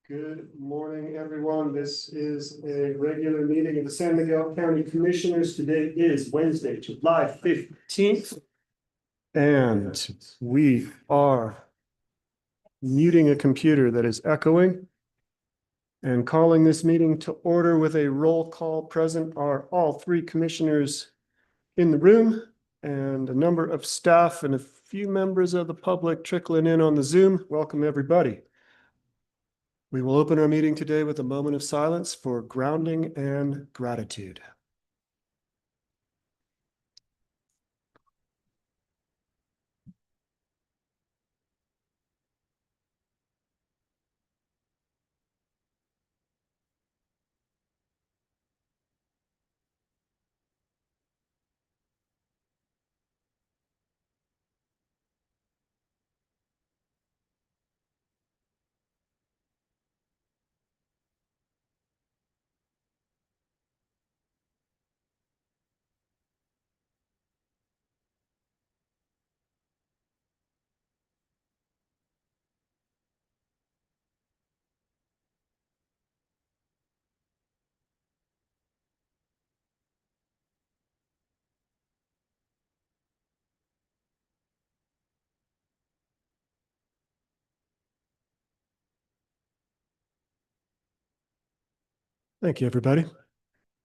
Good morning, everyone. This is a regular meeting of the San Miguel County Commissioners. Today is Wednesday, July 15th. And we are muting a computer that is echoing and calling this meeting to order with a roll call. Present are all three commissioners in the room and a number of staff and a few members of the public trickling in on the Zoom. Welcome, everybody. We will open our meeting today with a moment of silence for grounding and gratitude. Thank you, everybody.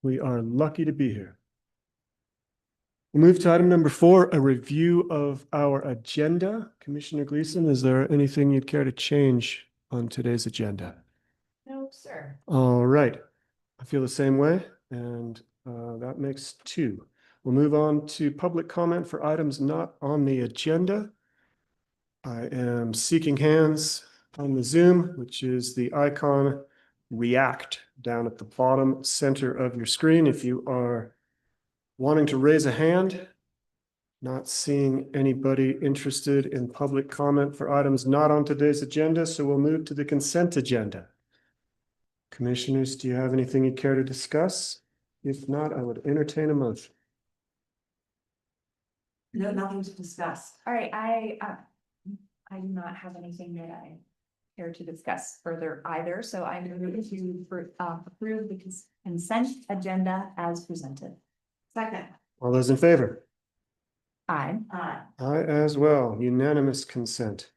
We are lucky to be here. We'll move to item number 4, a review of our agenda. Commissioner Gleason, is there anything you'd care to change on today's agenda? No, sir. All right. I feel the same way, and that makes 2. We'll move on to public comment for items not on the agenda. I am seeking hands on the Zoom, which is the icon React down at the bottom center of your screen. If you are wanting to raise a hand, not seeing anybody interested in public comment for items not on today's agenda, so we'll move to the consent agenda. Commissioners, do you have anything you'd care to discuss? If not, I would entertain a motion. No, nothing to discuss. All right, I do not have anything that I care to discuss further either, so I move to approve the consent agenda as presented. Second. All those in favor? Aye. Aye as well. Unanimous consent.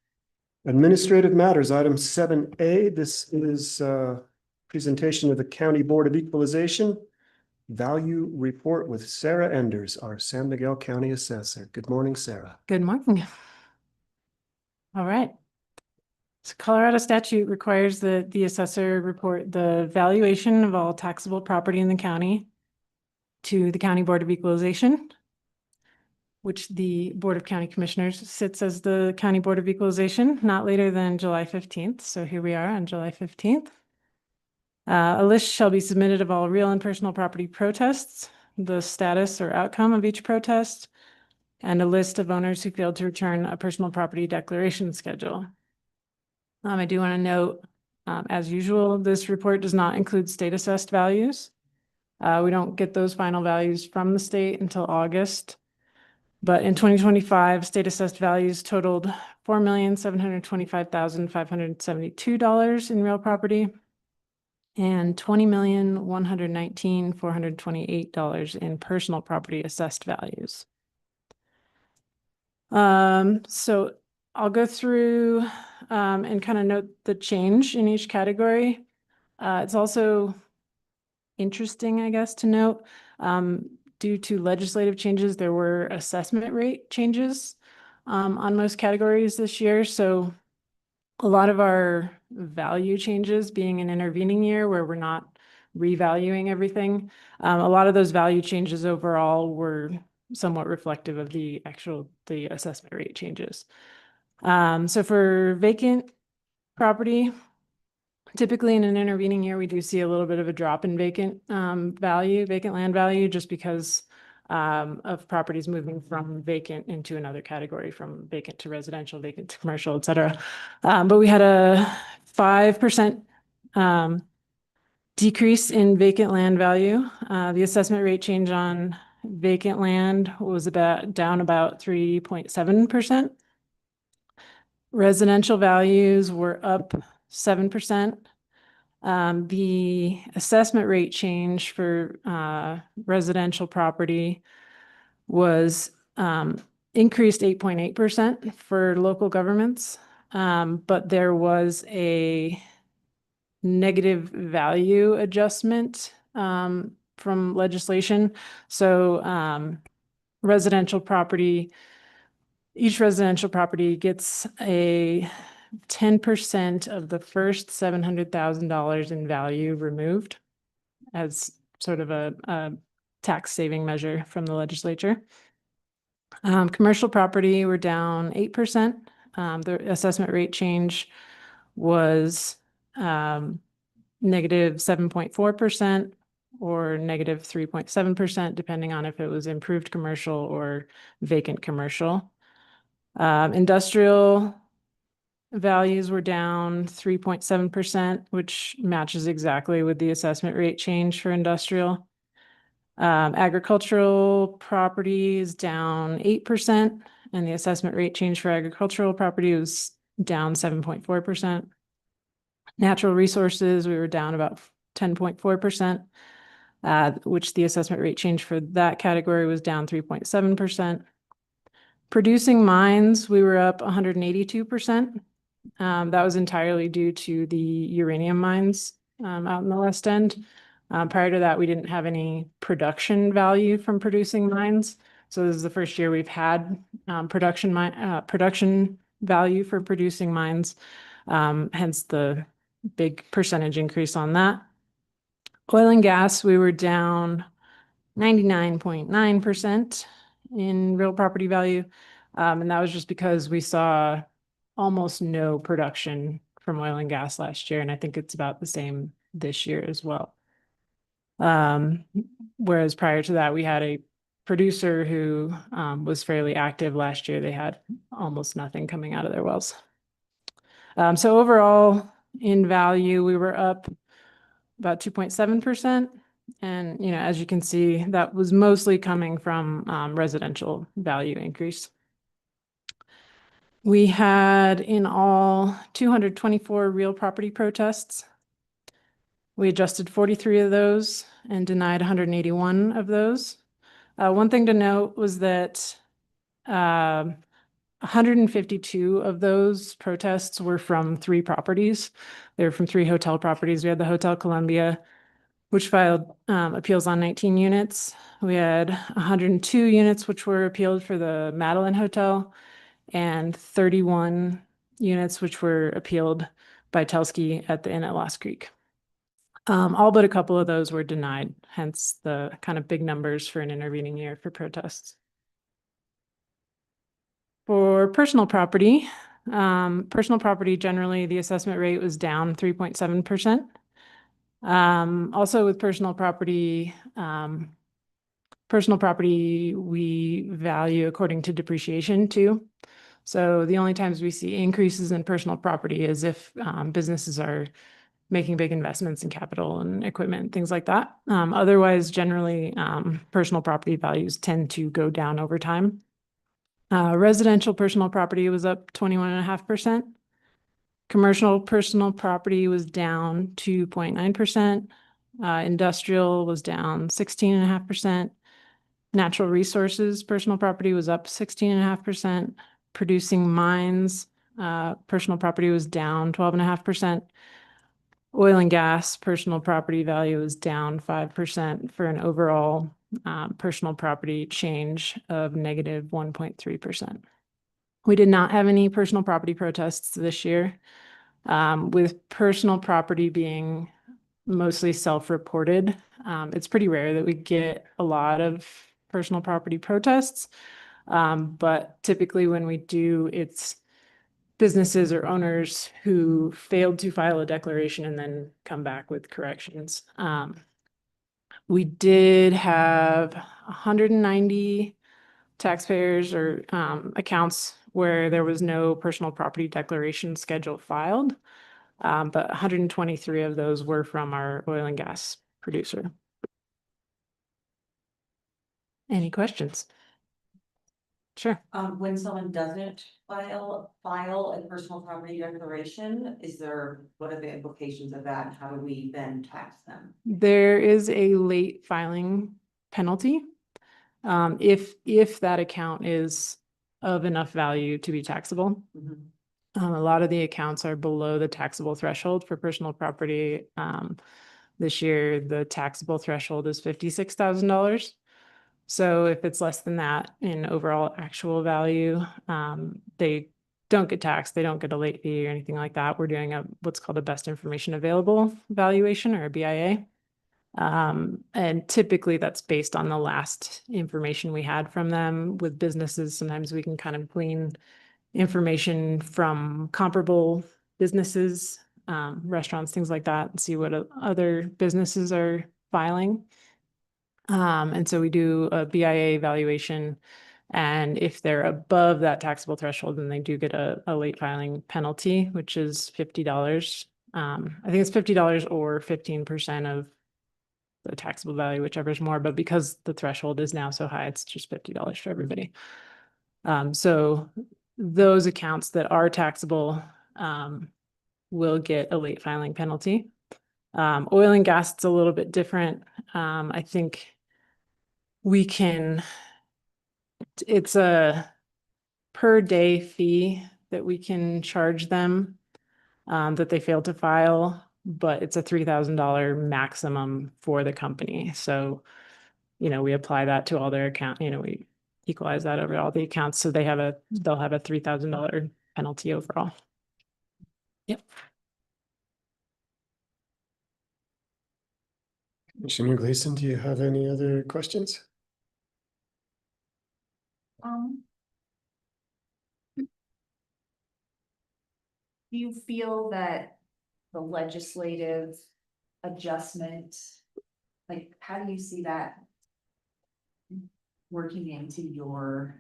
Administrative matters, item 7A. This is presentation of the County Board of Equalization value report with Sarah Enders, our San Miguel County Assessor. Good morning, Sarah. Good morning. All right. So Colorado statute requires that the assessor report the valuation of all taxable property in the county to the County Board of Equalization, which the Board of County Commissioners sits as the County Board of Equalization, not later than July 15th. So here we are on July 15th. A list shall be submitted of all real and personal property protests, the status or outcome of each protest, and a list of owners who failed to return a personal property declaration schedule. I do want to note, as usual, this report does not include state assessed values. We don't get those final values from the state until August. But in 2025, state assessed values totaled $4,725,572 in real property and $20,119,428 in personal property assessed values. So I'll go through and kind of note the change in each category. It's also interesting, I guess, to note, due to legislative changes, there were assessment rate changes on most categories this year. So a lot of our value changes being an intervening year where we're not revaluing everything, a lot of those value changes overall were somewhat reflective of the assessment rate changes. So for vacant property, typically in an intervening year, we do see a little bit of a drop in vacant land value, just because of properties moving from vacant into another category, from vacant to residential, vacant to commercial, et cetera. But we had a 5% decrease in vacant land value. The assessment rate change on vacant land was down about 3.7%. Residential values were up 7%. The assessment rate change for residential property was increased 8.8% for local governments. But there was a negative value adjustment from legislation. So residential property, each residential property gets a 10% of the first $700,000 in value removed as sort of a tax saving measure from the legislature. Commercial property, we're down 8%. The assessment rate change was negative 7.4% or negative 3.7%, depending on if it was improved commercial or vacant commercial. Industrial values were down 3.7%, which matches exactly with the assessment rate change for industrial. Agricultural property is down 8%, and the assessment rate change for agricultural property was down 7.4%. Natural resources, we were down about 10.4%, which the assessment rate change for that category was down 3.7%. Producing mines, we were up 182%. That was entirely due to the uranium mines out in the West End. Prior to that, we didn't have any production value from producing mines. So this is the first year we've had production value for producing mines, hence the big percentage increase on that. Oil and gas, we were down 99.9% in real property value. And that was just because we saw almost no production from oil and gas last year. And I think it's about the same this year as well. Whereas prior to that, we had a producer who was fairly active last year. They had almost nothing coming out of their wells. So overall, in value, we were up about 2.7%. And, you know, as you can see, that was mostly coming from residential value increase. We had in all 224 real property protests. We adjusted 43 of those and denied 181 of those. One thing to note was that 152 of those protests were from 3 properties. They were from 3 hotel properties. We had the Hotel Columbia, which filed appeals on 19 units. We had 102 units, which were appealed for the Madeline Hotel, and 31 units, which were appealed by Telsky at the Inn at Lost Creek. All but a couple of those were denied, hence the kind of big numbers for an intervening year for protests. For personal property generally, the assessment rate was down 3.7%. Also with personal property, we value according to depreciation too. So the only times we see increases in personal property is if businesses are making big investments in capital and equipment, things like that. Otherwise, generally, personal property values tend to go down over time. Residential personal property was up 21.5%. Commercial personal property was down 2.9%. Industrial was down 16.5%. Natural resources personal property was up 16.5%. Producing mines personal property was down 12.5%. Oil and gas personal property value was down 5% for an overall personal property change of negative 1.3%. We did not have any personal property protests this year, with personal property being mostly self-reported. It's pretty rare that we get a lot of personal property protests, but typically when we do, it's businesses or owners who failed to file a declaration and then come back with corrections. We did have 190 taxpayers or accounts where there was no personal property declaration schedule filed, but 123 of those were from our oil and gas producer. Any questions? Sure. When someone doesn't file a personal property declaration, what are the implications of that? How do we then tax them? There is a late filing penalty. If that account is of enough value to be taxable. Mhm. A lot of the accounts are below the taxable threshold for personal property. This year, the taxable threshold is $56,000. So if it's less than that in overall actual value, they don't get taxed. They don't get a late fee or anything like that. We're doing what's called a best information available valuation, or a BIA. And typically that's based on the last information we had from them. With businesses, sometimes we can kind of glean information from comparable businesses, restaurants, things like that, and see what other businesses are filing. And so we do a BIA evaluation, and if they're above that taxable threshold, then they do get a late filing penalty, which is $50. I think it's $50 or 15% of the taxable value, whichever is more, but because the threshold is now so high, it's just $50 for everybody. So those accounts that are taxable will get a late filing penalty. Oil and gas, it's a little bit different. I think it's a per day fee that we can charge them that they fail to file, but it's a $3,000 maximum for the company. So, we apply that to all their account, we equalize that over all the accounts. So they'll have a $3,000 penalty overall. Yep. Commissioner Gleason, do you have any other questions? Do you feel that the legislative adjustment, like, how do you see that working into your?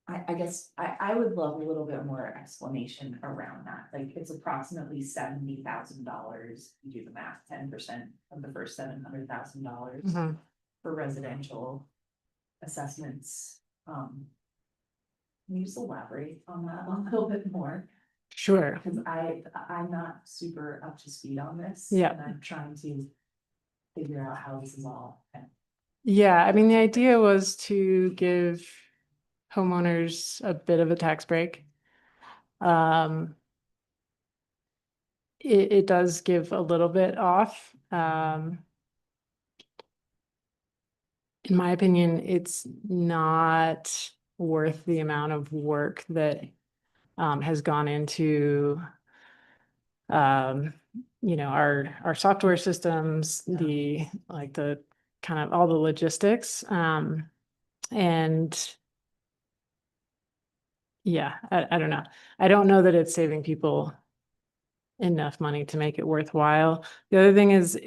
I guess I would love a little bit more explanation around that. Like, it's approximately $70,000. You do the math, 10% of the first $700,000 for residential assessments. Can you just elaborate on that a little bit more? Sure. Because I'm not super up to speed on this. Yeah. And I'm trying to figure out how this is all. Yeah, I mean, the idea was to give homeowners a bit of a tax break. It does give a little bit off. In my opinion, it's not worth the amount of work that has gone into our software systems, the kind of all the logistics. And yeah, I don't know. I don't know that it's saving people enough money to make it worthwhile. The other thing is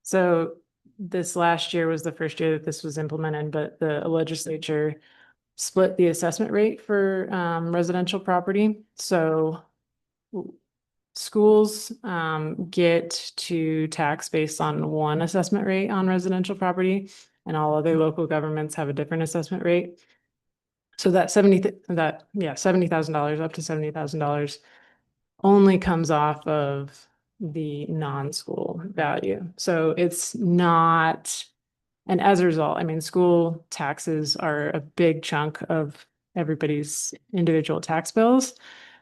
so this last year was the first year that this was implemented, but the legislature split the assessment rate for residential property. So schools get to tax based on one assessment rate on residential property, and all other local governments have a different assessment rate. So that $70,000 up to $70,000 only comes off of the non-school value. So it's not, and as a result, I mean, school taxes are a big chunk of everybody's individual tax bills.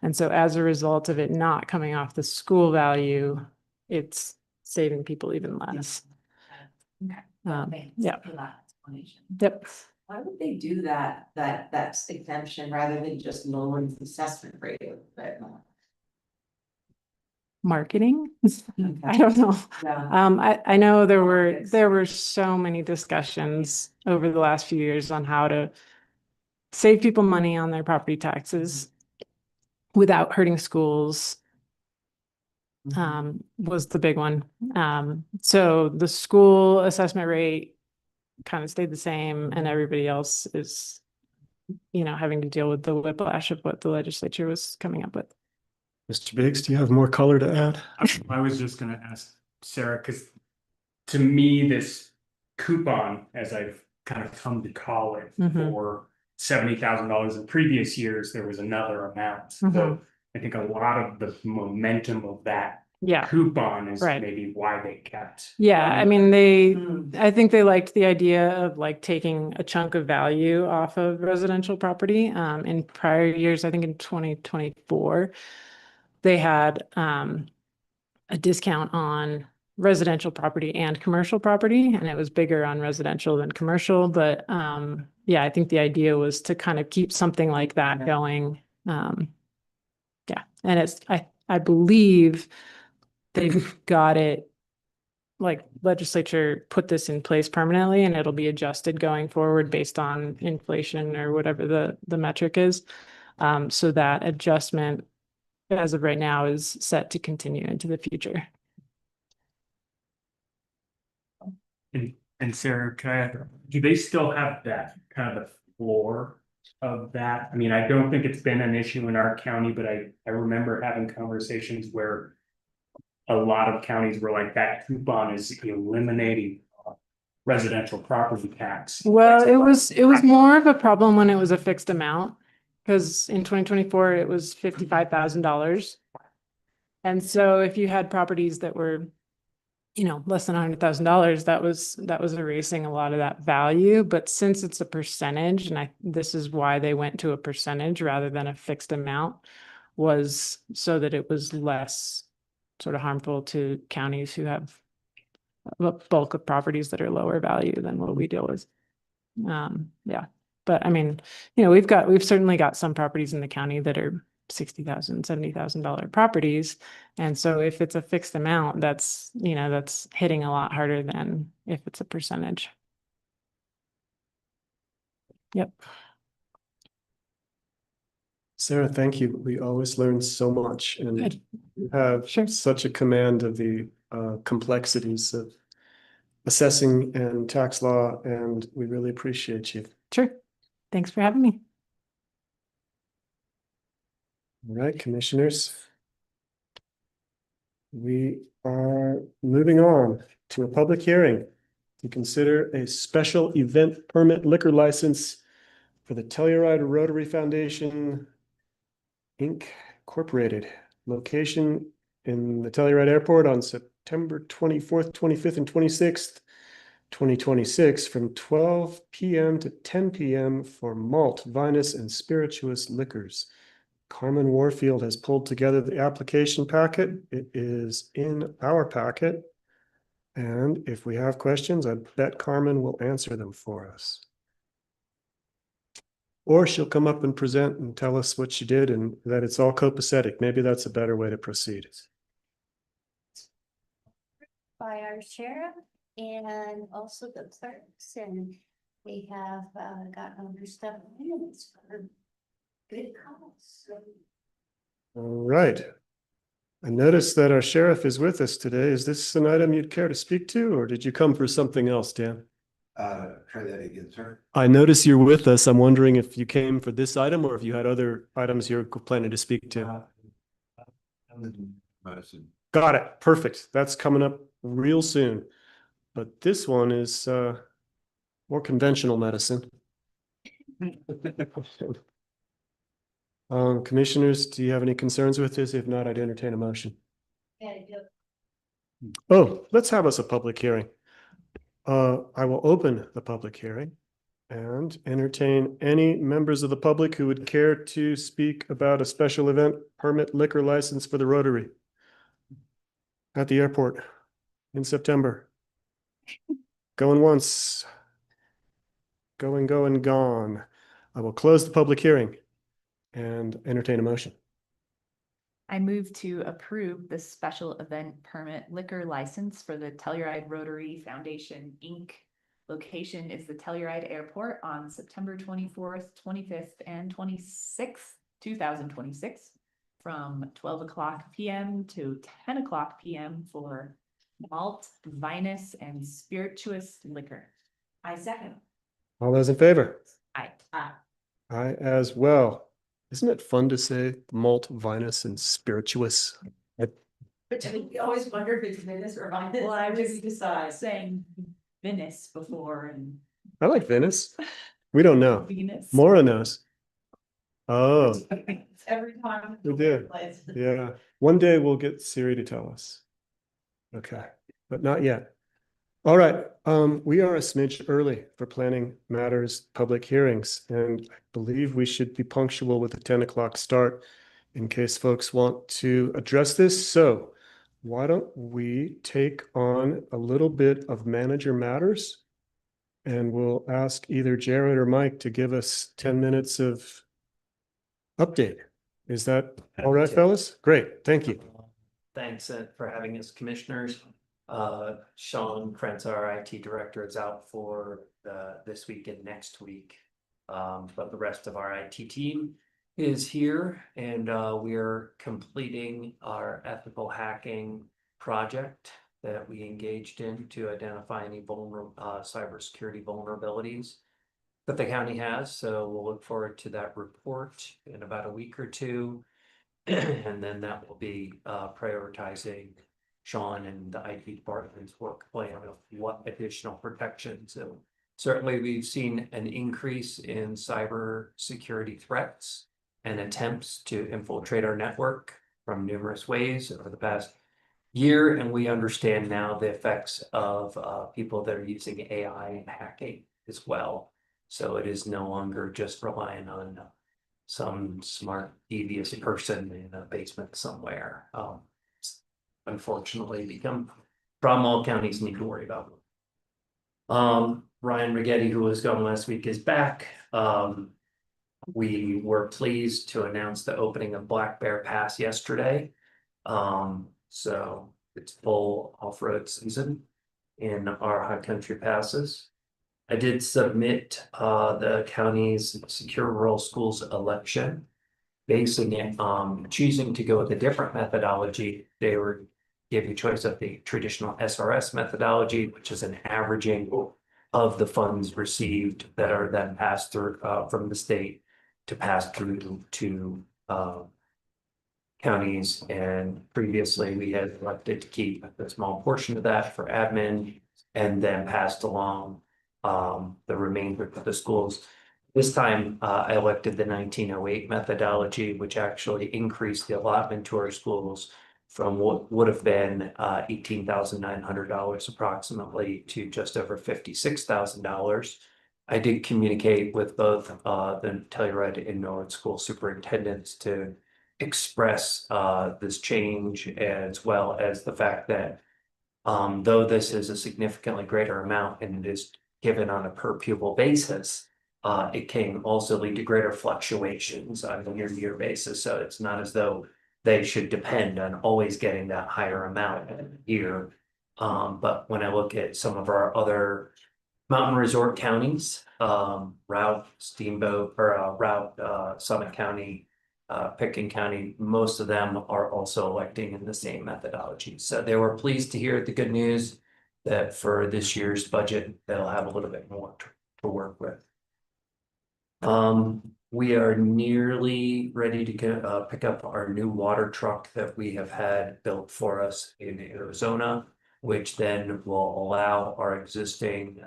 And so as a result of it not coming off the school value, it's saving people even less. Okay. Yeah. For that explanation. Yep. Why would they do that exemption rather than just lowering the assessment rate a little bit more? Marketing? Okay. I don't know. Yeah. I know there were so many discussions over the last few years on how to save people money on their property taxes without hurting schools. Was the big one. So the school assessment rate kind of stayed the same, and everybody else is, having to deal with the whiplash of what the legislature was coming up with. Mr. Biggs, do you have more color to add? I was just gonna ask Sarah, because to me, this coupon, as I've kind of come to call it Mhm. for $70,000. In previous years, there was another amount. So Mhm. I think a lot of the momentum of that Yeah, coupon is Right. maybe why they kept. yeah, I mean, they, Mm. I think they liked the idea of like taking a chunk of value off of residential property. In prior years, I think in 2024, they had a discount on residential property and commercial property, and it was bigger on residential than commercial. But yeah, I think the idea was to kind of keep something like that going. Yeah, and I believe they've got it, like legislature put this in place permanently, and it'll be adjusted going forward based on inflation or whatever the metric is. So that adjustment as of right now is set to continue into the future. And Sarah, do they still have that kind of the floor of that? I mean, I don't think it's been an issue in our county, but I remember having conversations where a lot of counties were like, that coupon is eliminating residential property tax. Well, it was more of a problem when it was a fixed amount, because in 2024 it was $55,000. And so if you had properties that were, less than $100,000, that was erasing a lot of that value. But since it's a percentage, and this is why they went to a percentage rather than a fixed amount, was so that it was less sort of harmful to counties who have a bulk of properties that are lower value than what we deal with. Yeah, but I mean, we've certainly got some properties in the county that are $60,000, $70,000 properties. And so if it's a fixed amount, that's hitting a lot harder than if it's a percentage. Yep. Sarah, thank you. We always learn so much and Good. you have Sure. such a command of the complexities of assessing and tax law, and we really appreciate you. Sure. Thanks for having me. All right, commissioners. We are moving on to a public hearing to consider a special event permit liquor license for the Telluride Rotary Foundation, Inc. Incorporated, location in the Telluride Airport on September 24th, 25th, and 26th, 2026, from 12 p.m. to 10 p.m. for malt, vinous, and spirituous liquors. Carmen Warfield has pulled together the application packet. It is in our packet. And if we have questions, I bet Carmen will answer them for us. Or she'll come up and present and tell us what she did and that it's all copacetic. Maybe that's a better way to proceed. By our sheriff and also the clerks, and we have got other stuff in it for good calls. All right. I noticed that our sheriff is with us today. Is this an item you'd care to speak to, or did you come for something else, Dan? Try that again, sir. I notice you're with us. I'm wondering if you came for this item or if you had other items you're planning to speak to. Medicine. Got it. Perfect. That's coming up real soon. But this one is more conventional medicine. Commissioners, do you have any concerns with this? If not, I'd entertain a motion. Oh, let's have us a public hearing. I will open the public hearing and entertain any members of the public who would care to speak about a special event permit liquor license for the Rotary at the airport in September. Going once, going, gone. I will close the public hearing and entertain a motion. I move to approve the special event permit liquor license for the Telluride Rotary Foundation, Inc. Location is the Telluride Airport on September 24th, 25th, and 26th, 2026, from 12 o'clock p.m. to 10 o'clock p.m. for malt, vinous, and spirituous liquor. I second. All those in favor? Aye. I as well. Isn't it fun to say malt, vinous, and spirituous? But I mean, we always wonder if it's Venice or Vinous. Well, I was decide. saying Venice before and I like Venice. We don't know. Venus. Maura knows. Oh, Every time. We do. yeah. One day we'll get Siri to tell us. Okay, but not yet. All right, we are a smidge early for planning matters, public hearings, and I believe we should be punctual with the 10 o'clock start in case folks want to address this. So why don't we take on a little bit of manager matters? And we'll ask either Jared or Mike to give us 10 minutes of update. Is that all right, fellas? Great, thank you. Thanks for having us, commissioners. Sean Krentz, our IT director, is out for this week and next week. But the rest of our IT team is here, and we are completing our ethical hacking project that we engaged in to identify any cybersecurity vulnerabilities that the county has. So we'll look forward to that report in about a week or two. And then that will be prioritizing Sean and the IT department's work plan of what additional protections. So certainly we've seen an increase in cyber security threats and attempts to infiltrate our network from numerous ways over the past year. And we understand now the effects of people that are using AI and hacking as well. So it is no longer just relying on some smart, devious person in a basement somewhere. It's unfortunately become a problem all counties need to worry about. Ryan Rigetti, who was gone last week, is back. We were pleased to announce the opening of Black Bear Pass yesterday. So it's full off-road season in our high country passes. I did submit the county's secure rural schools election, basing it on choosing to go with a different methodology. They gave you a choice of the traditional SRS methodology, which is an averaging of the funds received that are then passed through from the state to pass through to counties. And previously we had elected to keep a small portion of that for admin and then passed along the remainder of the schools. This time, I elected the 1908 methodology, which actually increased the allotment to our schools from what would have been $18,900 approximately to just over $56,000. I did communicate with both the Telluride and Norwood school superintendents to express this change, as well as the fact that though this is a significantly greater amount and it is given on a per pupil basis, it can also lead to greater fluctuations on a year-to-year basis. So it's not as though they should depend on always getting that higher amount here. But when I look at some of our other mountain resort counties, Route, Steamboat, or Route, Summit County, Pitkin County, most of them are also electing in the same methodology. So they were pleased to hear the good news that for this year's budget, they'll have a little bit more to work with. We are nearly ready to pick up our new water truck that we have had built for us in Arizona, which then will allow our existing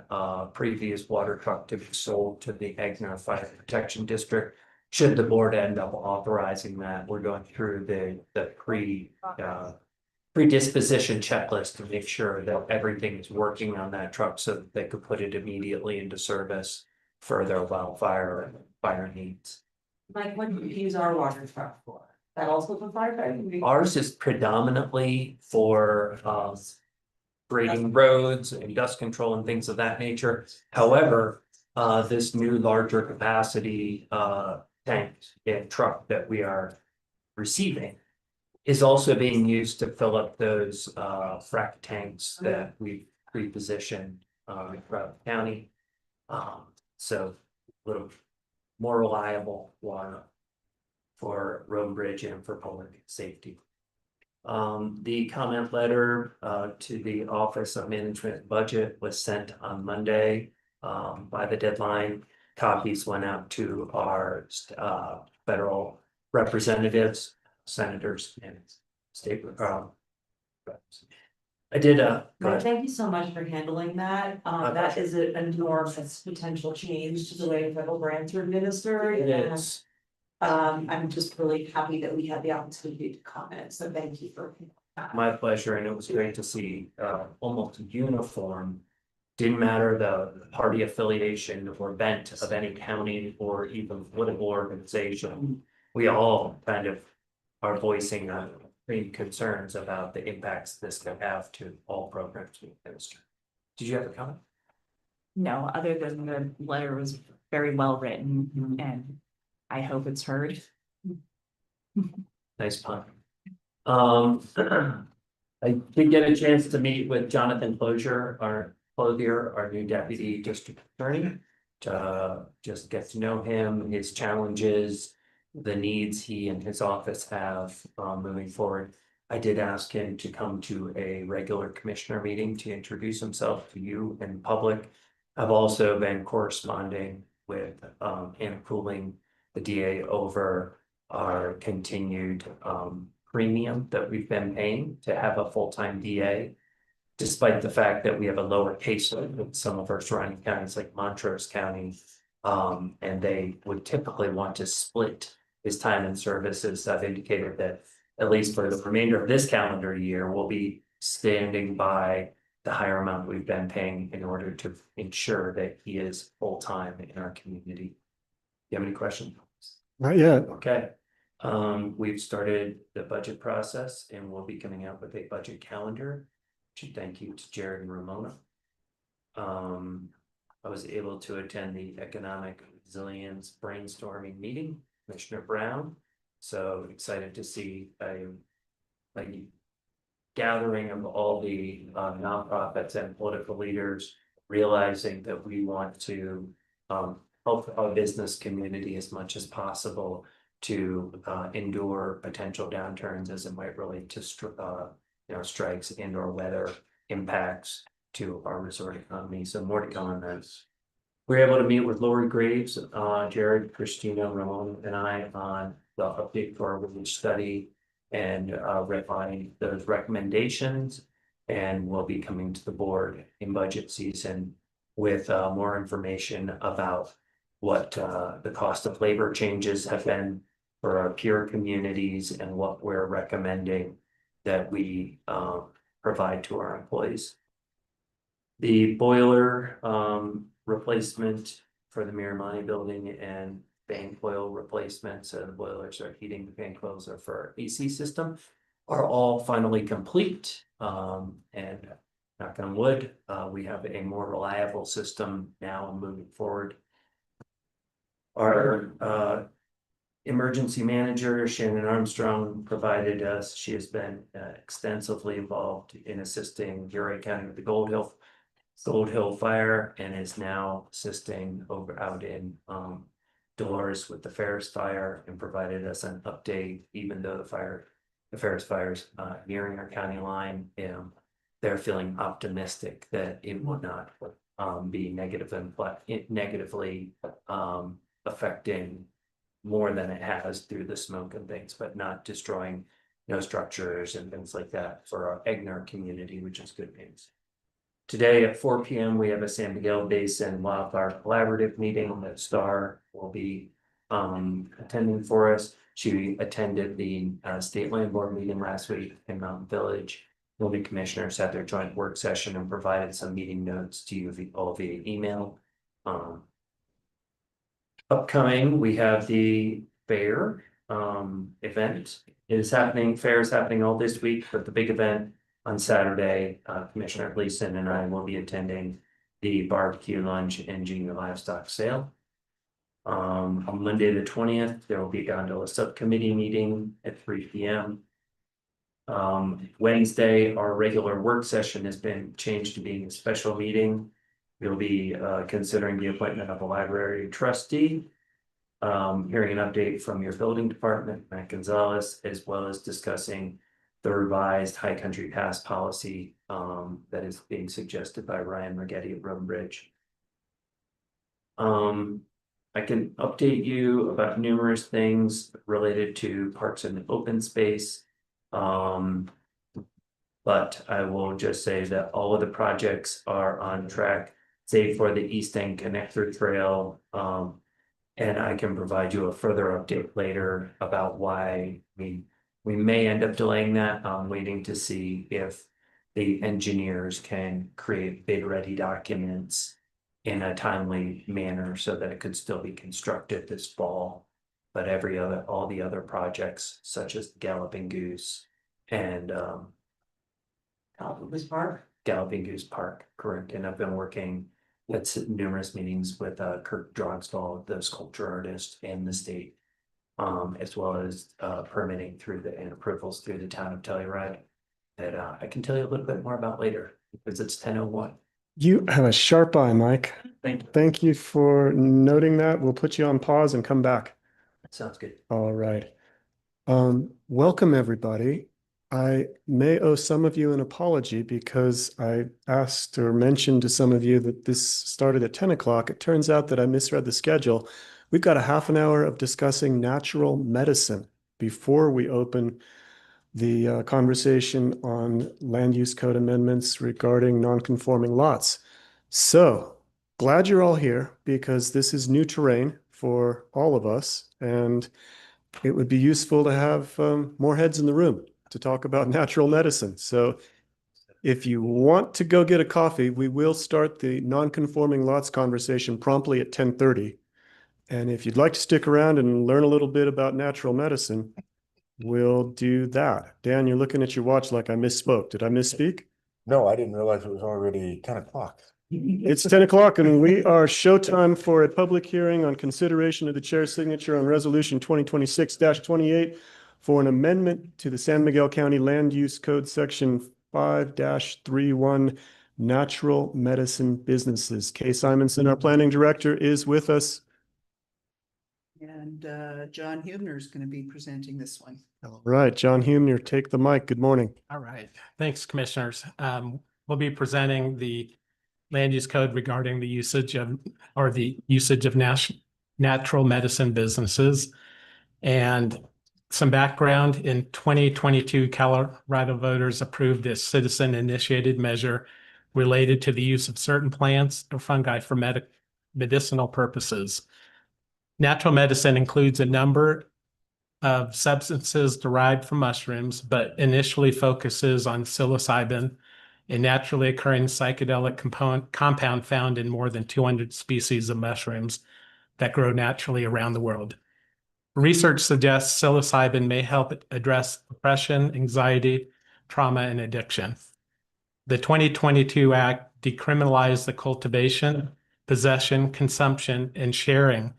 previous water truck to be sold to the Agna Fire Protection District. Should the board end up authorizing that, we're going through the predisposition checklist to make sure that everything is working on that truck so that they could put it immediately into service for their wildfire and fire needs. Mike, what do you use our water truck for? That also for firefighting? Ours is predominantly for grading roads and dust control and things of that nature. However, this new larger capacity tank and truck that we are receiving is also being used to fill up those frac tanks that we've pre-positioned throughout the county. So a little more reliable water for road and bridge and for public safety. The comment letter to the Office of Management Budget was sent on Monday by the deadline. Copies went out to our federal representatives, senators, and state reps. I did, go Well, ahead. thank you so much for handling that. My That pleasure. is an enormous potential change to the way federal grants are administered. It and, is. I'm just really happy that we had the opportunity to comment, so thank you for. that. My pleasure, and it was great to see almost uniform. Didn't matter the party affiliation or bent of any county or even political organization. We all kind of are voicing pretty concerns about the impacts this could have to all programs we administer. Did you have a comment? No, other than the letter was very well written and I hope it's heard. Nice pun. I did get a chance to meet with Jonathan Clothier, our new deputy district attorney. To just get to know him, his challenges, the needs he and his office have moving forward. I did ask him to come to a regular commissioner meeting to introduce himself to you in public. I've also been corresponding with Anna Cooling, the DA, over our continued premium that we've been paying to have a full-time DA. Despite the fact that we have a lower caseload with some of our surrounding counties like Montrose County. And they would typically want to split his time and services. I've indicated that at least for the remainder of this calendar year, we'll be standing by the higher amount we've been paying in order to ensure that he is full-time in our community. Do you have any questions? Not yet. Okay, we've started the budget process and we'll be coming out with a budget calendar. Thank you to Jared and Ramona. I was able to attend the economic resilience brainstorming meeting, Commissioner Brown. So excited to see a gathering of all the nonprofits and political leaders realizing that we want to help our business community as much as possible to endure potential downturns as it might relate to strikes and or weather impacts to our resort economy. So more to come on this. We're able to meet with Lori Graves, Jared, Christina, Ramon, and I on the update for our village study and refine those recommendations. And we'll be coming to the board in budget season with more information about what the cost of labor changes have been for our peer communities and what we're recommending that we provide to our employees. The boiler replacement for the Miramani building and fan coil replacements, the boilers are heating, the fan coils are for our AC system, are all finally complete. And knock on wood, we have a more reliable system now moving forward. Our emergency manager, Shannon Armstrong, provided us, she has been extensively involved in assisting Uray County with the Gold Hill fire and is now assisting out in Dolores with the Ferris fire and provided us an update, even though the Ferris fire's nearing our county line. They're feeling optimistic that it will not be negatively affecting more than it has through the smoke and things, but not destroying structures and things like that for our Egner community, which is good news. Today at 4 p.m. we have a San Miguel Basin Wildfire Collaborative meeting that Star will be attending for us. She attended the state land board meeting last week in Mountain Village. Building commissioners had their joint work session and provided some meeting notes to you all via email. Upcoming, we have the fair event is happening. Fair is happening all this week, but the big event on Saturday, Commissioner Gleason and I will be attending the barbecue lunch and junior livestock sale. On Monday the 20th, there will be a gondola subcommittee meeting at 3 p.m. Wednesday, our regular work session has been changed to being a special meeting. We'll be considering the appointment of a library trustee, hearing an update from your building department, Matt Gonzalez, as well as discussing the revised High Country Pass policy that is being suggested by Ryan Rigetti at Road Bridge. I can update you about numerous things related to parks and open space. But I will just say that all of the projects are on track, save for the East End Connector Trail. And I can provide you a further update later about why we may end up delaying that. I'm waiting to see if the engineers can create bid-ready documents in a timely manner so that it could still be constructed this fall. But all the other projects, such as Galloping Goose and Galloping Goose Park, correct, and I've been working at numerous meetings with Kirk Drogstall, the sculpture artist, and the state. As well as permitting and approvals through the town of Telluride. That I can tell you a little bit more about later, because it's 10:01. You have a sharp eye, Mike. Thank you. Thank you for noting that. We'll put you on pause and come back. Sounds good. All right. Welcome, everybody. I may owe some of you an apology because I asked or mentioned to some of you that this started at 10 o'clock. It turns out that I misread the schedule. We've got a half an hour of discussing natural medicine before we open the conversation on land use code amendments regarding non-conforming lots. So glad you're all here because this is new terrain for all of us, and it would be useful to have more heads in the room to talk about natural medicine. So if you want to go get a coffee, we will start the non-conforming lots conversation promptly at 10:30. And if you'd like to stick around and learn a little bit about natural medicine, we'll do that. Dan, you're looking at your watch like I misspoke. Did I misspeak? No, I didn't realize it was already 10 o'clock. It's 10 o'clock and we are showtime for a public hearing on consideration of the chair's signature on resolution 2026-28 for an amendment to the San Miguel County Land Use Code Section 5-31 Natural Medicine Businesses. Kay Simonson, our planning director, is with us. And John Hubner is going to be presenting this one. All right, John Humner, take the mic. Good morning. All right, thanks, commissioners. We'll be presenting the land use code regarding the usage of natural medicine businesses. And some background: in 2022, Colorado voters approved a citizen-initiated measure related to the use of certain plants or fungi for medicinal purposes. Natural medicine includes a number of substances derived from mushrooms, but initially focuses on psilocybin, a naturally occurring psychedelic compound found in more than 200 species of mushrooms that grow naturally around the world. Research suggests psilocybin may help address depression, anxiety, trauma, and addiction. The 2022 Act decriminalized the cultivation, possession, consumption, and sharing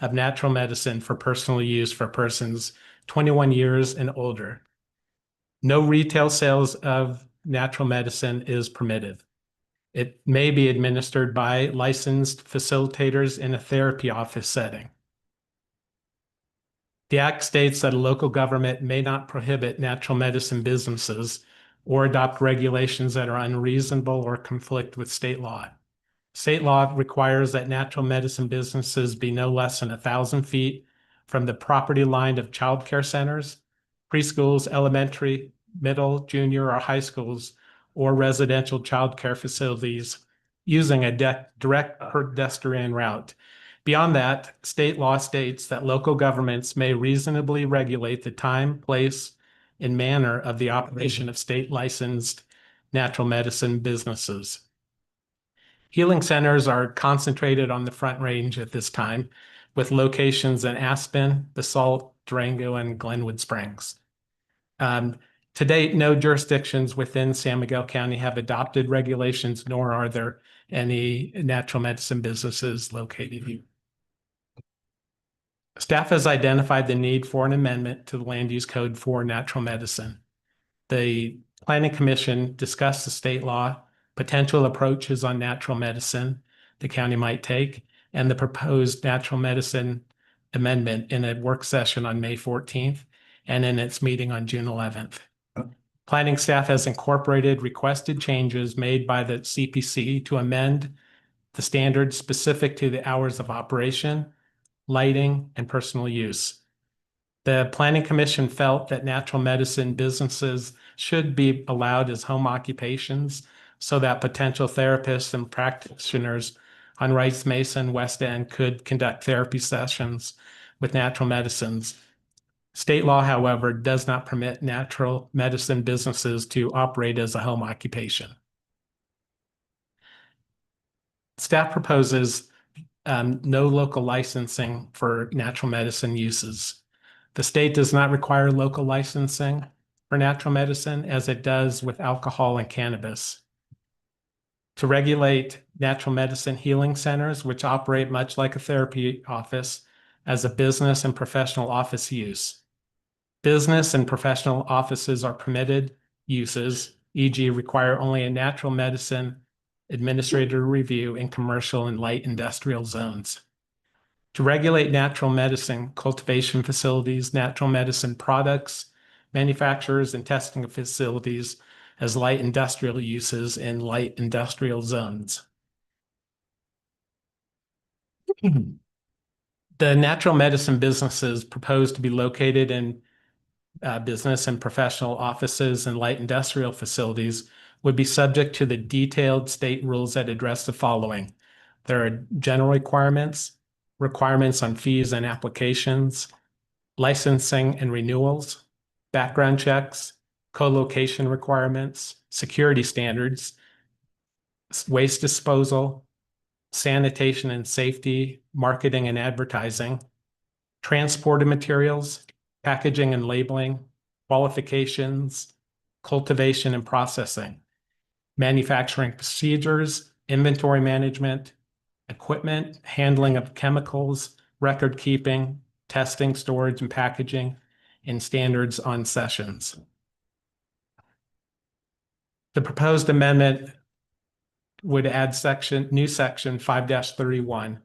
of natural medicine for personal use for persons 21 years and older. No retail sales of natural medicine is permitted. It may be administered by licensed facilitators in a therapy office setting. The Act states that a local government may not prohibit natural medicine businesses or adopt regulations that are unreasonable or conflict with state law. State law requires that natural medicine businesses be no less than 1,000 feet from the property line of child care centers, preschools, elementary, middle, junior, or high schools, or residential child care facilities using a direct pedestrian route. Beyond that, state law states that local governments may reasonably regulate the time, place, and manner of the operation of state licensed natural medicine businesses. Healing centers are concentrated on the Front Range at this time, with locations in Aspen, Basalt, Durango, and Glenwood Springs. To date, no jurisdictions within San Miguel County have adopted regulations, nor are there any natural medicine businesses located here. Staff has identified the need for an amendment to the land use code for natural medicine. The Planning Commission discussed the state law, potential approaches on natural medicine the county might take, and the proposed natural medicine amendment in a work session on May 14th and in its meeting on June 11th. Planning staff has incorporated requested changes made by the CPC to amend the standards specific to the hours of operation, lighting, and personal use. The Planning Commission felt that natural medicine businesses should be allowed as home occupations so that potential therapists and practitioners on Rice Mason West End could conduct therapy sessions with natural medicines. State law, however, does not permit natural medicine businesses to operate as a home occupation. Staff proposes no local licensing for natural medicine uses. The state does not require local licensing for natural medicine as it does with alcohol and cannabis. To regulate natural medicine healing centers, which operate much like a therapy office, as a business and professional office use. Business and professional offices are permitted uses, e.g. require only a natural medicine administrator review in commercial and light industrial zones. To regulate natural medicine cultivation facilities, natural medicine products, manufacturers, and testing facilities as light industrial uses in light industrial zones. The natural medicine businesses proposed to be located in business and professional offices and light industrial facilities would be subject to the detailed state rules that address the following. There are general requirements on fees and applications, licensing and renewals, background checks, co-location requirements, security standards, waste disposal, sanitation and safety, marketing and advertising, transported materials, packaging and labeling, qualifications, cultivation and processing, manufacturing procedures, inventory management, equipment, handling of chemicals, record keeping, testing, storage, and packaging, and standards on sessions. The proposed amendment would add new section 5-31,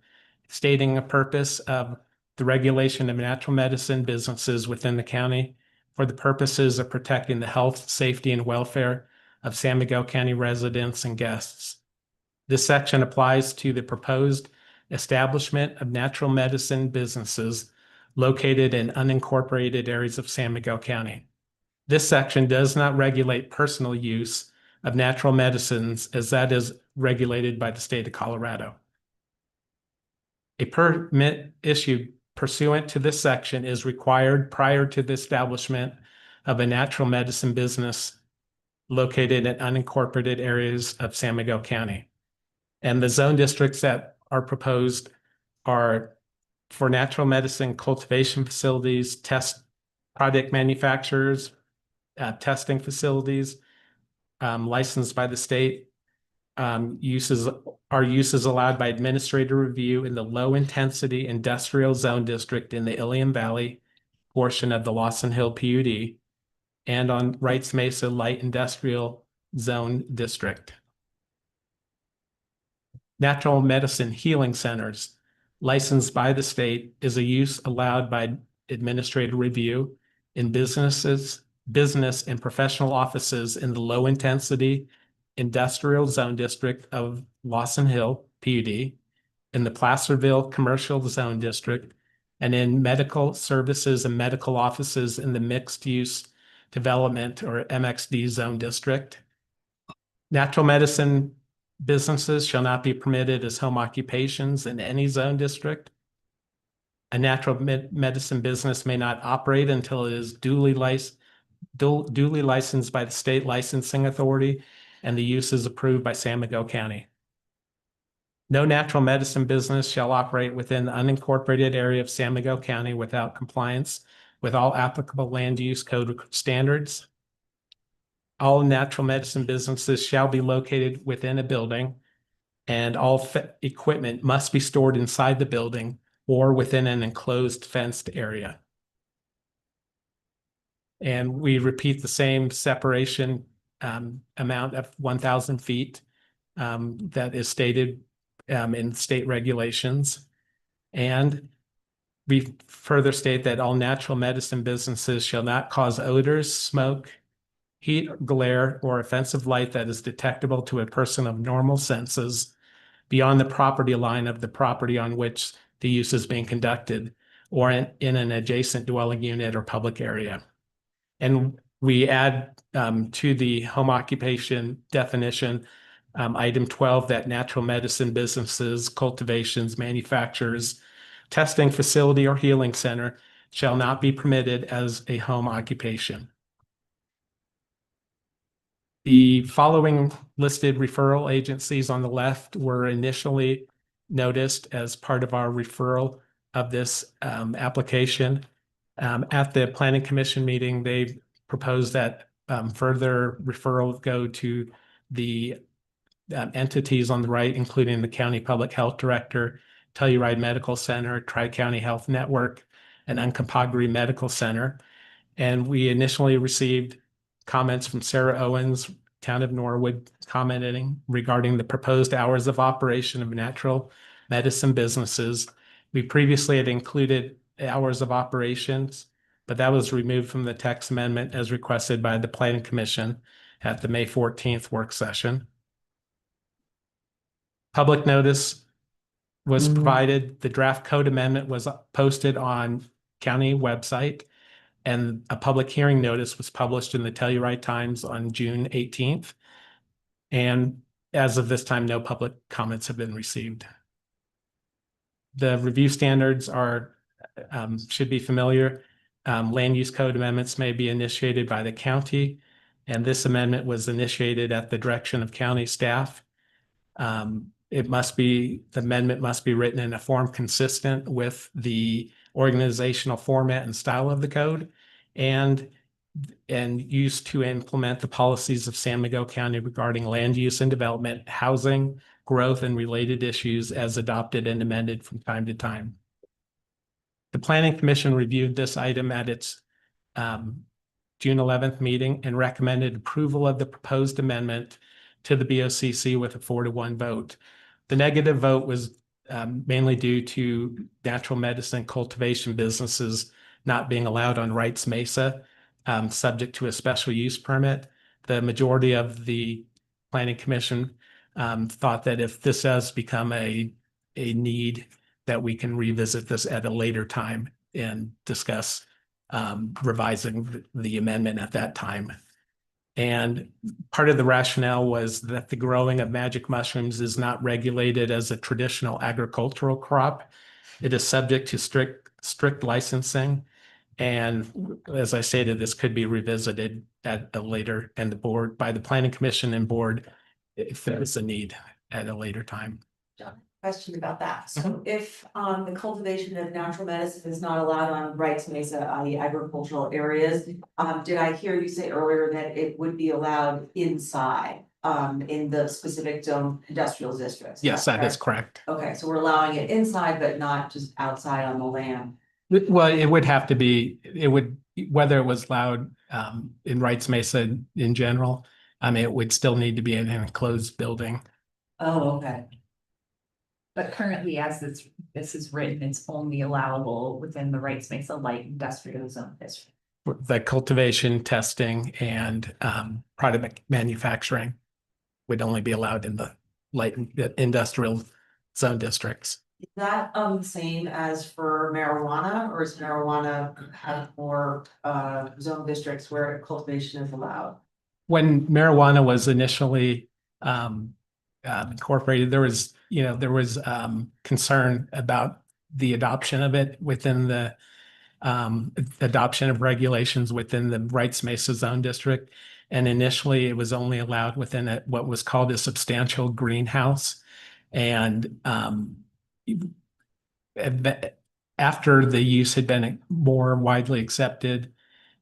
stating a purpose of the regulation of natural medicine businesses within the county for the purposes of protecting the health, safety, and welfare of San Miguel County residents and guests. This section applies to the proposed establishment of natural medicine businesses located in unincorporated areas of San Miguel County. This section does not regulate personal use of natural medicines as that is regulated by the state of Colorado. A permit issued pursuant to this section is required prior to the establishment of a natural medicine business located in unincorporated areas of San Miguel County. And the zone districts that are proposed are for natural medicine cultivation facilities, test product manufacturers, testing facilities, licensed by the state. Uses allowed by administrative review in the low intensity industrial zone district in the Ilium Valley portion of the Lawson Hill PUD and on Rice Mesa light industrial zone district. Natural medicine healing centers licensed by the state is a use allowed by administrative review in business and professional offices in the low intensity industrial zone district of Lawson Hill PUD, in the Placerville commercial zone district, and in medical services and medical offices in the mixed use development or MXD zone district. Natural medicine businesses shall not be permitted as home occupations in any zone district. A natural medicine business may not operate until it is duly licensed by the state licensing authority and the use is approved by San Miguel County. No natural medicine business shall operate within the unincorporated area of San Miguel County without compliance with all applicable land use code standards. All natural medicine businesses shall be located within a building, and all equipment must be stored inside the building or within an enclosed fenced area. And we repeat the same separation amount of 1,000 feet that is stated in state regulations. And we further state that all natural medicine businesses shall not cause odors, smoke, heat, glare, or offensive light that is detectable to a person of normal senses beyond the property line of the property on which the use is being conducted, or in an adjacent dwelling unit or public area. And we add to the home occupation definition, item 12, that natural medicine businesses, cultivations, manufacturers, testing facility, or healing center shall not be permitted as a home occupation. The following listed referral agencies on the left were initially noticed as part of our referral of this application. At the Planning Commission meeting, they proposed that further referral go to the entities on the right, including the County Public Health Director, Telluride Medical Center, Tri-County Health Network, and Uncompahgre Medical Center. And we initially received comments from Sarah Owens, Town of Norwood, commenting regarding the proposed hours of operation of natural medicine businesses. We previously had included hours of operations, but that was removed from the text amendment as requested by the Planning Commission at the May 14th work session. Public notice was provided. The draft code amendment was posted on county website, and a public hearing notice was published in the Telluride Times on June 18th. And as of this time, no public comments have been received. The review standards are should be familiar. Land use code amendments may be initiated by the county, and this amendment was initiated at the direction of county staff. The amendment must be written in a form consistent with the organizational format and style of the code, and used to implement the policies of San Miguel County regarding land use and development, housing, growth, and related issues as adopted and amended from time to time. The Planning Commission reviewed this item at its June 11th meeting and recommended approval of the proposed amendment to the BOCC with a 4-1 vote. The negative vote was mainly due to natural medicine cultivation businesses not being allowed on Wrights Mesa, subject to a special use permit. The majority of the Planning Commission thought that if this has become a need, that we can revisit this at a later time and discuss revising the amendment at that time. And part of the rationale was that the growing of magic mushrooms is not regulated as a traditional agricultural crop. It is subject to strict licensing. And as I stated, this could be revisited at a later, and the board, by the Planning Commission and board, if there is a need at a later time. Question about that. So if the cultivation of natural medicine is not allowed on Wrights Mesa, i.e. agricultural areas, did I hear you say earlier that it would be allowed inside in the specific zone industrial districts? Yes, that is correct. Okay, so we're allowing it inside, but not just outside on the land. Well, it would have to be, whether it was allowed in Wrights Mesa in general, it would still need to be in an enclosed building. Oh, okay. But currently, as this is written, it's only allowable within the Wrights Mesa light industrial zone district. The cultivation, testing, and product manufacturing would only be allowed in the light industrial zone districts. Is that the same as for marijuana, or is marijuana have more zone districts where cultivation is allowed? When marijuana was initially incorporated, there was concern about the adoption of it within the adoption of regulations within the Wrights Mesa Zone District. And initially it was only allowed within what was called a substantial greenhouse. And after the use had been more widely accepted,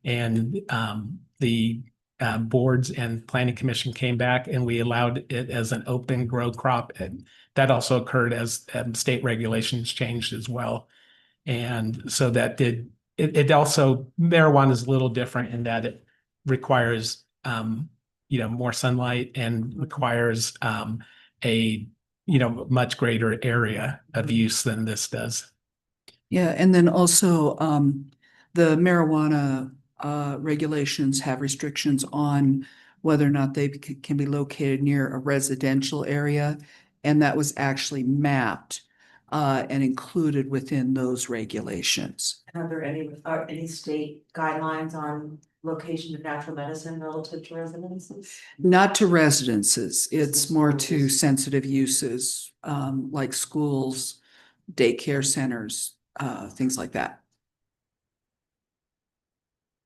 and the boards and Planning Commission came back and we allowed it as an open grow crop. And that also occurred as state regulations changed as well. And so that did, it also, marijuana is a little different in that it requires, more sunlight and requires a much greater area of use than this does. Yeah, and then also the marijuana regulations have restrictions on whether or not they can be located near a residential area. And that was actually mapped and included within those regulations. Are there any state guidelines on location of natural medicine relative to residences? Not to residences, it's more to sensitive uses, like schools, daycare centers, things like that.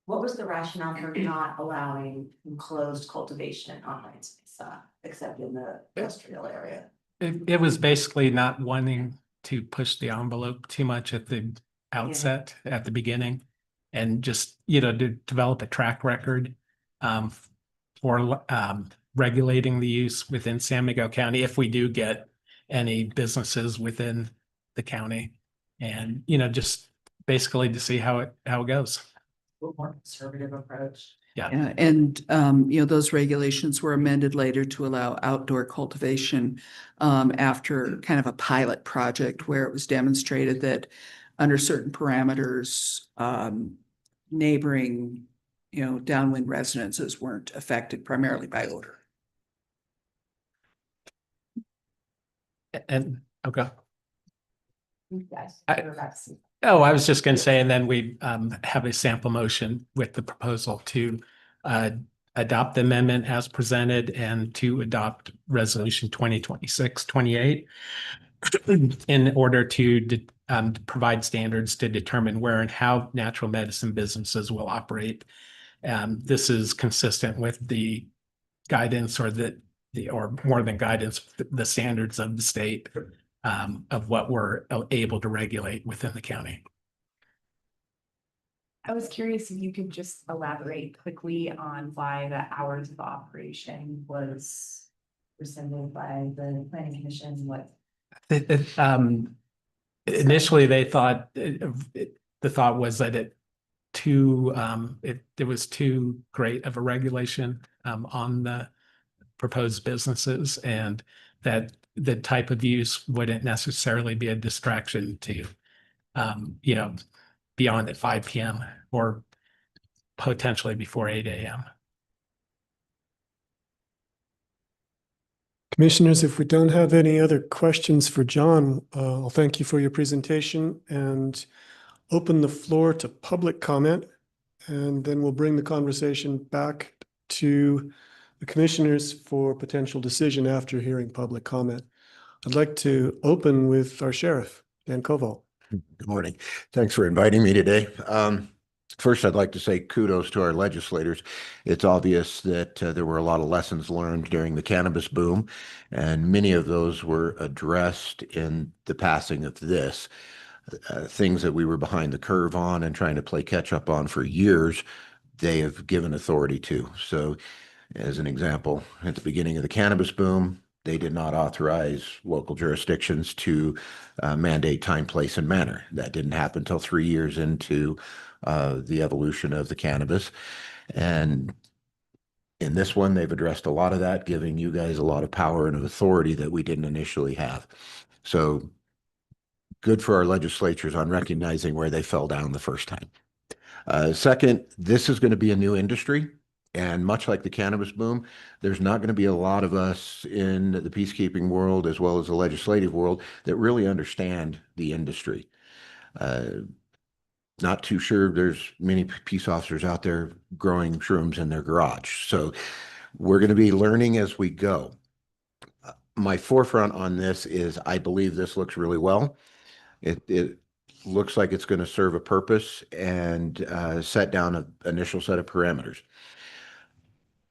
What was the rationale for not allowing enclosed cultivation on White's Mesa, except in the industrial area? It was basically not wanting to push the envelope too much at the outset, at the beginning. And just, to develop a track record for regulating the use within San Miguel County if we do get any businesses within the county. And, just basically to see how it goes. A little more conservative approach. Yeah. And, those regulations were amended later to allow outdoor cultivation after kind of a pilot project where it was demonstrated that under certain parameters, neighboring, downwind residences weren't affected primarily by odor. And, okay. You guys, I- you're about to see. Oh, I was just going to say, and then we have a sample motion with the proposal to adopt the amendment as presented and to adopt resolution 2026-28 in order to provide standards to determine where and how natural medicine businesses will operate. This is consistent with the guidance or or more than guidance, the standards of the state of what we're able to regulate within the county. I was curious if you could just elaborate quickly on why the hours of operation was rescinded by the planning commission, Initially, they thought, the thought was that it was too great of a regulation on the proposed businesses, and that the type of use wouldn't necessarily be a distraction to, beyond at 5 p.m. or potentially before 8 a.m. Commissioners, if we don't have any other questions for John, I'll thank you for your presentation and open the floor to public comment. And then we'll bring the conversation back to the commissioners for potential decision after hearing public comment. I'd like to open with our sheriff, Dan Koval. Good morning. Thanks for inviting me today. First, I'd like to say kudos to our legislators. It's obvious that there were a lot of lessons learned during the cannabis boom, and many of those were addressed in the passing of this. Things that we were behind the curve on and trying to play catch up on for years, they have given authority to. So, as an example, at the beginning of the cannabis boom, they did not authorize local jurisdictions to mandate time, place, and manner. That didn't happen until 3 years into the evolution of the cannabis. And in this one, they've addressed a lot of that, giving you guys a lot of power and authority that we didn't initially have. So good for our legislatures on recognizing where they fell down the first time. Second, this is going to be a new industry. And much like the cannabis boom, there's not going to be a lot of us in the peacekeeping world as well as the legislative world that really understand the industry. Not too sure there's many peace officers out there growing shrooms in their garage. So we're going to be learning as we go. My forefront on this is I believe this looks really well. It looks like it's going to serve a purpose and set down an initial set of parameters.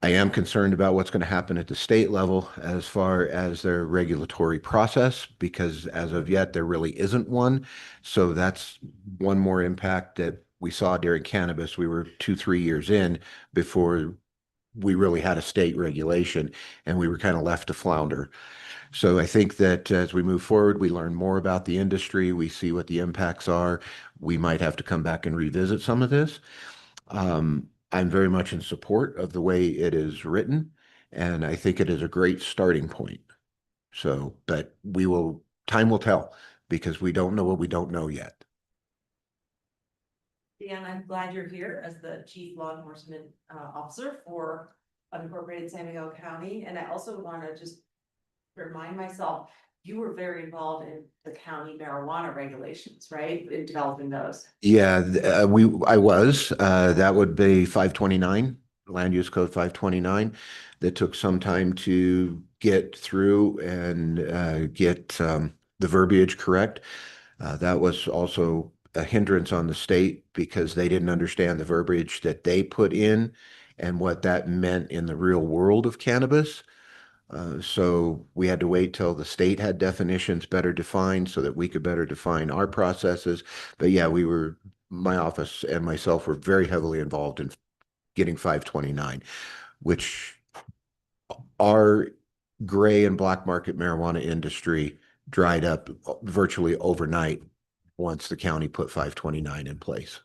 I am concerned about what's going to happen at the state level as far as their regulatory process, because as of yet, there really isn't one. So that's one more impact that we saw during cannabis. We were 2-3 years in before we really had a state regulation, and we were kind of left to flounder. So I think that as we move forward, we learn more about the industry, we see what the impacts are. We might have to come back and revisit some of this. I'm very much in support of the way it is written, and I think it is a great starting point. So, but time will tell, because we don't know what we don't know yet. Dan, I'm glad you're here as the Chief Law Enforcement Officer for unincorporated San Miguel County. And I also want to just remind myself you were very involved in the county marijuana regulations, right? In developing those. Yeah, I was, that would be 529, Land Use Code 529. That took some time to get through and get the verbiage correct. That was also a hindrance on the state because they didn't understand the verbiage that they put in and what that meant in the real world of cannabis. So we had to wait till the state had definitions better defined so that we could better define our processes. But yeah, my office and myself were very heavily involved in getting 529, which our gray and black market marijuana industry dried up virtually overnight once the county put 529 in place.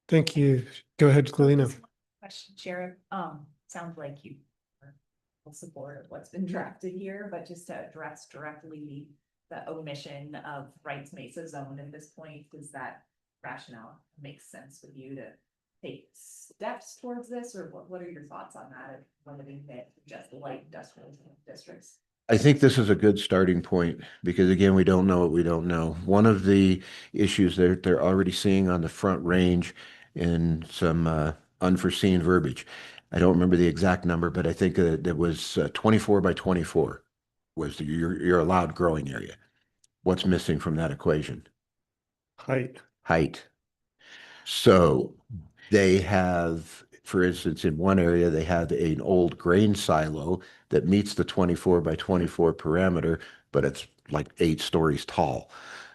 Thank you. Go ahead, Galina. Question, Sheriff, sounds like you are in support of what's been drafted here, but just to address directly the omission of Rights Mesa zone at this point, does that rationale make sense with you to take steps towards this, or what are your thoughts on that, of limiting it to just light industrial districts? I think this is a good starting point because again, we don't know what we don't know. One of the issues they're already seeing on the Front Range in some unforeseen verbiage. I don't remember the exact number, but I think it was 24 by 24 was your allowed growing area. What's missing from that equation? Height. So they have, for instance, in one area, they have an old grain silo that meets the 24 by 24 parameter, but it's like 8 stories tall.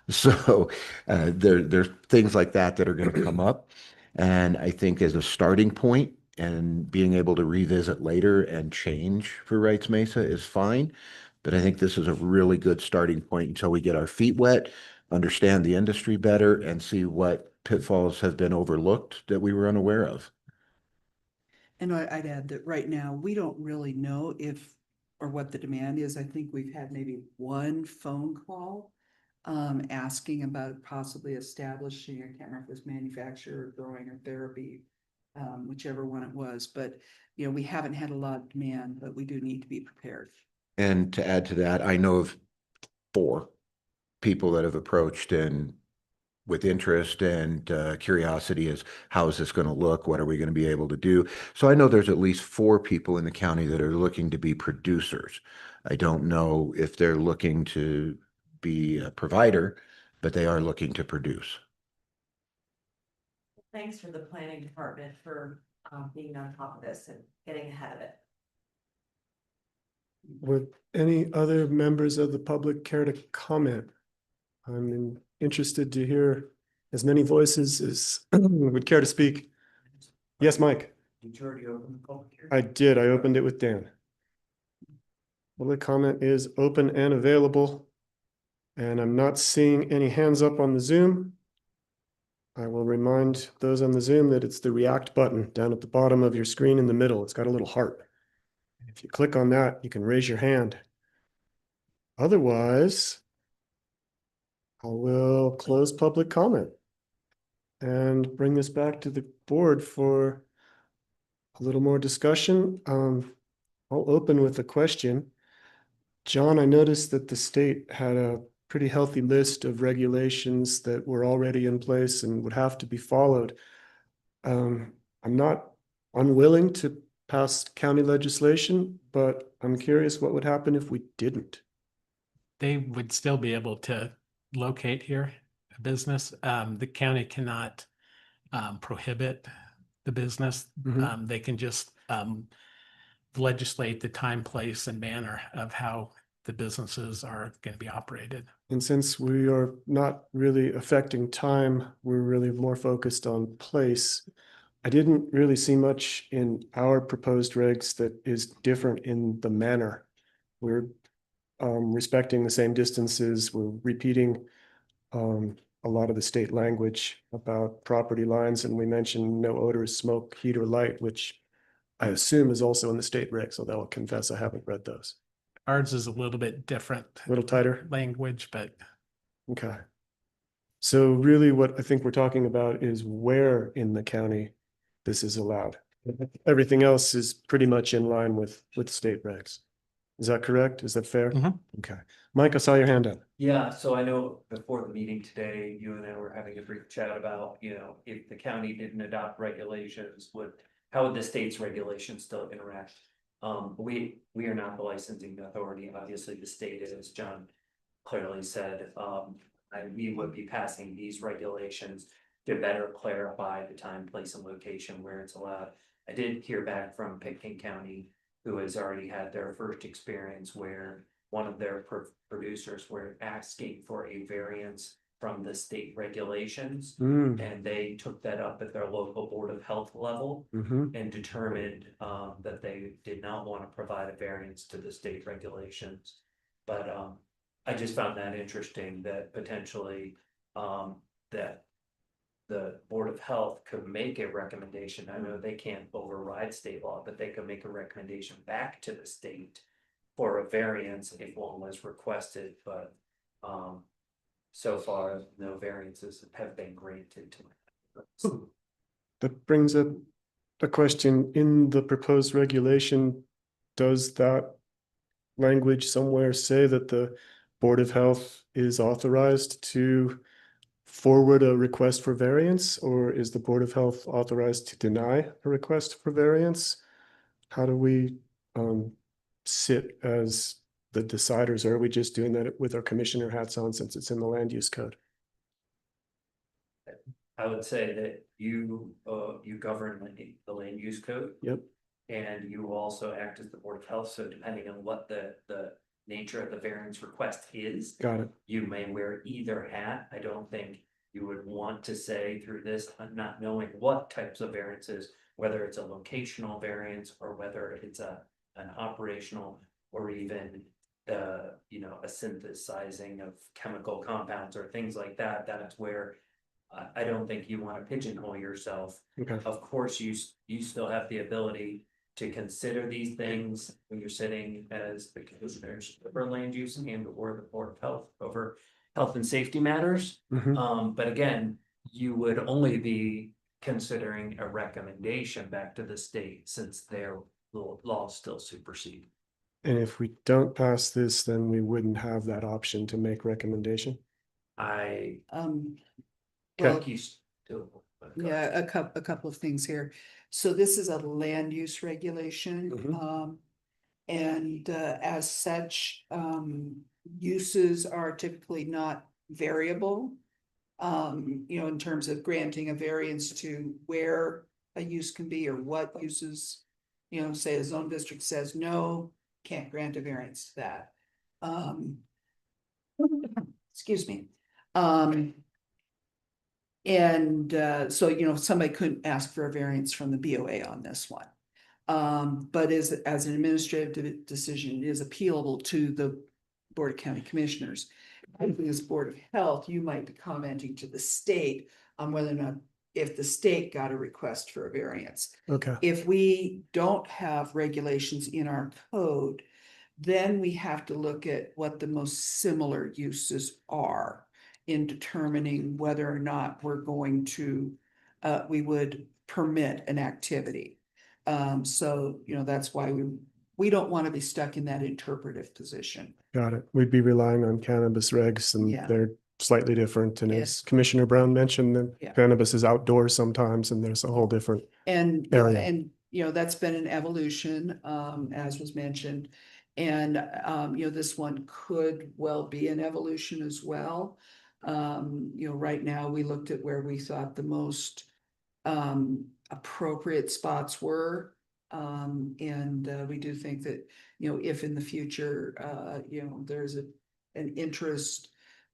So there's things like that that are going to come up. And I think as a starting point and being able to revisit later and change for Rights Mesa is fine. But I think this is a really good starting point until we get our feet wet, understand the industry better, and see what pitfalls have been overlooked that we were unaware of. And I'd add that right now, we don't really know if, or what the demand is. I think we've had maybe one phone call asking about possibly establishing, I can't remember if it was manufacturer, growing, or therapy, whichever one it was. But, you know, we haven't had a lot of demand, but we do need to be prepared. And to add to that, I know of 4 people that have approached and with interest and curiosity is how is this going to look? What are we going to be able to do? So I know there's at least 4 people in the county that are looking to be producers. I don't know if they're looking to be a provider, but they are looking to produce. Thanks for the planning department for being on top of this and getting ahead of it. Would any other members of the public care to comment? I'm interested to hear as many voices as would care to speak. Yes, Mike. Did you already open the public hearing? I did. I opened it with Dan. Public comment is open and available. And I'm not seeing any hands up on the Zoom. I will remind those on the Zoom that it's the react button down at the bottom of your screen in the middle. It's got a little heart. If you click on that, you can raise your hand. Otherwise, I will close public comment and bring this back to the board for a little more discussion. I'll open with a question. John, I noticed that the state had a pretty healthy list of regulations that were already in place and would have to be followed. I'm not unwilling to pass county legislation, but I'm curious what would happen if we didn't. They would still be able to locate here a business. The county cannot prohibit the business. Mhm. They can just legislate the time, place, and manner of how the businesses are going to be operated. And since we are not really affecting time, we're really more focused on place. I didn't really see much in our proposed regs that is different in the manner. We're respecting the same distances. We're repeating a lot of the state language about property lines, and we mentioned no odorous smoke, heat, or light, which I assume is also in the state regs, although I'll confess I haven't read those. Ours is a little bit different. A little tighter? Language, but Okay. So really what I think we're talking about is where in the county this is allowed. Everything else is pretty much in line with state regs. Is that correct? Is that fair? Mhm. Okay. Mike, I saw your hand up. Yeah, so I know before the meeting today, you and I were having a brief chat about, if the county didn't adopt regulations, how would the state's regulations still interact? We are not the licensing authority, obviously the state is, as John clearly said, and we would be passing these regulations to better clarify the time, place, and location where it's allowed. I did hear back from Pitkin County, who has already had their first experience where one of their producers were asking for a variance from the state regulations. Mm, And they took that up at their local board of health level mhm. and determined that they did not want to provide a variance to the state regulations. But I just found that interesting that potentially that the Board of Health could make a recommendation. I know they can't override state law, but they could make a recommendation back to the state for a variance if one was requested, but so far, no variances have been granted to my. That brings up a question in the proposed regulation. Does that language somewhere say that the Board of Health is authorized to forward a request for variance, or is the Board of Health authorized to deny a request for variance? How do we sit as the deciders? Or are we just doing that with our commissioner hats on since it's in the land use code? I would say that you govern the land use code. Yep. And you also act as the Board of Health, so depending on what the nature of the variance request is. Got it. You may wear either hat. I don't think you would want to say through this, not knowing what types of variances, whether it's a locational variance or whether it's an operational or even a synthesizing of chemical compounds or things like that. That's where I don't think you want to pigeonhole yourself. Okay. Of course, you still have the ability to consider these things when you're sitting as the commissioners for land use and or the Board of Health over health and safety matters. Mhm. But again, you would only be considering a recommendation back to the state since their laws still supersede. And if we don't pass this, then we wouldn't have that option to make recommendation. I Well, think you still. yeah, a couple of things here. So this is a land use regulation. Mhm. And as such, uses are typically not variable. In terms of granting a variance to where a use can be or what uses, say a zone district says no, can't grant a variance to that. Excuse me. So, somebody couldn't ask for a variance from the BOA on this one. But as an administrative decision, it is appealable to the Board of County Commissioners. As Board of Health, you might be commenting to the state on whether or not if the state got a request for a variance. Okay. If we don't have regulations in our code, then we have to look at what the most similar uses are in determining whether or not we're going to, we would permit an activity. So, that's why we don't want to be stuck in that interpretive position. Got it. We'd be relying on cannabis regs and Yeah. they're slightly different. And as Yes. Commissioner Brown mentioned, that Yeah. cannabis is outdoors sometimes and there's a whole different. And, Area. that's been an evolution, as was mentioned. And, this one could well be an evolution as well. Right now we looked at where we thought the most, appropriate spots were. And we do think that, if in the future, there's an interest,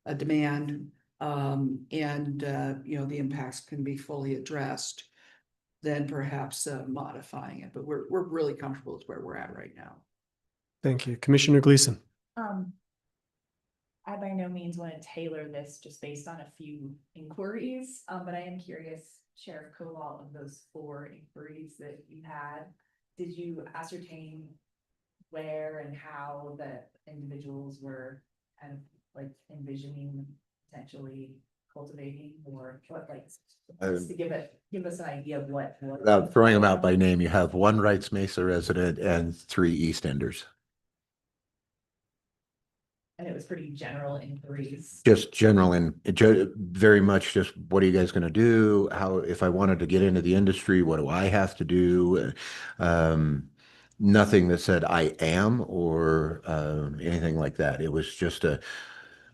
a demand, and the impacts can be fully addressed, then perhaps modifying it. But we're really comfortable with where we're at right now. Thank you. Commissioner Gleason. I by no means want to tailor this just based on a few inquiries, but I am curious, Sheriff Kowal, of those 4 inquiries that you had, did you ascertain where and how the individuals were kind of like envisioning potentially cultivating or what, like, Uh, just to give us an idea of what. Without throwing them out by name, you have one Wrights Mesa resident and 3 East Enders. And it was pretty general inquiries. Just general and very much just, what are you guys going to do? How, if I wanted to get into the industry, what do I have to do? Nothing that said I am or anything like that. It was just a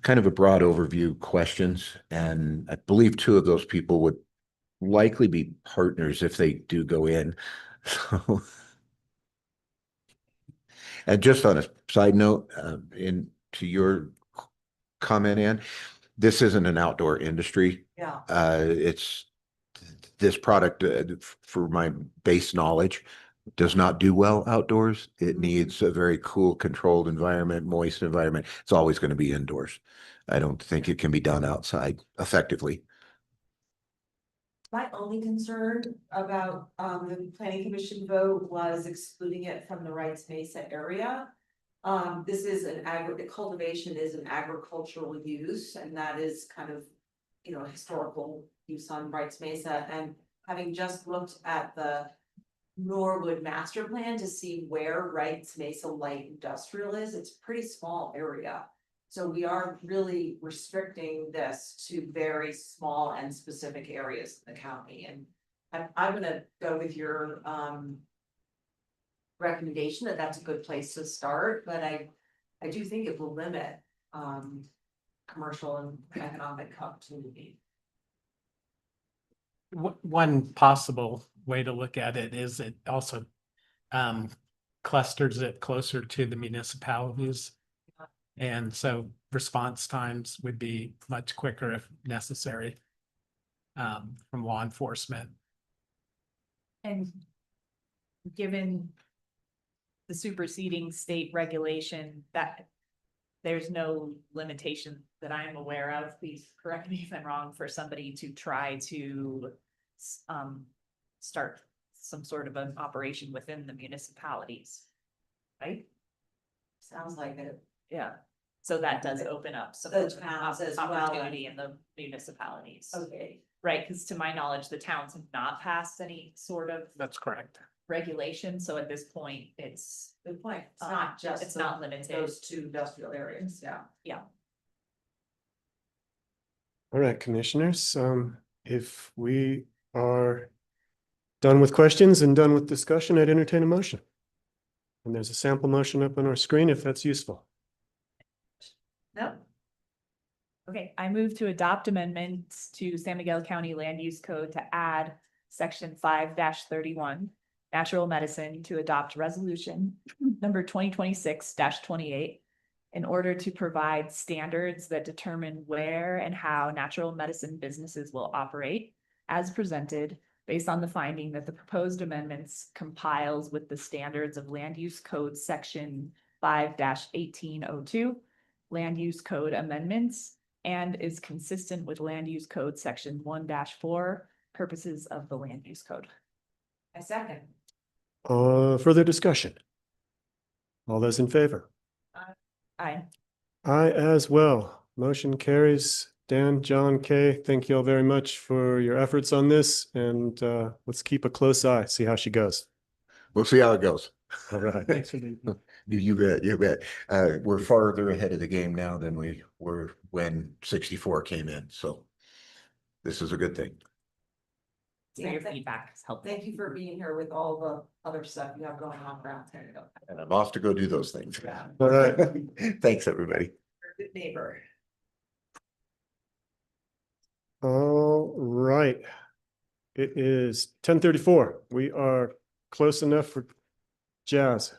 kind of a broad overview questions. And I believe 2 of those people would likely be partners if they do go in. So, and just on a side note, to your comment, Ann, this isn't an outdoor industry. Yeah. It's this product, for my base knowledge, does not do well outdoors. It needs a very cool, controlled environment, moist environment. It's always going to be indoors. I don't think it can be done outside effectively. My only concern about the planning commission vote was excluding it from the Wrights Mesa area. This is cultivation is an agricultural use, and that is kind of, you know, historical use on Wrights Mesa. And having just looked at the Norwood master plan to see where Wrights Mesa light industrial is, it's a pretty small area. So we are really restricting this to very small and specific areas in the county. And I'm gonna go with your recommendation that that's a good place to start, but I do think it will limit commercial and economic opportunity. One possible way to look at it is it also clusters it closer to the municipalities. And so response times would be much quicker if necessary from law enforcement. And given the superseding state regulation, that there's no limitation that I'm aware of, please correct me if I'm wrong, for somebody to try to start some sort of an operation within the municipalities, right? Sounds like it. Yeah, so that does open up some The towns as well. opportunity in the municipalities. Okay. Right, because to my knowledge, the towns have not passed any sort of That's correct. regulation, so at this point, it's. Good point. It's not just. It's not limited. Those 2 industrial areas, yeah. All right, commissioners, if we are done with questions and done with discussion, I'd entertain a motion. And there's a sample motion up on our screen if that's useful. No. Okay, I move to adopt amendments to San Miguel County Land Use Code to add section 5-31, natural medicine, to adopt resolution number 2026-28 in order to provide standards that determine where and how natural medicine businesses will operate as presented, based on the finding that the proposed amendments compiles with the standards of Land Use Code section 5-1802, Land Use Code amendments, and is consistent with Land Use Code section 1-4, purposes of the Land Use Code. I second. Further discussion? All those in favor? Aye. I as well. Motion carries. Dan, John, Kay, thank you all very much for your efforts on this, and let's keep a close eye, see how she goes. We'll see how it goes. All right. Thanks for the. You bet, you bet. We're farther ahead of the game now than we were when 64 came in, so this is a good thing. So your feedback is helpful. Thank you for being here with all the other stuff you have going on around town. And I'm off to go do those things. All right. Thanks, everybody. You're a good neighbor. All right. It is 10:34. We are close enough for jazz.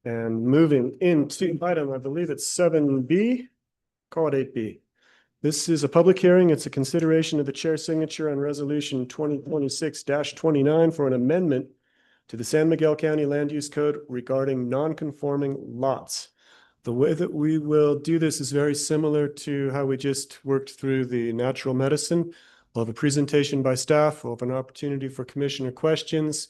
And moving into item, I believe it's 7B, call it 8B. This is a public hearing. It's a consideration of the chair's signature on resolution 2026-29 for an amendment to the San Miguel County Land Use Code regarding non-conforming lots. The way that we will do this is very similar to how we just worked through the natural medicine. We'll have a presentation by staff. We'll have an opportunity for commissioner questions.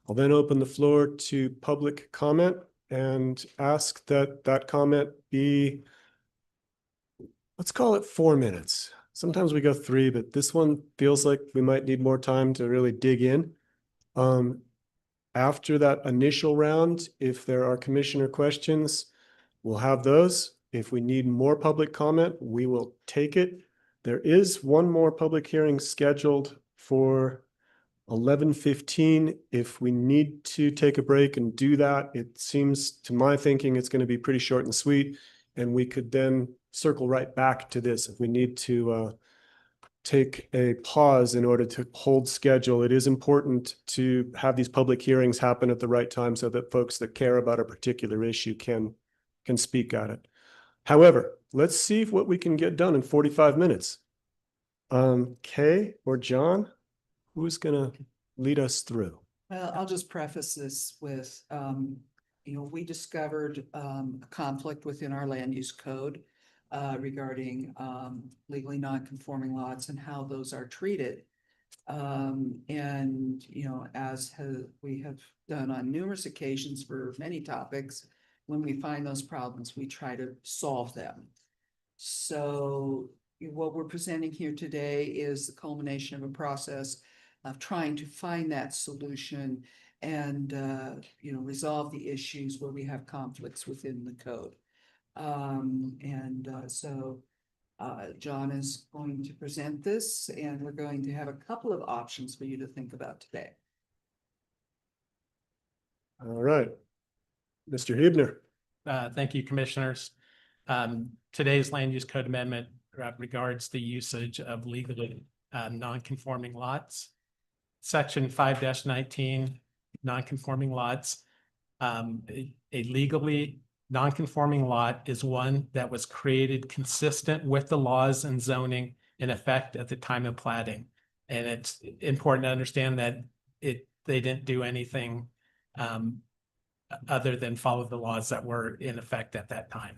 I'll then open the floor to public comment and ask that that comment be, let's call it 4 minutes. Sometimes we go 3, but this one feels like we might need more time to really dig in. After that initial round, if there are commissioner questions, we'll have those. If we need more public comment, we will take it. There is one more public hearing scheduled for 11:15. If we need to take a break and do that, it seems to my thinking it's going to be pretty short and sweet. And we could then circle right back to this if we need to take a pause in order to hold schedule. It is important to have these public hearings happen at the right time so that folks that care about a particular issue can speak at it. However, let's see what we can get done in 45 minutes. Kay or John, who's gonna lead us through? Well, I'll just preface this with, we discovered a conflict within our land use code regarding legally non-conforming lots and how those are treated. And, as we have done on numerous occasions for many topics, when we find those problems, we try to solve them. So what we're presenting here today is the culmination of a process of trying to find that solution and, resolve the issues where we have conflicts within the code. So John is going to present this, and we're going to have a couple of options for you to think about today. All right. Mr. Huebner. Thank you, commissioners. Today's land use code amendment regards the usage of legally non-conforming lots. Section 5-19, non-conforming lots. A legally non-conforming lot is one that was created consistent with the laws and zoning in effect at the time of platting. And it's important to understand that they didn't do anything other than follow the laws that were in effect at that time.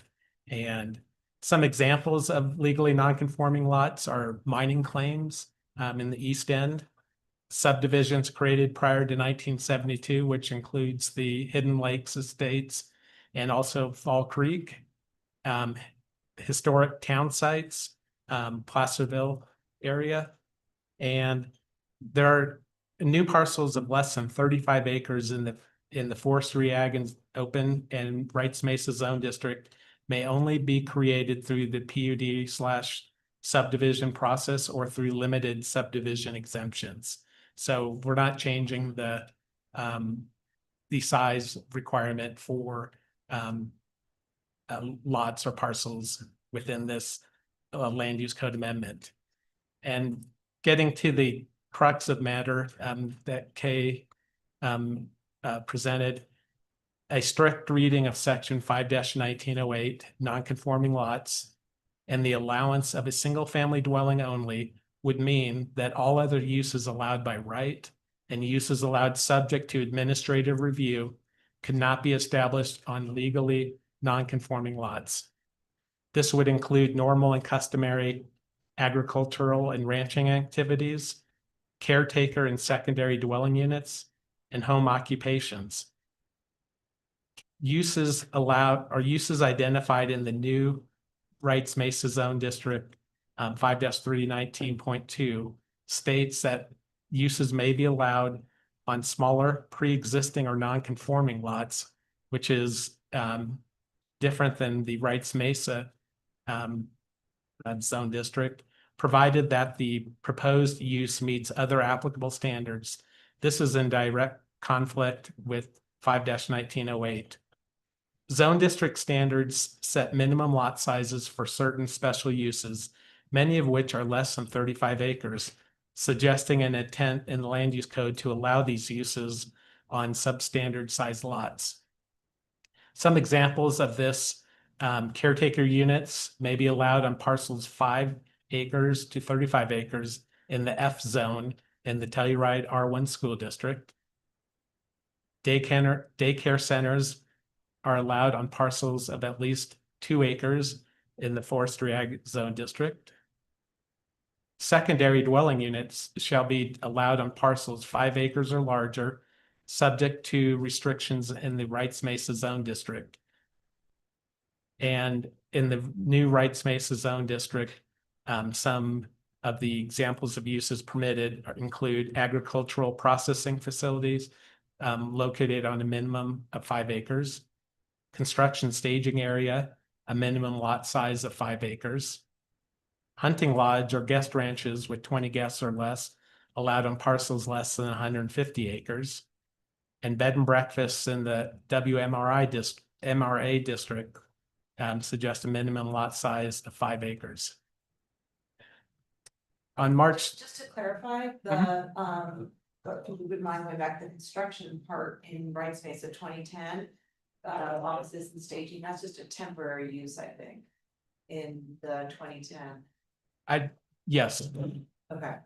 And some examples of legally non-conforming lots are mining claims in the East End, subdivisions created prior to 1972, which includes the Hidden Lakes Estates and also Fall Creek, historic town sites, Placerville area. And there are new parcels of less than 35 acres in the Forestry Ag and Open and Wrights Mesa Zone District may only be created through the PUD/subdivision process or through limited subdivision exemptions. So we're not changing the size requirement for lots or parcels within this land use code amendment. And getting to the crux of matter that Kay presented, a strict reading of section 5-1908, non-conforming lots, and the allowance of a single-family dwelling only would mean that all other uses allowed by right and uses allowed subject to administrative review could not be established on legally non-conforming lots. This would include normal and customary agricultural and ranching activities, caretaker and secondary dwelling units, and home occupations. Uses allowed or uses identified in the new Wrights Mesa Zone District 5-319.2 states that uses may be allowed on smaller pre-existing or non-conforming lots, which is different than the Wrights Mesa Zone District, provided that the proposed use meets other applicable standards. This is in direct conflict with 5-1908. Zone district standards set minimum lot sizes for certain special uses, many of which are less than 35 acres, suggesting an intent in the land use code to allow these uses on substandard size lots. Some examples of this: caretaker units may be allowed on parcels 5 acres to 35 acres in the F zone in the Telluride R1 school district. Daycare centers are allowed on parcels of at least 2 acres in the Forestry Ag Zone District. Secondary dwelling units shall be allowed on parcels 5 acres or larger, subject to restrictions in the Wrights Mesa Zone District. And in the new Wrights Mesa Zone District, Some of the examples of uses permitted include agricultural processing facilities located on a minimum of 5 acres, construction staging area, a minimum lot size of 5 acres, hunting lodge or guest ranches with 20 guests or less allowed on parcels less than 150 acres, and bed and breakfasts in the MRA district suggest a minimum lot size of 5 acres. On March, Just to clarify, but if you would mind going back to the construction part in Brights Mesa 2010. Offices and staging, that's just a temporary use, I think, in the 2010. yes, Okay.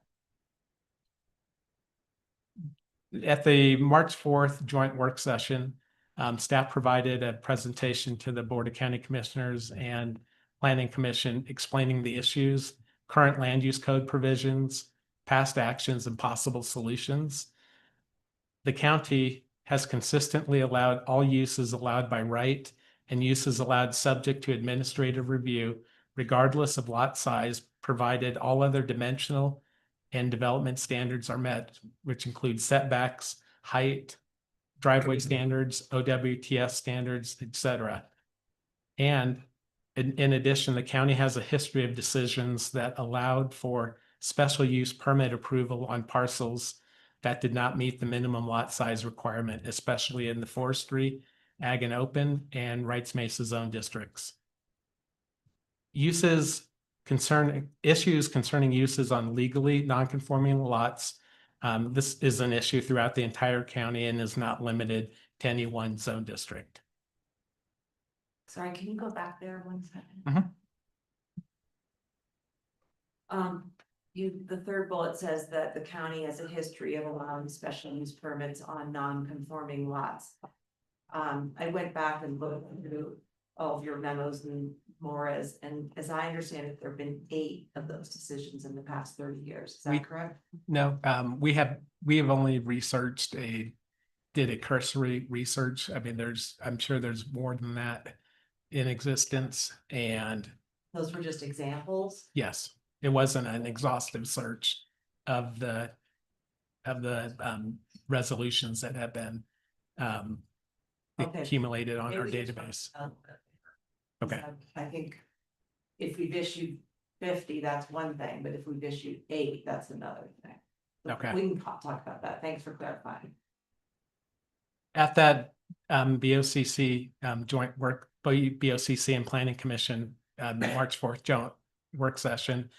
at the March 4th joint work session, staff provided a presentation to the Board of County Commissioners and Planning Commission explaining the issues, current land use code provisions, past actions, and possible solutions. The county has consistently allowed all uses allowed by right and uses allowed subject to administrative review, regardless of lot size, provided all other dimensional and development standards are met, which include setbacks, height, driveway standards, OWTS standards, etc. And in addition, the county has a history of decisions that allowed for special use permit approval on parcels that did not meet the minimum lot size requirement, especially in the forestry, ag and open, and Wrights Mesa zone districts. Issues concerning uses on legally non-conforming lots. This is an issue throughout the entire county and is not limited to any one zone district. Sorry, can you go back there 1 second? The third bullet says that the county has a history of allowing special use permits on non-conforming lots. I went back and looked through all of your memos and more and as I understand it, there have been 8 of those decisions in the past 30 years. Is that correct? No, we have only did a cursory research. I mean, I'm sure there's more than that in existence, and Those were just examples. yes, it wasn't an exhaustive search of the resolutions that have been Okay. accumulated on our Maybe it's database. Okay. Okay. I think if we've issued 50, that's one thing, but if we've issued 8, that's another thing. So Okay. We can talk about that. Thanks for clarifying. At that BOCC joint work, BOCC and Planning Commission March 4th joint work session,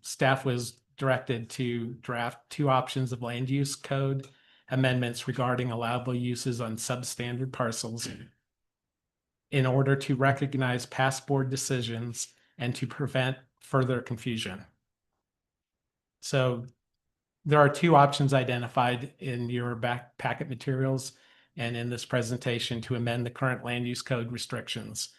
staff was directed to draft 2 options of land use code amendments regarding allowable uses on substandard parcels in order to recognize past board decisions and to prevent further confusion. So there are 2 options identified in your back packet materials and in this presentation to amend the current land use code restrictions.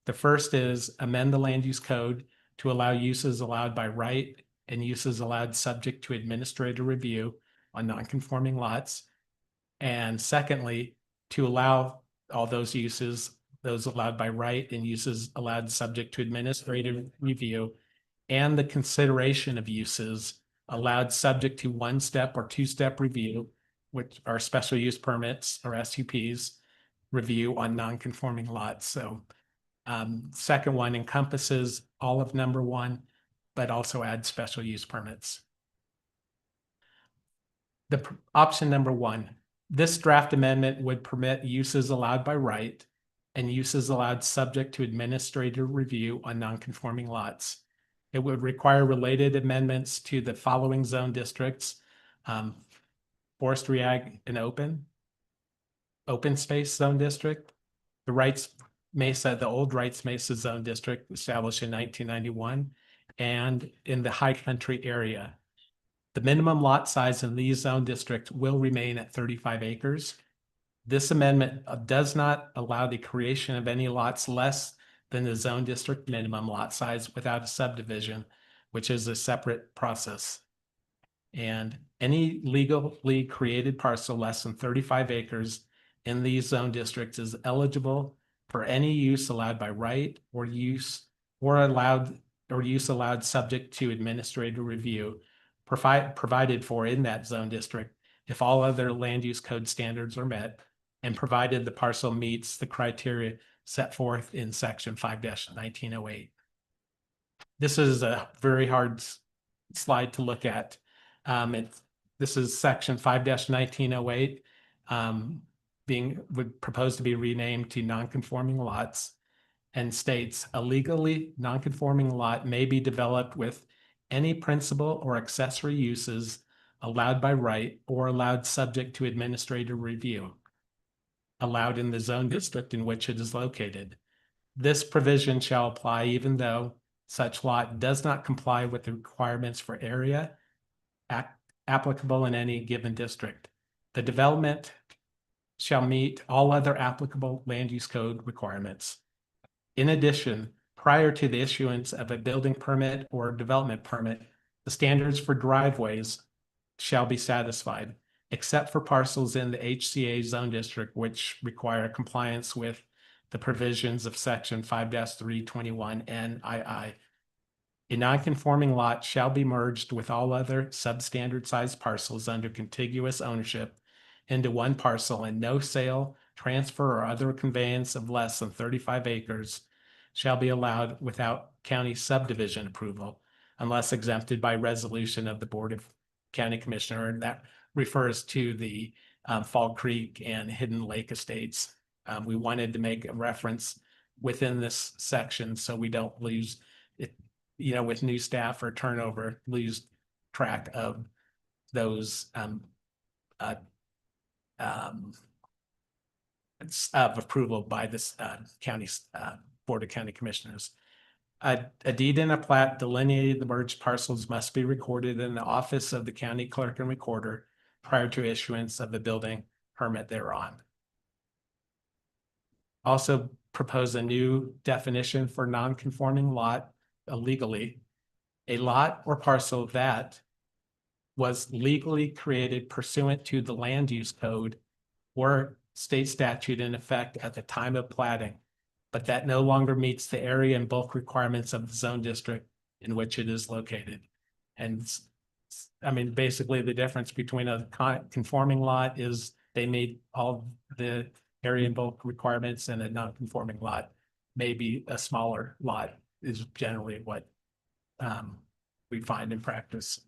The first is amend the land use code to allow uses allowed by right and uses allowed subject to administrative review on non-conforming lots. And secondly, to allow all those uses, those allowed by right and uses allowed subject to administrative review, and the consideration of uses allowed subject to 1-step or 2-step review, which are special use permits or SUPs, review on non-conforming lots. So second one encompasses all of number 1, but also adds special use permits. Option number 1, this draft amendment would permit uses allowed by right and uses allowed subject to administrative review on non-conforming lots. It would require related amendments to the following zone districts: forestry, ag, and open space zone district, the Wrights Mesa, the old Wrights Mesa zone district established in 1991, and in the high country area. The minimum lot size in these zone districts will remain at 35 acres. This amendment does not allow the creation of any lots less than the zone district minimum lot size without a subdivision, which is a separate process. And any legally created parcel less than 35 acres in these zone districts is eligible for any use allowed by right or use or allowed or use allowed subject to administrative review provided for in that zone district if all other land use code standards are met, and provided the parcel meets the criteria set forth in section 5-1908. This is a very hard slide to look at. This is section 5-1908, would propose to be renamed to non-conforming lots, and states a legally non-conforming lot may be developed with any principal or accessory uses allowed by right or allowed subject to administrative review, allowed in the zone district in which it is located. This provision shall apply even though such lot does not comply with the requirements for area applicable in any given district. The development shall meet all other applicable land use code requirements. In addition, prior to the issuance of a building permit or development permit, the standards for driveways shall be satisfied, except for parcels in the HCA zone district, which require compliance with the provisions of section 5-321 NII. A non-conforming lot shall be merged with all other substandard sized parcels under contiguous ownership into one parcel, and no sale, transfer, or other conveyance of less than 35 acres shall be allowed without county subdivision approval unless exempted by resolution of the Board of County Commissioner. And that refers to the Fall Creek and Hidden Lake Estates. We wanted to make a reference within this section so we don't lose it, with new staff or turnover, lose track of those of approval by this county's Board of County Commissioners. A deed and a plat delineating the merged parcels must be recorded in the office of the county clerk and recorder prior to issuance of the building permit thereon. Also propose a new definition for non-conforming lot illegally. A lot or parcel that was legally created pursuant to the land use code or state statute in effect at the time of platting, but that no longer meets the area and bulk requirements of the zone district in which it is located. And basically the difference between a conforming lot is they meet all the area and bulk requirements, and a non-conforming lot may be a smaller lot is generally what we find in practice.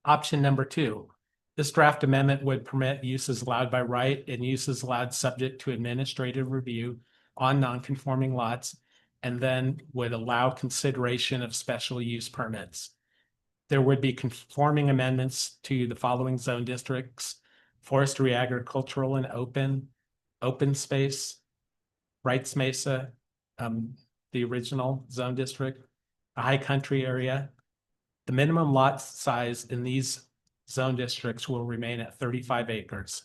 Option number 2, this draft amendment would permit uses allowed by right and uses allowed subject to administrative review on non-conforming lots, and then would allow consideration of special use permits. There would be conforming amendments to the following zone districts: forestry, agricultural, and open space, Wrights Mesa, the original zone district, a high country area. The minimum lot size in these zone districts will remain at 35 acres.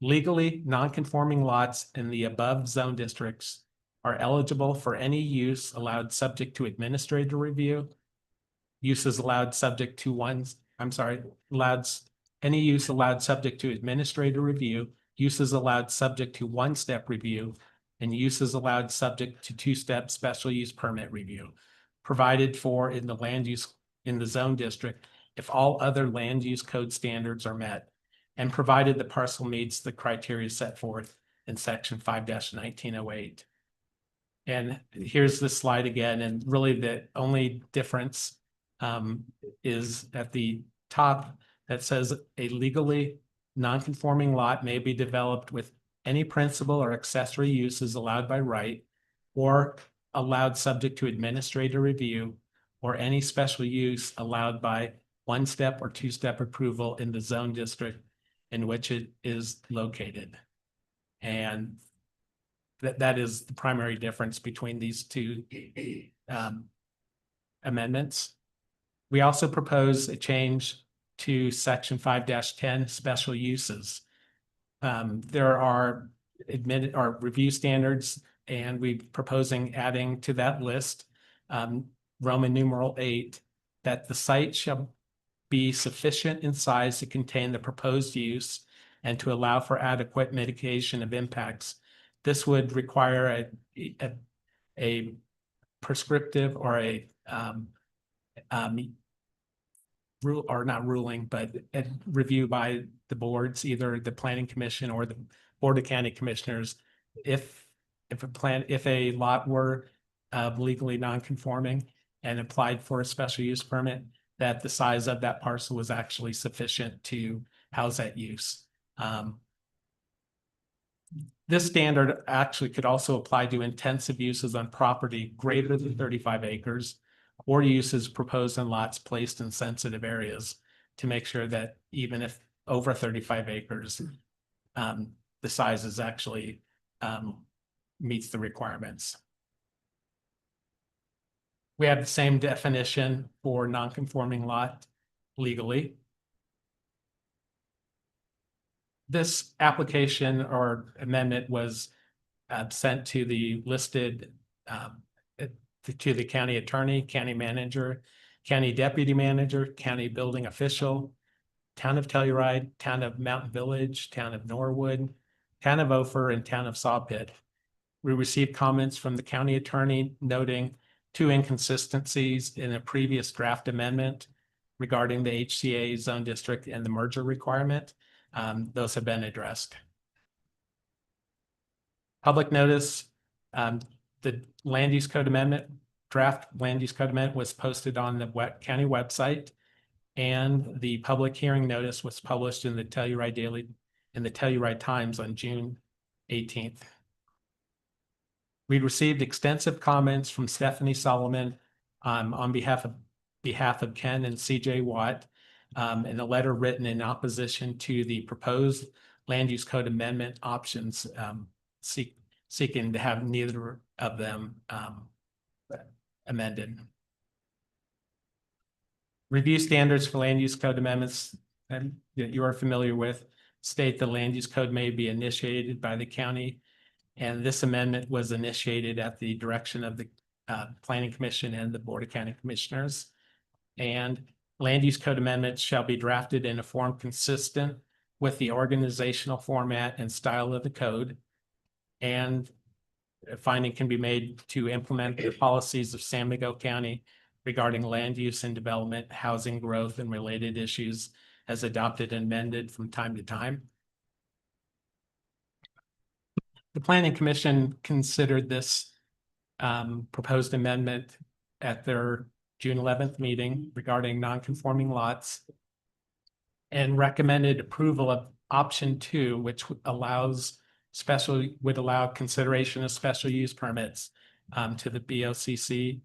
Legally non-conforming lots in the above zone districts are eligible for any use allowed subject to administrative review. Uses allowed subject to any use allowed subject to administrative review, uses allowed subject to one-step review, and uses allowed subject to two-step special use permit review, provided for in the land use in the zone district if all other land use code standards are met, and provided the parcel meets the criteria set forth in section 5-1908. And here's the slide again, and really the only difference is at the top that says a legally non-conforming lot may be developed with any principal or accessory uses allowed by right or allowed subject to administrative review, or any special use allowed by one-step or two-step approval in the zone district in which it is located. And that is the primary difference between these two amendments. We also propose a change to section 5-10 special uses. There are review standards, and we're proposing adding to that list Roman numeral 8, that the site shall be sufficient in size to contain the proposed use and to allow for adequate mitigation of impacts. This would require a prescriptive or a rule or not ruling, but a review by the boards, either the planning commission or the board of county commissioners. If a lot were legally non-conforming and applied for a special use permit, that the size of that parcel was actually sufficient to house that use. This standard actually could also apply to intensive uses on property greater than 35 acres or uses proposed in lots placed in sensitive areas to make sure that even if over 35 acres, the size is actually meets the requirements. We have the same definition for non-conforming lot legally. This application or amendment was sent to the listed to the county attorney, county manager, county deputy manager, county building official, town of Telluride, town of Mountain Village, town of Norwood, town of Ophir, and town of Sawpit. We received comments from the county attorney noting 2 inconsistencies in a previous draft amendment regarding the HCA zone district and the merger requirement. Those have been addressed. Public notice, the land use code amendment, draft land use code amendment was posted on the county website, and the public hearing notice was published in the Telluride Daily, in the Telluride Times on June 18th. We received extensive comments from Stephanie Solomon on behalf of Ken and CJ Watt, in a letter written in opposition to the proposed land use code amendment options, seeking to have neither of them amended. Review standards for land use code amendments that you are familiar with state the land use code may be initiated by the county, and this amendment was initiated at the direction of the Planning Commission and the Board of County Commissioners. And land use code amendments shall be drafted in a form consistent with the organizational format and style of the code. And a finding can be made to implement the policies of San Miguel County regarding land use and development, housing growth, and related issues as adopted and amended from time to time. The Planning Commission considered this proposed amendment at their June 11th meeting regarding non-conforming lots and recommended approval of option 2, which would allow consideration of special use permits to the BOCC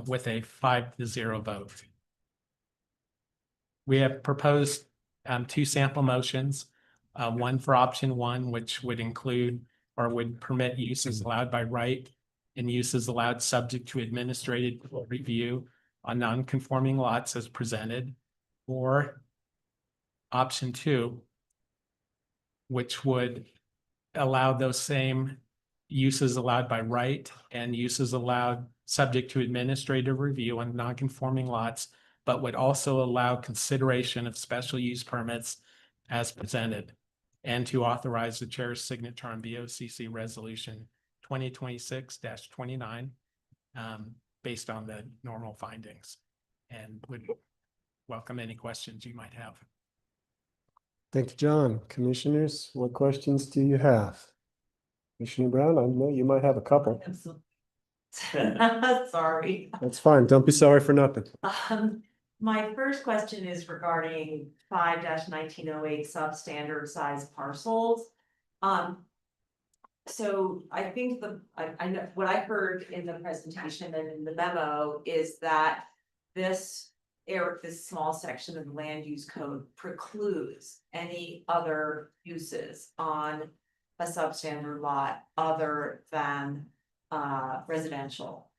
with a 5-0 vote. We have proposed 2 sample motions, one for option 1, which would include or would permit uses allowed by right and uses allowed subject to administrative review on non-conforming lots as presented, or option 2, which would allow those same uses allowed by right and uses allowed subject to administrative review on non-conforming lots, but would also allow consideration of special use permits as presented, and to authorize the chair's signature on BOCC resolution 2026-29 based on the normal findings, and would welcome any questions you might have. Thank you, John. Commissioners, what questions do you have? Commissioner Brown, I know you might have a couple. Sorry. That's fine. Don't be sorry for nothing. My first question is regarding 5-1908 substandard size parcels. So I think I know what I heard in the presentation and in the memo is that this small section of the land use code precludes any other uses on a substandard lot other than residential.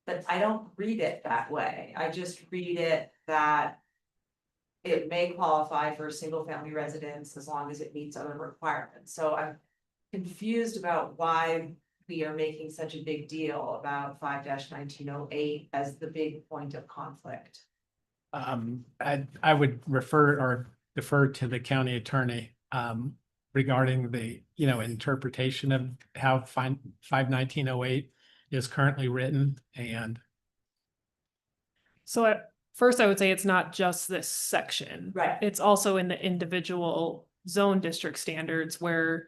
But I don't read it that way. I just read it that it may qualify for a single family residence as long as it meets other requirements. So I'm confused about why we are making such a big deal about 5-1908 as the big point of conflict. I would refer or defer to the county attorney regarding the interpretation of how 5-1908 is currently written and So at first I would say it's not just this section. Right. It's also in the individual zone district standards where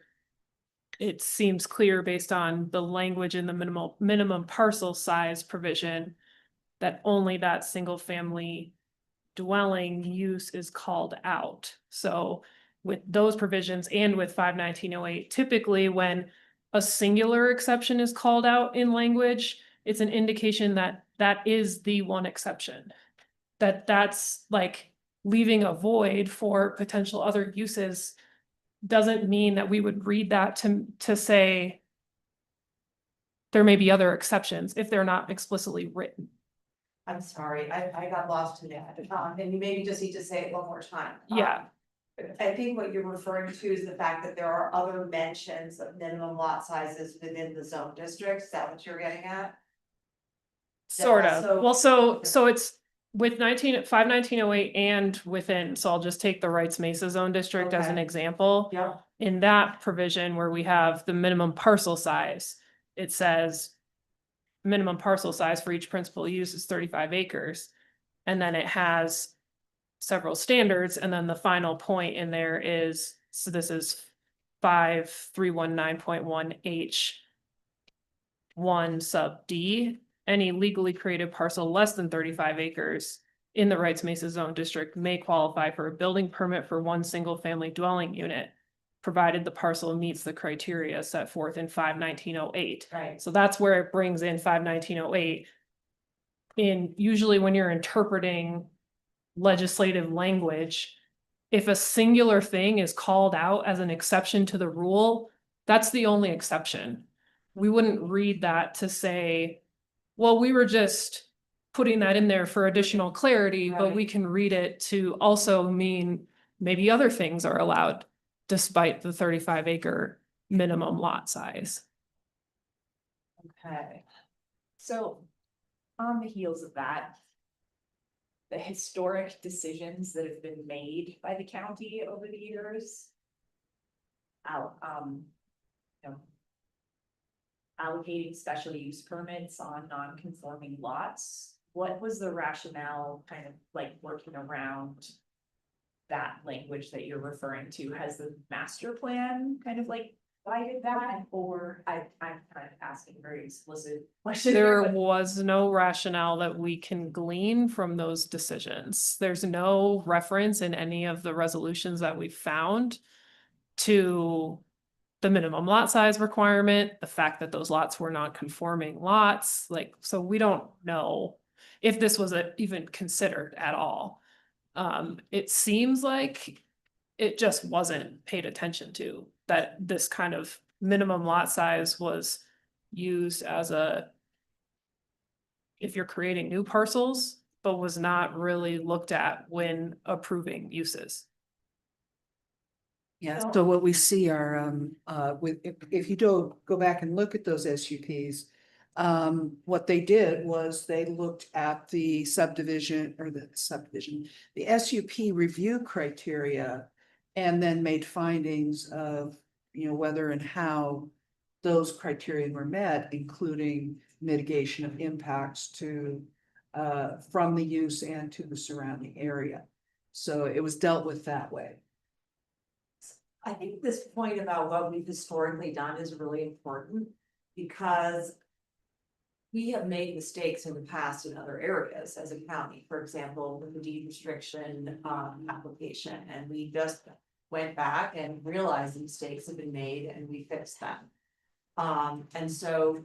it seems clear based on the language in the minimum parcel size provision that only that single family dwelling use is called out. So with those provisions and with 51908, typically when a singular exception is called out in language, it's an indication that that is the one exception. That's like leaving a void for potential other uses doesn't mean that we would read that to say there may be other exceptions if they're not explicitly written. I'm sorry, I got lost in that, and you maybe just need to say it one more time. Yeah. I think what you're referring to is the fact that there are other mentions of minimum lot sizes within the zone district, is that what you're getting at? Sort of. also- Well, so it's with 51908 and within, so I'll just take the Wrights Mesa Zone District as an Okay. example. Yeah. In that provision where we have the minimum parcel size, it says minimum parcel size for each principal use is 35 acres. And then it has several standards. And then the final point in there is, so this is 5319.1H 1 sub D. Any legally created parcel less than 35 acres in the Wrights Mesa Zone District may qualify for a building permit for one single family dwelling unit, provided the parcel meets the criteria set forth in 51908. Right. So that's where it brings in 51908. In usually when you're interpreting legislative language, if a singular thing is called out as an exception to the rule, that's the only exception. We wouldn't read that to say, well, we were just putting that in there for additional clarity, but Right. we can read it to also mean maybe other things are allowed despite the 35 acre minimum lot size. Okay. So on the heels of that, the historic decisions that have been made by the county over the years. You know, allocating special use permits on non-conforming lots. What was the rationale kind of like working around that language that you're referring to? Has the master plan kind of like guided that, or I'm kind of asking a very explicit question. There but- was no rationale that we can glean from those decisions. There's no reference in any of the resolutions that we've found to the minimum lot size requirement, the fact that those lots were not conforming lots, like, so we don't know if this was even considered at all. It seems like it just wasn't paid attention to, that this kind of minimum lot size was used as if you're creating new parcels, but was not really looked at when approving uses. Yeah, so what we see are, if you go back and look at those SUPs, what they did was they looked at the SUP review criteria and then made findings of, whether and how those criteria were met, including mitigation of impacts to, from the use and to the surrounding area. So it was dealt with that way. I think this point about what we've historically done is really important because we have made mistakes in the past in other areas as a county, for example, with the deed restriction application, and we just went back and realized the mistakes have been made and we fixed them. And so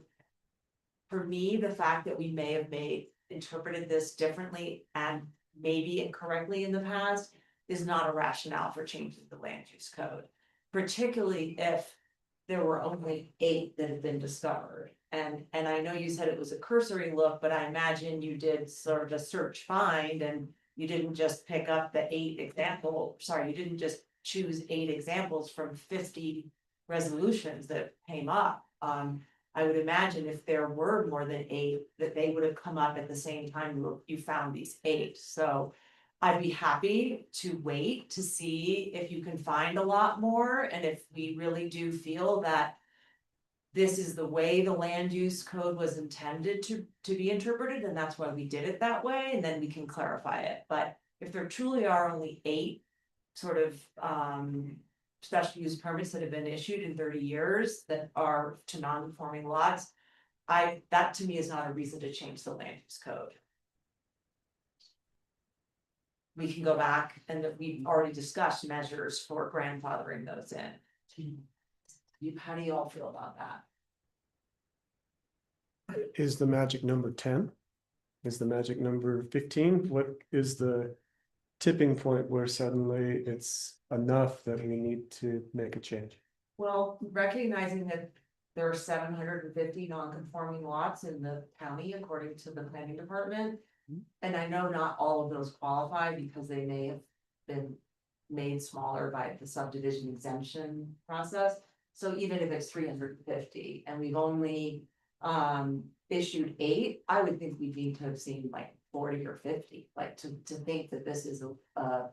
for me, the fact that we may have interpreted this differently and maybe incorrectly in the past is not a rationale for changing the land use code, particularly if there were only 8 that had been discovered. And I know you said it was a cursory look, but I imagine you did sort of a search find and you didn't just pick up the 8 example, sorry, you didn't just choose 8 examples from 50 resolutions that came up. I would imagine if there were more than 8, that they would have come up at the same time you found these 8. So I'd be happy to wait to see if you can find a lot more, and if we really do feel that this is the way the land use code was intended to be interpreted, and that's why we did it that way, and then we can clarify it. But if there truly are only 8 sort of special use permits that have been issued in 30 years that are to non-conforming lots, that to me is not a reason to change the land use code. We can go back and we've already discussed measures for grandfathering those in. How do you all feel about that? Is the magic number 10? Is the magic number 15? What is the tipping point where suddenly it's enough that we need to make a change? Well, recognizing that there are 750 non-conforming lots in the county according to the planning department. And I know not all of those qualify because they may have been made smaller by the subdivision exemption process. So even if it's 350 and we've only issued 8, I would think we need to have seen like 40 or 50, like to think that this is a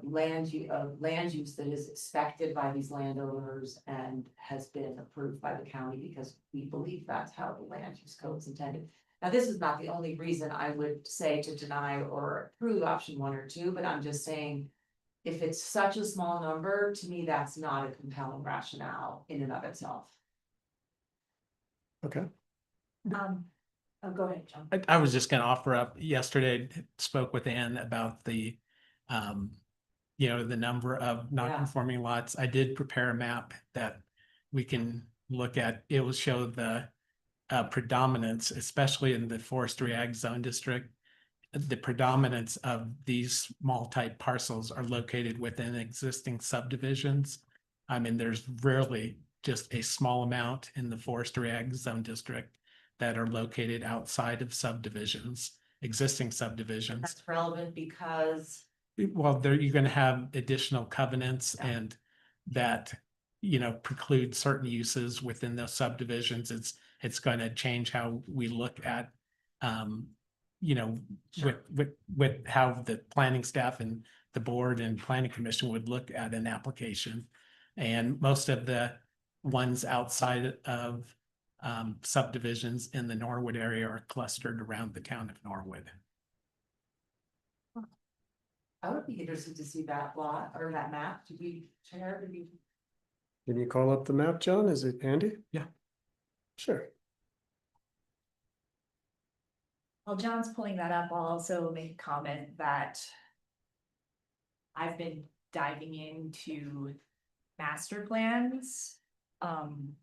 land use that is expected by these landowners and has been approved by the county because we believe that's how the land use code is intended. Now, this is not the only reason I would say to deny or approve option 1 or 2, but I'm just saying, if it's such a small number, to me, that's not a compelling rationale in and of itself. Okay. Oh, go ahead, John. I was just gonna offer up, yesterday spoke with Ann about the, the number of non-conforming lots. I did prepare a map that we can look at. It will show the predominance, especially in the forestry ag zone district. The predominance of these small type parcels are located within existing subdivisions. I mean, there's rarely just a small amount in the forestry ag zone district that are located outside of subdivisions, existing subdivisions. That's relevant because Well, there, you're gonna have additional covenants Yeah. and that, preclude certain uses within those subdivisions. It's gonna change how we look at, Sure. with how the planning staff and the board and planning commission would look at an application. And most of the ones outside of subdivisions in the Norwood area are clustered around the town of Norwood. I would be interested to see that lot or that map. Did we share? Can you call up the map, John? Is it handy? Yeah. Sure. While John's pulling that up, I'll also make a comment that I've been diving into master plans, and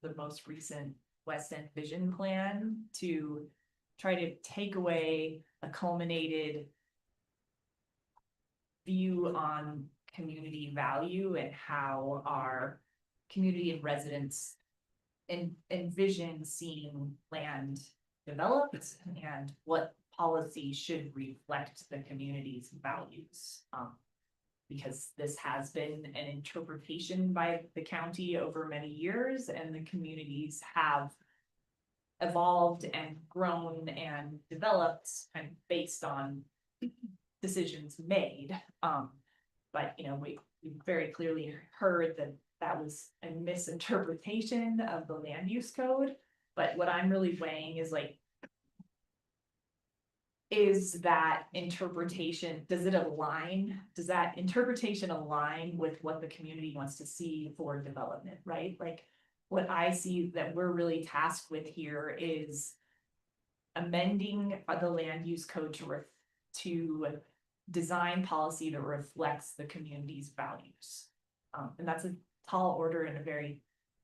the most recent West End Vision Plan to try to take away a culminated view on community value and how our community and residents envision seeing land developed and what policy should reflect the community's values. Because this has been an interpretation by the county over many years, and the communities have evolved and grown and developed kind of based on decisions made. But we very clearly heard that that was a misinterpretation of the land use code. But what I'm really weighing is is that interpretation, does that interpretation align with what the community wants to see for development, right? Like, what I see that we're really tasked with here is amending the land use code to design policy that reflects the community's values. And that's a tall order and a very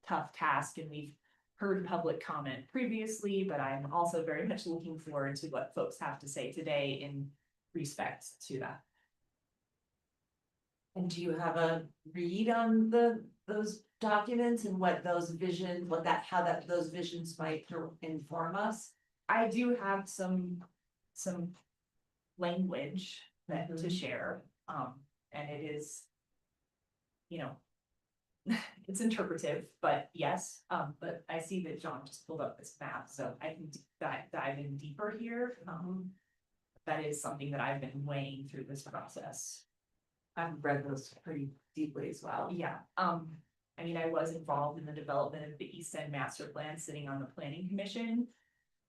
tough task, and we've heard public comment previously, but I'm also very much looking forward to what folks have to say today in respect to that. And do you have a read on those documents and what those visions, those visions might inform us? I do have some language that to share, and it is, it's interpretive, but yes, but I see that John just pulled up this map, so I can dive in deeper here. That is something that I've been weighing through this process. I've read those pretty deeply as well. Yeah, I mean, I was involved in the development of the East End Master Plan, sitting on the planning commission.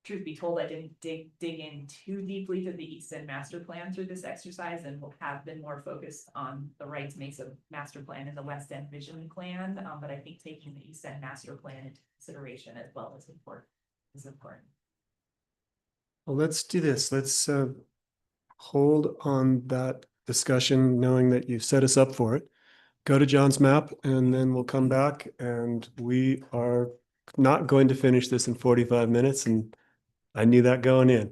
Truth be told, I didn't dig in too deeply to the East End Master Plan through this exercise, and will have been more focused on the Rights Mesa Master Plan and the West End Vision Plan. But I think taking the East End Master Plan into consideration as well is important. Well, let's do this. Let's hold on that discussion, knowing that you've set us up for it. Go to John's map, and then we'll come back, and we are not going to finish this in 45 minutes, and I knew that going in.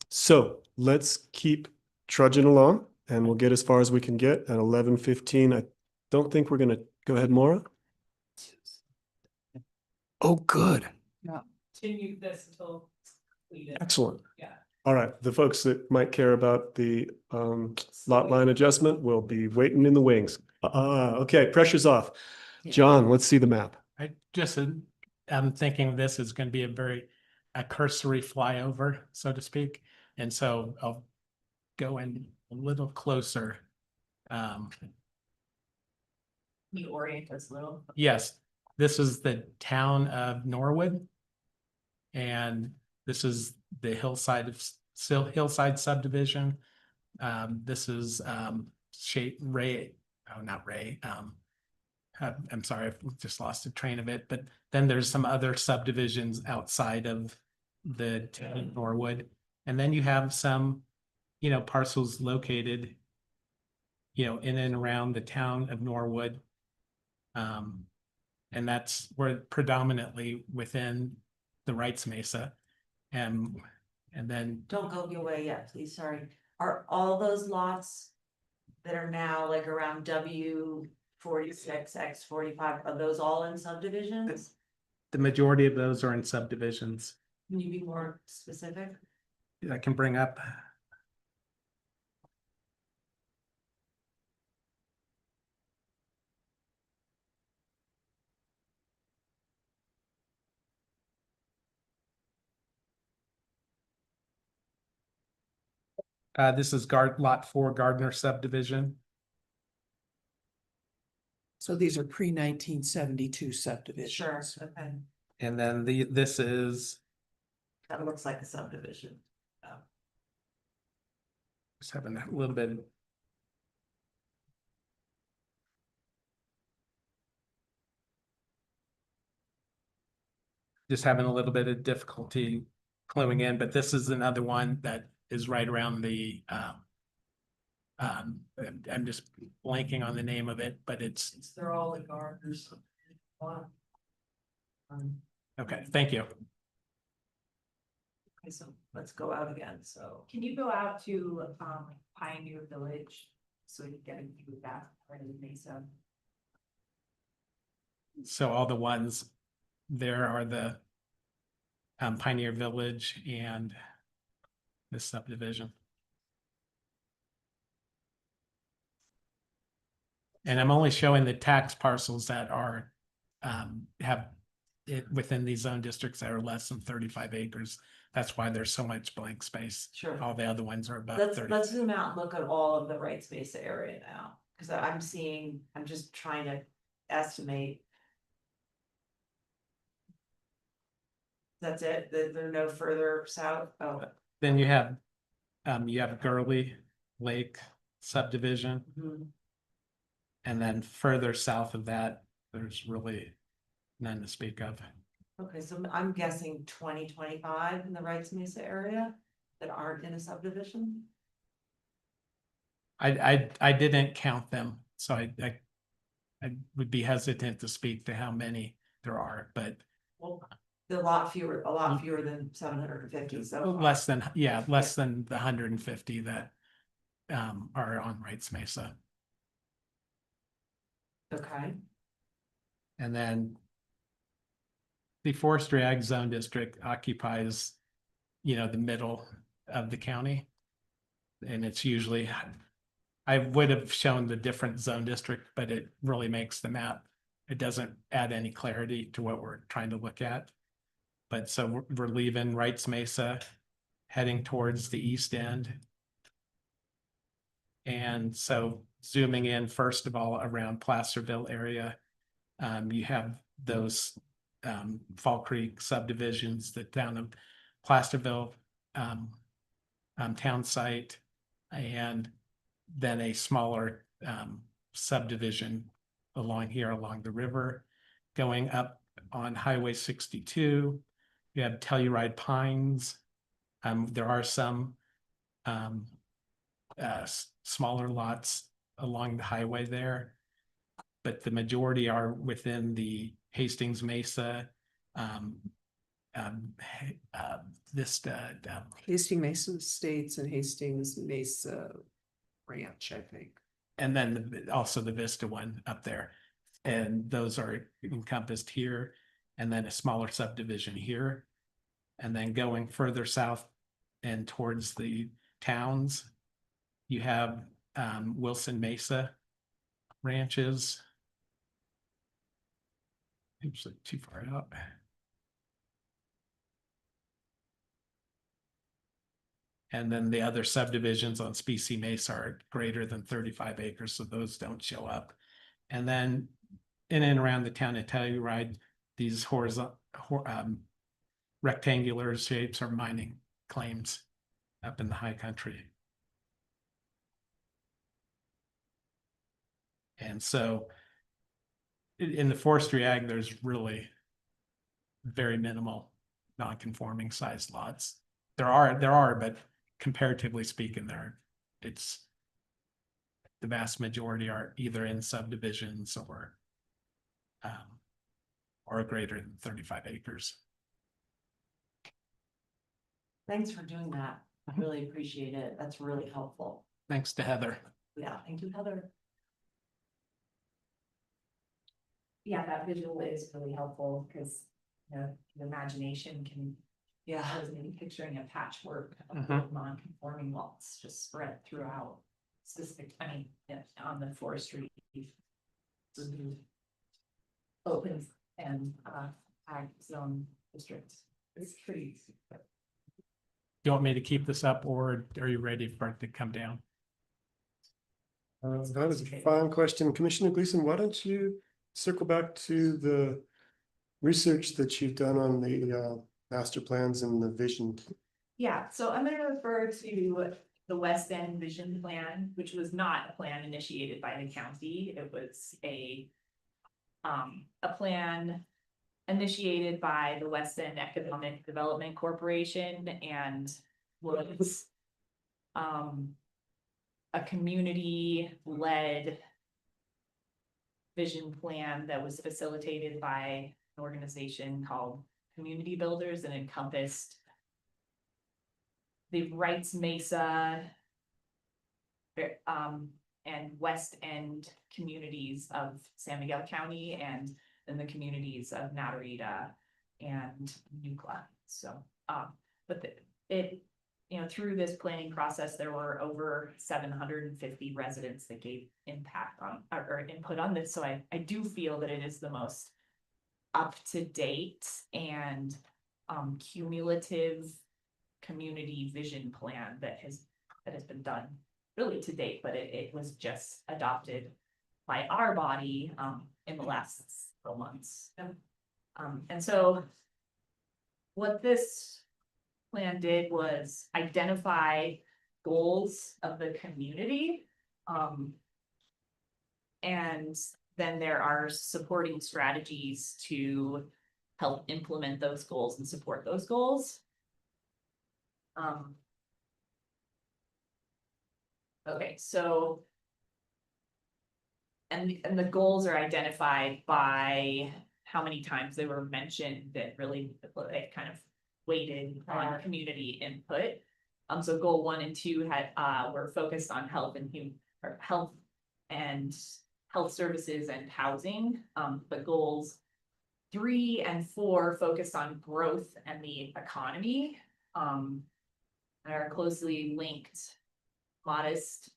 So let's keep trudging along, and we'll get as far as we can get at 11:15. I don't think we're gonna go ahead, Maura. Oh, good. Continue this until completed. Excellent. Yeah. All right, the folks that might care about the lot line adjustment will be waiting in the wings. Okay, pressure's off. John, let's see the map. I just, I'm thinking this is going to be a cursory flyover, so to speak. And so I'll go in a little closer. Can you orient us a little? Yes, this is the town of Norwood. And this is the hillside subdivision. This is I'm sorry, I've just lost the train of it, but then there's some other subdivisions outside of the town of Norwood. And then you have some, parcels located, in and around the town of Norwood. And that's where predominantly within the Rights Mesa. And then Don't go away yet, please, sorry. Are all those lots that are now like around W 46, X 45, are those all in subdivisions? the majority of those are in subdivisions. Can you be more specific? I can bring up. This is Lot 4 Gardner subdivision. So these are pre-1972 subdivisions. Sure, okay, And then this is, that looks like a subdivision. just having a little bit. Just having a little bit of difficulty cluing in, but this is another one that is right around the, I'm just blanking on the name of it, but it's, They're all like Gardners. okay, thank you. Okay, so let's go out again, so. Can you go out to Pioneer Village so you get a view of that part of the mesa? So all the ones there are the Pioneer Village and this subdivision. And I'm only showing the tax parcels that are have it within these zone districts that are less than 35 acres. That's why there's so much blank space. Sure. All the other ones are about Let's 30. zoom out and look at all of the Rights Mesa area now, because I'm just trying to estimate. That's it, there are no further south, oh. Then you have Gurley Lake subdivision. Mhm. And then further south of that, there's really none to speak of. Okay, so I'm guessing 2025 in the Rights Mesa area that aren't in a subdivision? I didn't count them, so I would be hesitant to speak to how many there are, but Well, a lot fewer than 750, so. less than the 150 that are on Rights Mesa. Okay, And then the Forestry Ag Zone District occupies, the middle of the county. And it's usually, I would have shown the different zone district, but it really makes the map. It doesn't add any clarity to what we're trying to look at. But so we're leaving Rights Mesa, heading towards the east end. And so zooming in, first of all, around Placerville area, You have those Fall Creek subdivisions, the town of Plasterville town site, and then a smaller subdivision along here along the river, going up on Highway 62. You have Telluride Pines. There are some smaller lots along the highway there, but the majority are within the Hastings Mesa, Vista, Hastings Mesa Estates and Hastings Mesa Ranch, I think. and then also the Vista one up there. And those are encompassed here, and then a smaller subdivision here. And then going further south and towards the towns, you have Wilson Mesa ranches. Oops, too far out. And then the other subdivisions on Specie Mesa are greater than 35 acres, so those don't show up. And then in and around the town of Telluride, these horizontal, rectangular shapes are mining claims up in the high country. And so in the forestry ag, there's really very minimal non-conforming sized lots. There are, but comparatively speaking, it's the vast majority are either in subdivisions or greater than 35 acres. Thanks for doing that. I really appreciate it. That's really helpful. Thanks to Heather. Yeah, thank you, Heather. Yeah, that visual is really helpful because, you know, the imagination can, yeah, I was maybe picturing a patchwork of non-conforming lots just spread throughout specific, I mean, on the forestry. Open and ag zone districts. It's pretty. You want me to keep this up, or are you ready for it to come down? That is a fine question. Commissioner Gleason, why don't you circle back to the research that you've done on the master plans and the vision? Yeah, so I'm gonna refer to the West End Vision Plan, which was not a plan initiated by the county. It was a plan initiated by the West End Economic Development Corporation and was a community-led vision plan that was facilitated by an organization called Community Builders and encompassed the Wrights Mesa and West End communities of San Miguel County and then the communities of Natarita and Nucla. So, but you know, through this planning process, there were over 750 residents that gave impact on or input on this. So I do feel that it is the most up-to-date and cumulative community vision plan that has been done really to date, but it was just adopted by our body in the last several months. And so what this plan did was identify goals of the community. And then there are supporting strategies to help implement those goals and support those goals. Okay, so and the goals are identified by how many times they were mentioned that really kind of weighted on community input. So goal 1 and 2 were focused on health and health services and housing. But goals 3 and 4 focused on growth and the economy. And are closely linked. Modest,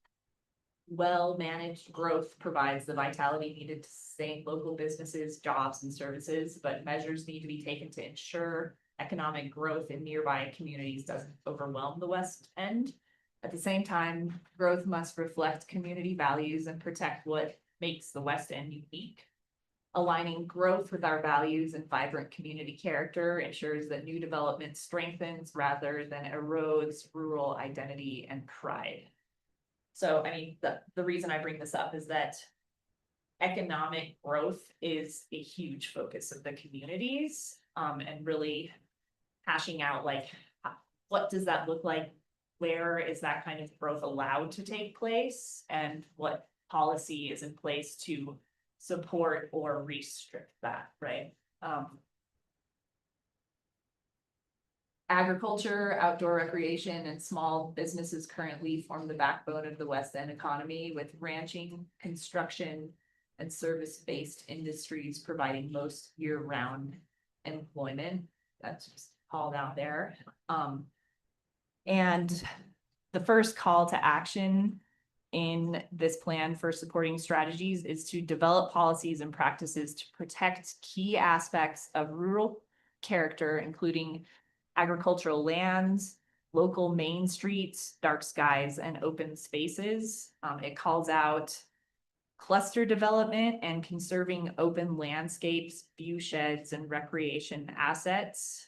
well-managed growth provides the vitality needed to sustain local businesses, jobs, and services, but measures need to be taken to ensure economic growth in nearby communities doesn't overwhelm the West End. At the same time, growth must reflect community values and protect what makes the West End unique. Aligning growth with our values and vibrant community character ensures that new development strengthens rather than erodes rural identity and pride. So, I mean, the reason I bring this up is that economic growth is a huge focus of the communities, and really hashing out like, what does that look like? Where is that kind of growth allowed to take place? And what policy is in place to support or restrict that, right? Agriculture, outdoor recreation, and small businesses currently form the backbone of the West End economy, with ranching, construction, and service-based industries providing most year-round employment. That's just called out there. And the first call to action in this plan for supporting strategies is to develop policies and practices to protect key aspects of rural character, including agricultural lands, local main streets, dark skies, and open spaces. It calls out cluster development and conserving open landscapes, view sheds, and recreation assets,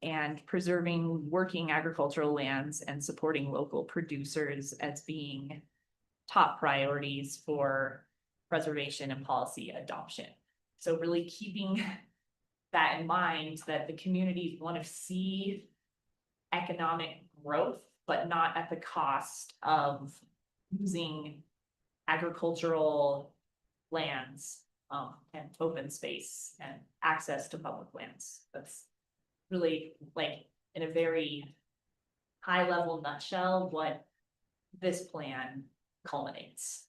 and preserving working agricultural lands and supporting local producers as being top priorities for preservation and policy adoption. So really keeping that in mind, that the communities want to see economic growth, but not at the cost of using agricultural lands, and open space and access to public lands. That's really, like, in a very high level nutshell, what this plan culminates.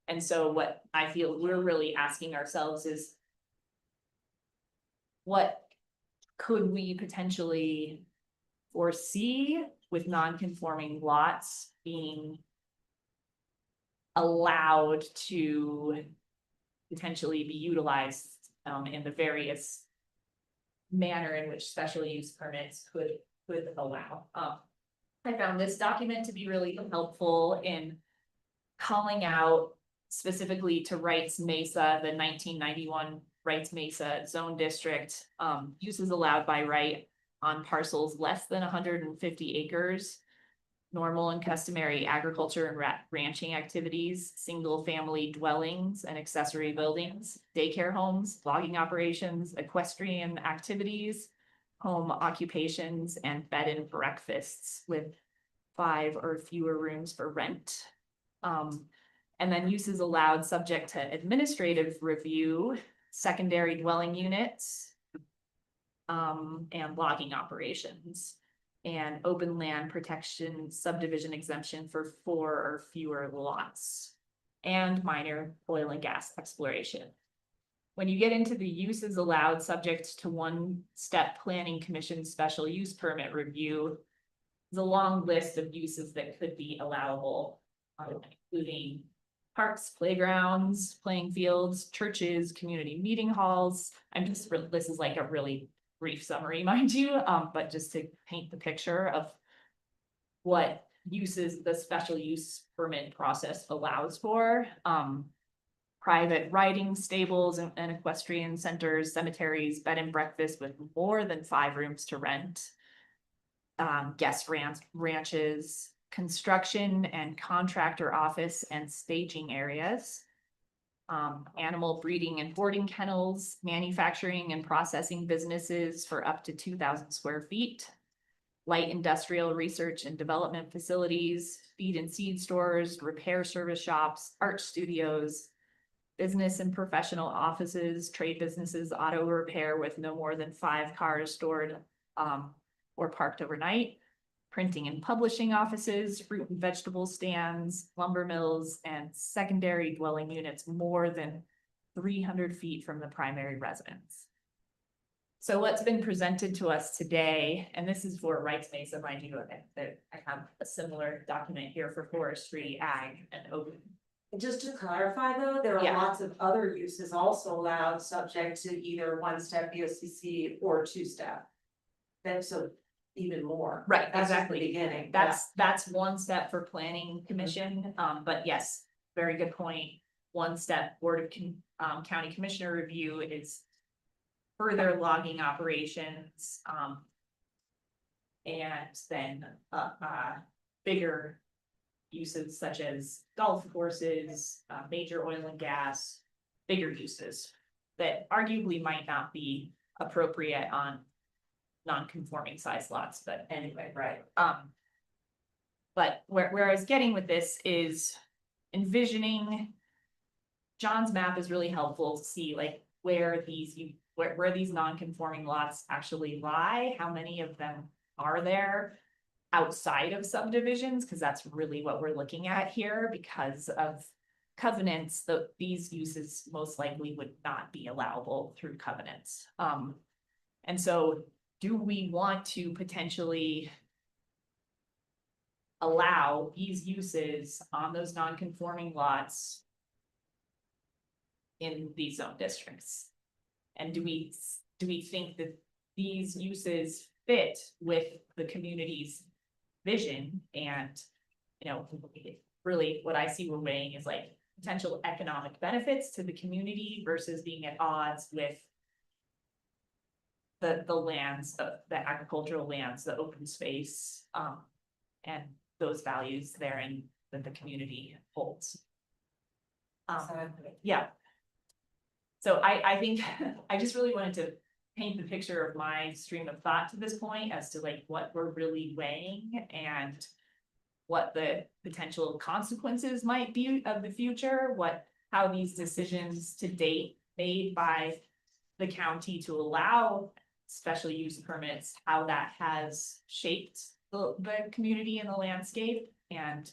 And so what I feel we're really asking ourselves is, what could we potentially foresee with non-conforming lots being allowed to potentially be utilized in the various manner in which special use permits could allow. I found this document to be really helpful in calling out specifically to Wrights Mesa, the 1991 Wrights Mesa Zone District, uses allowed by right on parcels less than 150 acres, normal and customary agriculture and ranching activities, single family dwellings and accessory buildings, daycare homes, logging operations, equestrian activities, home occupations, and bed and breakfasts with 5 or fewer rooms for rent. And then uses allowed subject to administrative review, secondary dwelling units, and logging operations, and open land protection subdivision exemption for 4 or fewer lots, and minor oil and gas exploration. When you get into the uses allowed subject to one-step planning commission special use permit review, there's a long list of uses that could be allowable, including parks, playgrounds, playing fields, churches, community meeting halls. This is like a really brief summary, mind you, but just to paint the picture of what uses the special use permit process allows for. Private riding stables and equestrian centers, cemeteries, bed and breakfast with more than 5 rooms to rent, guest ranches, construction and contractor office and staging areas, animal breeding and boarding kennels, manufacturing and processing businesses for up to 2,000 square feet, light industrial research and development facilities, feed and seed stores, repair service shops, art studios, business and professional offices, trade businesses, auto repair with no more than 5 cars stored or parked overnight, printing and publishing offices, fruit and vegetable stands, lumber mills, and secondary dwelling units more than 300 feet from the primary residence. So what's been presented to us today, and this is for Wrights Mesa, mind you, that I have a similar document here for forestry, ag, and open. Just to clarify though, there are Yeah. lots of other uses also allowed subject to either 1-step BOCC or 2-step. That's even more. Right, That's just the exactly. beginning. That's one step for planning commission, but yes, very good point. one-step Board of County Commissioner review is further logging operations, and then, bigger uses such as golf courses, major oil and gas, bigger uses that arguably might not be appropriate on non-conforming size lots, but anyway, right? But where I was getting with this is envisioning. John's map is really helpful to see like where these non-conforming lots actually lie, how many of them are there outside of subdivisions, because that's really what we're looking at here because of covenants. These uses most likely would not be allowable through covenants. And so do we want to potentially allow these uses on those non-conforming lots in these zone districts? And do we think that these uses fit with the community's vision? And, you know, really what I see we're weighing is like potential economic benefits to the community versus being at odds with the lands, the agricultural lands, the open space, and those values therein that the community holds. Yeah. So I think I just really wanted to paint the picture of my stream of thought to this point as to like what we're really weighing and what the potential consequences might be of the future, how these decisions to date made by the county to allow special use permits, how that has shaped the community and the landscape, and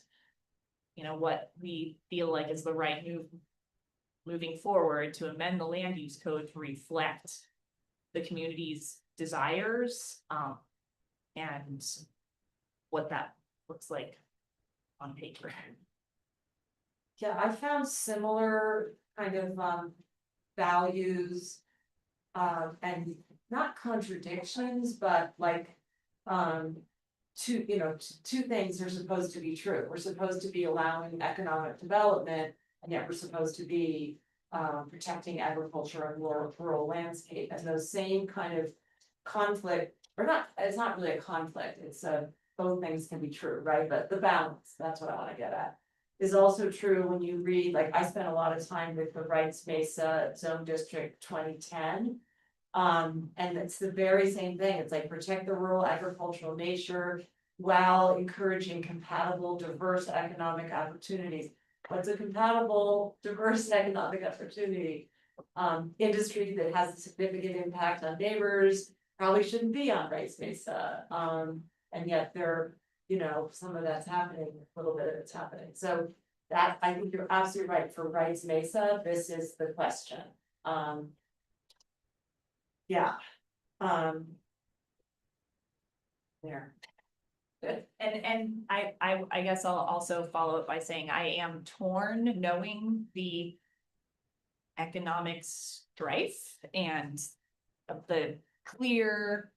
you know what we feel like is the right move moving forward to amend the land use code to reflect the community's desires, and what that looks like on paper. Yeah, I found similar kind of values and not contradictions, but like two things are supposed to be true. We're supposed to be allowing economic development, and yet we're supposed to be protecting agriculture and rural landscape. And those same kind of conflict, or not, it's not really a conflict, it's both things can be true, right? But the balance, that's what I want to get at, is also true when you read, like I spent a lot of time with the Rights Mesa Zone District 2010. And it's the very same thing. It's like protect the rural agricultural nature while encouraging compatible, diverse economic opportunities. What's a compatible, diverse economic opportunity? Industry that has a significant impact on neighbors probably shouldn't be on Rights Mesa. And yet there, some of that's happening, a little bit of it's happening. So that, I think you're absolutely right. For Rights Mesa, this is the question. Yeah. There. Good. And I guess I'll also follow up by saying I am torn knowing the economic strife and the clear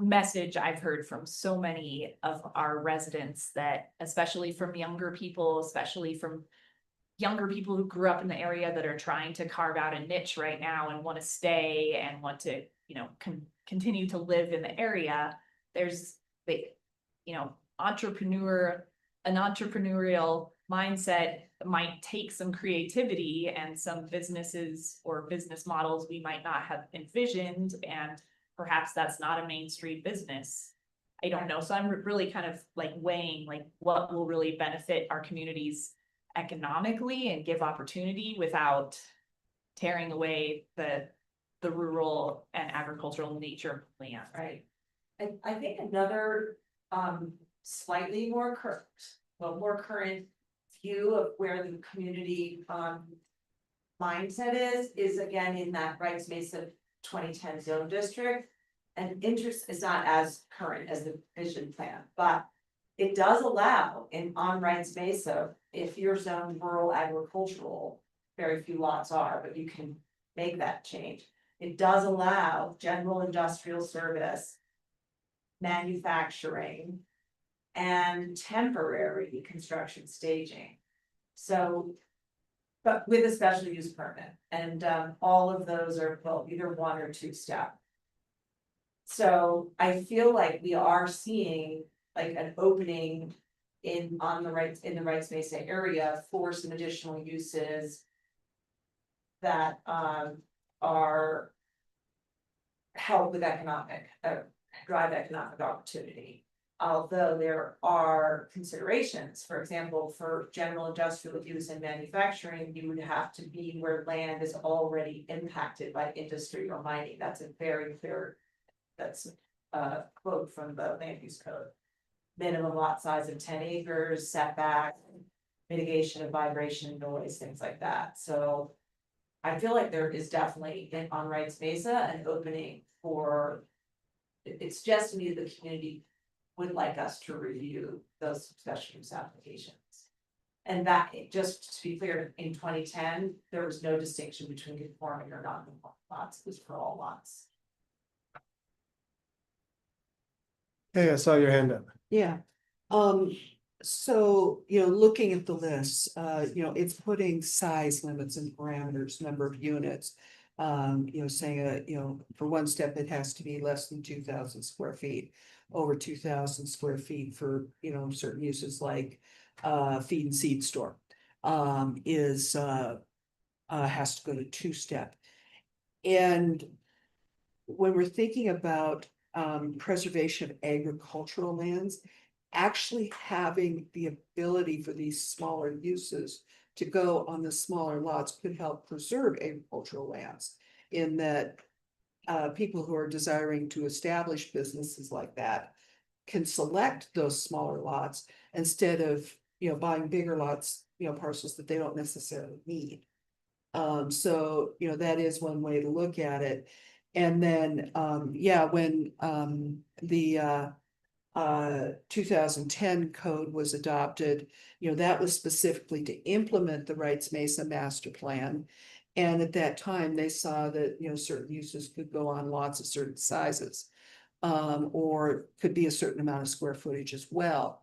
message I've heard from so many of our residents, that especially from younger people, especially from younger people who grew up in the area that are trying to carve out a niche right now and want to stay and want to, continue to live in the area. There's an entrepreneurial mindset might take some creativity and some businesses or business models we might not have envisioned, and perhaps that's not a Main Street business. I don't know. So I'm really kind of like weighing like what will really benefit our communities economically and give opportunity without tearing away the rural and agricultural nature of the land. Right. And I think another slightly more current view of where the community mindset is again in that Rights Mesa 2010 zone district. And interest is not as current as the vision plan, but it does allow on Rights Mesa, if you're zoned rural agricultural, very few lots are, but you can make that change. It does allow general industrial service, manufacturing, and temporary construction staging. So but with a special use permit, and all of those are, well, either one or two step. So I feel like we are seeing like an opening in the Rights Mesa area for some additional uses. That are help with drive economic opportunity. Although there are considerations, for example, for general industrial use and manufacturing, you would have to be where land is already impacted by industry or mining. That's a very clear, that's a quote from the land use code. Minimum lot size of 10 acres, setback, mitigation of vibration, noise, things like that. So I feel like there is definitely on Rights Mesa an opening for, it's just me, the community would like us to review those special use applications. And that, just to be clear, in 2010, there was no distinction between conforming or non-conforming lots, it was for all lots. Hey, I saw your hand up. Yeah, so, looking at the list, it's putting size limits and parameters, number of units. Saying, for one step, it has to be less than 2,000 square feet, over 2,000 square feet for, certain uses like, feed and seed store. Has to go to two step. And when we're thinking about, preservation of agricultural lands, actually having the ability for these smaller uses to go on the smaller lots could help preserve agricultural lands. In that, people who are desiring to establish businesses like that can select those smaller lots instead of, buying bigger lots, parcels that they don't necessarily need. So, that is one way to look at it. And then, when the 2010 code was adopted, that was specifically to implement the Rights Mesa master plan. And at that time, they saw that, certain uses could go on lots of certain sizes, or could be a certain amount of square footage as well.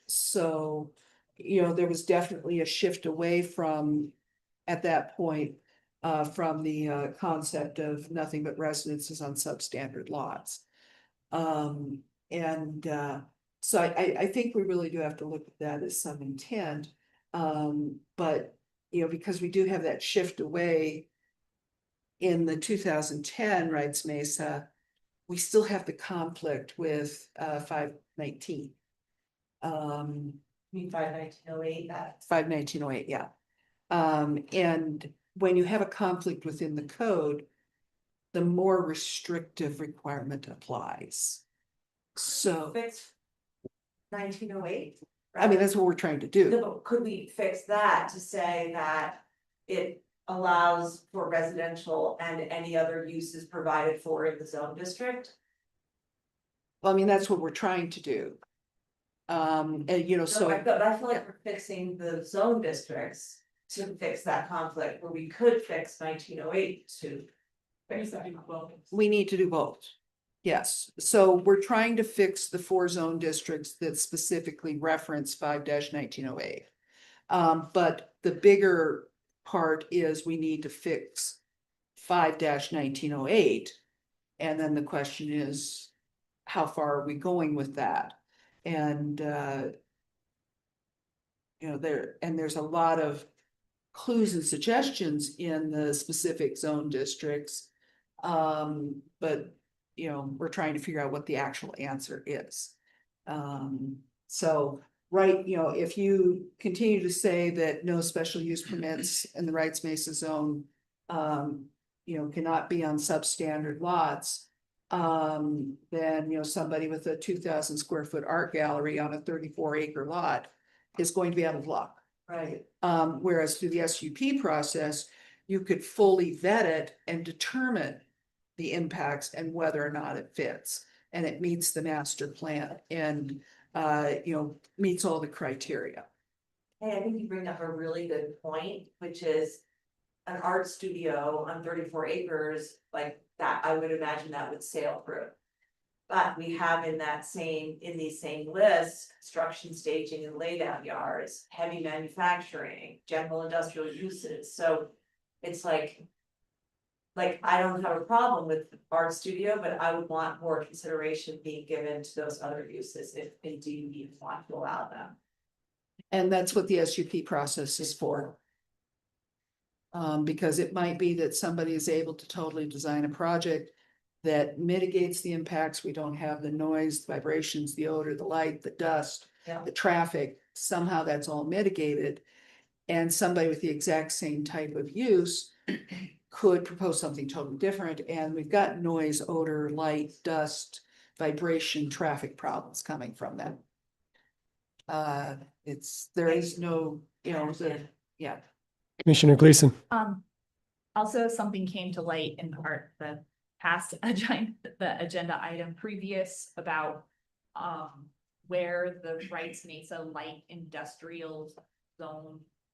So, there was definitely a shift away from, at that point, from the concept of nothing but residences on substandard lots. So I think we really do have to look at that as some intent. But, because we do have that shift away in the 2010 Rights Mesa, we still have the conflict with 519. You mean 51908, that 51908, yeah. And when you have a conflict within the code, the more restrictive requirement applies. So, fix 1908. I mean, that's what we're trying to do. No, but could we fix that to say that it allows for residential and any other uses provided for in the zone district? Well, I mean, that's what we're trying to do. And So I feel like we're fixing the zone districts to fix that conflict, where we could fix 1908 to fix that. we need to do both. Yes, so we're trying to fix the 4 zone districts that specifically reference 5-1908. But the bigger part is we need to fix 5-1908. And then the question is, how far are we going with that? And there's a lot of clues and suggestions in the specific zone districts. But we're trying to figure out what the actual answer is. So, right, if you continue to say that no special use permits in the Rights Mesa zone, cannot be on substandard lots, then, somebody with a 2,000 square foot art gallery on a 34-acre lot is going to be out of luck. Right. Whereas through the SUP process, you could fully vet it and determine the impacts and whether or not it fits. And it meets the master plan and, meets all the criteria. Hey, I think you bring up a really good point, which is an art studio on 34 acres, like that, I would imagine that would sail through. But we have in these same lists, construction, staging and laydown yards, heavy manufacturing, general industrial uses, so it's like. Like, I don't have a problem with the art studio, but I would want more consideration being given to those other uses if indeed you want to allow them. And that's what the SUP process is for. Because it might be that somebody is able to totally design a project that mitigates the impacts. We don't have the noise, the vibrations, the odor, the light, the dust, Yeah. the traffic. Somehow that's all mitigated. And somebody with the exact same type of use could propose something totally different. And we've got noise, odor, light, dust, vibration, traffic problems coming from them. There is no, yeah. Commissioner Gleason. Also, something came to light in part the past agenda item previous about where the Rights Mesa light industrial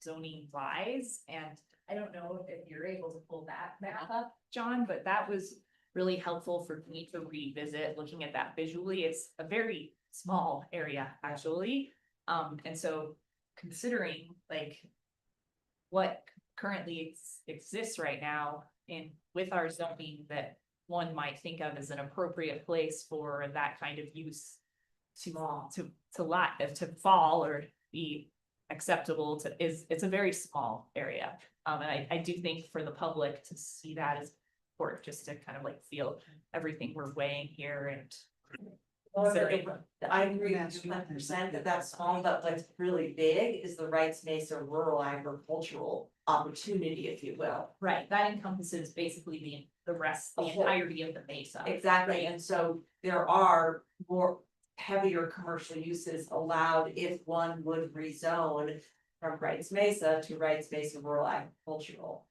zoning lies, and I don't know if you're able to pull that map up, John, but that was really helpful for me to revisit, looking at that visually. It's a very small area, actually. And so considering like what currently exists right now with our zoning that one might think of as an appropriate place for that kind of use to fall or be acceptable it's a very small area. And I do think for the public to see that is important, just to kind of like feel everything we're weighing here and. I agree with you 100% that that's small, but what's really big is the Rights Mesa rural agricultural opportunity, if you will. Right, that encompasses basically the entirety of the mesa. Exactly, and so there are more heavier commercial uses allowed if one would rezone from Rights Mesa to Rights Mesa rural agricultural.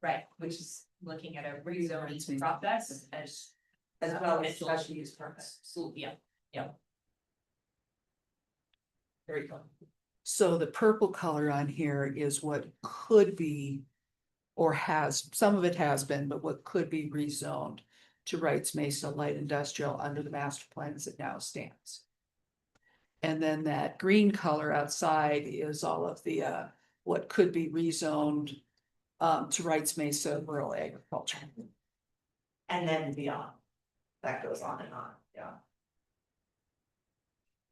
Right, which is looking at a rezoning process As well as special use permits. Absolutely, yeah. Very cool. So the purple color on here is what could be, or some of it has been, but what could be rezoned to Rights Mesa light industrial under the master plan as it now stands. And then that green color outside is all of the, what could be rezoned to Rights Mesa rural agriculture. And then beyond. That goes on, yeah.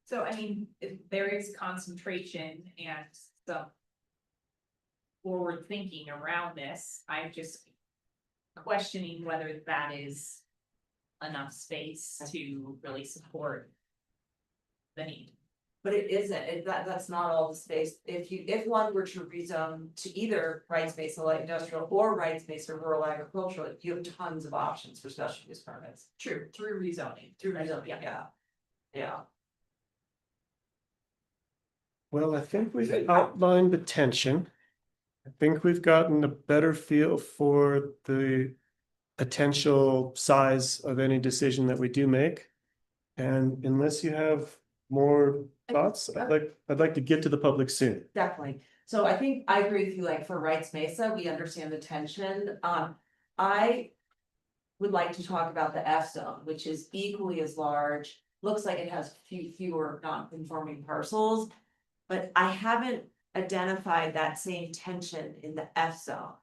So I mean, if there is concentration and some forward thinking around this, I'm just questioning whether that is enough space to really support the need. But it isn't, that's not all the space. If one were to rezone to either Rights Mesa light industrial or Rights Mesa rural agricultural, you have tons of options for special use permits. True, through rezoning. Yeah. Well, I think we've outlined the tension. I think we've gotten a better feel for the potential size of any decision that we do make. And unless you have more thoughts, I'd like to get to the public soon. Definitely. So I think I agree with you, like for Rights Mesa, we understand the tension. I would like to talk about the F zone, which is equally as large, looks like it has fewer non-conforming parcels. But I haven't identified that same tension in the F zone.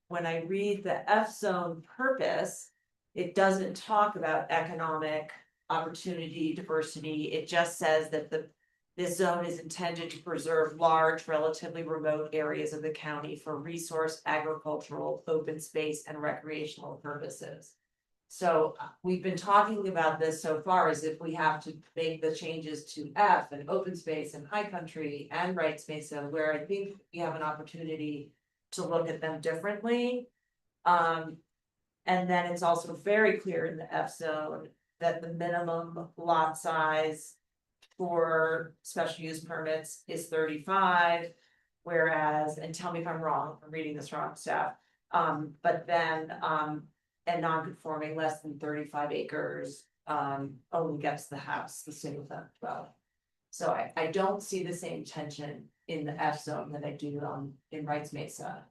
When I read the F zone purpose, it doesn't talk about economic opportunity, diversity. It just says that this zone is intended to preserve large, relatively remote areas of the county for resource, agricultural, open space, and recreational purposes. So we've been talking about this so far as if we have to make the changes to F and open space and high country and Rights Mesa, where I think we have an opportunity to look at them differently. And then it's also very clear in the F zone that the minimum lot size for special use permits is 35, whereas, and tell me if I'm wrong, I'm reading this wrong, staff. But then, and non-conforming less than 35 acres, only gets the house, the single family dwelling. So I don't see the same tension in the F zone that I do in Rights Mesa.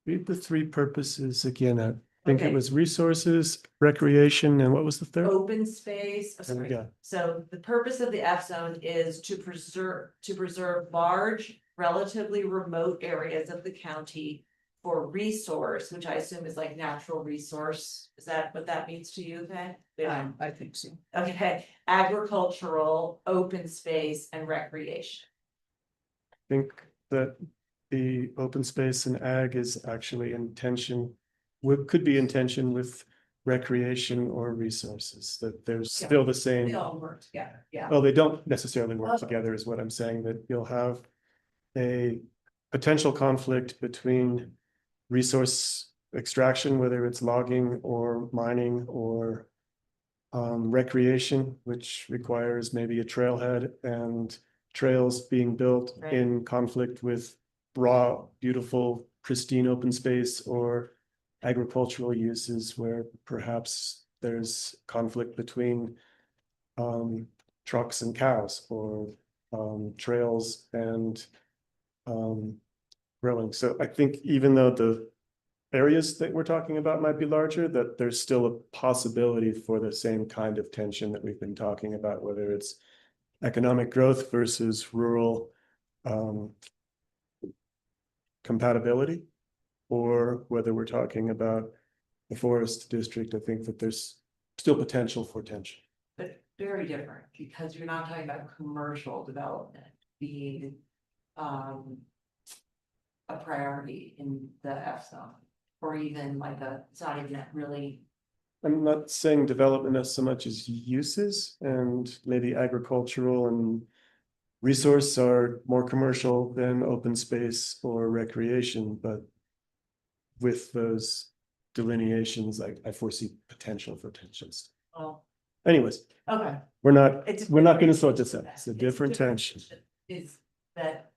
Read the three purposes again. think it Okay. was resources, recreation, and what was the third? Open space, oh, There we sorry. go. So the purpose of the F zone is to preserve large, relatively remote areas of the county for resource, which I assume is like natural resource. Is that what that means to you, okay? I think so. Okay, agricultural, open space and recreation. Think that the open space and ag is actually in tension, could be in tension with recreation or resources, that there's Yeah. still the They same. all work together, yeah. Well, they don't necessarily work Oh. together is what I'm saying, that you'll have a potential conflict between resource extraction, whether it's logging or mining or recreation, which requires maybe a trailhead and trails being built Right. in conflict with raw, beautiful, pristine open space or agricultural uses where perhaps there's conflict between trucks and cows or trails and growing. So I think even though the areas that we're talking about might be larger, that there's still a possibility for the same kind of tension that we've been talking about, whether it's economic growth versus rural compatibility, or whether we're talking about the forest district. I think that there's still potential for tension. But very different, because you're not talking about commercial development being a priority in the F zone. Or even like it's not even that really, I'm not saying development as so much as uses, and maybe agricultural and resource are more commercial than open space or recreation, but with those delineations, I foresee potential for tensions. well, Anyways, okay. we're not It's gonna sort this out. It's a different tension. Is that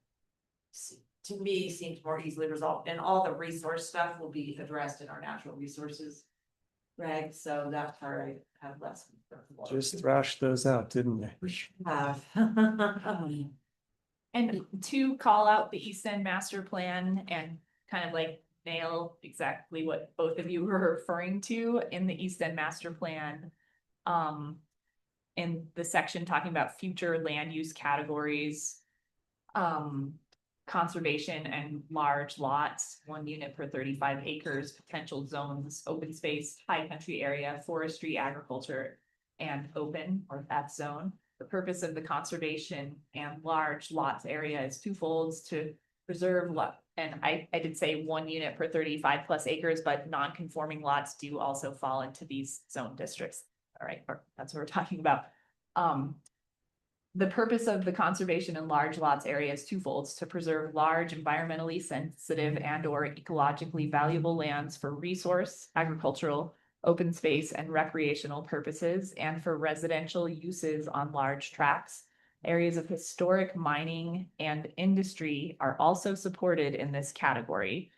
to me seems more easily resolved, and all the resource stuff will be addressed in our natural resources. Reg, so that part I have less. concern for. Just thrashed those out, didn't we? We should have. And to call out the East End master plan and kind of like nail exactly what both of you were referring to in the East End master plan. In the section talking about future land use categories. Conservation and large lots, 1 unit per 35 acres, potential zones, open space, high country area, forestry, agriculture, and open or that zone. The purpose of the conservation and large lots area is twofold: to preserve lot, and I did say 1 unit per 35 plus acres, but non-conforming lots do also fall into these zone districts. All right, that's what we're talking about. The purpose of the conservation in large lots area is twofold: to preserve large environmentally sensitive and or ecologically valuable lands for resource, agricultural, open space and recreational purposes, and for residential uses on large tracts. Areas of historic mining and industry are also supported in this category.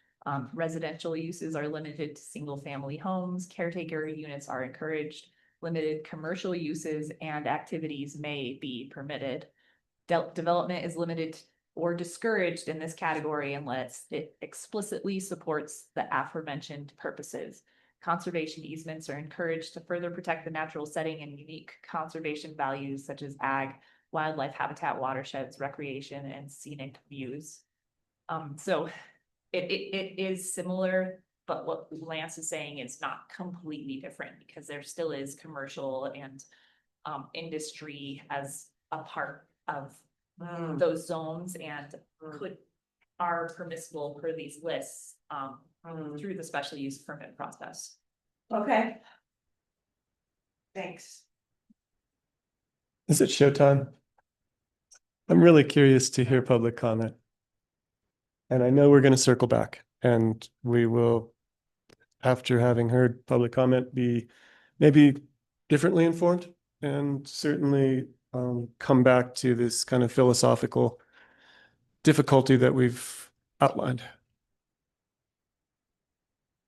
Residential uses are limited to single family homes. Caretaker units are encouraged. Limited commercial uses and activities may be permitted. Development is limited or discouraged in this category unless it explicitly supports the aforementioned purposes. Conservation easements are encouraged to further protect the natural setting and unique conservation values such as ag, wildlife habitat, watersheds, recreation, and scenic views. So it is similar, but what Lance is saying is not completely different, because there still is commercial and industry as a part of those zones and are permissible per these lists through the special use permit process. Okay. Thanks. Is it showtime? I'm really curious to hear public comment. And I know we're going to circle back, and we will, after having heard public comment, be maybe differently informed and certainly come back to this kind of philosophical difficulty that we've outlined.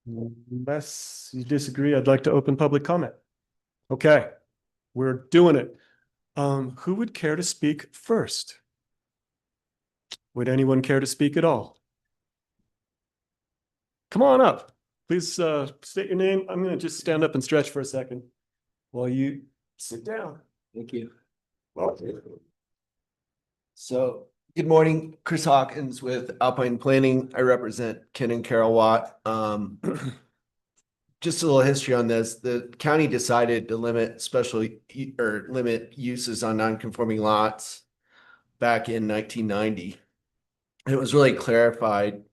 Unless you disagree, I'd like to open public comment. Okay, we're doing it. Who would care to speak first? Would anyone care to speak at all? Come on up. please state your name. I'm gonna just stand up and stretch for a second while you sit down. Thank you. So, good morning, Chris Hawkins with Alpine Planning. I represent Ken and Carol Watt. Just a little history on this. The county decided to limit limit uses on non-conforming lots back in 1990. It was really clarified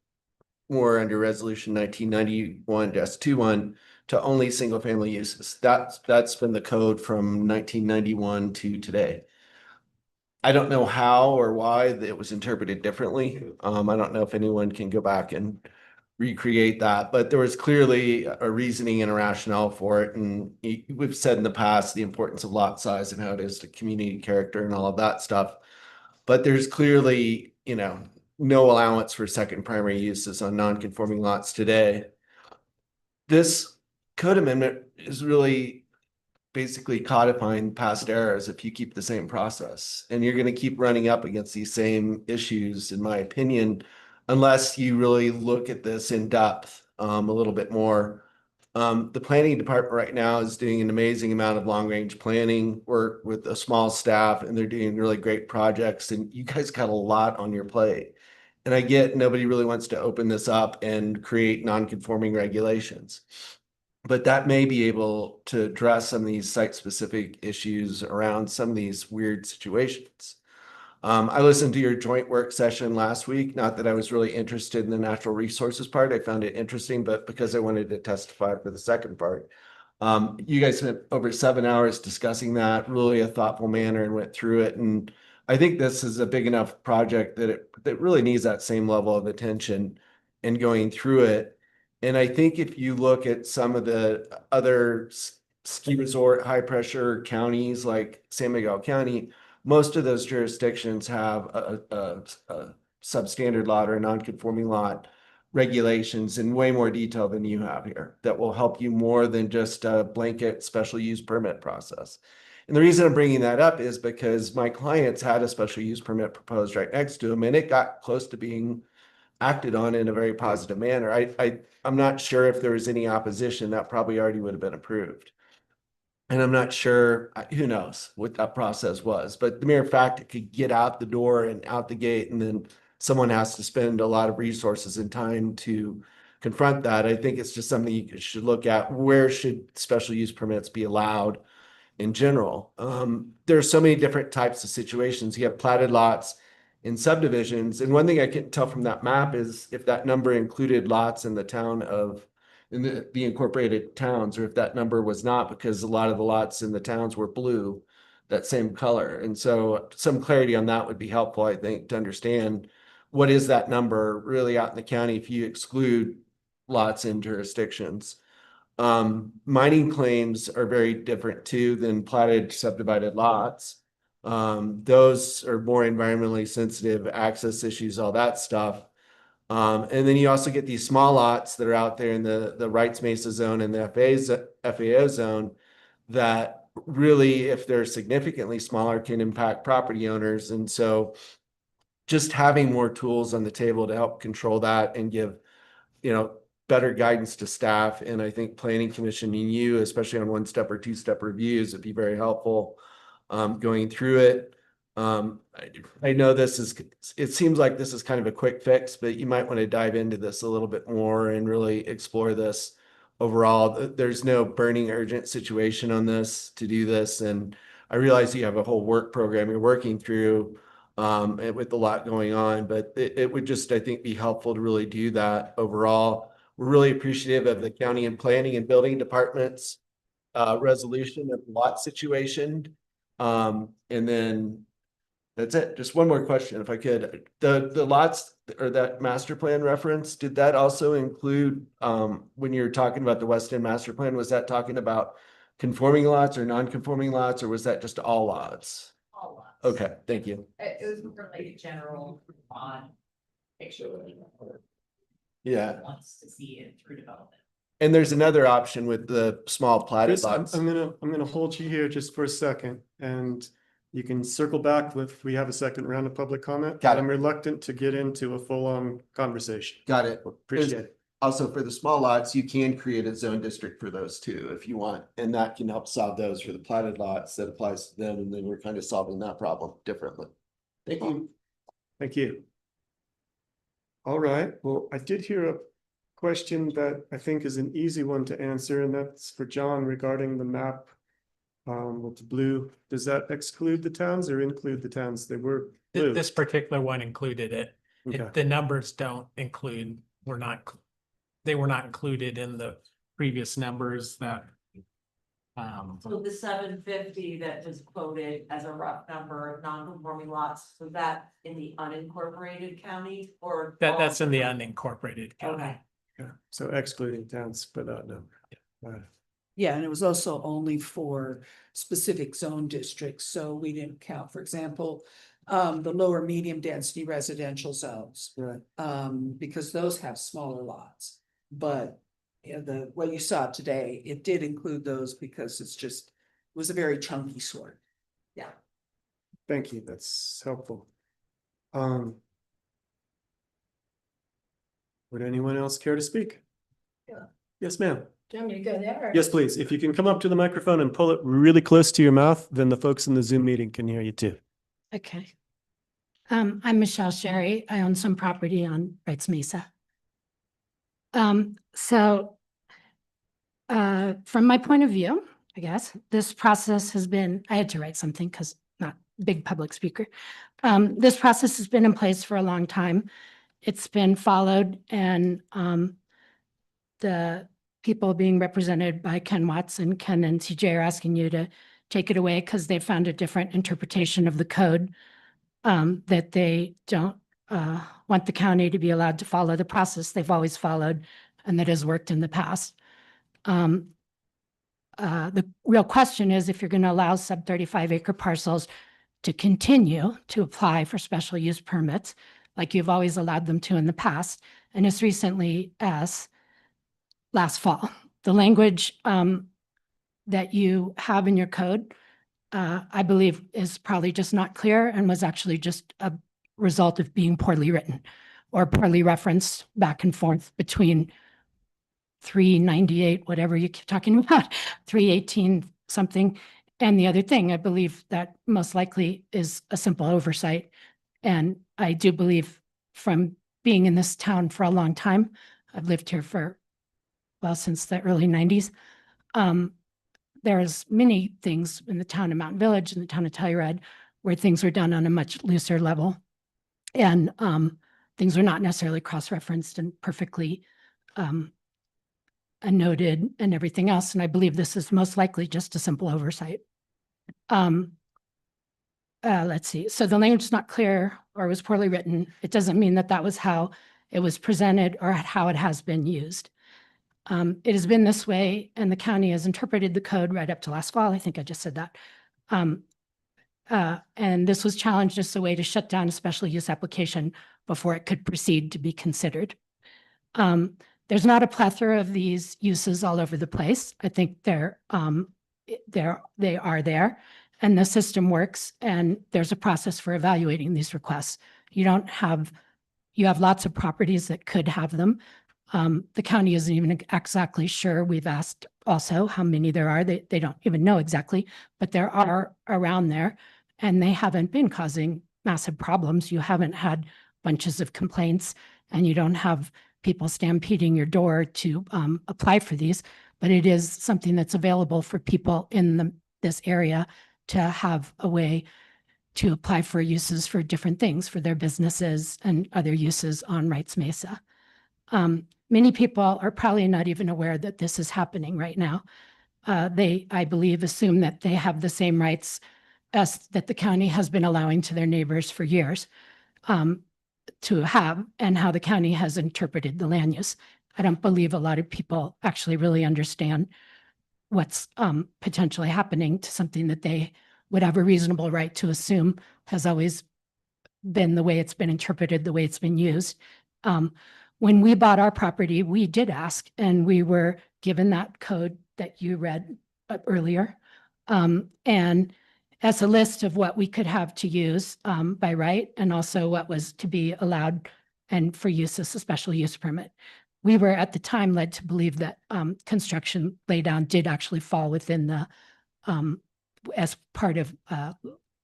more under resolution 1991-21 to only single family uses. That's been the code from 1991 to today. I don't know how or why it was interpreted differently. I don't know if anyone can go back and recreate that, but there was clearly a reasoning and a rationale for it. And we've said in the past the importance of lot size and how it is to community character and all of that stuff. But there's clearly, no allowance for second primary uses on non-conforming lots today. This code amendment is really basically codifying past errors if you keep the same process. And you're going to keep running up against these same issues, in my opinion, unless you really look at this in depth a little bit more. The planning department right now is doing an amazing amount of long-range planning work with a small staff, and they're doing really great projects. And you guys got a lot on your plate. And I get nobody really wants to open this up and create non-conforming regulations. But that may be able to address some of these site-specific issues around some of these weird situations. I listened to your joint work session last week. Not that I was really interested in the natural resources part. I found it interesting, but because I wanted to testify for the second part. You guys spent over 7 hours discussing that, really a thoughtful manner, and went through it. And I think this is a big enough project that really needs that same level of attention and going through it. And I think if you look at some of the other ski resort, high pressure counties like San Miguel County, most of those jurisdictions have a substandard lot or a non-conforming lot regulations in way more detail than you have here that will help you more than just a blanket special use permit process. And the reason I'm bringing that up is because my clients had a special use permit proposed right next to them, and it got close to being acted on in a very positive manner. I'm not sure if there was any opposition. That probably already would have been approved. And I'm not sure, who knows what that process was, but the mere fact it could get out the door and out the gate, and then someone has to spend a lot of resources and time to confront that. I think it's just something you should look at. Where should special use permits be allowed in general? There are so many different types of situations. You have platted lots in subdivisions. And one thing I can tell from that map is if that number included lots in the town of in the incorporated towns, or if that number was not, because a lot of the lots in the towns were blue, that same color. And so some clarity on that would be helpful, I think, to understand what is that number really out in the county if you exclude lots in jurisdictions. Mining claims are very different too than platted subdivided lots. Those are more environmentally sensitive, access issues, all that stuff. And then you also get these small lots that are out there in the Wrights Mesa zone and the FAO zone that really, if they're significantly smaller, can impact property owners. And so just having more tools on the table to help control that and give, better guidance to staff. And I think Planning Commission and you, especially on 1-step or 2-step reviews, would be very helpful going through it. I know it seems like this is kind of a quick fix, but you might want to dive into this a little bit more and really explore this overall. There's no burning urgent situation on this to do this. And I realize you have a whole work program you're working through with a lot going on, but it would just, I think, be helpful to really do that overall. We're really appreciative of the county and planning and building departments resolution of the lot situation. And then that's it. Just one more question, if I could. The lots or that master plan reference, did that also include, when you're talking about the West End master plan, was that talking about conforming lots or non-conforming lots, or was that just all lots? All lots. Okay, thank you. It was related general on picture. Yeah. Wants to see it through development. And there's another option with the small platted Chris, I'm lots. gonna hold you here just for a second, and you can circle back if we have a second round of public comment. Got it. I'm reluctant to get into a full-on conversation. Got it. Appreciate it. also for the small lots, you can create a zone district for those too, if you want, and that can help solve those for the platted lots that applies to them, and then we're kind of solving that problem differently. Thank you. Thank you. All right, well, I did hear a question that I think is an easy one to answer, and that's for John regarding the map. With the blue, does that exclude the towns or include the towns? They were blue. This particular one included it. Okay. The numbers don't include, they were not included in the previous numbers that. So the 750 that was quoted as a rough number of non-conforming lots, was that in the unincorporated county or? That's in the unincorporated county. Okay. Yeah, so excluding towns for that number. Right. Yeah, and it was also only for specific zone districts, so we didn't count, for example, the lower medium density residential zones. Right. Because those have smaller lots, but what you saw today, it did include those because it was a very chunky sort. Yeah. Thank you, that's helpful. Would anyone else care to speak? Yeah. Yes, ma'am. Do you want me to go there? or- Yes, please. If you can come up to the microphone and pull it really close to your mouth, then the folks in the Zoom meeting can hear you too. Okay. I'm Michelle Sherry. I own some property on Wrights Mesa. From my point of view, I guess, this process has been, I had to write something because not big public speaker. This process has been in place for a long time. It's been followed, and the people being represented by Ken Watts and Ken and CJ are asking you to take it away because they found a different interpretation of the code, that they don't want the county to be allowed to follow the process they've always followed and that has worked in the past. The real question is if you're going to allow sub 35 acre parcels to continue to apply for special use permits like you've always allowed them to in the past, and as recently as last fall. The language that you have in your code, I believe, is probably just not clear and was actually just a result of being poorly written or poorly referenced back and forth between 398, whatever you keep talking about, 318 something. And the other thing, I believe that most likely is a simple oversight. And I do believe, from being in this town for a long time, I've lived here for, well, since the early 90s. There's many things in the town of Mountain Village and the town of Telluride where things were done on a much looser level. And things are not necessarily cross-referenced and perfectly noted and everything else. And I believe this is most likely just a simple oversight. Let's see. So the language is not clear or was poorly written. It doesn't mean that that was how it was presented or how it has been used. It has been this way, and the county has interpreted the code right up to last fall. I think I just said that. And this was challenged as a way to shut down a special use application before it could proceed to be considered. There's not a plethora of these uses all over the place. I think they are there, and the system works, and there's a process for evaluating these requests. You have lots of properties that could have them. The county isn't even exactly sure. We've asked also how many there are. They don't even know exactly, but there are around there, and they haven't been causing massive problems. You haven't had bunches of complaints, and you don't have people stampeding your door to apply for these, but it is something that's available for people in this area to have a way to apply for uses for different things for their businesses and other uses on Wrights Mesa. Many people are probably not even aware that this is happening right now. They, I believe, assume that they have the same rights as that the county has been allowing to their neighbors for years to have, and how the county has interpreted the land use. I don't believe a lot of people actually really understand what's potentially happening to something that they would have a reasonable right to assume has always been the way it's been interpreted, the way it's been used. When we bought our property, we did ask, and we were given that code that you read earlier. And as a list of what we could have to use by right, and also what was to be allowed and for use as a special use permit. we were at the time led to believe that construction laydown did actually fall within the as part of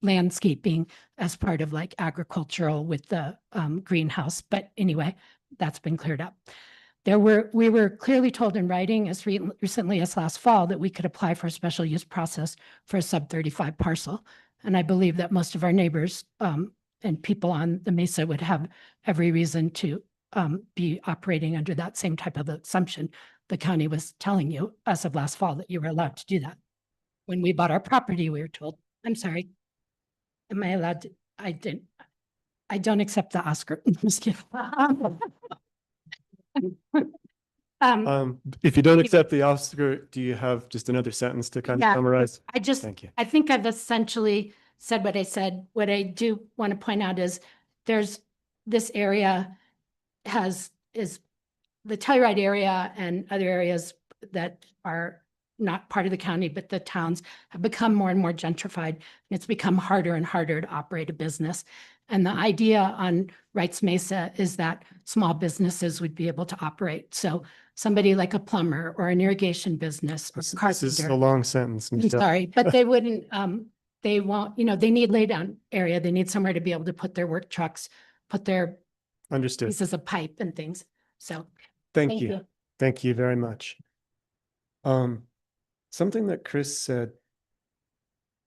landscaping, as part of like agricultural with the greenhouse. But anyway, that's been cleared up. We were clearly told in writing as recently as last fall that we could apply for a special use process for a sub 35 parcel. And I believe that most of our neighbors and people on the Mesa would have every reason to be operating under that same type of assumption. The county was telling you as of last fall that you were allowed to do that. When we bought our property, we were told, I'm sorry, am I allowed to, I don't accept the Oscar. I'm just kidding. If you don't accept the Oscar, do you have just another sentence to kind of Yeah, summarize? Thank you. I think I've essentially said what I said. What I do want to point out is this area is the Telluride area and other areas that are not part of the county, but the towns have become more and more gentrified. And it's become harder and harder to operate a business. And the idea on Wrights Mesa is that small businesses would be able to operate. So somebody like a plumber or an irrigation business or This is a carpenter. long sentence. I'm Michelle. sorry, but they wouldn't, they won't, they need laydown area. They need somewhere to be able to put their work trucks, put their Understood. pieces of pipe and things. So Thank you. Thank you very much. Something that Chris said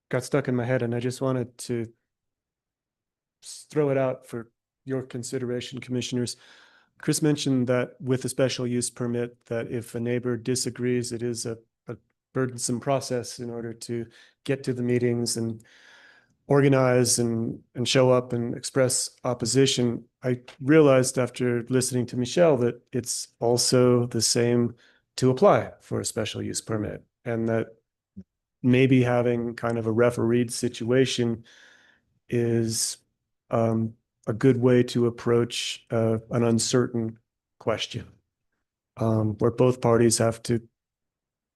got stuck in my head, and I just wanted to throw it out for your consideration, commissioners. Chris mentioned that with a special use permit, that if a neighbor disagrees, it is a burdensome process in order to get to the meetings and organize and show up and express opposition. I realized after listening to Michelle that it's also the same to apply for a special use permit, and that maybe having kind of a refereed situation is a good way to approach an uncertain question, where both parties have to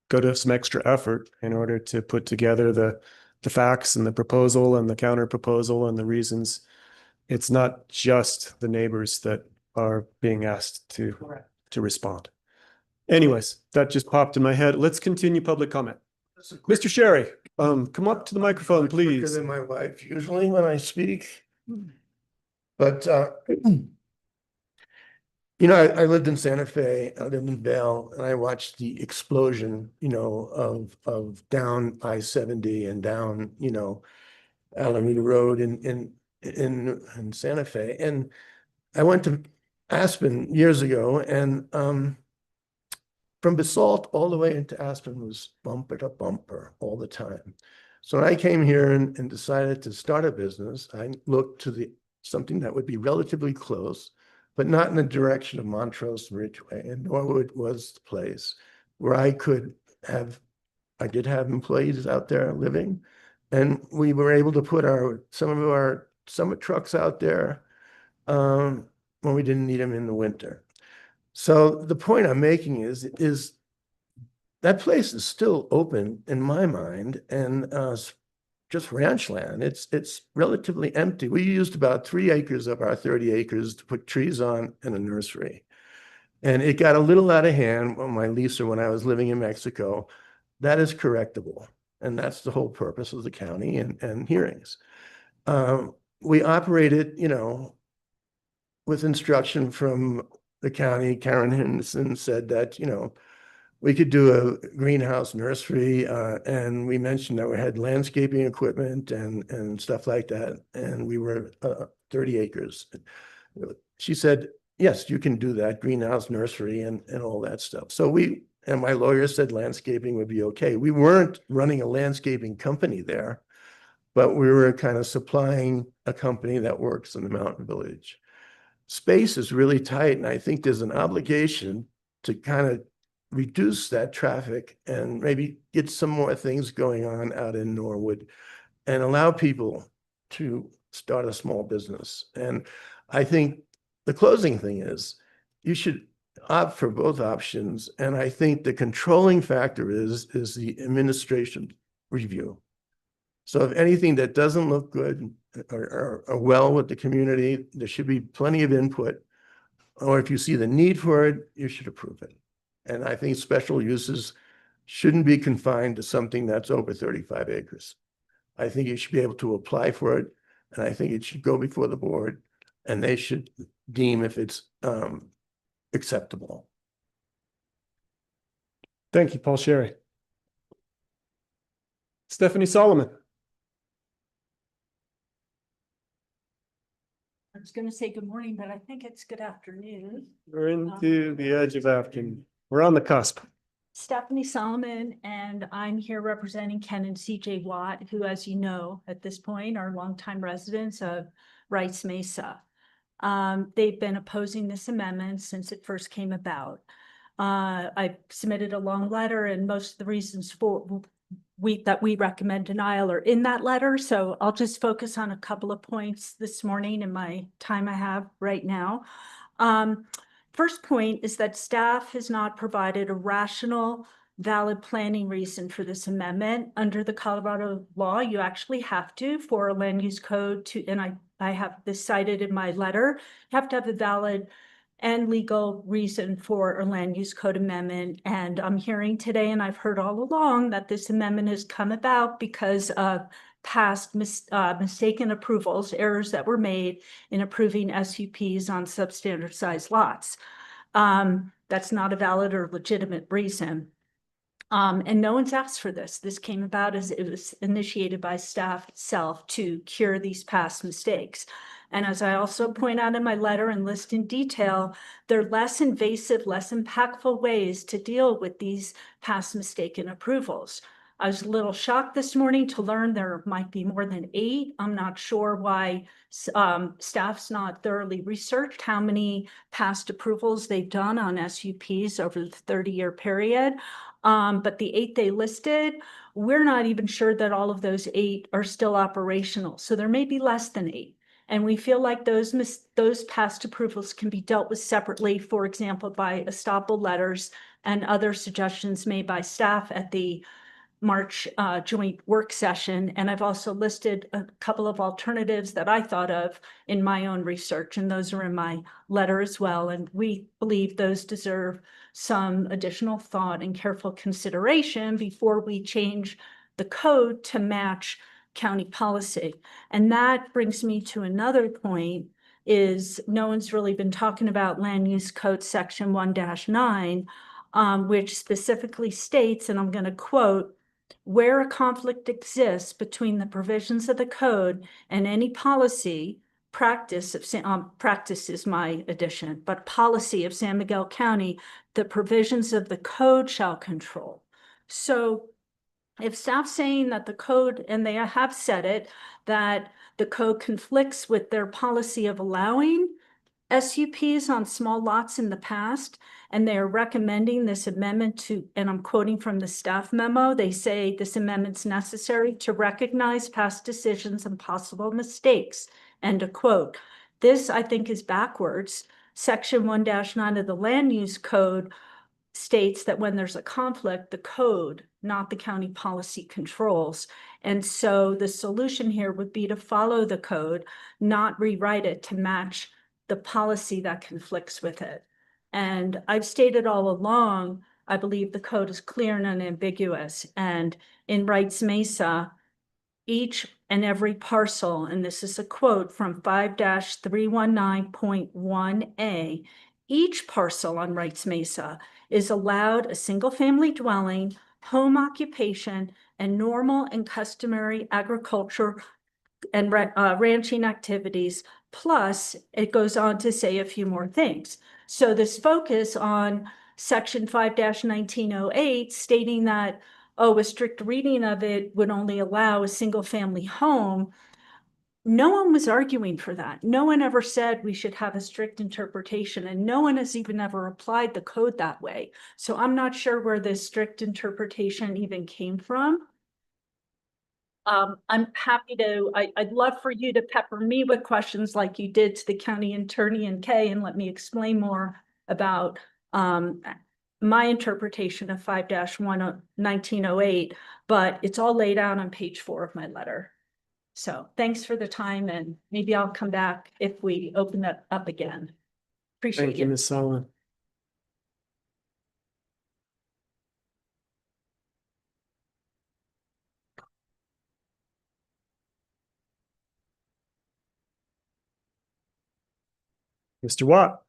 go to some extra effort in order to put together the facts and the proposal and the counter proposal and the reasons. It's not just the neighbors that are being asked to respond. Anyways, that just popped in my head. Let's continue public comment. Mr. Sherry, come up to the microphone, Quicker please. than my wife usually when I speak. But, I lived in Santa Fe, I lived in Vail, and I watched the explosion, of down I-70 and down, Alameda Road in Santa Fe. And I went to Aspen years ago, and from Basalt all the way into Aspen was bumper to bumper all the time. So when I came here and decided to start a business, I looked to something that would be relatively close, but not in the direction of Montrose Ridgeway, and Norwood was the place where I did have employees out there living, and we were able to put some of our Summit trucks out there when we didn't need them in the winter. So the point I'm making is that place is still open in my mind, and just ranch land. It's relatively empty. We used about 3 acres of our 30 acres to put trees on and a nursery. And it got a little out of hand on my lease or when I was living in Mexico. That is correctable. And that's the whole purpose of the county and hearings. We operated, with instruction from the county. Karen Henderson said that, we could do a greenhouse nursery, and we mentioned that we had landscaping equipment and stuff like that. And we were 30 acres. She said, yes, you can do that, greenhouse nursery and all that stuff. So and my lawyer said landscaping would be okay. We weren't running a landscaping company there, but we were kind of supplying a company that works in the mountain village. Space is really tight, and I think there's an obligation to kind of reduce that traffic and maybe get some more things going on out in Norwood and allow people to start a small business. And I think the closing thing is you should opt for both options. And I think the controlling factor is the administration review. So if anything that doesn't look good or well with the community, there should be plenty of input or if you see the need for it, you should approve it. And I think special uses shouldn't be confined to something that's over 35 acres. I think you should be able to apply for it, and I think it should go before the board, and they should deem if it's acceptable. Thank you, Paul Sherry. Stephanie Solomon. I was gonna say good morning, but I think it's good afternoon. We're into the edge of afternoon. We're on the cusp. Stephanie Solomon, and I'm here representing Ken and CJ Watt, who, as you know, at this point are longtime residents of Rice Mesa. They've been opposing this amendment since it first came about. I submitted a long letter, and most of the reasons that we recommend denial are in that letter. So I'll just focus on a couple of points this morning in my time I have right now. First point is that staff has not provided a rational, valid planning reason for this amendment. Under the Colorado law, you actually have to, for a land use code to, and I have this cited in my letter, you have to have a valid and legal reason for a land use code amendment. And I'm hearing today, and I've heard all along, that this amendment has come about because of past mistaken approvals, errors that were made in approving SUPs on substandard sized lots. That's not a valid or legitimate reason. And no one's asked for this. This came about as it was initiated by staff itself to cure these past mistakes. And as I also point out in my letter and list in detail, they're less invasive, less impactful ways to deal with these past mistaken approvals. I was a little shocked this morning to learn there might be more than 8. I'm not sure why staff's not thoroughly researched how many past approvals they've done on SUPs over the 30-year period. But the 8 they listed, we're not even sure that all of those 8 are still operational. So there may be less than 8. And we feel like those past approvals can be dealt with separately, for example, by estoppel letters and other suggestions made by staff at the March joint work session. And I've also listed a couple of alternatives that I thought of in my own research, and those are in my letter as well. And we believe those deserve some additional thought and careful consideration before we change the code to match county policy. And that brings me to another point, is no one's really been talking about Land Use Code Section 1-9, which specifically states, and I'm going to quote, "Where a conflict exists between the provisions of the code and any policy, practice is my addition, but policy of San Miguel County, the provisions of the code shall control." So if staff's saying that the code, and they have said it, that the code conflicts with their policy of allowing SUPs on small lots in the past, and they are recommending this amendment to, and I'm quoting from the staff memo, they say this amendment's necessary to recognize past decisions and possible mistakes, end of quote. This, I think, is backwards. Section 1-9 of the Land Use Code states that when there's a conflict, the code, not the county policy, controls. And so the solution here would be to follow the code, not rewrite it to match the policy that conflicts with it. And I've stated all along, I believe the code is clear and unambiguous. And in Rice Mesa, each and every parcel, and this is a quote from 5-319.1A, each parcel on Rice Mesa is allowed a single-family dwelling, home occupation, and normal and customary agriculture and ranching activities. Plus, it goes on to say a few more things. So this focus on Section 5-1908 stating that, oh, a strict reading of it would only allow a single-family home. No one was arguing for that. No one ever said we should have a strict interpretation, and no one has even ever applied the code that way. So I'm not sure where this strict interpretation even came from. I'm happy to, I'd love for you to pepper me with questions like you did to the county attorney and Kay, and let me explain more about my interpretation of 5-1908, but it's all laid out on page 4 of my letter. So thanks for the time, and maybe I'll come back if we open that up again. Appreciate Thank you, you. Ms. Solomon. Mr. Watt,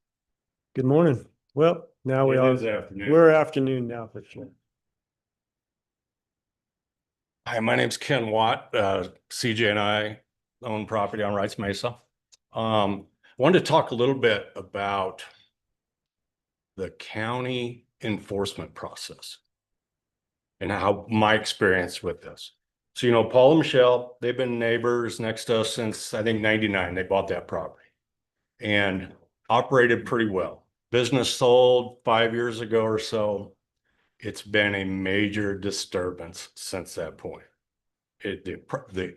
good morning. Well, now we It are, is afternoon. we're afternoon now for sure. Hi, my name's Ken Watt. CJ and I own property on Wrights Mesa. Wanted to talk a little bit about the county enforcement process and how my experience with this. So, Paul and Michelle, they've been neighbors next to us since I think 99. They bought that property and operated pretty well. Business sold 5 years ago or so. It's been a major disturbance since that point. The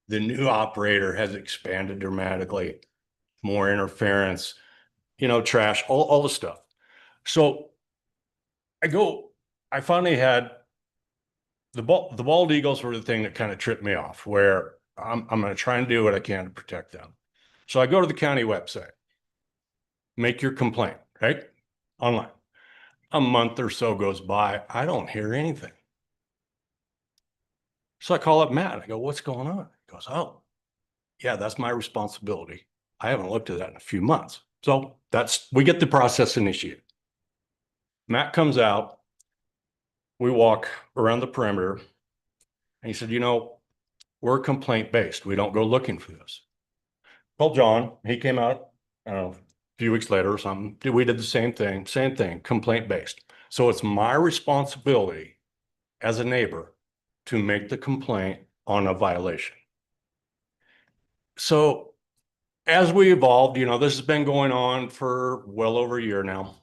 new operator has expanded dramatically, more interference, trash, all the stuff. So I finally had the bald eagles were the thing that kind of tripped me off, where I'm going to try and do what I can to protect them. So I go to the county website, make your complaint, right? Online. A month or so goes by. I don't hear anything. So I call up Matt. I go, what's going on? He goes, oh, yeah, that's my responsibility. I haven't looked at that in a few months. So we get the process initiated. Matt comes out. We walk around the perimeter. And he said, we're complaint based. We don't go looking for this. Well, John, he came out, I don't know, a few weeks later or something. We did the same thing, complaint based. So it's my responsibility as a neighbor to make the complaint on a violation. So as we evolved, this has been going on for well over a year now.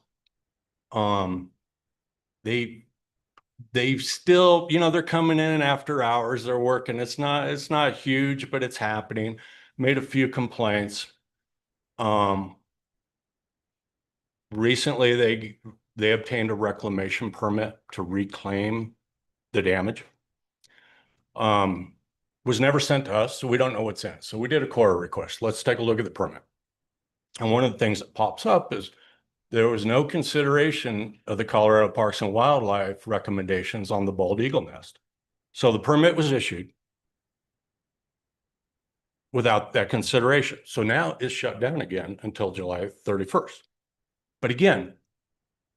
They've still, they're coming in after hours, they're working. It's not huge, but it's happening. Made a few complaints. Recently they obtained a reclamation permit to reclaim the damage. Was never sent to us, so we don't know what's in it. So we did a CORA request. Let's take a look at the permit. And one of the things that pops up is there was no consideration of the Colorado Parks and Wildlife recommendations on the bald eagle nest. So the permit was issued without that consideration. So now it's shut down again until July 31st. But again,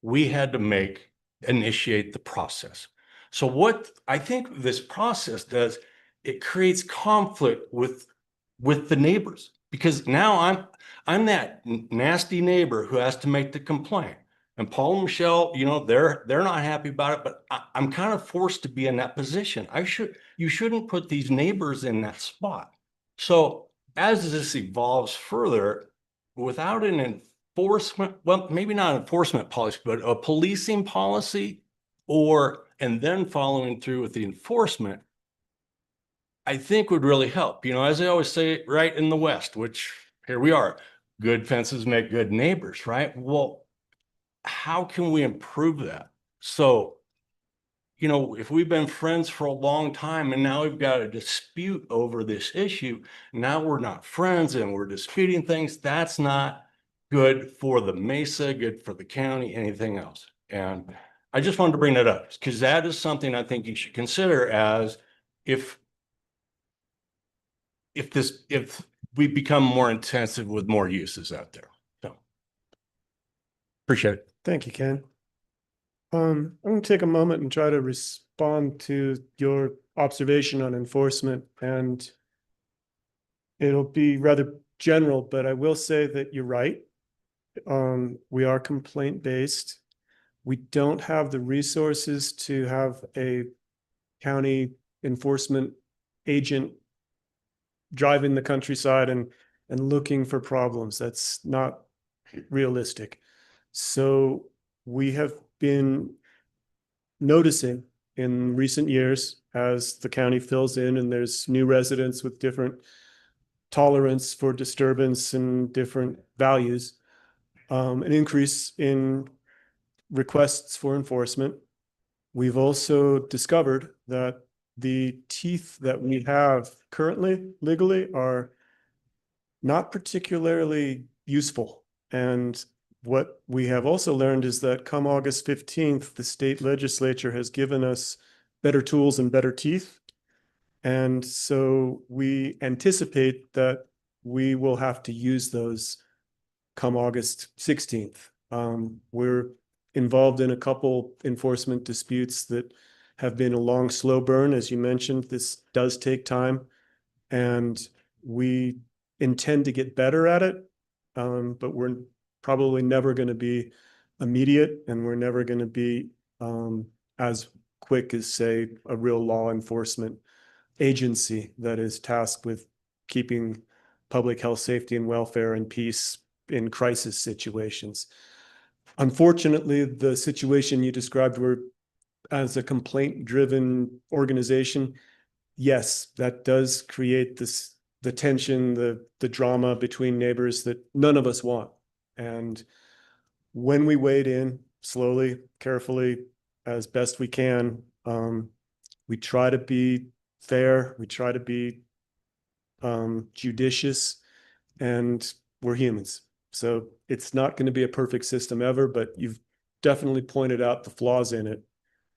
we had to initiate the process. So what I think this process does, it creates conflict with the neighbors, because now I'm that nasty neighbor who has to make the complaint. And Paul and Michelle, they're not happy about it, but I'm kind of forced to be in that position. You shouldn't put these neighbors in that spot. So as this evolves further, without an enforcement, well, maybe not an enforcement policy, but a policing policy, and then following through with the enforcement, I think would really help. As I always say, right in the West, which here we are, good fences make good neighbors, right? Well, how can we improve that? So, if we've been friends for a long time and now we've got a dispute over this issue, now we're not friends and we're disputing things, that's not good for the Mesa, good for the county, anything else. And I just wanted to bring that up because that is something I think you should consider as if we become more intensive with more uses out there. So appreciate it. Thank you, Ken. I'm going to take a moment and try to respond to your observation on enforcement, and it'll be rather general, but I will say that you're right. We are complaint-based. We don't have the resources to have a county enforcement agent driving the countryside and looking for problems. That's not realistic. So we have been noticing in recent years as the county fills in and there's new residents with different tolerance for disturbance and different values, an increase in requests for enforcement. We've also discovered that the teeth that we have currently legally are not particularly useful And what we have also learned is that come August 15th, the state legislature has given us better tools and better teeth. And so we anticipate that we will have to use those come August 16th. We're involved in a couple enforcement disputes that have been a long, slow burn. As you mentioned, this does take time, and we intend to get better at it. But we're probably never going to be immediate, and we're never going to be as quick as, say, a real law enforcement agency that is tasked with keeping public health, safety, and welfare and peace in crisis situations. Unfortunately, the situation you described were as a complaint-driven organization. Yes, that does create the tension, the drama between neighbors that none of us want. And when we wade in slowly, carefully, as best we can, we try to be fair, we try to be judicious, and we're humans. So it's not going to be a perfect system ever, but you've definitely pointed out the flaws in it,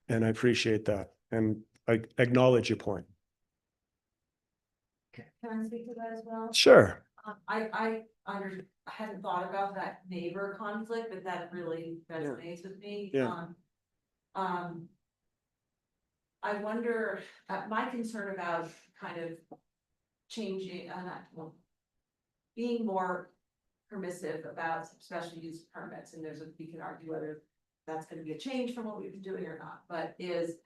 and I appreciate that. And I acknowledge your point. Can I speak to that as well? Sure. I hadn't thought about that neighbor conflict, but that really resonates with me. Yeah. I wonder, my concern about kind of changing, being more permissive about special use permits, and we can argue whether that's gonna be a change from what we've been doing or not, but is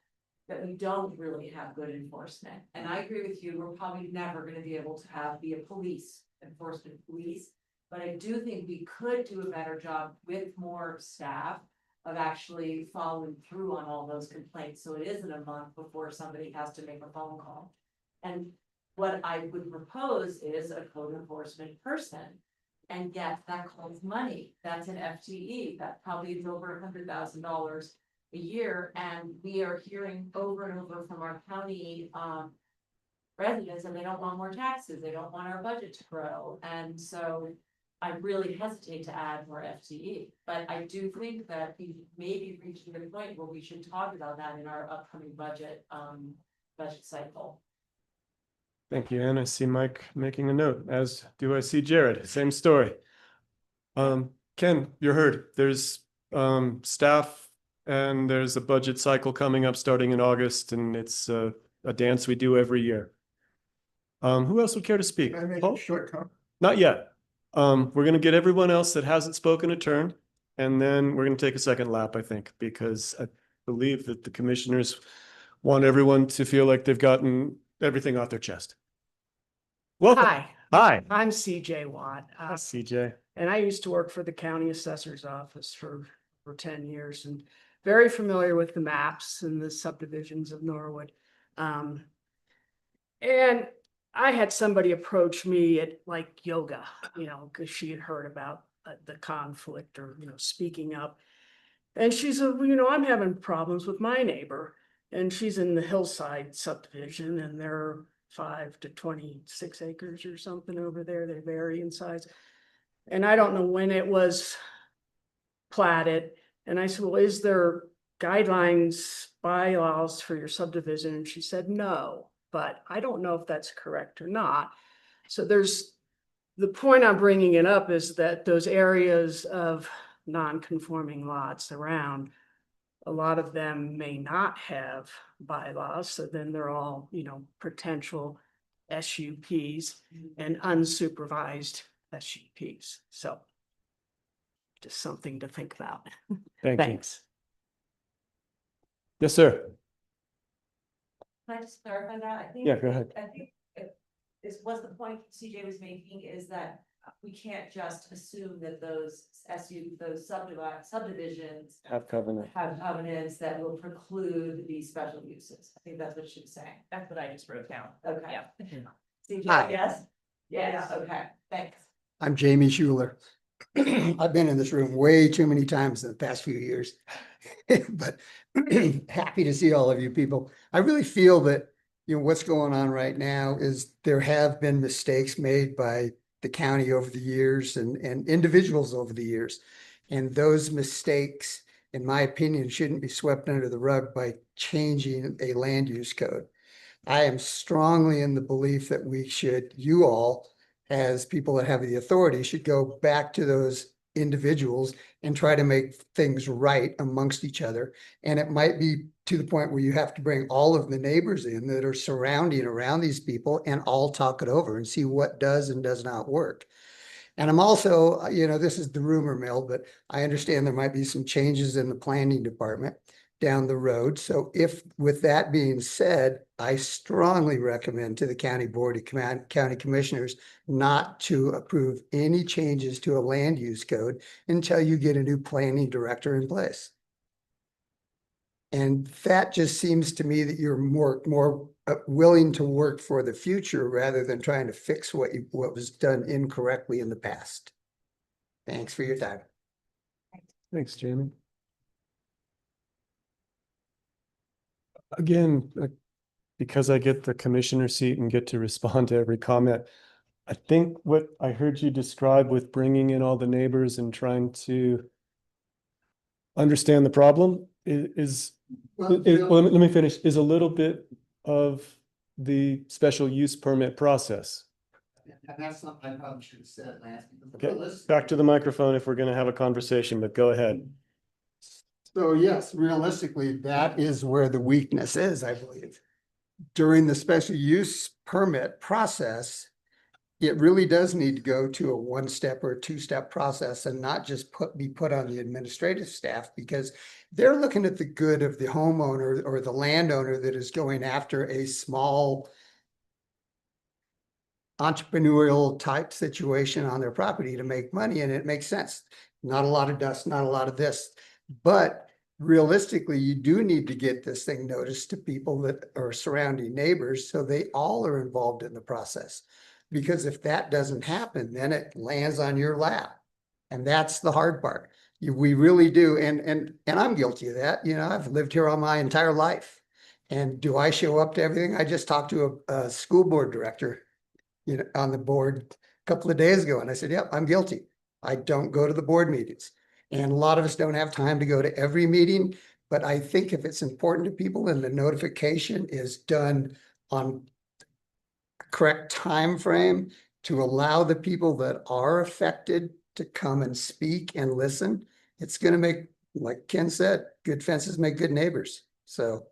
that we don't really have good enforcement. And I agree with you, we're probably never gonna be able to be a enforcement police, but I do think we could do a better job with more staff of actually following through on all those complaints, so it isn't a month before somebody has to make a phone call. And what I would propose is a code enforcement person. And yet that costs money. That's an FTE. That probably is over $100,000 a year. And we are hearing over and over from our county residents, and they don't want more taxes. They don't want our budget to grow. And so I really hesitate to add more FTE. But I do think that we may be reaching the point where we should talk about that in our upcoming budget cycle. Thank you, Ann. I see Mike making a note, as do I see Jared. Same story. Ken, you're heard. There's staff, and there's a budget cycle coming up starting in August, and it's a dance we do every year. Who else would care to speak? Can I make Paul? a short comment? Not yet. We're going to get everyone else that hasn't spoken a turn, and then we're going to take a second lap, I think, because I believe that the commissioners want everyone to feel like they've gotten everything off their chest. Welcome. Hi. Hi. I'm CJ Watt. Hi, CJ. And I used to work for the county assessor's office for 10 years and very familiar with the maps and the subdivisions of Norwood. And I had somebody approach me at like yoga, because she had heard about the conflict or, speaking up. And she said, well, I'm having problems with my neighbor. And she's in the Hillside subdivision, and they're 5 to 26 acres or something over there. They vary in size. And I don't know when it was platted. And I said, well, is there guidelines, bylaws for your subdivision? And she said, no, but I don't know if that's correct or not. So the point I'm bringing it up is that those areas of non-conforming lots around, a lot of them may not have bylaws, so then they're all, potential SUPs and unsupervised SUPs. So just something to think about. Thanks. Yes, sir. Can I just clarify that? I think. Yeah, go ahead. I think this was the point CJ was making, is that we can't just assume that those subdivisions Have covenant. have covenants that will preclude these special uses. I think that's what she was saying. That's what I just wrote down. Okay. CJ, Hi. yes? Yes, okay, thanks. I'm Jamie Schuler. I've been in this room way too many times in the past few years, but happy to see all of you people. I really feel that, what's going on right now is there have been mistakes made by the county over the years and individuals over the years. And those mistakes, in my opinion, shouldn't be swept under the rug by changing a land use code. I am strongly in the belief that we should, you all, as people that have the authority, should go back to those individuals and try to make things right amongst each other. And it might be to the point where you have to bring all of the neighbors in that are surrounding around these people and all talk it over and see what does and does not work. And I'm also, this is the rumor mill, but I understand there might be some changes in the planning department down the road. So if, with that being said, I strongly recommend to the county board of county commissioners not to approve any changes to a land use code until you get a new planning director in place. And that just seems to me that you're more willing to work for the future rather than trying to fix what was done incorrectly in the past. Thanks for your time. Thanks, Jamie. Again, because I get the commissioner seat and get to respond to every comment, I think what I heard you describe with bringing in all the neighbors and trying to understand the problem is well, let me finish, is a little bit of the special use permit process. And that's something I probably should have said last. Okay, back to the microphone if we're going to have a conversation, but go ahead. So yes, realistically, that is where the weakness is, I believe. During the special use permit process, it really does need to go to a one-step or a two-step process and not just be put on the administrative staff, because they're looking at the good of the homeowner or the landowner that is going after a small entrepreneurial type situation on their property to make money, and it makes sense. Not a lot of dust, not a lot of this, but realistically, you do need to get this thing noticed to people that are surrounding neighbors so they all are involved in the process. Because if that doesn't happen, then it lands on your lap. And that's the hard part. We really do. And I'm guilty of that. I've lived here all my entire life. And do I show up to everything? I just talked to a school board director, on the board a couple of days ago. And I said, yep, I'm guilty. I don't go to the board meetings. And a lot of us don't have time to go to every meeting. But I think if it's important to people and the notification is done on correct time frame to allow the people that are affected to come and speak and listen, it's going to make, like Ken said, good fences make good neighbors. So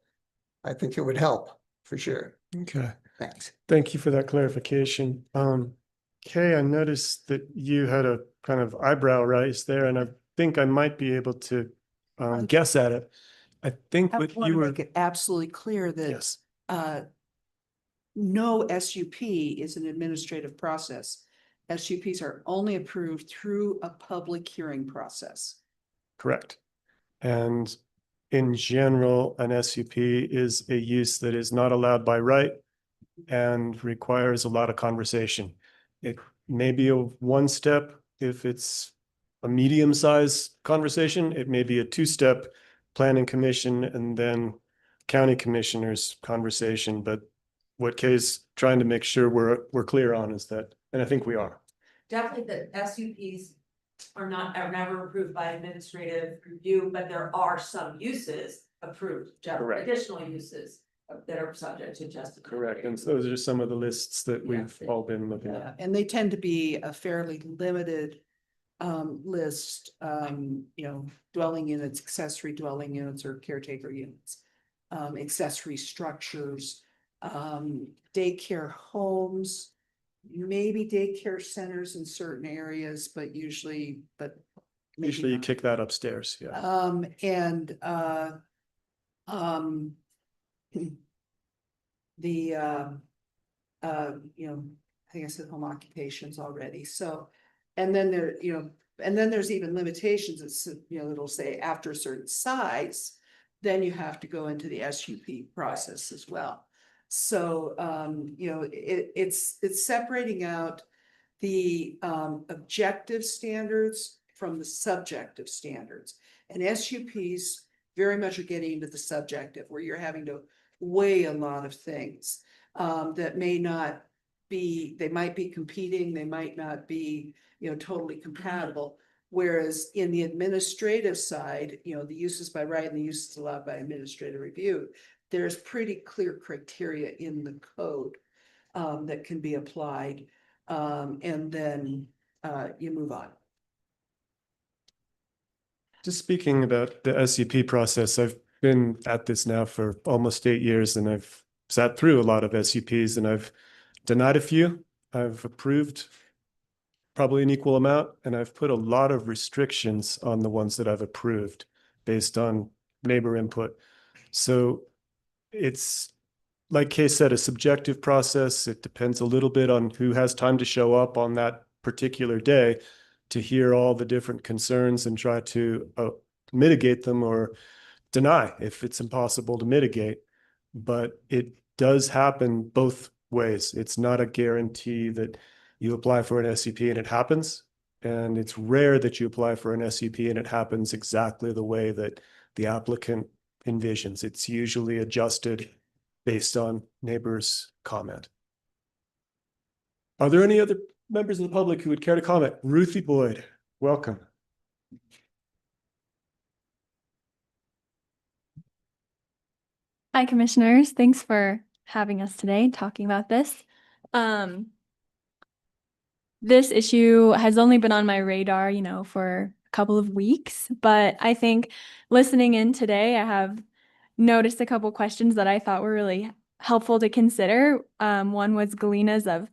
I think it would help for sure. Okay. Thanks. Thank you for that clarification. Kay, I noticed that you had a kind of eyebrow raise there, and I think I might be able to guess at it. I think what want you to were, make it absolutely clear that yes, no SUP is an administrative process. SUPs are only approved through a public hearing process. correct. And in general, an SUP is a use that is not allowed by right and requires a lot of conversation. It may be a one step if it's a medium-sized conversation. It may be a two-step planning commission and then county commissioners conversation. But what Kay's trying to make sure we're clear on is that, and I think we are. Definitely the SUPs are never approved by administrative review, but there are some uses approved, Correct. additional uses that are subject to just. Correct. And so those are some of the lists that we've all been looking at. And they tend to be a fairly limited list, dwelling units, accessory dwelling units or caretaker units, accessory structures, daycare homes, maybe daycare centers in certain areas, but usually, maybe Usually you not. kick that upstairs, yeah. I think I said home occupations already, so, and then there's even limitations, it's, it'll say after a certain size, then you have to go into the SUP process as well. So, it's separating out the objective standards from the subjective standards. And SUPs very much are getting into the subjective, where you're having to weigh a lot of things that may not be, they might be competing, they might not be, totally compatible. Whereas in the administrative side, the uses by right and the uses allowed by administrative review, there's pretty clear criteria in the code that can be applied. And then you move on. Just speaking about the SCP process, I've been at this now for almost 8 years, and I've sat through a lot of SCPs, and I've denied a few. I've approved probably an equal amount, and I've put a lot of restrictions on the ones that I've approved based on neighbor input. So it's, like Kay said, a subjective process. It depends a little bit on who has time to show up on that particular day to hear all the different concerns and try to mitigate them or deny if it's impossible to mitigate. But it does happen both ways. It's not a guarantee that you apply for an SCP and it happens. And it's rare that you apply for an SCP and it happens exactly the way that the applicant envisions. It's usually adjusted based on neighbors' comment. Are there any other members of the public who would care to comment? Ruthie Boyd, welcome. Hi, commissioners. Thanks for having us today talking about this. This issue has only been on my radar, for a couple of weeks, but I think listening in today, I have noticed a couple questions that I thought were really helpful to consider. One was Galena's of,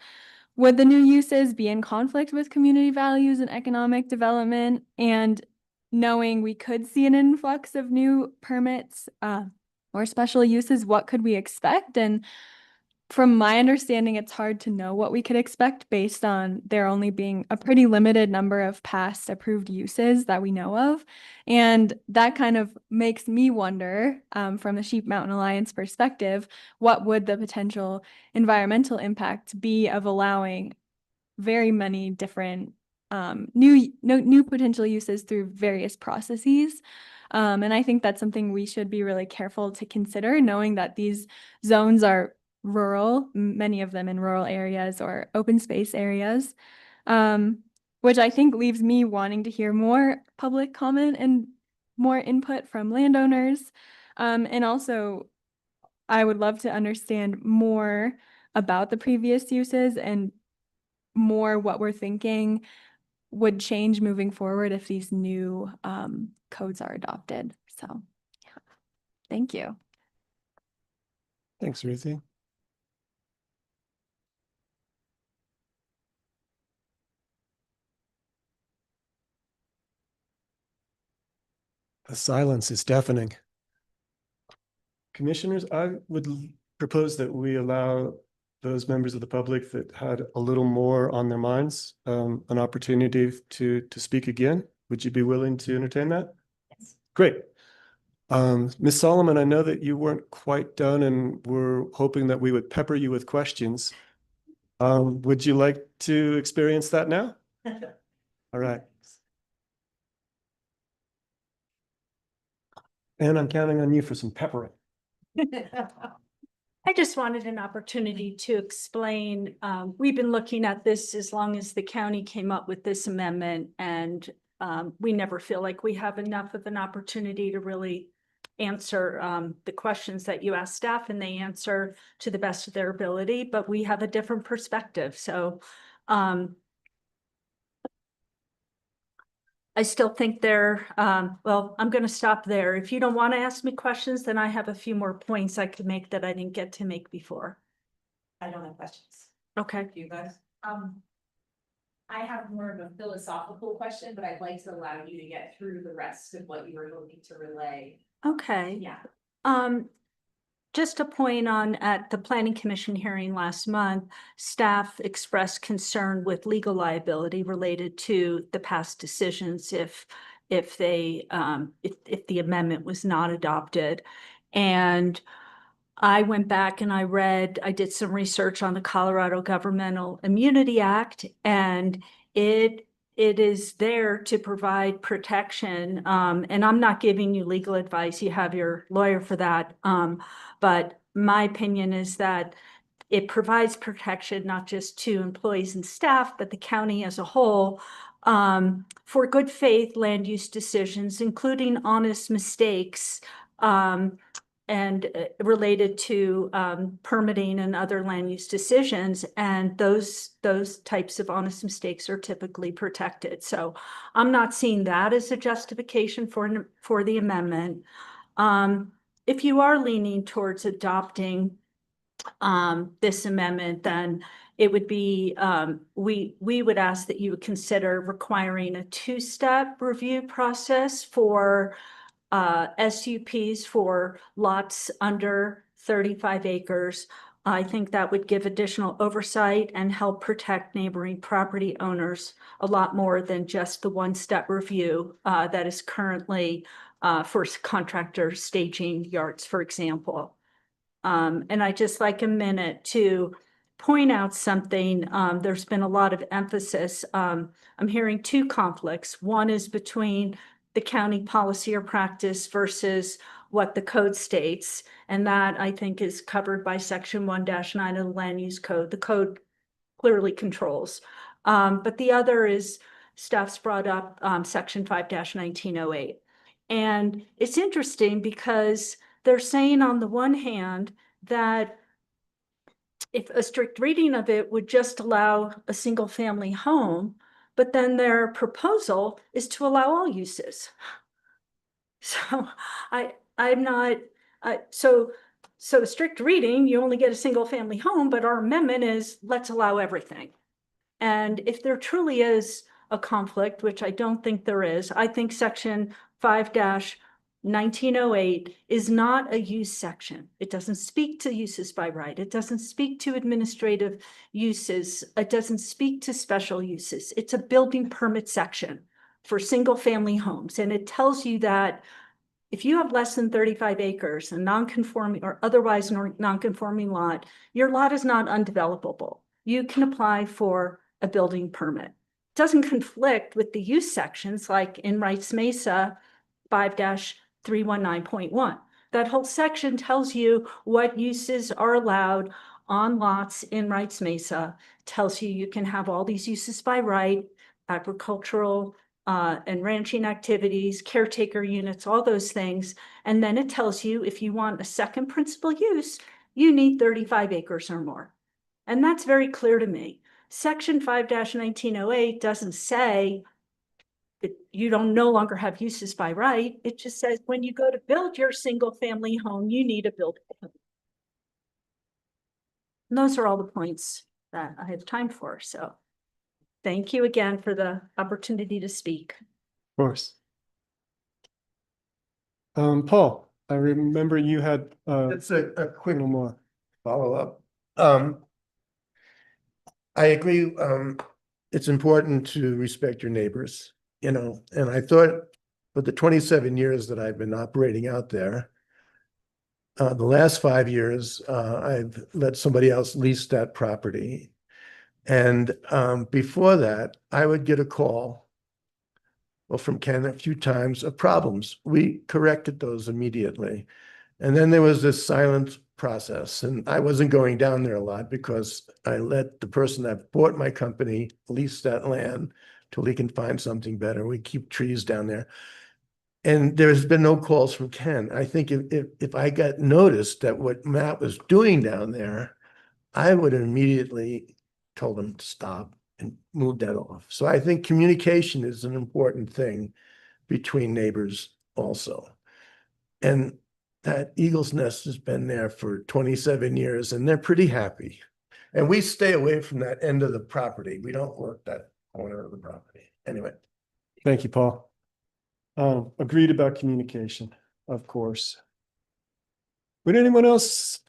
would the new uses be in conflict with community values and economic development? And knowing we could see an influx of new permits or special uses, what could we expect? And from my understanding, it's hard to know what we could expect based on there only being a pretty limited number of past approved uses that we know of. And that kind of makes me wonder, from the Sheep Mountain Alliance perspective, what would the potential environmental impact be of allowing very many different new potential uses through various processes. And I think that's something we should be really careful to consider, knowing that these zones are rural, many of them in rural areas or open space areas, which I think leaves me wanting to hear more public comment and more input from landowners. And also, I would love to understand more about the previous uses and more what we're thinking would change moving forward if these new codes are adopted. So, yeah. Thank you. Thanks, Ruthie. The silence is deafening. Commissioners, I would propose that we allow those members of the public that had a little more on their minds an opportunity to speak again. Would you be willing to entertain that? Yes. Great. Ms. Solomon, I know that you weren't quite done and we're hoping that we would pepper you with questions. Would you like to experience that now? All right. And I'm counting on you for some peppering. I just wanted an opportunity to explain, we've been looking at this as long as the county came up with this amendment, and we never feel like we have enough of an opportunity to really answer the questions that you ask staff, and they answer to the best of their ability, but we have a different perspective. So I still think they're, well, I'm going to stop there. If you don't want to ask me questions, then I have a few more points I could make that I didn't get to make before. I don't have questions. Okay. Do you guys? I have more of a philosophical question, but I'd like to allow you to get through the rest of what you were looking to relay. Okay. Yeah. Just a point on, at the Planning Commission hearing last month, staff expressed concern with legal liability related to the past decisions if the amendment was not adopted. And I went back and I did some research on the Colorado Governmental Immunity Act, and it is there to provide protection. And I'm not giving you legal advice. You have your lawyer for that. But my opinion is that it provides protection not just to employees and staff, but the county as a whole for good faith land use decisions, including honest mistakes and related to permitting and other land use decisions. And those types of honest mistakes are typically protected. So I'm not seeing that as a justification for the amendment. If you are leaning towards adopting this amendment, then it would be, we would ask that you would consider requiring a two-step review process for SUPs for lots under 35 acres. I think that would give additional oversight and help protect neighboring property owners a lot more than just the one-step review that is currently for contractor staging yards, for example. And I just like a minute to point out something. There's been a lot of emphasis. I'm hearing two conflicts. One is between the county policy or practice versus what the code states. And that I think is covered by section 1-9 of the land use code. The code clearly controls. But the other is staff's brought up section 5-1908. And it's interesting because they're saying on the one hand that if a strict reading of it would just allow a single family home, but then their proposal is to allow all uses. So I'm not, so a strict reading, you only get a single family home, but our amendment is let's allow everything. And if there truly is a conflict, which I don't think there is, I think section 5-1908 is not a use section. It doesn't speak to uses by right. It doesn't speak to administrative uses. It doesn't speak to special uses. It's a building permit section for single family homes. And it tells you that if you have less than 35 acres, a non-conforming or otherwise non-conforming lot, your lot is not undevelopable. You can apply for a building permit. It doesn't conflict with the use sections like in Wrights Mesa 5-319.1. That whole section tells you what uses are allowed on lots in Wrights Mesa, tells you you can have all these uses by right, agricultural and ranching activities, caretaker units, all those things. And then it tells you if you want a second principal use, you need 35 acres or more. And that's very clear to me. Section 5-1908 doesn't say that you don't no longer have uses by right. It just says when you go to build your single family home, you need a building permit. And those are all the points that I have time for. So thank you again for the opportunity to speak. Of course. Paul, I remember you had It's a quick little more. follow-up. I agree, it's important to respect your neighbors, you know, and I thought for the 27 years that I've been operating out there, the last 5 years, I've let somebody else lease that property. And before that, I would get a call, well, from Ken a few times of problems. We corrected those immediately. And then there was this silent process, and I wasn't going down there a lot because I let the person that bought my company lease that land till he can find something better. We keep trees down there. And there's been no calls from Ken. I think if I got noticed that what Matt was doing down there, I would have immediately told him to stop and move that off. So I think communication is an important thing between neighbors also. And that Eagle's Nest has been there for 27 years and they're pretty happy. And we stay away from that end of the property. We don't work that corner of the property. Anyway. Thank you, Paul. Agreed about communication, of course. Would anyone else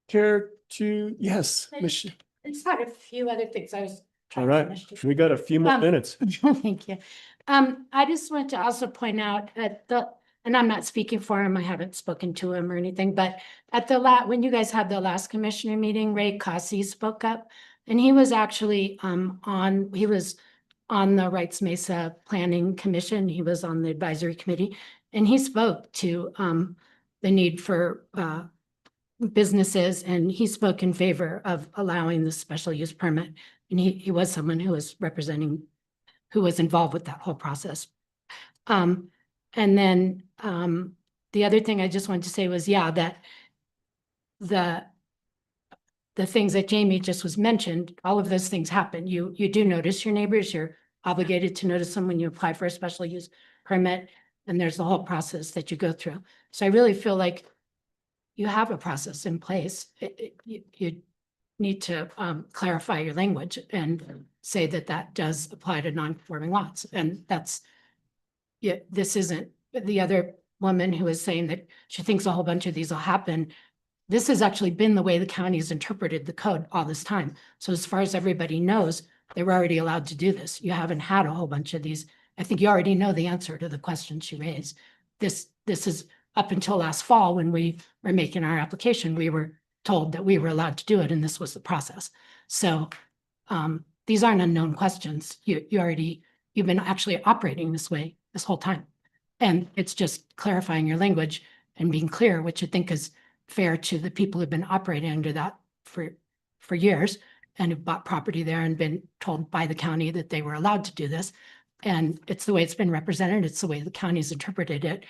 care to? Yes, Michelle. I just had a few other things I was All trying to right, finish. we got a few more minutes. Thank you. I just want to also point out and I'm not speaking for him, I haven't spoken to him or anything, but at when you guys had the last commissioner meeting, Ray Cossey spoke up, and he was actually he was on the Wrights Mesa Planning Commission. He was on the advisory committee, and he spoke to the need for businesses, and he spoke in favor of allowing the special use permit. And he was someone who was representing, who was involved with that whole process. And then, the other thing I just wanted to say was, yeah, that the things that Jamie just was mentioned, all of those things happen. You do notice your neighbors, you're obligated to notice them when you apply for a special use permit, and there's the whole process that you go through. So I really feel like you have a process in place. You need to clarify your language and say that that does apply to non-conforming lots. And that's, yeah, this isn't the other woman who is saying that she thinks a whole bunch of these will happen. This has actually been the way the county has interpreted the code all this time. So as far as everybody knows, they were already allowed to do this. You haven't had a whole bunch of these. I think you already know the answer to the question she raised. This is up until last fall when we were making our application, we were told that we were allowed to do it, and this was the process. So these aren't unknown questions. You've been actually operating this way this whole time. And it's just clarifying your language and being clear, which I think is fair to the people who've been operating under that for years and have bought property there and been told by the county that they were allowed to do this. And it's the way it's been represented. It's the way the county's interpreted it.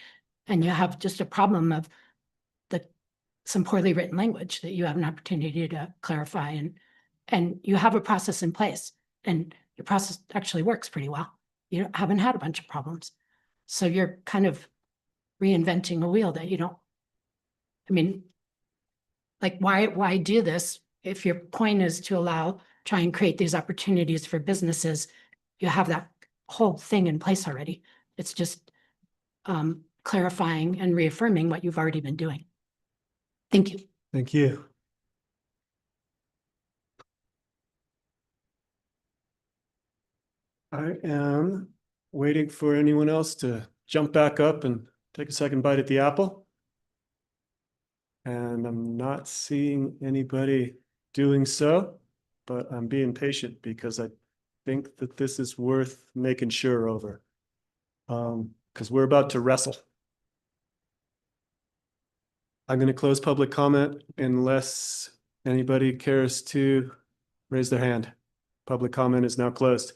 And you have just a problem of some poorly written language that you have an opportunity to clarify, and you have a process in place, and your process actually works pretty well. You haven't had a bunch of problems. So you're kind of reinventing a wheel that you don't, I mean, like, why do this? If your point is to try and create these opportunities for businesses, you have that whole thing in place already. It's just clarifying and reaffirming what you've already been doing. Thank you. Thank you. I am waiting for anyone else to jump back up and take a second bite at the apple. And I'm not seeing anybody doing so, but I'm being patient because I think that this is worth making sure over. Because we're about to wrestle. I'm going to close public comment unless anybody cares to raise their hand. Public comment is now closed.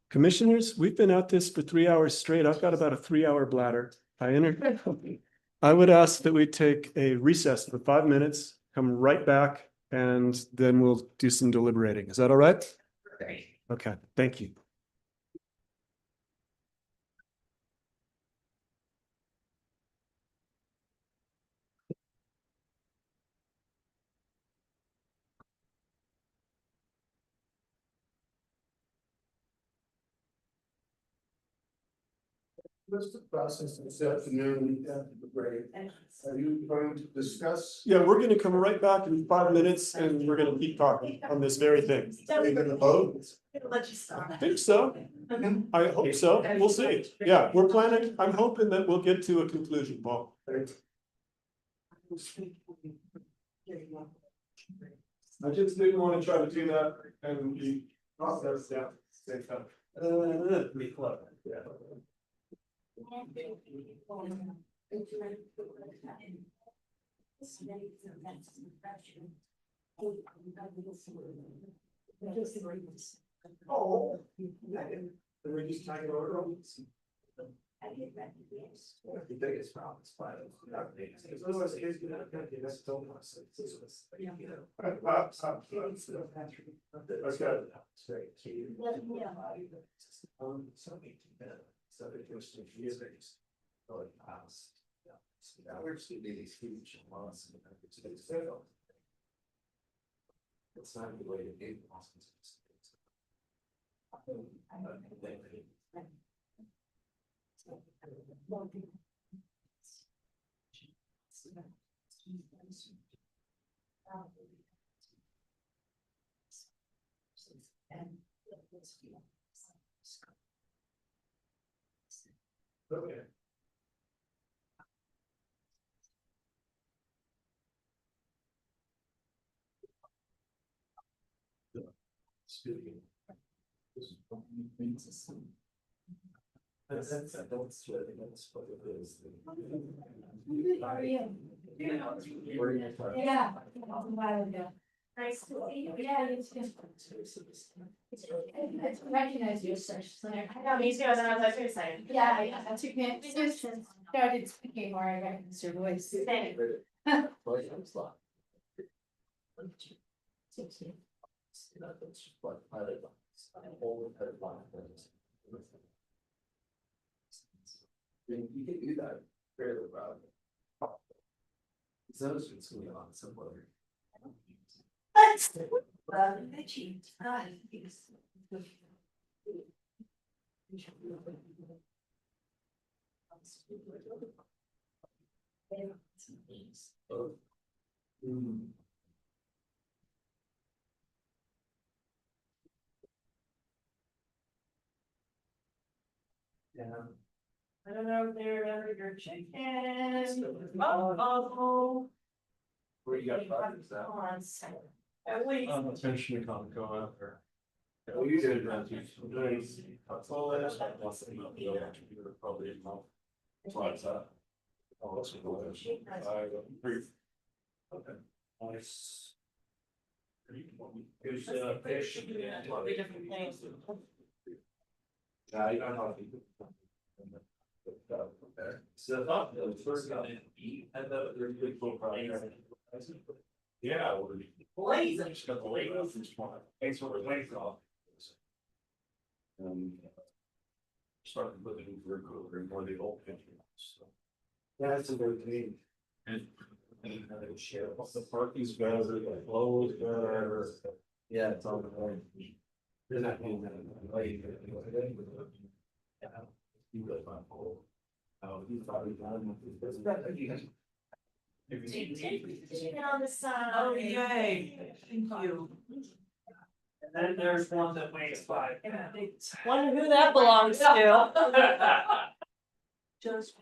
Commissioners, we've been at this for 3 hours straight. I've got about a 3-hour bladder. I would ask that we take a recess for 5 minutes, come right back, and then we'll do some deliberating. Is that all right? Great. Okay, thank you. What's the process this afternoon after the break? Are you going to discuss? Yeah, we're gonna come right back in 5 minutes and we're gonna keep talking on this very thing. Are you gonna vote? I think so. I hope so. We'll see. Yeah, we're planning. I'm hoping that we'll get to a conclusion, Paul. I just didn't want to try to do that and be processed down. Same time. Be clever. Yeah. Oh. We're just talking about the biggest problem is violence. Otherwise, it's gonna be that's still not. So it goes to years. We're seeing these huge amounts. It's not the way to be. Okay. How are you? Yeah. A while ago. Nice to see you. Yeah, it's just. It's recognize you as such. So I know me too. And I was like, you're excited. Yeah, yeah, that's your kid. It's just started speaking more. I recognize your voice. Thank you. You can do that fairly well. Those are going on somewhere. Yeah. I don't know if they remember your chicken. Oh. Where you got projects at? At least. I'm finishing the comic go out there. Oh, you did, nice. Probably a month. What's that? Oh, that's good. Okay. Nice. There's fish. Different things. Yeah, I don't know. So I thought the first guy to eat, I thought there was a big full project. Yeah. Blaze. I just got the lake off this one. Thanks for the lake off. Started putting in for a cooler and one of the old pictures. Yeah, it's a good thing. And share. The parking's better, the flow is better. Yeah, it's on the way. They're not being that way. Yeah. You really find cool. Oh, he's probably done with this. On the side. Oh, yay. Thank you. And then there's one that weighs 5 pounds. Wonder who that belongs to. Just.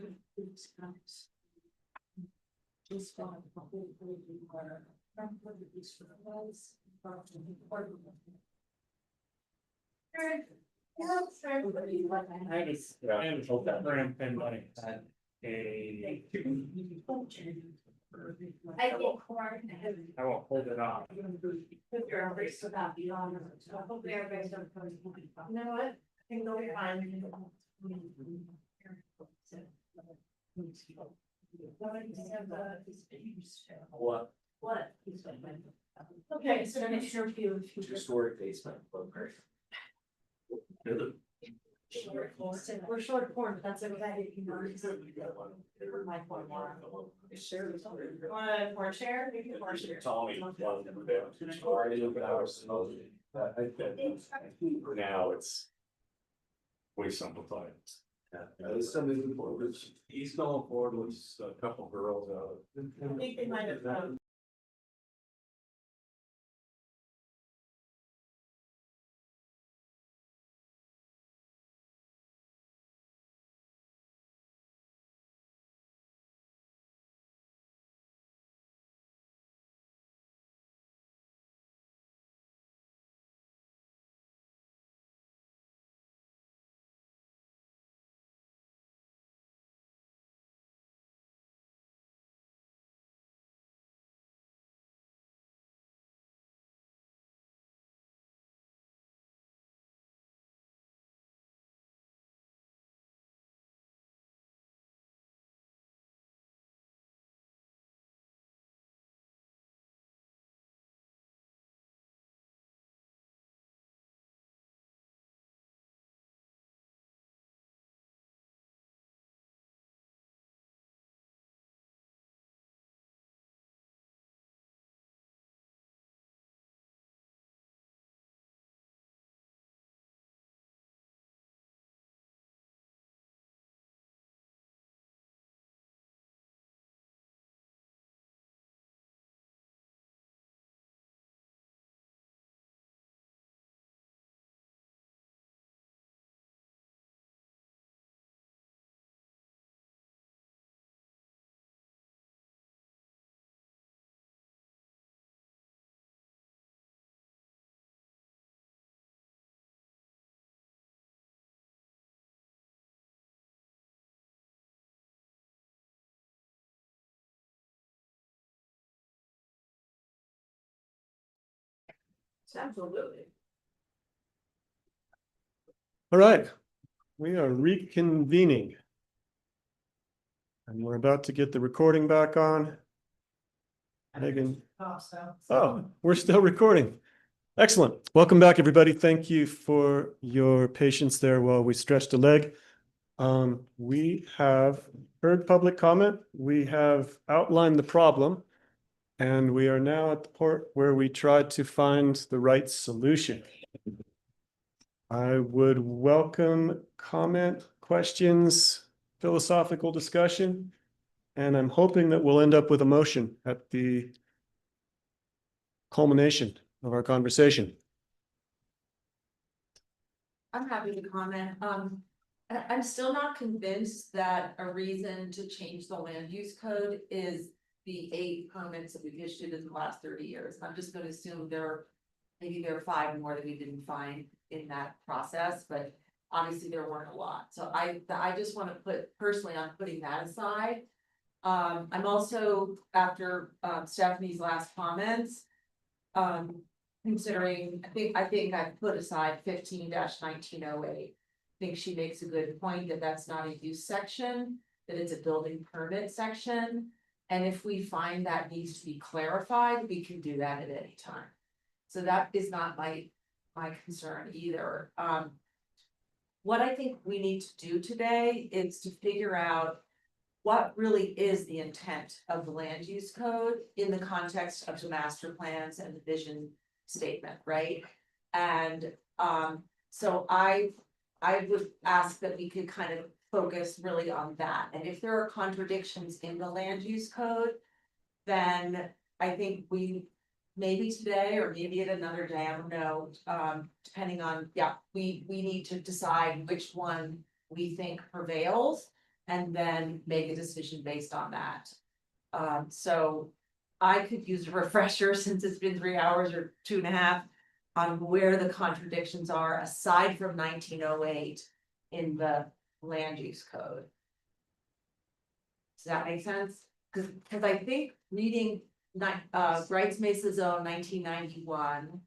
I am told that brand pen money had a. I get corn. I won't hold it off. If you're a race without the honor, so hopefully everybody's done. You know what? I think they'll be fine. What? What? Okay, so then it's your view. Historic basement. We're short of corn, but that's okay. You know, my corn. Want more chair? We can more chair. Tommy. Now it's. Way simplified. Yeah, he's still moving forward. He's going forward with a couple girls out. I think they might have. Absolutely. All right, we are reconvening. And we're about to get the recording back on. Megan. Oh, we're still recording. Excellent. Welcome back, everybody. Thank you for your patience there while we stretched a leg. We have heard public comment. We have outlined the problem. And we are now at the part where we try to find the right solution. I would welcome comment, questions, philosophical discussion, and I'm hoping that we'll end up with a motion at the culmination of our conversation. I'm happy to comment. I'm still not convinced that a reason to change the land use code is the 8 permits that we've issued in the last 30 years. I'm just gonna assume maybe there are 5 more that we didn't find in that process, but obviously there weren't a lot. So I just want to put, personally, I'm putting that aside. I'm also, after Stephanie's last comments, considering, I think I put aside 15-1908. I think she makes a good point that that's not a use section, that it's a building permit section. And if we find that needs to be clarified, we can do that at any time. So that is not my concern either. What I think we need to do today is to figure out what really is the intent of the land use code in the context of the master plans and the vision statement, right? And so I would ask that we could kind of focus really on that. And if there are contradictions in the land use code, then I think we maybe today or maybe at another day, I don't know, depending on, we need to decide which one we think prevails and then make a decision based on that. So I could use a refresher since it's been 3 hours or 2.5 on where the contradictions are aside from 1908 in the land use code. Does that make sense? Because I think reading Wrights Mesa Zone 1991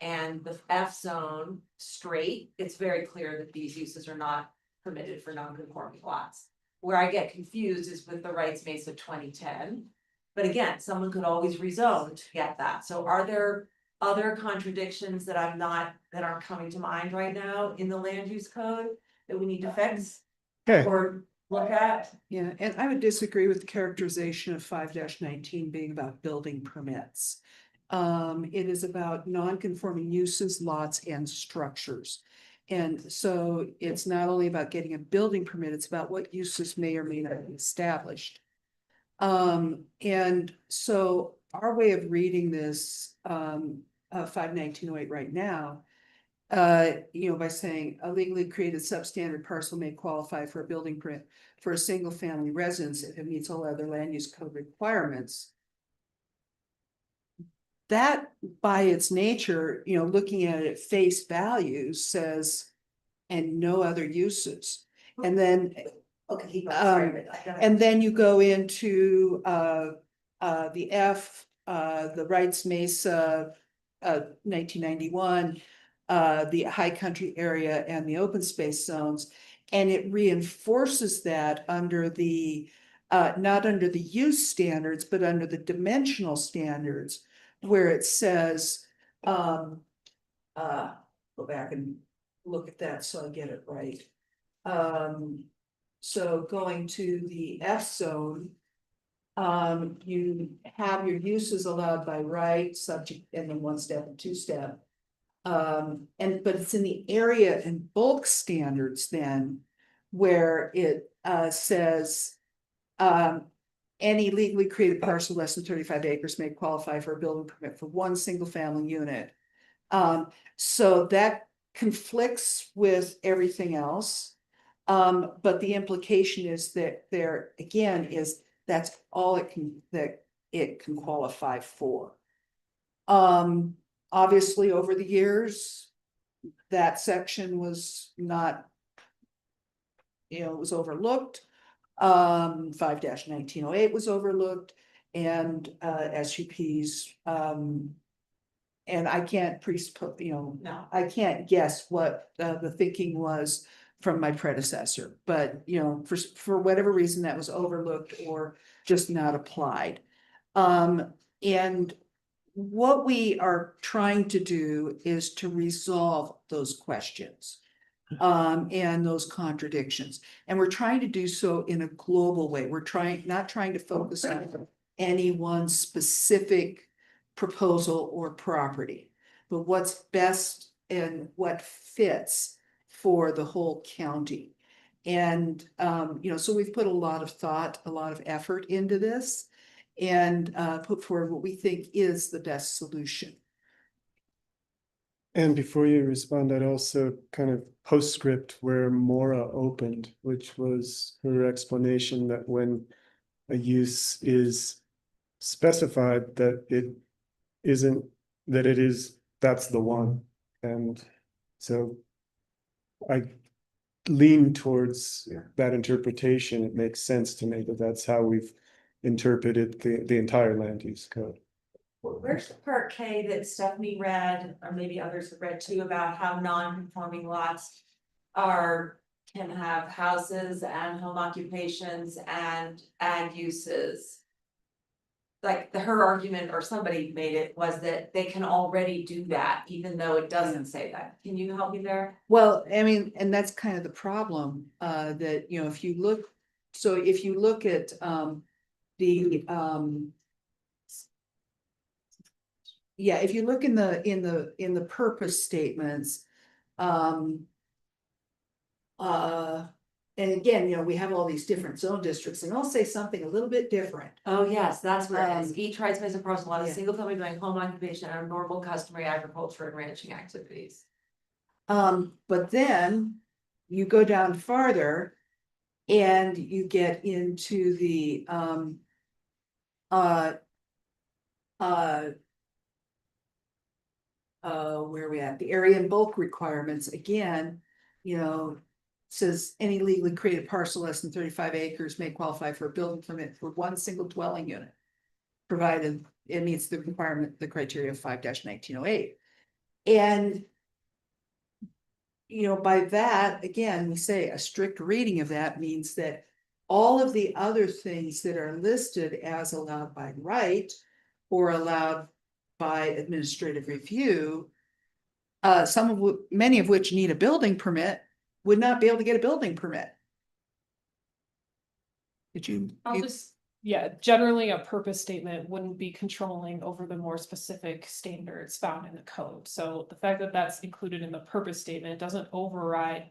and the F zone straight, it's very clear that these uses are not permitted for non-conforming lots. Where I get confused is with the Wrights Mesa 2010. But again, someone could always rezone to get that. So are there other contradictions that aren't coming to mind right now in the land use code that we need to fix? Okay. Or look at? Yeah, and I would disagree with the characterization of 5-19 being about building permits. It is about non-conforming uses, lots, and structures. And so it's not only about getting a building permit, it's about what uses may or may not be established. And so our way of reading this 5-1908 right now, by saying a legally created substandard parcel may qualify for a building permit for a single family residence if it meets all other land use code requirements. That by its nature, looking at it at face value says, and no other uses. And then, and then you go into the F, the Wrights Mesa 1991, the high country area and the open space zones. And it reinforces that under the, not under the use standards, but under the dimensional standards, where it says, go back and look at that so I get it right. So going to the F zone, you have your uses allowed by right, subject, and then 1-step and 2-step. But it's in the area and bulk standards then where it says any legally created parcel less than 35 acres may qualify for a building permit for one single family unit. So that conflicts with everything else. But the implication is that there again is that's all it can qualify for. Obviously, over the years, that section was not, it was overlooked. 5-1908 was overlooked, and SUP's and I can't presuppose, No. I can't guess what the thinking was from my predecessor, but for whatever reason that was overlooked or just not applied. And what we are trying to do is to resolve those questions. And those contradictions. And we're trying to do so in a global way. We're not trying to focus on any one specific proposal or property, but what's best and what fits for the whole county. And, so we've put a lot of thought, a lot of effort into this and put forward what we think is the best solution. And before you respond, I'd also kind of postscript where Maura opened, which was her explanation that when a use is specified, that it isn't, that it is, that's the one. And so I lean towards that interpretation. It makes sense to me that that's how we've interpreted the entire land use code. Where's the part K that Stephanie read, or maybe others have read too, about how non-conforming lots can have houses and home occupations and ag uses? Like her argument, or somebody made it, was that they can already do that, even though it doesn't say that. Can you help me there? Well, I mean, and that's kind of the problem, that, if you look, so if you look at, yeah, if you look in the purpose statements, and again, we have all these different zone districts, and I'll say something a little bit different. Oh, yes, that's where it is. Each rights based parcel lot, a yeah. single family dwelling, home occupation, and normal customary agriculture and ranching activities. But then you go down farther and you get into the, where are we at? The area and bulk requirements, again, says any legally created parcel less than 35 acres may qualify for a building permit for one single dwelling unit, provided it meets the the criteria of 5-1908. And, by that, again, we say a strict reading of that means that all of the other things that are listed as allowed by right or allowed by administrative review, many of which need a building permit, would not be able to get a building permit. Did you? Generally a purpose statement wouldn't be controlling over the more specific standards found in the code. So the fact that that's included in the purpose statement doesn't override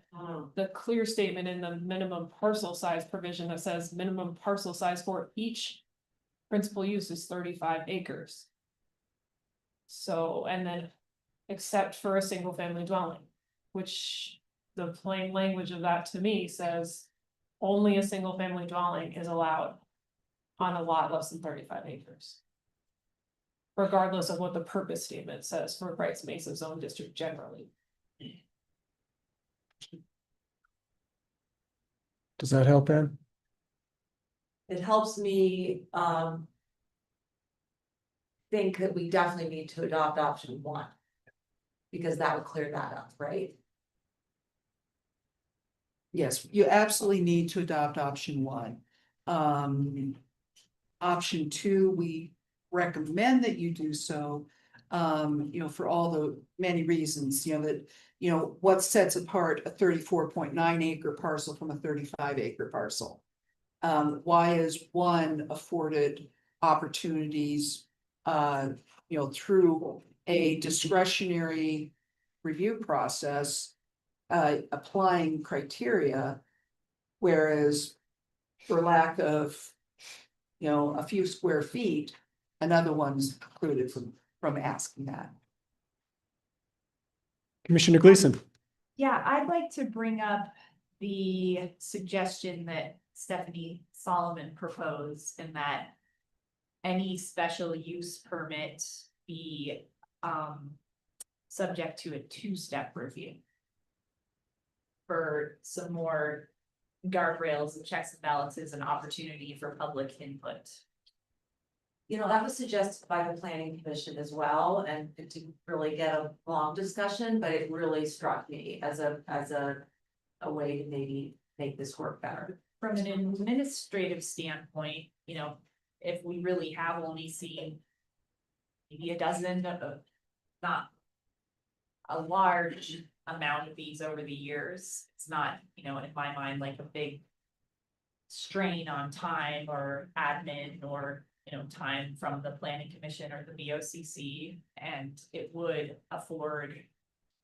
the clear statement in the minimum parcel size provision that says minimum parcel size for each principal use is 35 acres. So, and then except for a single family dwelling, which the plain language of that to me says only a single family dwelling is allowed on a lot less than 35 acres. Regardless of what the purpose statement says for Brights Mesa zone district generally. Does that help, Ann? It helps me, think that we definitely need to adopt option 1. Because that would clear that up, right? Yes, you absolutely need to adopt option 1. Option 2, we recommend that you do so, for all the many reasons, that, what sets apart a 34.9 acre parcel from a 35 acre parcel. Why is one afforded opportunities, through a discretionary review process, applying criteria, whereas for lack of, a few square feet, another one's precluded from asking that. Commissioner Gleason. Yeah, I'd like to bring up the suggestion that Stephanie Solomon proposed, in that any special use permit be subject to a 2-step review for some more guardrails and checks and balances and opportunity for public input. That was suggested by the planning commission as well, and it didn't really get a long discussion, but it really struck me as a way to maybe make this work better. From an administrative standpoint, if we really have only seen maybe a dozen of, not a large amount of these over the years, it's not, in my mind, like a big strain on time or admin or, time from the planning commission or the BOCC, and it would afford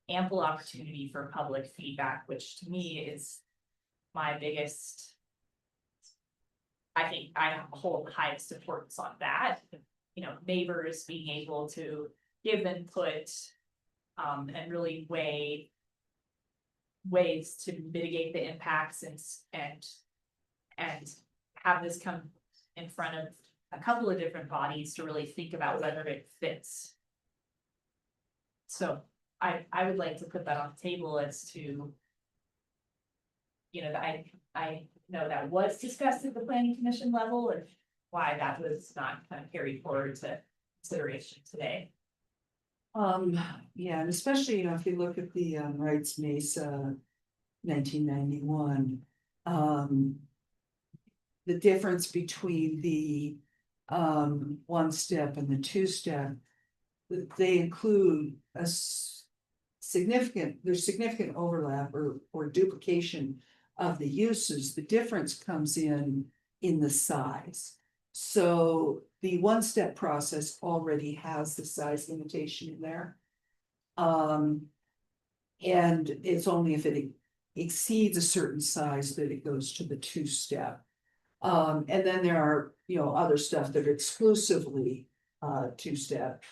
ample opportunity for public feedback, which to me is my biggest. I think I hold the highest importance on that, neighbors being able to give input, and really weigh ways to mitigate the impacts and have this come in front of a couple of different bodies to really think about whether it fits. So I would like to put that on the table as to, I know that was discussed at the planning commission level, and why that was not kind of carried forward to consideration today. Yeah, and especially, if you look at the Rights Mesa 1991, the difference between the one step and the two step, they include there's significant overlap or duplication of the uses. The difference comes in the size. So the one step process already has the size limitation in there. And it's only if it exceeds a certain size that it goes to the two step. And then there are, other stuff that are exclusively two step.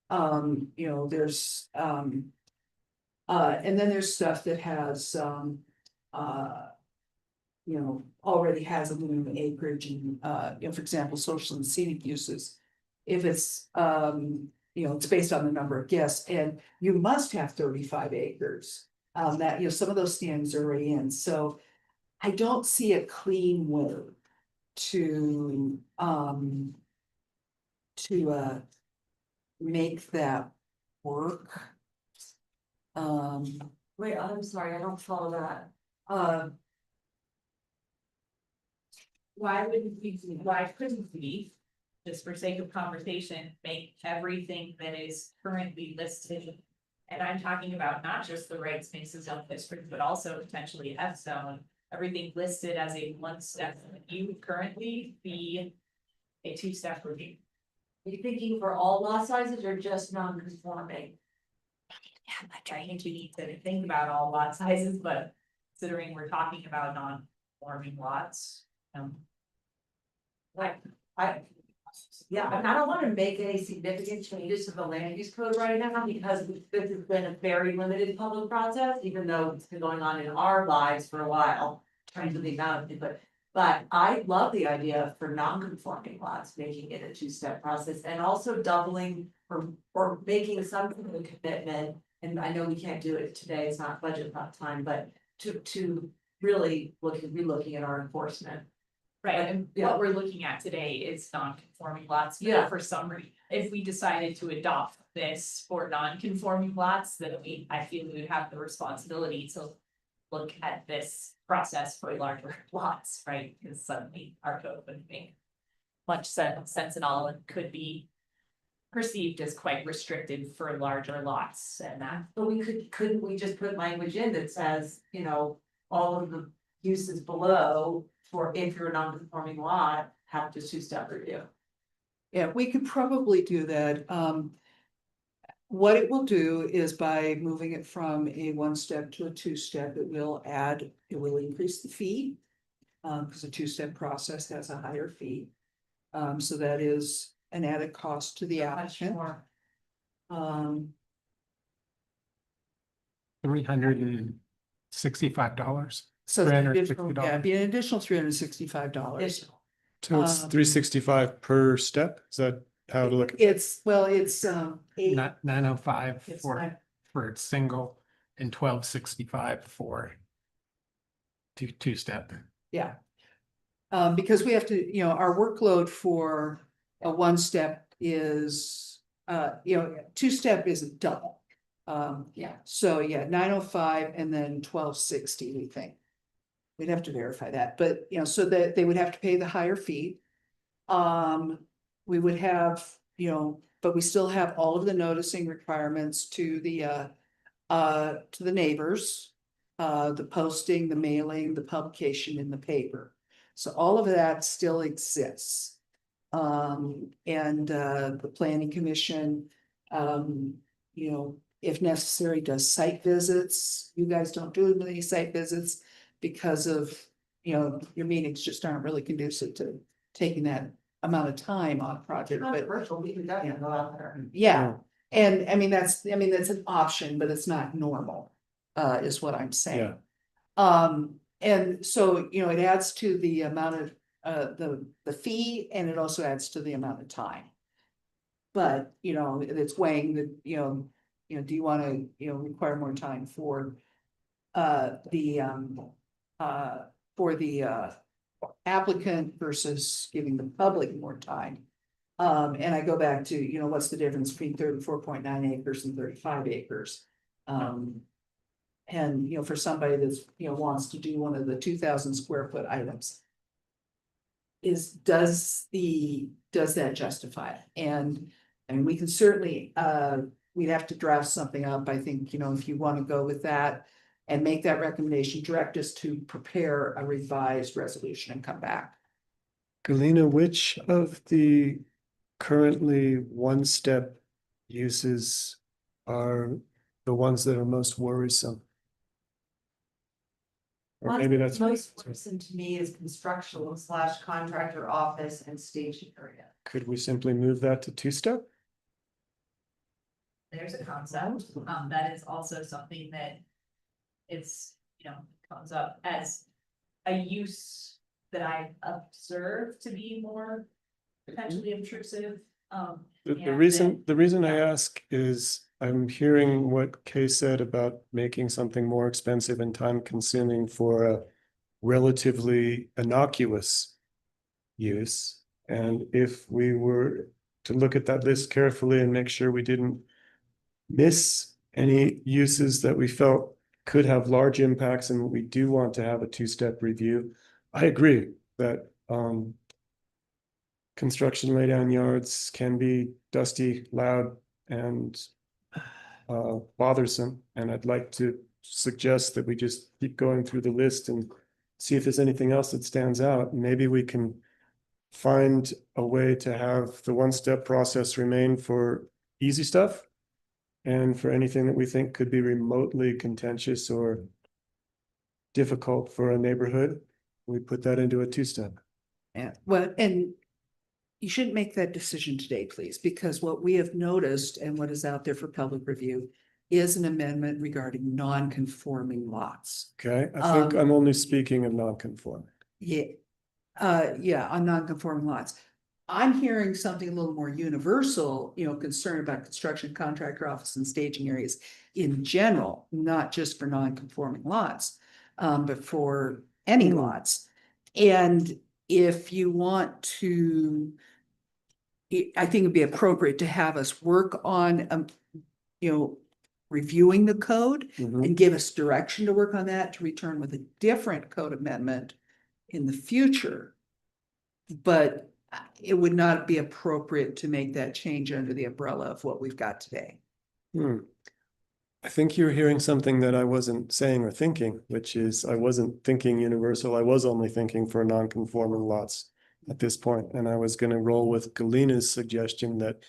There's and then there's stuff that has already has a minimum acreage and for example, social and scenic uses. If it's it's based on the number of guests, and you must have 35 acres. That some of those standards are already in. So I don't see a clean way to make that work. Wait, I'm sorry, I don't follow that. Why couldn't we, just for sake of conversation, make everything that is currently listed? And I'm talking about not just the Rights Mesa zone district, but also potentially F zone, everything listed as a one-step review currently be a two-step review. Are you thinking for all lot sizes or just non-conforming? Yeah, I think we need to think about all lot sizes, but considering we're talking about non-conforming lots. Yeah, and I don't want to make any significant changes to the land use code right now, because this has been a very limited public process, even though it's been going on in our lives for a while, trying to think about it, but I love the idea for non-conforming lots, making it a two-step process, and also doubling or making some kind of commitment. And I know we can't do it today, it's not budget time, but to really relooking at our enforcement. Right, and what we're looking at today is non-conforming lots. But Yeah. For some reason, if we decided to adopt this for non-conforming lots, then I feel we would have the responsibility to look at this process for larger lots, right? Because suddenly our code wouldn't make much sense at all, and could be perceived as quite restricted for larger lots and that. But couldn't we just put language in that says, all of the uses below, for if you're a non-conforming lot, have to two-step review? Yeah, we could probably do that. What it will do is by moving it from a one-step to a two-step, it will increase the fee. Because a two-step process has a higher fee. So that is an added cost to the applicant. $365. So the $360. it'd be an additional $365. So it's 365 per step? Is that how to look? It's 905 It's for its single and 1265 for two step. Yeah. Because we have to, our workload for A one-step is, two-step isn't double. Yeah. So yeah, 905 and then 1260, we think. We'd have to verify that, but so that they would have to pay the higher fee. We would have, but we still have all of the noticing requirements to the neighbors. The posting, the mailing, the publication in the paper. So all of that still exists. And the planning commission, if necessary, does site visits. You guys don't do many site visits because of, your meetings just aren't really conducive to taking that amount of time on a project, but. Virtual, we can definitely go out there. Yeah, and I mean, that's an option, but it's not normal, is what I'm saying. And so, it adds to the amount of, the fee, and it also adds to the amount of time. But, it's weighing the, do you wanna, require more time for, the applicant versus giving the public more time? And I go back to, what's the difference between 34.9 acres and 35 acres? And, for somebody that's, wants to do one of the 2,000 square foot items. Does that justify it? And we can certainly, we'd have to draft something up, I think, if you want to go with that. And make that recommendation, direct us to prepare a revised resolution and come back. Galena, which of the currently one-step uses are the ones that are most worrisome? Or maybe that's. Most worrisome to me is construction / contractor office and staging area. Could we simply move that to two-step? There's a concept, that is also something that it's, comes up as a use that I observe to be more potentially intrusive. The reason I ask is I'm hearing what Kay said about making something more expensive and time consuming for a relatively innocuous use. And if we were to look at that list carefully and make sure we didn't miss any uses that we felt could have large impacts and we do want to have a two-step review, I agree that construction laydown yards can be dusty, loud, and bothersome. And I'd like to suggest that we just keep going through the list and see if there's anything else that stands out. Maybe we can find a way to have the one-step process remain for easy stuff. And for anything that we think could be remotely contentious or difficult for a neighborhood, we put that into a two-step. Yeah, well, and you shouldn't make that decision today, please, because what we have noticed and what is out there for public review is an amendment regarding non-conforming lots. Okay, I think I'm only speaking of non-conforming. Yeah, on non-conforming lots. I'm hearing something a little more universal, concern about construction contractor office and staging areas in general, not just for non-conforming lots, but for any lots. And if you want to, I think it'd be appropriate to have us work on, reviewing the code and give us direction to work on that, to return with a different code amendment in the future. But it would not be appropriate to make that change under the umbrella of what we've got today. I think you're hearing something that I wasn't saying or thinking, which is I wasn't thinking universal. I was only thinking for non-conforming lots at this point. And I was going to roll with Galena's suggestion that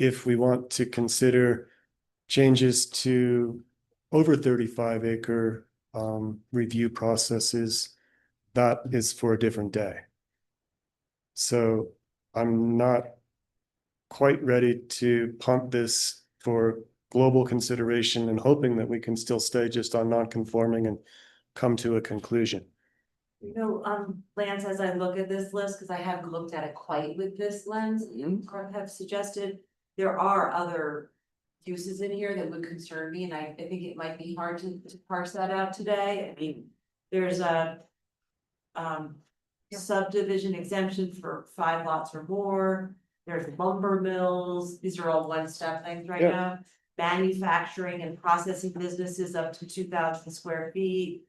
if we want to consider changes to over 35 acre review processes, that is for a different day. So I'm not quite ready to punt this for global consideration and hoping that we can still stay just on non-conforming and come to a conclusion. Lance, as I look at this list, because I haven't looked at it quite with this lens, you have suggested there are other uses in here that would concern me, and I think it might be hard to parse that out today. I mean, there's a subdivision exemption for 5 lots or more. There's lumber mills, these are all one-step things right Yeah. now. Manufacturing and processing businesses up to 2,000 square feet.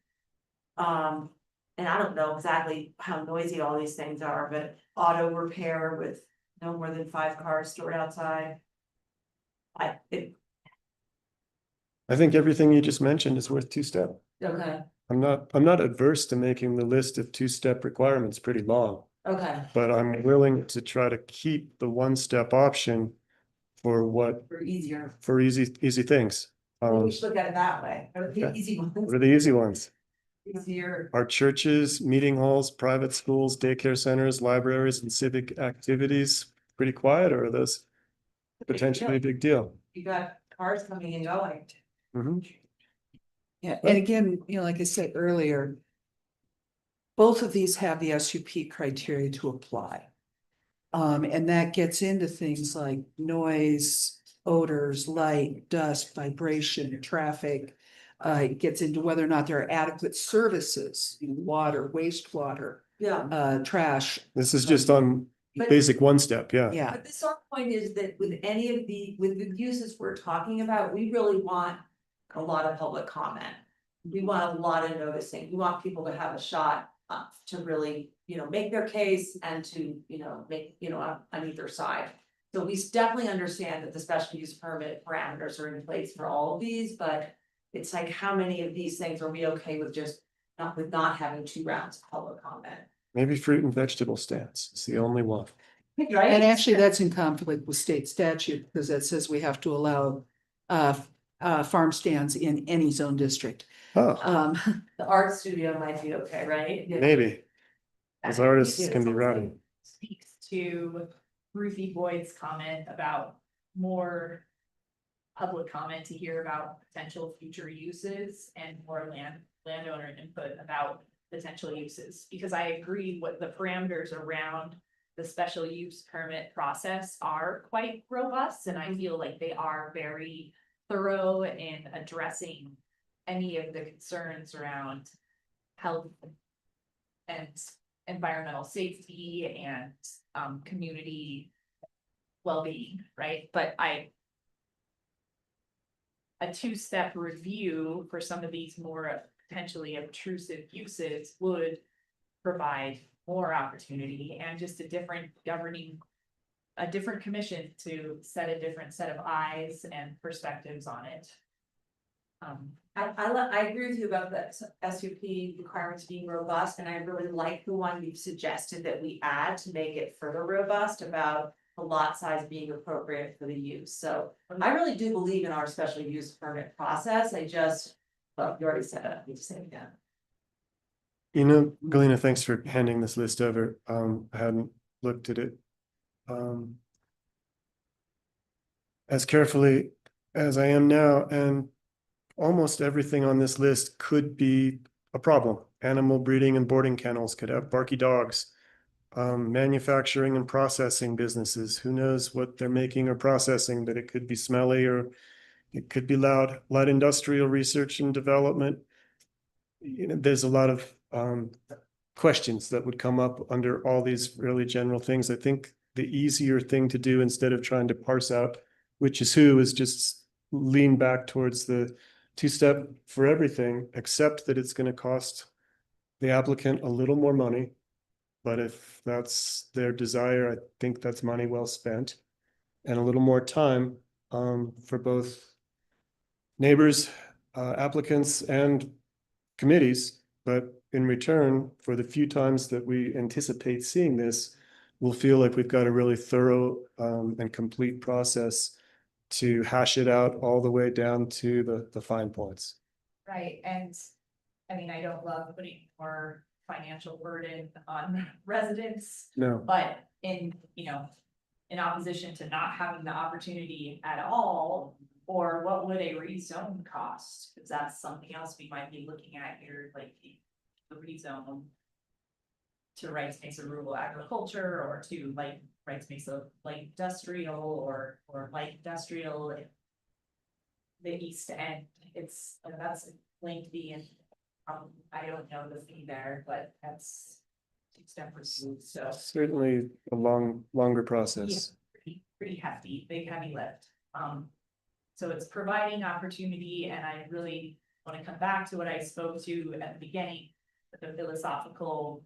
And I don't know exactly how noisy all these things are, but auto repair with no more than 5 cars stored outside. I I think everything you just mentioned is worth two-step. okay, I'm not adverse to making the list of two-step requirements pretty long, okay, but I'm willing to try to keep the one-step option for for easier. for easy things. We should look at it that way, or the okay. easy What ones, are the easy ones? easier. Our churches, meeting halls, private schools, daycare centers, libraries, and civic activities pretty quiet, or are those potentially a big deal? You got cars coming and going. Mhm. Yeah, and again, like I said earlier, both of these have the SUP criteria to apply. And that gets into things like noise, odors, light, dust, vibration, traffic. It gets into whether or not there are adequate services, water, wastewater, Yeah. trash. This is just on But- basic one step, yeah. Yeah, But the sore point is that with any of with the uses we're talking about, we really want a lot of public comment. We want a lot of noticing. We want people to have a shot to really, make their case and to, make, on either side. So we definitely understand that the special use permit parameters are in place for all of these, but it's like, how many of these things are we okay with just not having 2 rounds of public comment? Maybe fruit and vegetable stands. It's the only one. Right? and actually that's in conflict with state statute because that says we have to allow farm stands in any zone district. Oh, The art studio might be okay, right? maybe. As artists can be rowdy. Speaks to Ruthie Boyd's comment about more public comment to hear about potential future uses and more landowner input about potential uses. Because I agree what the parameters around the special use permit process are quite robust, and I feel like they are very thorough in addressing any of the concerns around health and environmental safety and community well-being, right? But a 2-step review for some of these more potentially obtrusive uses would provide more opportunity and just a different commission to set a different set of eyes and perspectives on it. I agree with you about the SUP requirements being robust, and I really like the one you've suggested that we add to make it further robust about the lot size being appropriate for the use. So I really do believe in our special use permit process. Well, you already said it, I need to say it again. Galena, thanks for handing this list over. I hadn't looked at it as carefully as I am now, and almost everything on this list could be a problem. Animal breeding and boarding kennels could have barky dogs. Manufacturing and processing businesses, who knows what they're making or processing, but it could be smelly or it could be loud. Light industrial research and development. There's a lot of questions that would come up under all these really general things. I think the easier thing to do instead of trying to parse out which is who is just lean back towards the 2-step for everything, except that it's going to cost the applicant a little more money. But if that's their desire, I think that's money well spent, and a little more time for both neighbors, applicants, and committees. But in return, for the few times that we anticipate seeing this, we'll feel like we've got a really thorough and complete process to hash it out all the way down to the fine points. Right, and I mean, I don't love putting more financial burden on residents. No. But in opposition to not having the opportunity at all, or what would a rezone cost? Because that's something else we might be looking at here, like the rezone to Rice Mesa rural agriculture, or to Rice Mesa light industrial, or light industrial. The east end, that's lengthy, and I don't know the fee there, but that's 2-step pursuit, so. Certainly a longer process. pretty hefty, big heavy lift. So it's providing opportunity, and I really want to come back to what I spoke to at the beginning, the philosophical,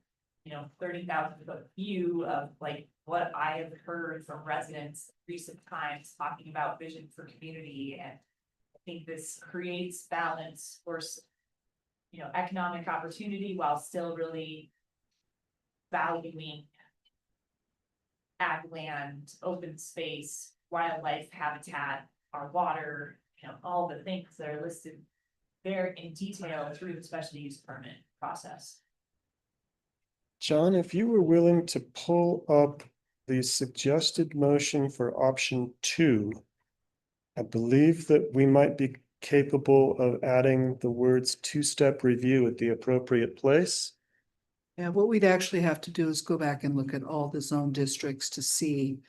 30,000 foot view of like what I have heard from residents recent times talking about vision for community. And I think this creates balance for, economic opportunity while still really valuing ag land, open space, wildlife habitat, our water, all the things that are listed there in detail through the special use permit process. John, if you were willing to pull up the suggested motion for option 2, I believe that we might be capable of adding the words two-step review at the appropriate place. Yeah, what we'd actually have to do is go back and look at all the zone districts to see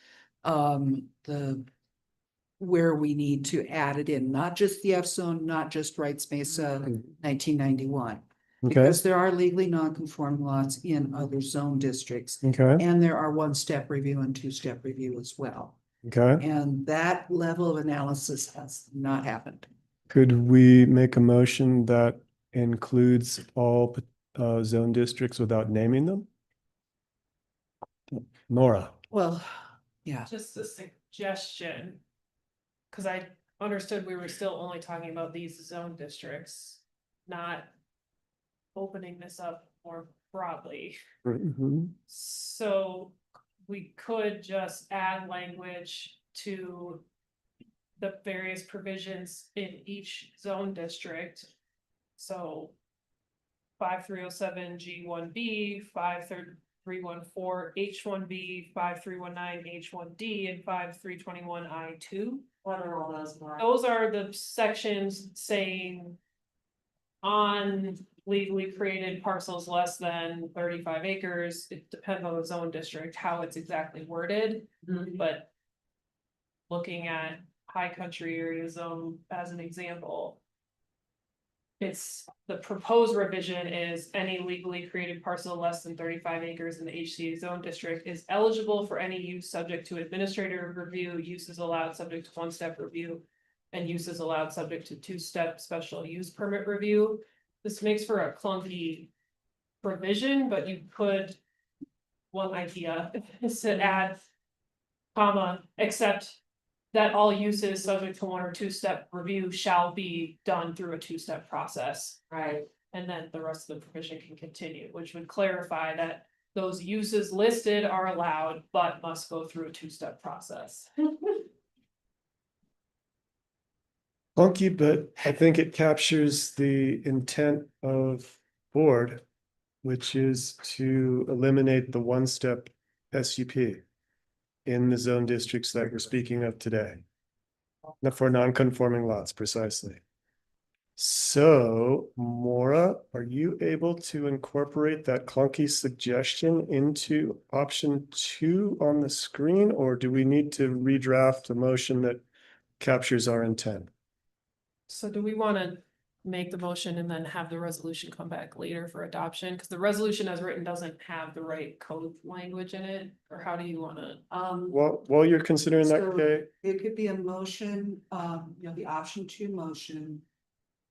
where we need to add it in, not just the F zone, not just Wrights Mesa 1991. Okay. Because there are legally non-conforming lots in other zone districts. Okay. And there are one-step review and two-step review as well. Okay. And that level of analysis has not happened. Could we make a motion that includes all zone districts without naming them? Nora. Well, yeah. Just a suggestion. Cause I understood we were still only talking about these zone districts, not opening this up more broadly. Mhm. So we could just add language to the various provisions in each zone district. So 5307 G1B, 5314 H1B, 5319 H1D, and 5321 I2. What are all those? Laura? Those are the sections saying on legally created parcels less than 35 acres. It depends on the zone district, how it's exactly worded, but looking at high country area zone as an example, it's the proposed revision is any legally created parcel less than 35 acres in the HCA zone district is eligible for any use subject to administrative review, uses allowed subject to one-step review, and uses allowed subject to two-step special use permit review. This makes for a clunky provision, but you could, one idea is to add comma, except that all uses subject to one or two-step review shall be done through a two-step process. Right. And then the rest of the provision can continue, which would clarify that those uses listed are allowed, but must go through a two-step process. Clunky, but I think it captures the intent of board, which is to eliminate the one-step SUP in the zone districts that we're speaking of today. For non-conforming lots, precisely. So, Maura, are you able to incorporate that clunky suggestion into option 2 on the screen, or do we need to redraft a motion that captures our intent? So do we want to make the motion and then have the resolution come back later for adoption? Because the resolution as written doesn't have the right code language in it, or how do you want to? While you're considering that, So Kay, it could be a motion, the option 2 motion.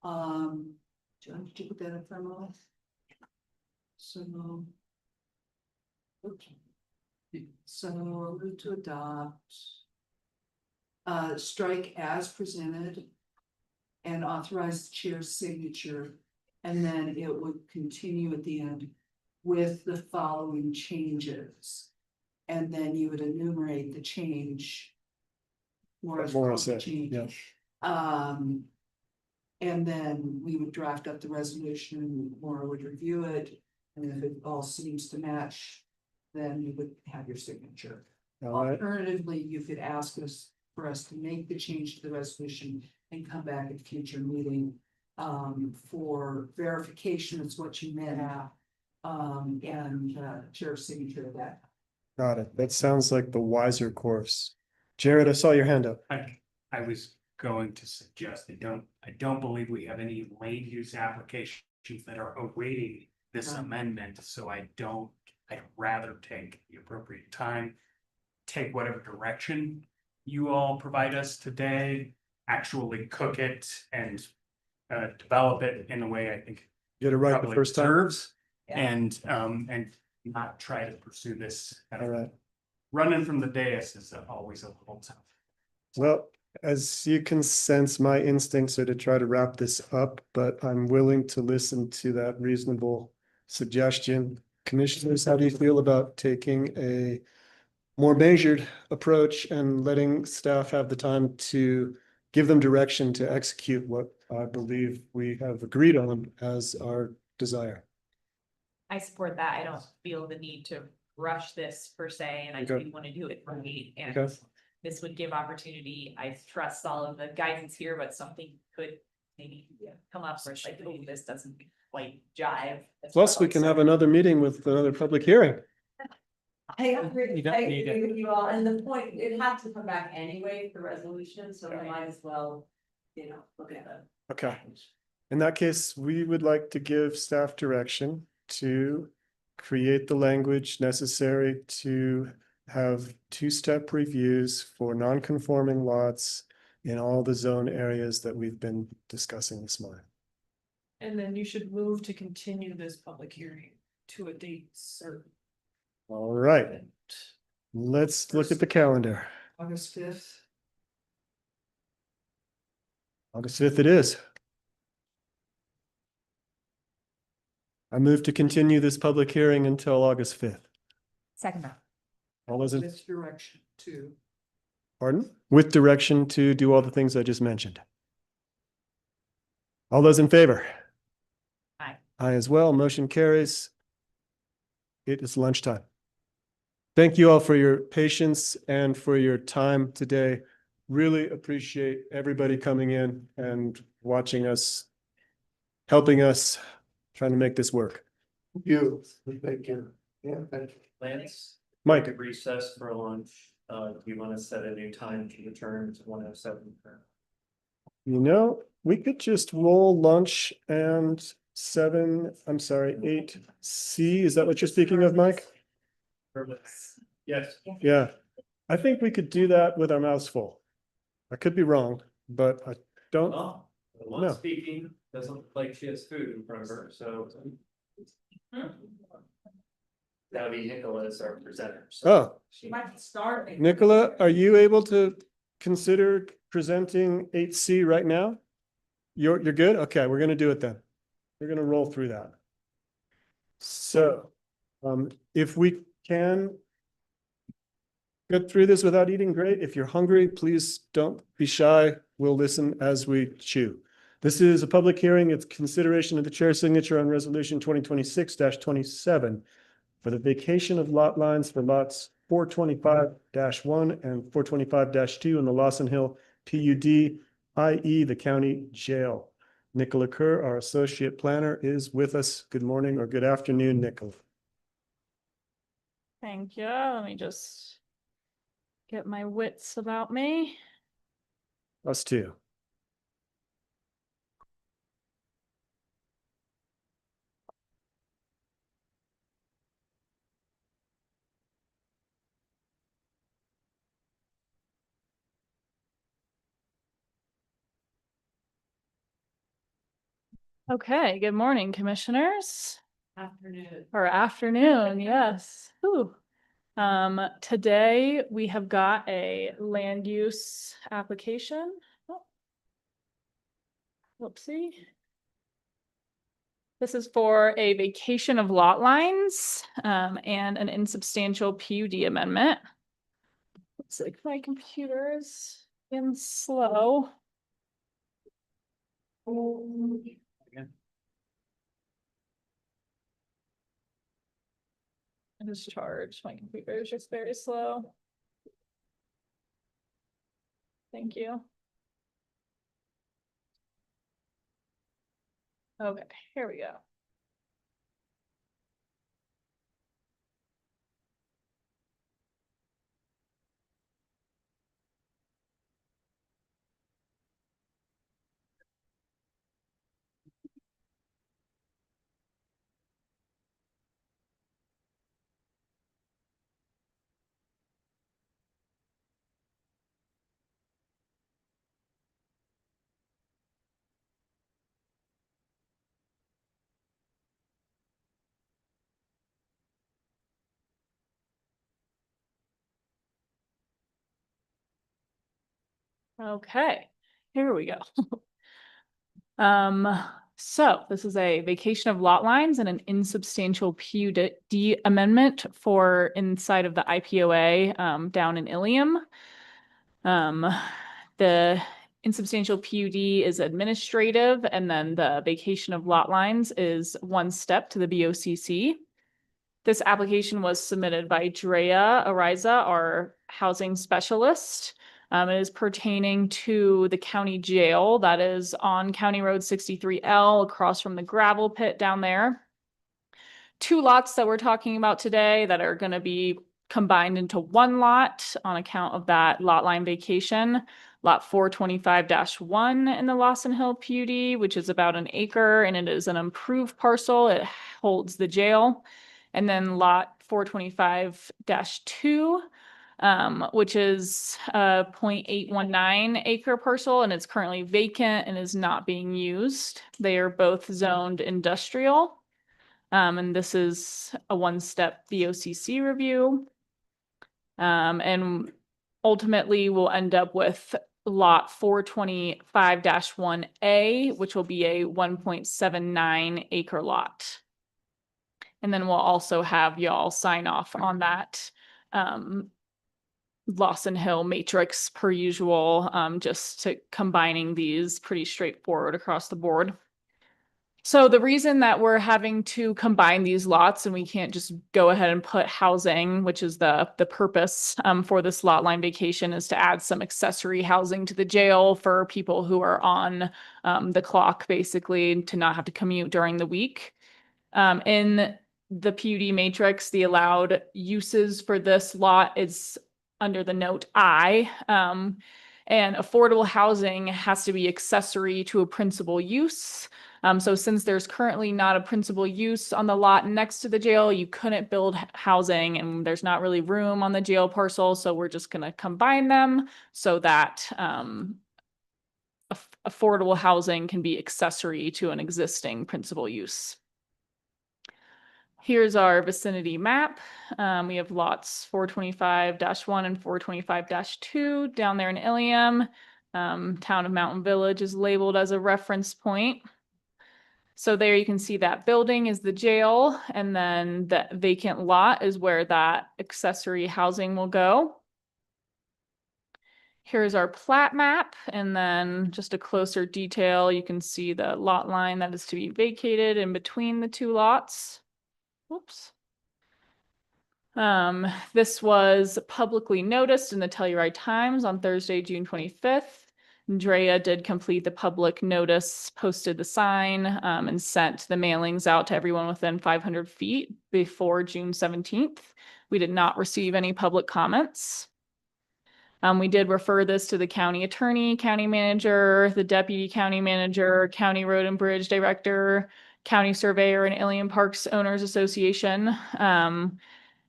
Do you want to put that in front of us? So. Okay. So move to adopt. Strike as presented. And authorize the chair's signature, and then it would continue at the end with the following changes. And then you would enumerate the change. Maura said, yeah. And then we would draft up the resolution, Maura would review it, and if it all seems to match, then you would have your signature. All right. Alternatively, you could ask us for us to make the change to the resolution and come back at a future meeting for verification is what you meant at. And chair's signature of that. Got it. That sounds like the wiser course. Jared, I saw your hand up. I was going to suggest, I don't believe we have any land use applications that are awaiting this amendment, so I'd rather take the appropriate time, take whatever direction you all provide us today, actually cook it and develop it in a way I think Get it right the probably first time. deserves, Yeah. and not try to pursue this. All right. Running from the dais is always a little tough. Well, as you can sense, my instincts are to try to wrap this up, but I'm willing to listen to that reasonable suggestion. Commissioners, how do you feel about taking a more measured approach and letting staff have the time to give them direction to execute what I believe we have agreed on as our desire? I support that. I don't feel the need to rush this per se, and I Okay. do want to do it right. And Okay. this would give opportunity. I trust all of the guidance here, but something could maybe come up where it's like, oh, this doesn't quite jive. as Plus, we well. can So have another meeting with another public hearing. I agree, You don't I need agree with you all, and the point, it had to come back anyway for resolution, so we might as well, look at it. Okay. In that case, we would like to give staff direction to create the language necessary to have two-step reviews for non-conforming lots in all the zone areas that we've been discussing this morning. And then you should move to continue this public hearing to a date certain. All right, let's look at the calendar. August 5th. August 5th it is. I move to continue this public hearing until August 5th. second that. All those in, With direction to. pardon? With direction to do all the things I just mentioned. All those in favor? Aye. Aye as well. Motion carries. It is lunchtime. Thank you all for your patience and for your time today. Really appreciate everybody coming in and watching us, helping us, trying to make this work. You, thank you. Yeah, thank you. Lance? Mike. Could recess for lunch. Do you want to set a new time to return to 1:07? You know, we could just roll lunch and 8C. Is that what you're speaking of, Mike? Yes. Yeah, I think we could do that with our mouths full. I could be wrong, but I don't. Oh, the No. one speaking doesn't look like she has food in front of her, so. That'd be Nicola as our presenter. so Oh, She might be starving. Nicola, are you able to consider presenting 8C right now? You're good? Okay, we're gonna do it then. We're gonna roll through that. So, if we can get through this without eating, great. If you're hungry, please don't be shy. We'll listen as we chew. This is a public hearing. It's consideration of the chair's signature on resolution 2026-27 for the vacation of lot lines for lots 425-1 and 425-2 in the Lawson Hill PUD, i.e. the county jail. Nicola Kerr, our associate planner, is with us. Good morning or good afternoon, Nicola. Thank you. Let me just get my wits about me. Us too. Okay, good morning, commissioners. Afternoon. Or afternoon, yes. Ooh. Today we have got a land use application. Oh. Whoopsie. This is for a vacation of lot lines, and an insubstantial PUD amendment. Looks like my computer is getting slow. I just charged. My computer is just very slow. Thank you. Okay, here we go. Okay, here we go. So this is a vacation of lot lines and an insubstantial PUD amendment for inside of the IPOA down in Ilium. The insubstantial PUD is administrative, and then the vacation of lot lines is one step to the BOCC. This application was submitted by Drea Ariza, our housing specialist. It is pertaining to the county jail that is on County Road 63L across from the gravel pit down there. Two lots that we're talking about today that are going to be combined into one lot on account of that lot line vacation. Lot 425-1 in the Lawson Hill PUD, which is about an acre, and it is an improved parcel. It holds the jail. And then lot 425-2, which is a 0.819 acre parcel, and it's currently vacant and is not being used. They are both zoned industrial. And this is a one-step BOCC review. And ultimately we'll end up with lot 425-1A, which will be a 1.79 acre lot. And then we'll also have y'all sign off on that Lawson Hill matrix per usual, just to combining these pretty straightforward across the board. So the reason that we're having to combine these lots and we can't just go ahead and put housing, which is the purpose for this lot line vacation, is to add some accessory housing to the jail for people who are on the clock, basically, to not have to commute during the week. In the PUD matrix, the allowed uses for this lot is under the note I, and affordable housing has to be accessory to a principal use. So since there's currently not a principal use on the lot next to the jail, you couldn't build housing, and there's not really room on the jail parcel. So we're just going to combine them so that affordable housing can be accessory to an existing principal use. Here's our vicinity map. We have lots 425-1 and 425-2 down there in Ilium. Town of Mountain Village is labeled as a reference point. So there you can see that building is the jail, and then the vacant lot is where that accessory housing will go. Here's our plat map, and then just a closer detail, you can see the lot line that is to be vacated in between the two lots. Whoops. This was publicly noticed in the Telluride Times on Thursday, June 25th. Drea did complete the public notice, posted the sign, and sent the mailings out to everyone within 500 feet before June 17th. We did not receive any public comments. We did refer this to the county attorney, county manager, the deputy county manager, county road and bridge director, county surveyor, and Ilium Parks Owners Association.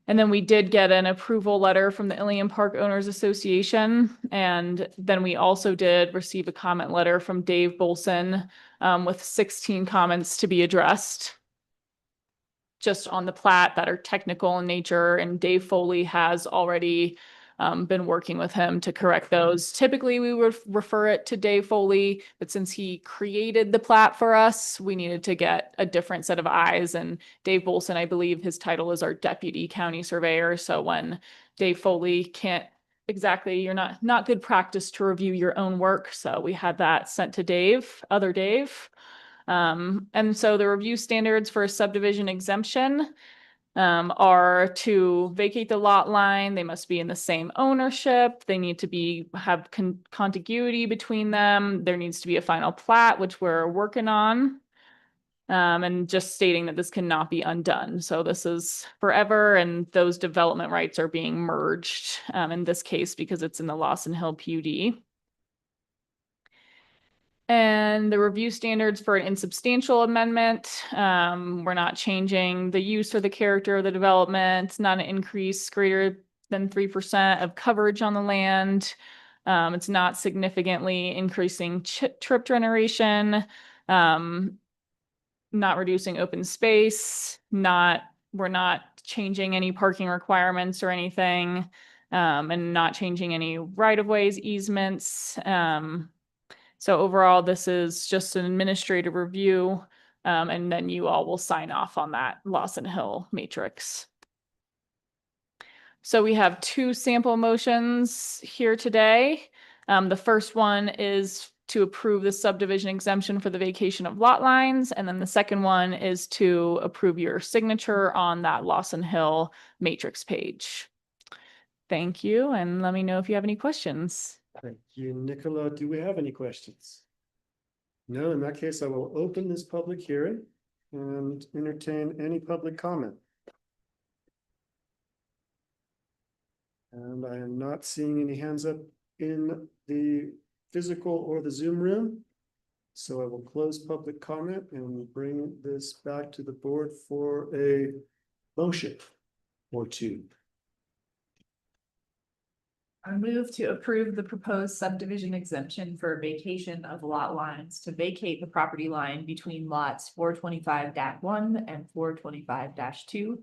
And then we did get an approval letter from the Ilium Park Owners Association. And then we also did receive a comment letter from Dave Bolson with 16 comments to be addressed just on the plat that are technical in nature. And Dave Foley has already been working with him to correct those. Typically, we would refer it to Dave Foley, but since he created the plat for us, we needed to get a different set of eyes. And Dave Bolson, I believe his title is our deputy county surveyor. So when Dave Foley can't exactly, you're not good practice to review your own work. So we had that sent to Dave, other Dave. And so the review standards for a subdivision exemption are to vacate the lot line. They must be in the same ownership. They need to have contiguity between them. There needs to be a final plat, which we're working on. And just stating that this cannot be undone. So this is forever, and those development rights are being merged in this case because it's in the Lawson Hill PUD. And the review standards for an insubstantial amendment, we're not changing the use or the character of the development. It's not an increase greater than 3% of coverage on the land. It's not significantly increasing trip generation, not reducing open space, we're not changing any parking requirements or anything. and not changing any right-of-ways, easements. So overall, this is just an administrative review, and then you all will sign off on that Lawson Hill matrix. So we have two sample motions here today. The first one is to approve the subdivision exemption for the vacation of lot lines. And then the second one is to approve your signature on that Lawson Hill matrix page. Thank you. And let me know if you have any questions. Thank you, Nicola. Do we have any questions? No, in that case, I will open this public hearing and entertain any public comment. And I am not seeing any hands up in the physical or the Zoom room. So I will close public comment and bring this back to the board for a motion or two. I move to approve the proposed subdivision exemption for vacation of lot lines to vacate the property line between lots 425-1 and 425-2,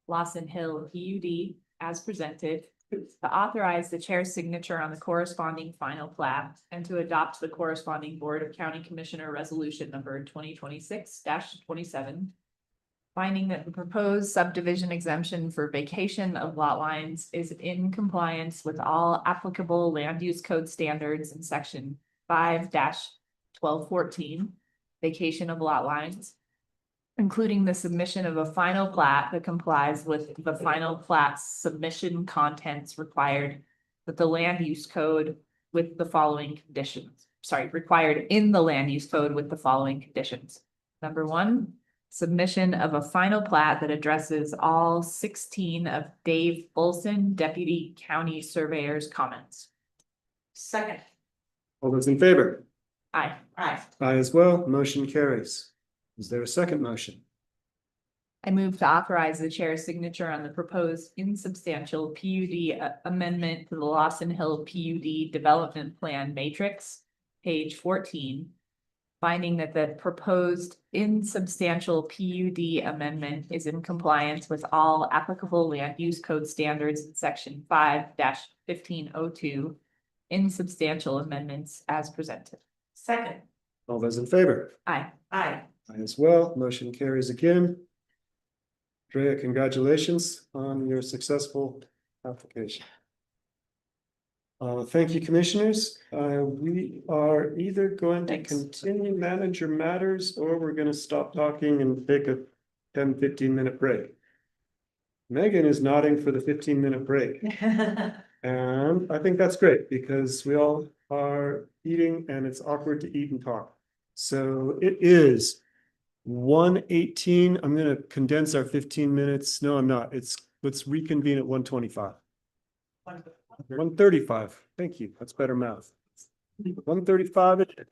Lawson Hill PUD, as presented, to authorize the chair's signature on the corresponding final plat and to adopt the corresponding Board of County Commissioner Resolution number 2026-27, finding that the proposed subdivision exemption for vacation of lot lines is in compliance with all applicable land use code standards in section 5-1214, vacation of lot lines, including the submission of a final plat that complies with the final plat submission contents required with the land use code with the following conditions. Required in the land use code with the following conditions. Number one, submission of a final plat that addresses all 16 of Dave Bolson, Deputy County Surveyor's comments. Second. All those in favor? Aye. Aye. Aye as well. Motion carries. Is there a second motion? I move to authorize the chair's signature on the proposed insubstantial PUD amendment to the Lawson Hill PUD Development Plan Matrix, page 14, finding that the proposed insubstantial PUD amendment is in compliance with all applicable land use code standards in section 5-1502, insubstantial amendments as presented. Second. All those in favor? Aye. Aye. Aye as well. Motion carries again. Drea, congratulations on your successful application. Thank you, commissioners. We are either going to continue manager matters or we're going to stop talking and take a 10-15 minute break. Megan is nodding for the 15-minute break. And I think that's great because we all are eating and it's awkward to eat and talk. So it is 1:18. I'm going to condense our 15 minutes. No, I'm not. Let's reconvene at 1:25. 1:35. Thank you. That's better math. 1:35.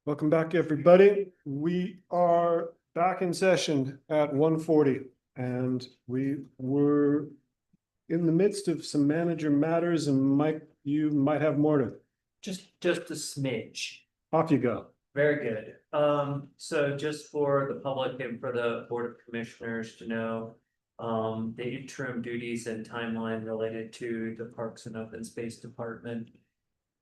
Welcome back, everybody. We are back in session at 1:40, and we were in the midst of some manager matters, and Mike, you might have more to, Just a smidge. off you go. Very good. So just for the public and for the Board of Commissioners to know, the interim duties and timeline related to the Parks and Open Space Department.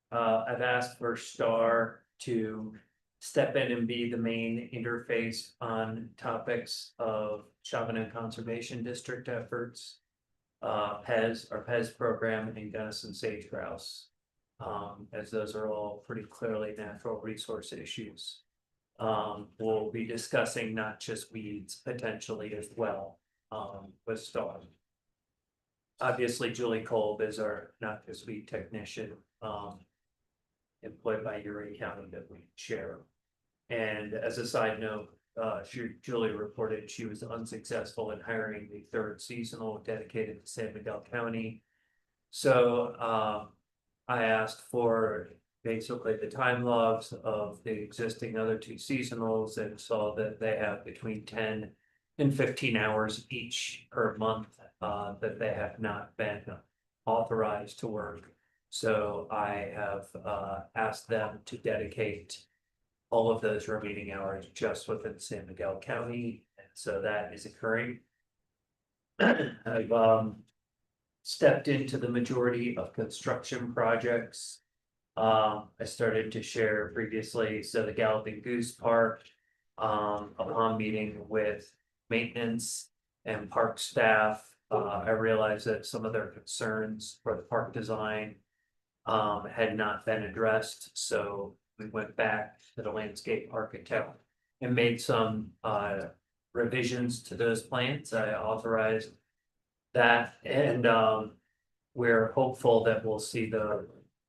I've asked for Star to step in and be the main interface on topics of Chaminade Conservation District efforts, PEZ, our PEZ program, and Gunnison Sage Grouse. As those are all pretty clearly natural resource issues. We'll be discussing not just weeds potentially as well, with Star. Obviously, Julie Kolb is our not just weed technician, employed by Erie County that we share. And as a side note, Julie reported she was unsuccessful in hiring the third seasonal dedicated to San Miguel County. So, I asked for basically the time logs of the existing other two seasonals and saw that they have between 10 and 15 hours each per month that they have not been authorized to work. So I have asked them to dedicate all of those remaining hours just within San Miguel County. And so that is occurring. I've stepped into the majority of construction projects. I started to share previously, so the Galloping Goose Park, upon meeting with maintenance and park staff, I realized that some of their concerns for the park design had not been addressed, so we went back to the landscape architect and made some revisions to those plans. I authorized that, and we're hopeful that we'll see the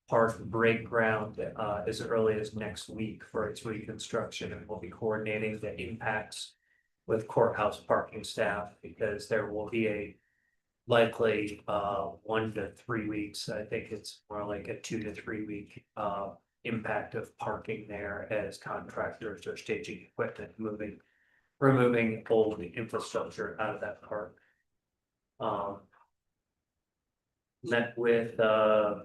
park break ground as early as next week for its reconstruction, and we'll be coordinating the impacts with courthouse parking staff, because there will be a likely 1 to 3 weeks. I think it's more like a 2 to 3 week impact of parking there as contractors are staging equipment, removing old infrastructure out of that park. Met with the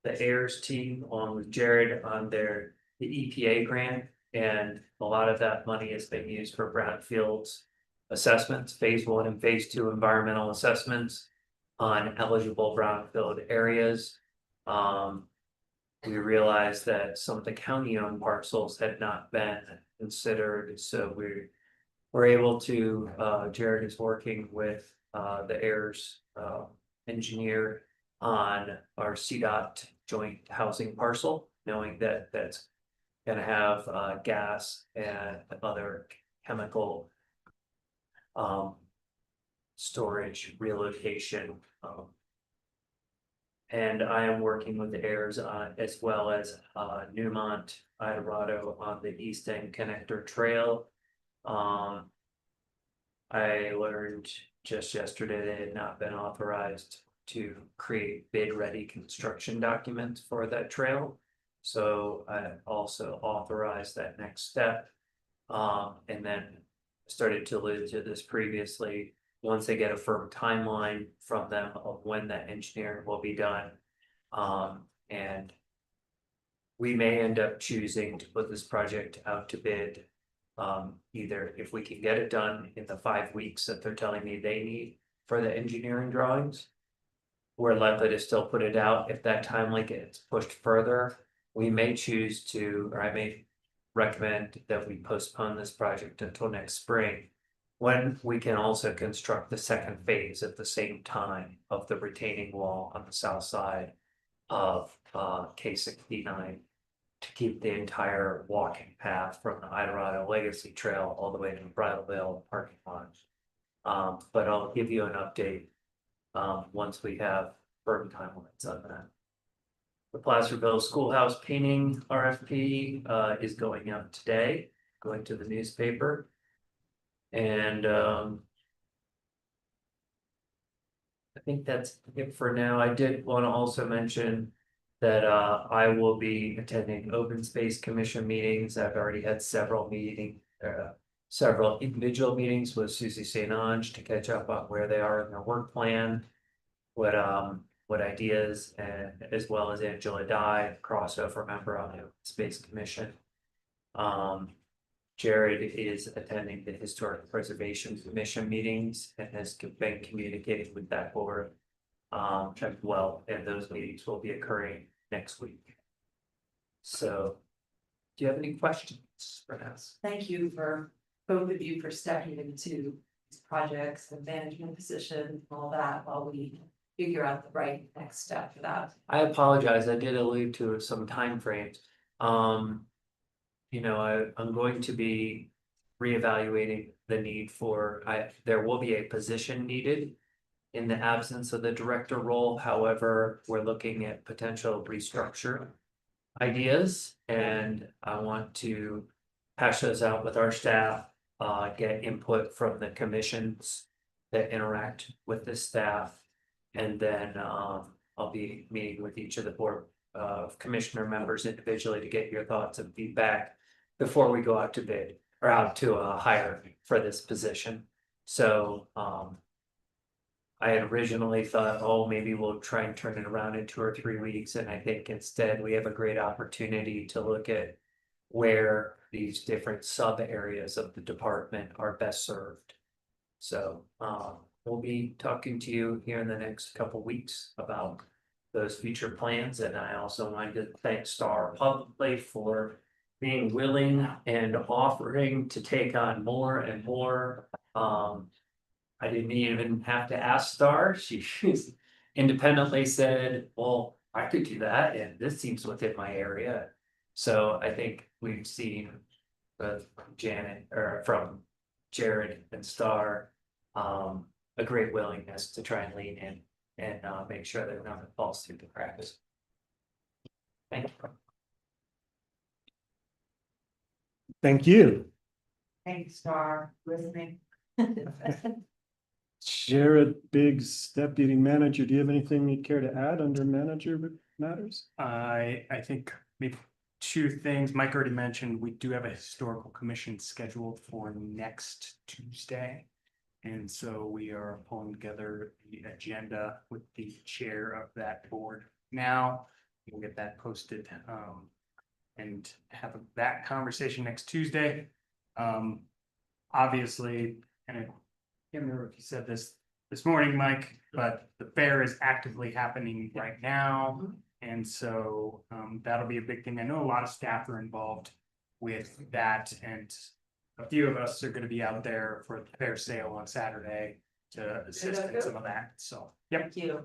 AIRS team along with Jared on the EPA grant, and a lot of that money is being used for brownfields assessments, phase 1 and phase 2 environmental assessments on eligible brownfield areas. We realized that some of the county-owned parcels had not been considered, so we're able to, Jared is working with the AIRS engineer on our CDOT joint housing parcel, knowing that that's gonna have gas and other chemical storage relocation. And I am working with the AIRS as well as Newmont, Eldorado on the East End Connector Trail. I learned just yesterday they had not been authorized to create bid-ready construction documents for that trail. So I also authorized that next step. And then started to allude to this previously, once they get a firm timeline from them of when that engineering will be done. And we may end up choosing to put this project out to bid. Either if we can get it done in the 5 weeks that they're telling me they need for the engineering drawings, we're likely to still put it out. If that timeline gets pushed further, we may choose to, or I may recommend that we postpone this project until next spring, when we can also construct the second phase at the same time of the retaining wall on the south side of K69 to keep the entire walking path from the Eldorado Legacy Trail all the way to the Bridalveil parking lot. But I'll give you an update once we have firm timelines on that. The Placerville Schoolhouse painting RFP is going out today, going to the newspaper. And I think that's it for now. I did want to also mention that I will be attending open space commission meetings. I've already had several several individual meetings with Susie St. Ange to catch up on where they are in their work plan. What ideas, and as well as Angela Dye, crossover member on the open space commission. Jared is attending the Historic Preservation Commission meetings and has been communicating with that board as well, and those meetings will be occurring next week. So, do you have any questions for us? Thank you for both of you for stepping into these projects and management position and all that while we figure out the right next step for that. I apologize, I did allude to some timeframes. You know, I'm going to be reevaluating the need for, there will be a position needed in the absence of the director role. However, we're looking at potential restructure ideas, and I want to hash those out with our staff, get input from the commissions that interact with the staff. And then I'll be meeting with each of the board of commissioner members individually to get your thoughts and feedback before we go out to bid or out to hire for this position. So I had originally thought, oh, maybe we'll try and turn it around in 2 or 3 weeks. And I think instead we have a great opportunity to look at where these different sub areas of the department are best served. So we'll be talking to you here in the next couple weeks about those future plans. And I also wanted to thank Star publicly for being willing and offering to take on more and more. I didn't even have to ask Star. She independently said, well, I could do that, and this seems within my area. So I think we've seen from Jared and Star, a great willingness to try and lean in and make sure that nothing falls through the cracks. Thank you. Thank you. Thanks, Star, listening. Jared Biggs, Deputy Manager, do you have anything you'd care to add under manager matters? I think maybe 2 things. Mike already mentioned, we do have a historical commission scheduled for next Tuesday. And so we are pulling together the agenda with the chair of that board now. We'll get that posted and have that conversation next Tuesday. Obviously, and I can't remember if you said this morning, Mike, but the fair is actively happening right now. And so that'll be a big thing. I know a lot of staff are involved with that, and a few of us are going to be out there for the fair sale on Saturday to assist in some of that. So, yep. Thank you.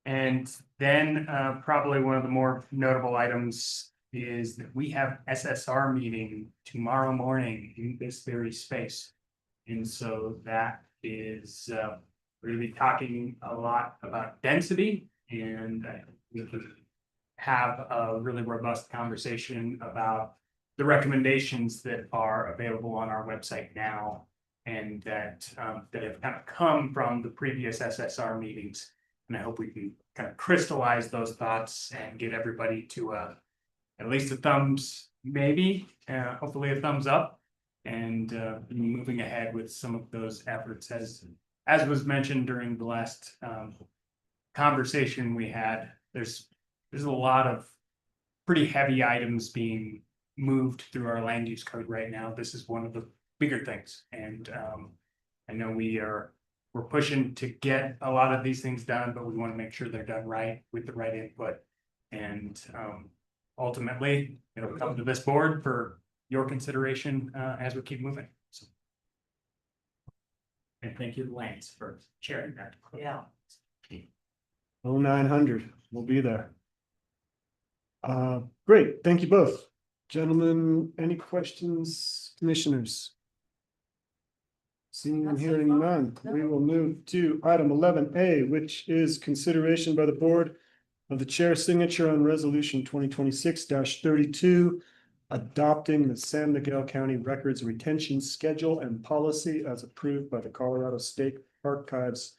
And then probably one of the more notable items is that we have SSR meeting tomorrow morning in this very space. And so that is we're going to be talking a lot about density, and we have a really robust conversation about the recommendations that are available on our website now, and that that have kind of come from the previous SSR meetings. And I hope we can kind of crystallize those thoughts and get everybody to at least a thumbs, maybe, hopefully a thumbs up, and be moving ahead with some of those efforts. As was mentioned during the last conversation we had, there's a lot of pretty heavy items being moved through our land use code right now. This is one of the bigger things, and I know we're pushing to get a lot of these things done, but we want to make sure they're done right with the right input. And ultimately, it'll come to this board for your consideration as we keep moving. So, and thank you, Lance, for sharing that. Yeah. 0900, we'll be there. Great, thank you both. Gentlemen, any questions, commissioners? Seeing and hearing none, we will move to item 11A, which is consideration by the board of the chair's signature on resolution 2026-32, adopting the San Miguel County Records Retention Schedule and Policy as approved by the Colorado State Archives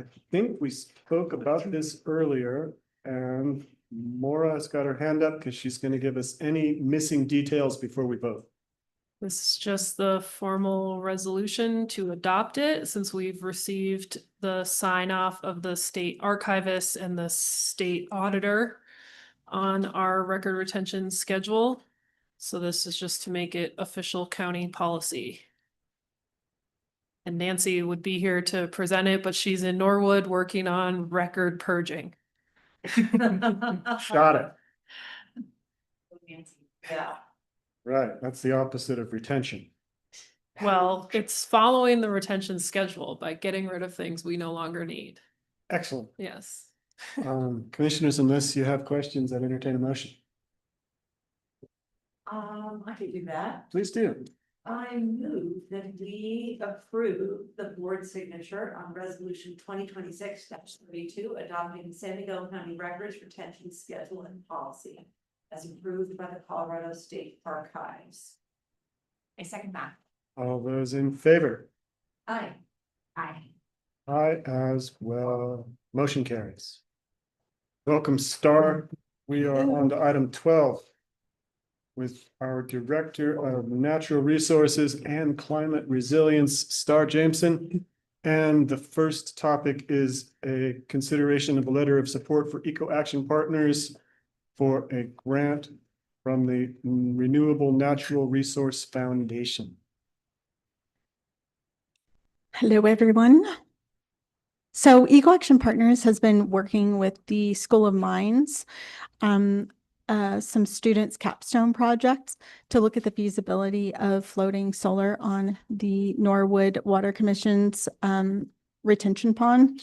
I think we spoke about this earlier, and Maura has got her hand up because she's going to give us any missing details before we vote. This is just the formal resolution to adopt it, since we've received the sign off of the state archivist and the state auditor on our record retention schedule. So this is just to make it official county policy. And Nancy would be here to present it, but she's in Norwood working on record purging. Got it. Yeah. Right, that's the opposite of retention. Well, it's following the retention schedule by getting rid of things we no longer need. Excellent. Yes. Commissioners, unless you have questions, I'd entertain a motion. I could do that. Please do. I move that we approve the board signature on resolution 2026-32, adopting the San Miguel County Records Retention Schedule and Policy as approved by the Colorado State Archives. I second that. All those in favor? Aye. Aye. Aye as well. Motion carries. Welcome, Star. We are on to item 12 with our Director of Natural Resources and Climate Resilience, Star Jameson. And the first topic is a consideration of a letter of support for Eco Action Partners for a grant from the Renewable Natural Resource Foundation. Hello, everyone. So Eco Action Partners has been working with the School of Mines, some students' capstone projects to look at the feasibility of floating solar on the Norwood Water Commission's retention pond.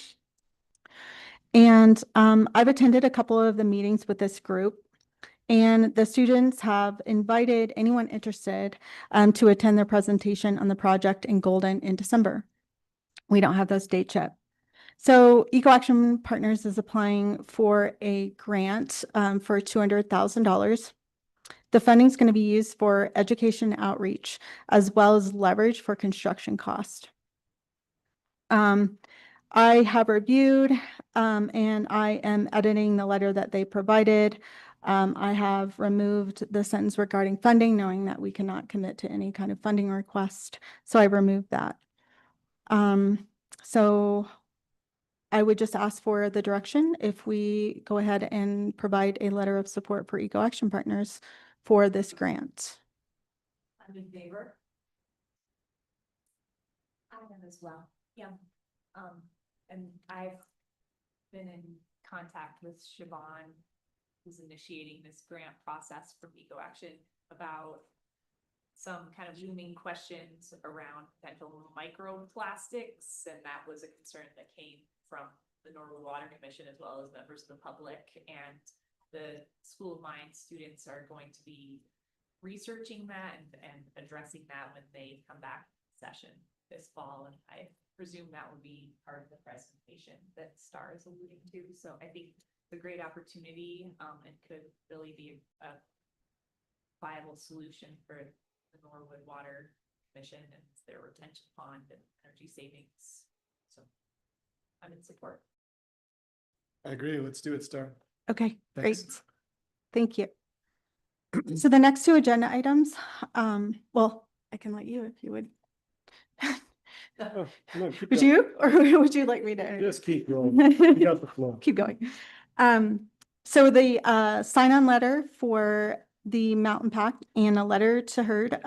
And I've attended a couple of the meetings with this group, and the students have invited anyone interested to attend their presentation on the project in Golden in December. We don't have those dates yet. So Eco Action Partners is applying for a grant for $200,000. The funding is going to be used for education outreach as well as leverage for construction cost. I have reviewed and I am editing the letter that they provided. I have removed the sentence regarding funding, knowing that we cannot commit to any kind of funding request. So I removed that. So I would just ask for the direction if we go ahead and provide a letter of support for Eco Action Partners for this grant. I'm in favor. I am as well. Yeah. And I've been in contact with Siobhan, who's initiating this grant process from Eco Action, about some kind of looming questions around potential microplastics, and that was a concern that came from the Norwood Water Commission as well as members of the public. And the School of Mines students are going to be researching that and addressing that when they come back session this fall. And I presume that will be part of the presentation that Star is alluding to. So I think it's a great opportunity and could really be a viable solution for the Norwood Water Commission and their retention pond and energy savings. So I'm in support. I agree. Let's do it, Star. Okay, Thanks. great. Thank you. So the next two agenda items, well, I can let you if you would. Oh, no, keep Would going. you, or would you like me to? Just keep going. You got the floor. Keep going. So the sign-on letter for the Mountain Pact and a letter to HERD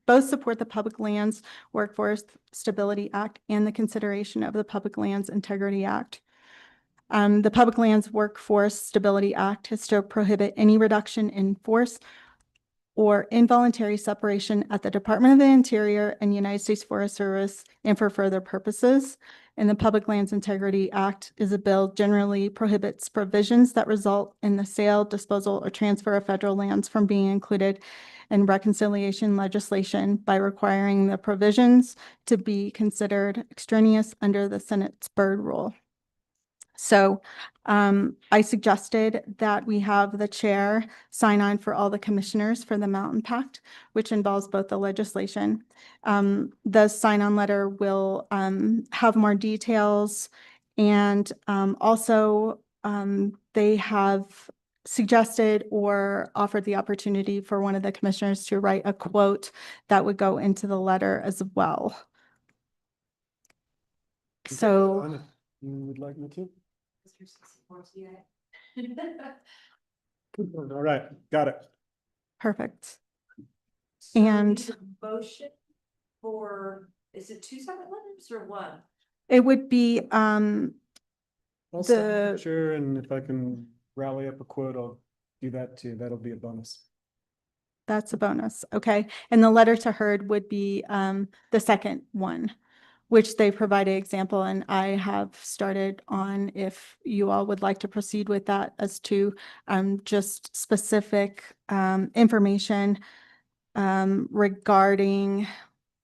both support the Public Lands Workforce Stability Act and the consideration of the Public Lands Integrity Act. The Public Lands Workforce Stability Act is to prohibit any reduction in force or involuntary separation at the Department of the Interior and United States Forest Service and for further purposes. And the Public Lands Integrity Act is a bill generally prohibits provisions that result in the sale, disposal, or transfer of federal lands from being included in reconciliation legislation by requiring the provisions to be considered extraneous under the Senate's Byrd Rule. So I suggested that we have the chair sign on for all the commissioners for the Mountain Pact, which involves both the legislation. The sign-on letter will have more details And also they have suggested or offered the opportunity for one of the commissioners to write a quote that would go into the letter as well. So. Anna, you would like me to? All right, got it. Perfect. So we And need a motion for, is it 2 separate letters or one? it would be I'll the, sure, and if I can rally up a quote, I'll do that too. That'll be a bonus. that's a bonus. Okay. And the letter to HERD would be the second one, which they provide an example, and I have started on if you all would like to proceed with that as to just specific information regarding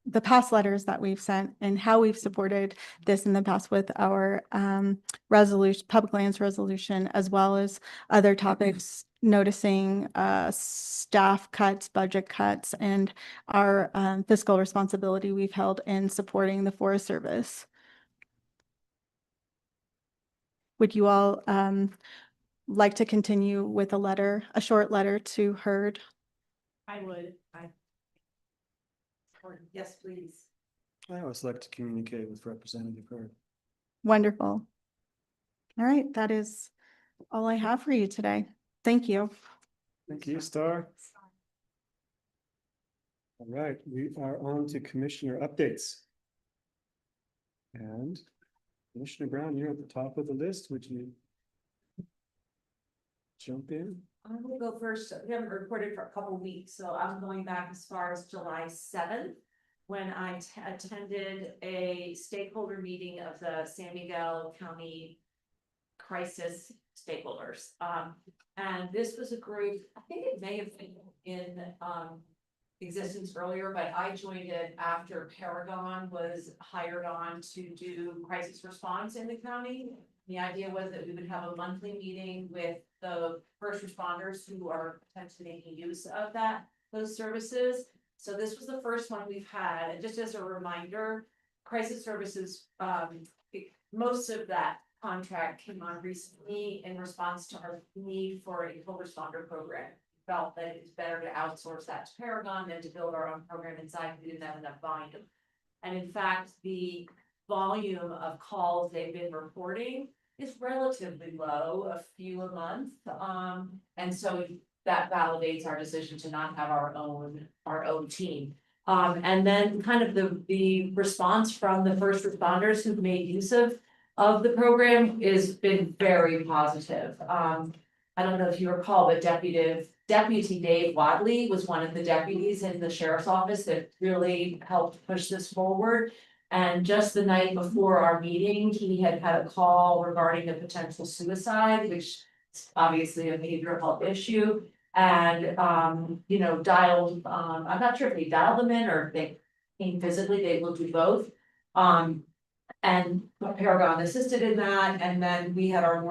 the past letters that we've sent and how we've supported this in the past with our resolution, public lands resolution, as well as other topics, noticing staff cuts, budget cuts, and our fiscal responsibility we've held in supporting the Forest Service. Would you all like to continue with a letter, a short letter to HERD? I would. Yes, please. I always like to communicate with Representative Hurd. Wonderful. All right, that is all I have for you today. Thank you. Thank you, Star. All right, we are on to commissioner updates. And Commissioner Brown, you're at the top of the list. Would you jump in? I'm gonna go first. We haven't recorded for a couple weeks, so I'm going back as far as July 7th. When I attended a stakeholder meeting of the San Miguel County crisis stakeholders. And this was a group, I think it may have been in existence earlier, but I joined it after Paragon was hired on to do crisis response in the county. The idea was that we would have a monthly meeting with the first responders who are potentially making use of those services. So this was the first one we've had, and just as a reminder, crisis services, most of that contract came on recently in response to our need for a full responder program. Felt that it's better to outsource that to Paragon than to build our own program inside. We didn't have enough volume. And in fact, the volume of calls they've been reporting is relatively low, a few a month. And so that validates our decision to not have our own team. And then kind of the response from the first responders who've made use of the program has been very positive. I don't know if you recall, but Deputy Dave Wadley was one of the deputies in the sheriff's office that really helped push this forward. And just the night before our meeting, he had a call regarding a potential suicide, which is obviously a behavioral health issue. And, dialed, I'm not sure if they dialed them in or if they came physically, they will do both. And Paragon assisted in that, and then we had our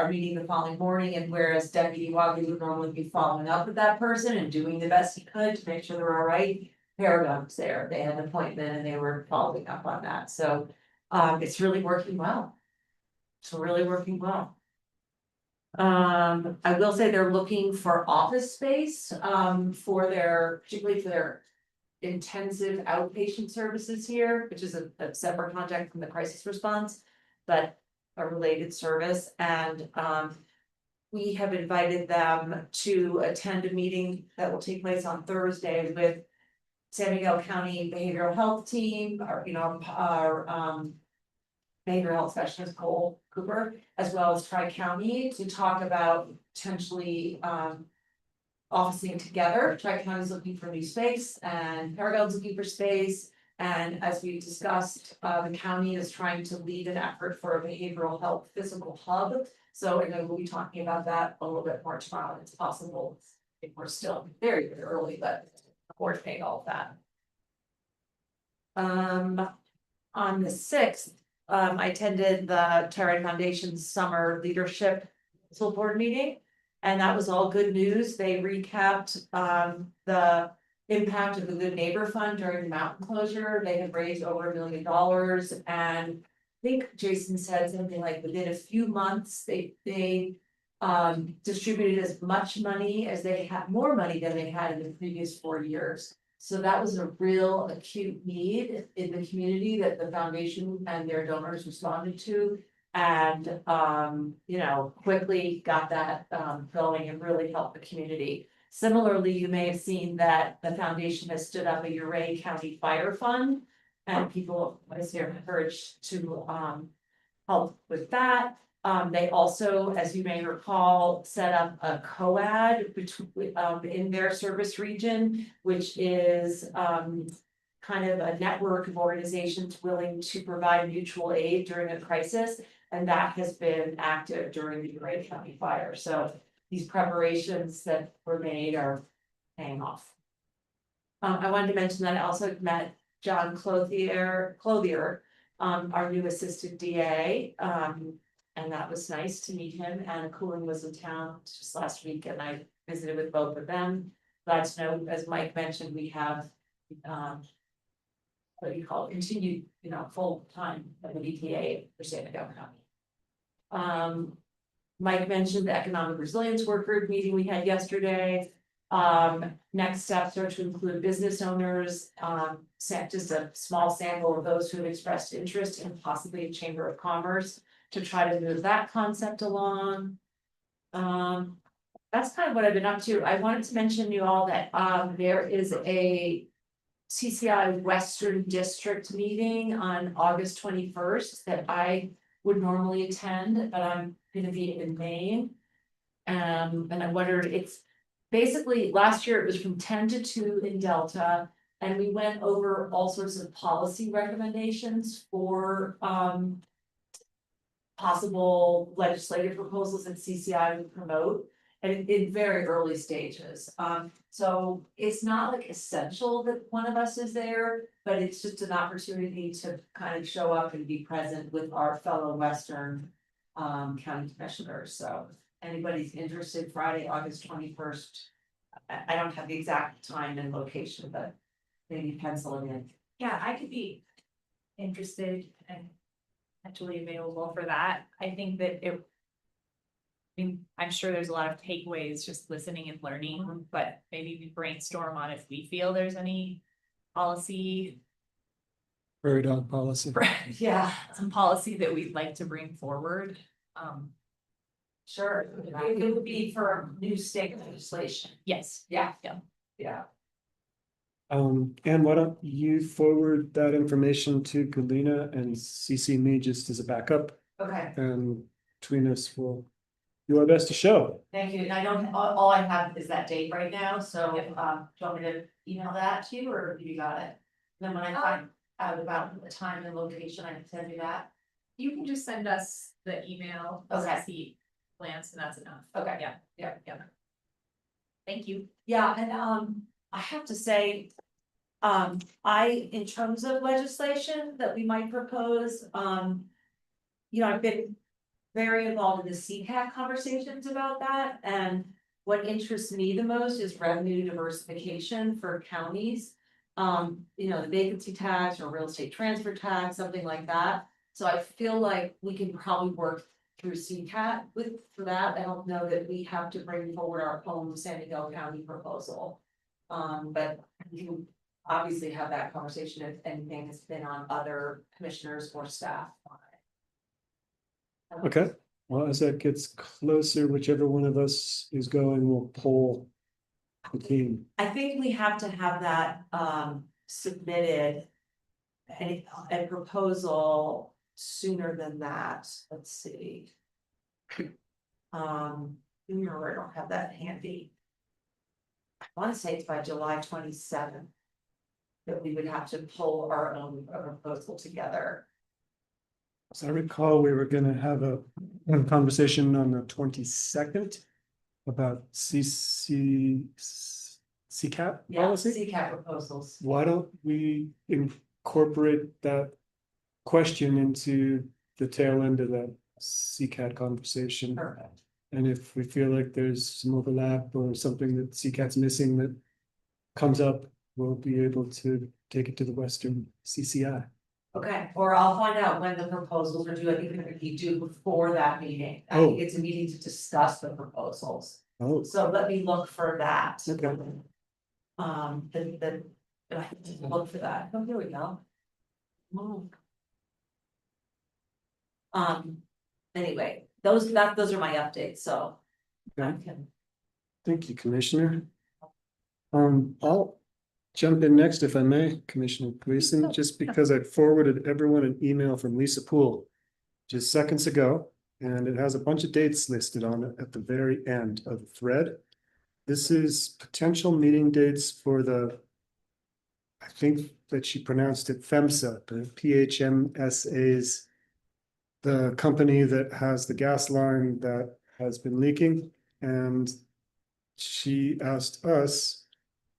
meeting the following morning, and whereas Deputy Wadley would normally be following up with that person and doing the best he could to make sure they were all right, Paragon was there. They had an appointment and they were following up on that. So it's really working well. It's really working well. I will say they're looking for office space particularly for their intensive outpatient services here, which is a separate contract from the crisis response, but a related service. And we have invited them to attend a meeting that will take place on Thursday with San Miguel County Behavioral Health Team, our behavioral health specialist Cole Cooper, as well as Tri-County, to talk about potentially officing together. Tri-County is looking for new space and Paragon's looking for space. And as we discussed, the county is trying to lead an effort for a behavioral health physical hub. So I know we'll be talking about that a little bit more tomorrow. It's possible. If we're still very, very early, but coordinate all of that. On the 6th, I attended the Terra Foundation's summer leadership school board meeting. And that was all good news. They recapped the impact of the Good Neighbor Fund during the mountain closure. They have raised over $1 million, and think Jason said something like within a few months, they distributed as much money as they had, more money than they had in the previous 4 years. So that was a real acute need in the community that the foundation and their donors responded to. And, you know, quickly got that going and really helped the community. Similarly, you may have seen that the foundation has stood up a Uray County Fire Fund. And people, as they're encouraged to help with that. They also, as you may recall, set up a COAD between in their service region, which is kind of a network of organizations willing to provide mutual aid during a crisis. And that has been active during the Uray County fire. So these preparations that were made are paying off. I wanted to mention that I also met John Clothier, our new assistant DA. And that was nice to meet him. Anna Cooling was in town just last week and I visited with both of them. Glad to know, as Mike mentioned, we have what do you call it, continued, you know, full time at the BTA for San Miguel County. Mike mentioned the economic resilience work group meeting we had yesterday. Next steps are to include business owners, just a small sample of those who have expressed interest in possibly a chamber of commerce to try to move that concept along. That's kind of what I've been up to. I wanted to mention you all that there is a CCI Western District meeting on August 21st that I would normally attend, but I'm gonna be in Maine. And I wondered, it's basically, last year it was from 10 to 2 in Delta. And we went over all sorts of policy recommendations for possible legislative proposals that CCI would promote. And in very early stages. So it's not like essential that one of us is there, but it's just an opportunity to kind of show up and be present with our fellow Western county commissioners. So if anybody's interested, Friday, August 21st. I don't have the exact time and location, but maybe pencil it in. Yeah, I could be interested and actually available for that. I think that I'm sure there's a lot of takeaways just listening and learning, but maybe we brainstorm on if we feel there's any policy. Prairie dog policy. Yeah, some policy that we'd like to bring forward. Sure, it would be for new state legislation. Yes. Yeah. Yeah. And why don't you forward that information to Galena and CC me just as a backup? Okay, And between us, we'll do our best to show. thank you. And I don't, all I have is that date right now, so do you want me to email that to you or you got it? Then when I find out about the time and location, I can send you that. You can just send us the email. Okay. See Lance, and that's enough. Okay. Yeah. Thank you. Yeah, and I have to say, in terms of legislation that we might propose, you know, I've been very involved in the CCAT conversations about that, and what interests me the most is revenue diversification for counties. You know, the vacancy tax or real estate transfer tax, something like that. So I feel like we can probably work through CCAT for that. I don't know that we have to bring forward our own San Miguel County proposal. But you obviously have that conversation if anything has been on other commissioners or staff. Okay, well, as that gets closer, whichever one of us is going, will poll the team. I think we have to have that submitted. A proposal sooner than that. Let's see. Remember, I don't have that handy. I want to say it's by July 27th. That we would have to pull our own proposal together. As I recall, we were gonna have a conversation on the 22nd about CCAT Yeah, policy. CCAT proposals. Why don't we incorporate that question into the tail end of that CCAT conversation? Perfect. And if we feel like there's some overlap or something that CCAT's missing that comes up, we'll be able to take it to the Western CCI. Okay, or I'll find out when the proposals are due, I think they're gonna be due before that meeting. I Oh. think it's a meeting to discuss the proposals. Oh, So let me look for that. okay. I have to look for that. Oh, here we go. Oh. Anyway, those are my updates, so. I Okay. can- Thank you, Commissioner. I'll jump in next if I may, Commissioner Gleason, just because I forwarded everyone an email from Lisa Poole just seconds ago, and it has a bunch of dates listed on it at the very end of the thread. This is potential meeting dates for I think that she pronounced it FEMSA, the PHMSA's, the company that has the gas line that has been leaking, and she asked us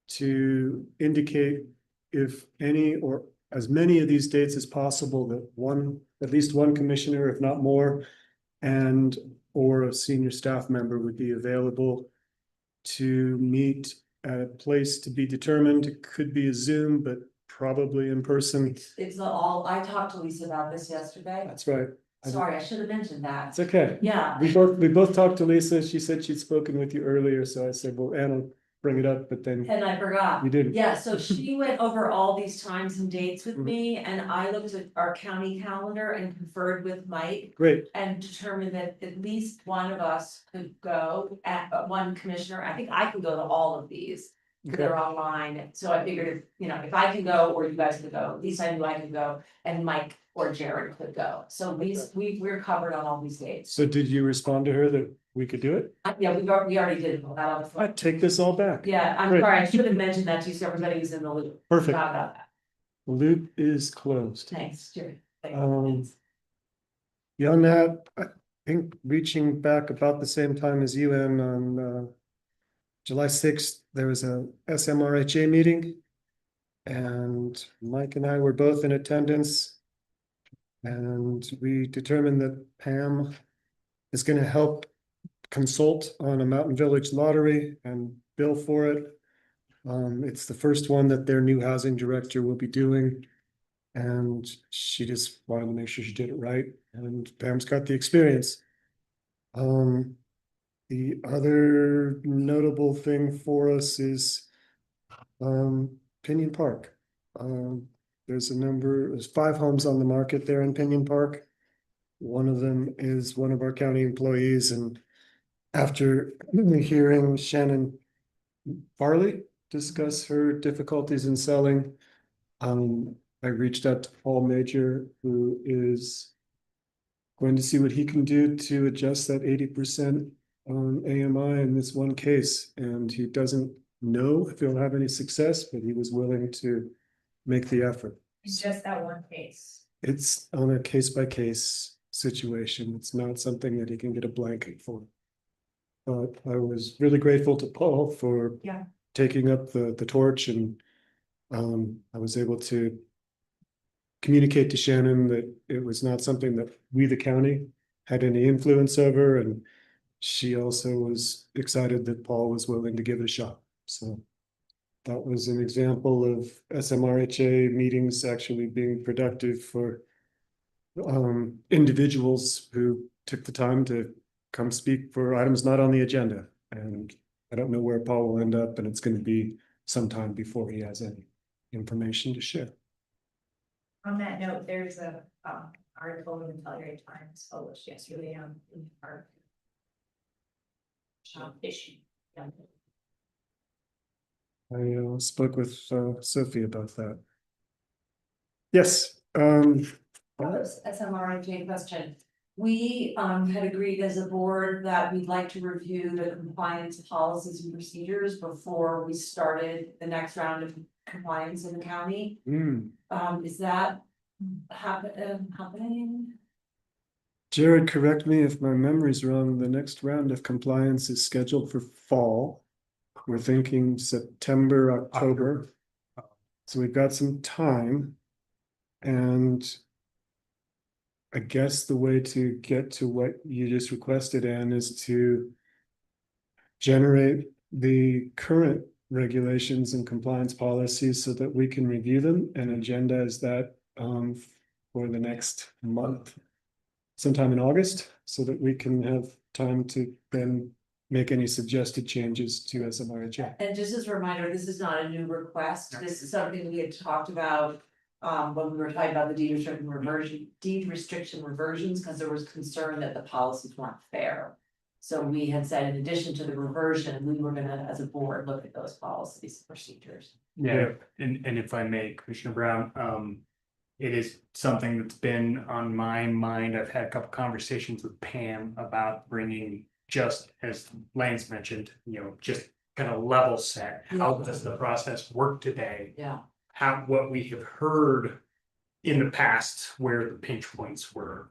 to indicate if any or as many of these dates as possible that at least one commissioner, if not more, and or a senior staff member would be available to meet at a place to be determined. It could be a Zoom, but probably in person. It's I talked to Lisa about this yesterday. That's right. Sorry, I should have mentioned that. It's okay. Yeah. We both talked to Lisa. She said she'd spoken with you earlier, so I said, well, Anna, bring it up, but then And I forgot. you didn't. Yeah, so she went over all these times and dates with me, and I looked at our county calendar and conferred with Mike. Great. And determined that at least one of us could go one commissioner. I think I can go to all of these. Okay. They're online, so I figured, if I can go or you guys could go, at least I knew I could go, and Mike or Jared could go. So we're covered on all these dates. So did you respond to her that we could do it? Yeah, we already did that on the I phone. take this all back. Yeah, I'm Great. sorry, I should have mentioned that to you, so everybody was in the loop. Perfect. Forgot about that. Loop is closed. Thanks, Jared. Beyond that, I think reaching back about the same time as you and on July 6th, there was a SMRHA meeting. And Mike and I were both in attendance. And we determined that Pam is going to help consult on a Mountain Village lottery and bill for it. It's the first one that their new housing director will be doing. And she just wanted to make sure she did it right, and Pam's got the experience. The other notable thing for us is Pinion Park. There's 5 homes on the market there in Pinion Park. One of them is one of our county employees, and after hearing Shannon Farley discuss her difficulties in selling, I reached out to Paul Major, who is going to see what he can do to adjust that 80% on AMI in this one case. And he doesn't know if he'll have any success, but he was willing to make the effort. It's just that one case. It's on a case-by-case situation. It's not something that he can get a blanket for. But I was really grateful to Paul for taking up the torch, and I was able to communicate to Shannon that it was not something that we, the county, had any influence over, and she also was excited that Paul was willing to give it a shot. So that was an example of SMRHA meetings actually being productive for individuals who took the time to come speak for items not on the agenda. And I don't know where Paul will end up, and it's going to be some time before he has any information to share. On that note, there's a article in the Telluride Times published yesterday on our issue. I spoke with Sophie about that. Yes. SMRHA question. We had agreed as a board that we'd like to review the compliance policies and procedures before we started the next round of compliance in the county. Is that happening? Jared, correct me if my memory's wrong. The next round of compliance is scheduled for fall. We're thinking September, October. So we've got some time. And I guess the way to get to what you just requested, Anne, is to generate the current regulations and compliance policies so that we can review them and agendize that for the next month. Sometime in August, so that we can have time to then make any suggested changes to SMRHA. And just as a reminder, this is not a new request. This is something we had talked about. When we were talking about the deed restriction reversions, because there was concern that the policies weren't fair. So we had said, in addition to the reversion, we were gonna, as a board, look at those policies and procedures. Yeah, and if I may, Commissioner Brown, it is something that's been on my mind. I've had a couple conversations with Pam about bringing, just as Lance mentioned, just kind of level set. How does the process work today? Yeah. What we have heard in the past where the pinch points were.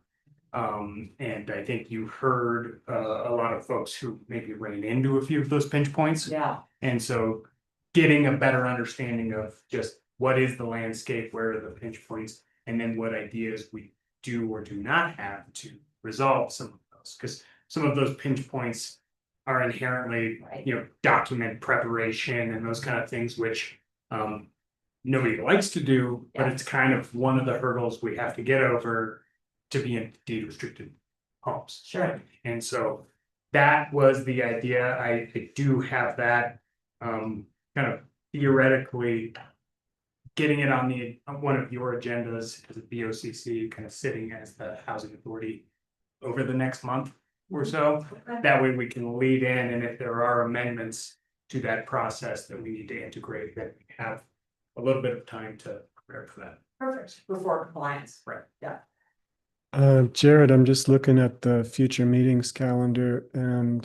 And I think you heard a lot of folks who maybe ran into a few of those pinch points. Yeah. And so getting a better understanding of just what is the landscape, where are the pinch points, and then what ideas we do or do not have to resolve some of those. Because some of those pinch points are inherently, document preparation and those kind of things, which nobody likes to do, but it's kind of one of the hurdles we have to get over to be in deed restricted homes. Sure. And so that was the idea. I do have that kind of theoretically getting it on one of your agendas as a BOCC, kind of sitting as the housing authority over the next month or so. That way we can lead in, and if there are amendments to that process that we need to integrate, that we have a little bit of time to prepare for that. Perfect. Before compliance. Right. Yeah. Jared, I'm just looking at the future meetings calendar and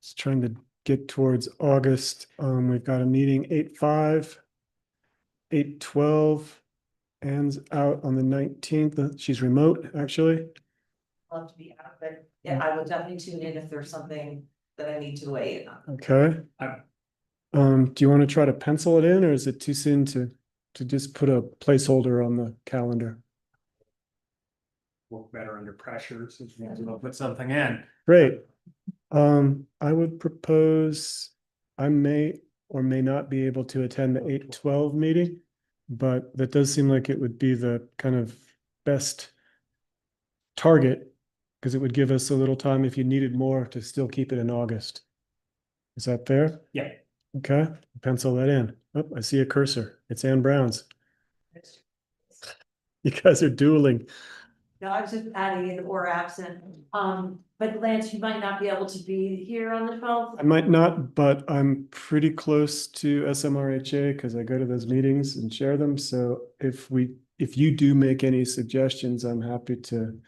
just trying to get towards August. We've got a meeting 8/5, 8/12, Anne's out on the 19th. She's remote, actually. Love to be out, but yeah, I will definitely tune in if there's something that I need to weigh in on. Okay. Do you want to try to pencil it in, or is it too soon to just put a placeholder on the calendar? Work better under pressure, so we'll put something in. Great. I would propose I may or may not be able to attend the 8/12 meeting, but that does seem like it would be the kind of best target, because it would give us a little time if you needed more to still keep it in August. Is that fair? Yeah. Okay, pencil that in. Oh, I see a cursor. It's Ann Brown's. You guys are dueling. No, I was just adding in or absent. But Lance, you might not be able to be here on the 12th. I might not, but I'm pretty close to SMRHA because I go to those meetings and share them. So if you do make any suggestions, I'm happy to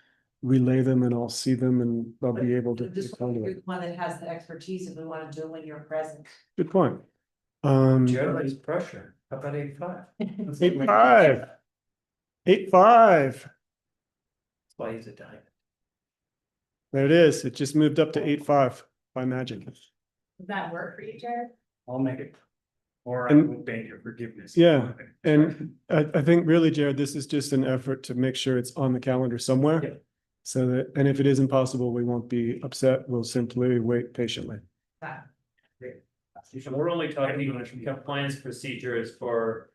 relay them and I'll see them and I'll be able to Just respond to you're it. the one that has the expertise if we want to do it when you're present. Good point. Generally, pressure. How about 8/5? 8/5. 8/5. That's why he's a diamond. There it is. It just moved up to 8/5 by magic. Does that work for you, Jared? I'll make it. Or I And- will beg your forgiveness. Yeah, and I think really, Jared, this is just an effort to make sure it's on the calendar somewhere. Yeah. So that, and if it is impossible, we won't be upset. We'll simply wait patiently. So we're only talking compliance procedures for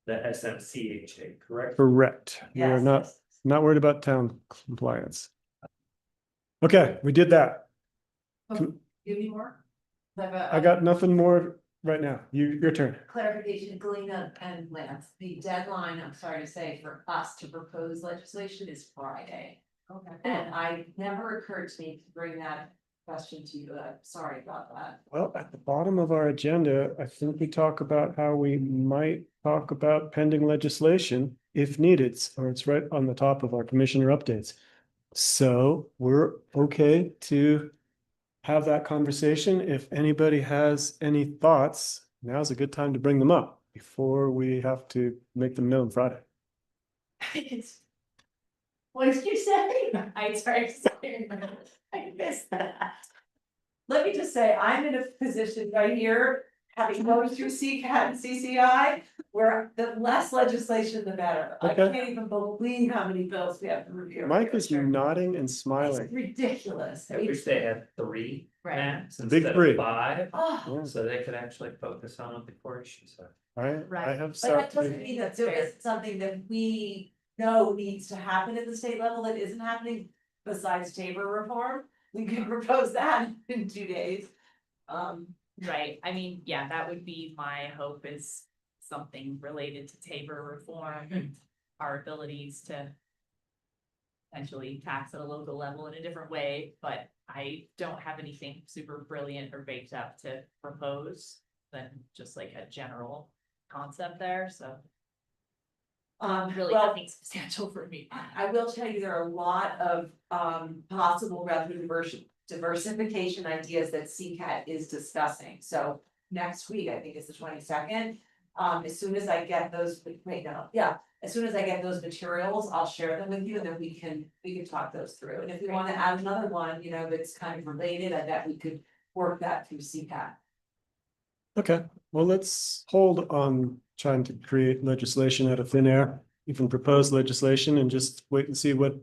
the SMCHA, correct? Correct. We're Yes, not, yes. not worried about town compliance. Okay, we did that. Give me more. I got nothing more right now. Your turn. Clarification, Galena and Lance, the deadline, I'm sorry to say, for us to propose legislation is Friday. Okay. And I never occurred to me to bring that question to you. I'm sorry about that. Well, at the bottom of our agenda, I think we talk about how we might talk about pending legislation if needed, or it's right on the top of our commissioner updates. So we're okay to have that conversation. If anybody has any thoughts, now's a good time to bring them up before we have to make them known Friday. What did you say? I sorry, I missed that. Let me just say, I'm in a position right here, having gone through CCAT and CCI, where the less legislation, the better. I Okay. can't even believe how many bills we have to review. Mike is nodding and It's smiling. ridiculous. I wish they had 3 Right. maps Big instead three. of 5, Oh, so they could actually focus on the core issues. I right. have. But that doesn't mean that there isn't something that we know needs to happen at the state level that isn't happening besides Tabor reform. We can propose that in 2 days. Right, I mean, yeah, that would be my hope, is something related to Tabor reform and our abilities to potentially tax at a local level in a different way, but I don't have anything super brilliant or baked up to propose than just like a general concept there, so. Really well, nothing substantial for me. I will tell you, there are a lot of possible revenue diversification ideas that CCAT is discussing. So next week, I think it's the 22nd. As soon as I get those, as soon as I get those materials, I'll share them with you, and then we can talk those through. And if we want to add another one, you know, that's kind of related, I bet we could work that through CCAT. Okay, well, let's hold on trying to create legislation out of thin air, even proposed legislation, and just wait and see what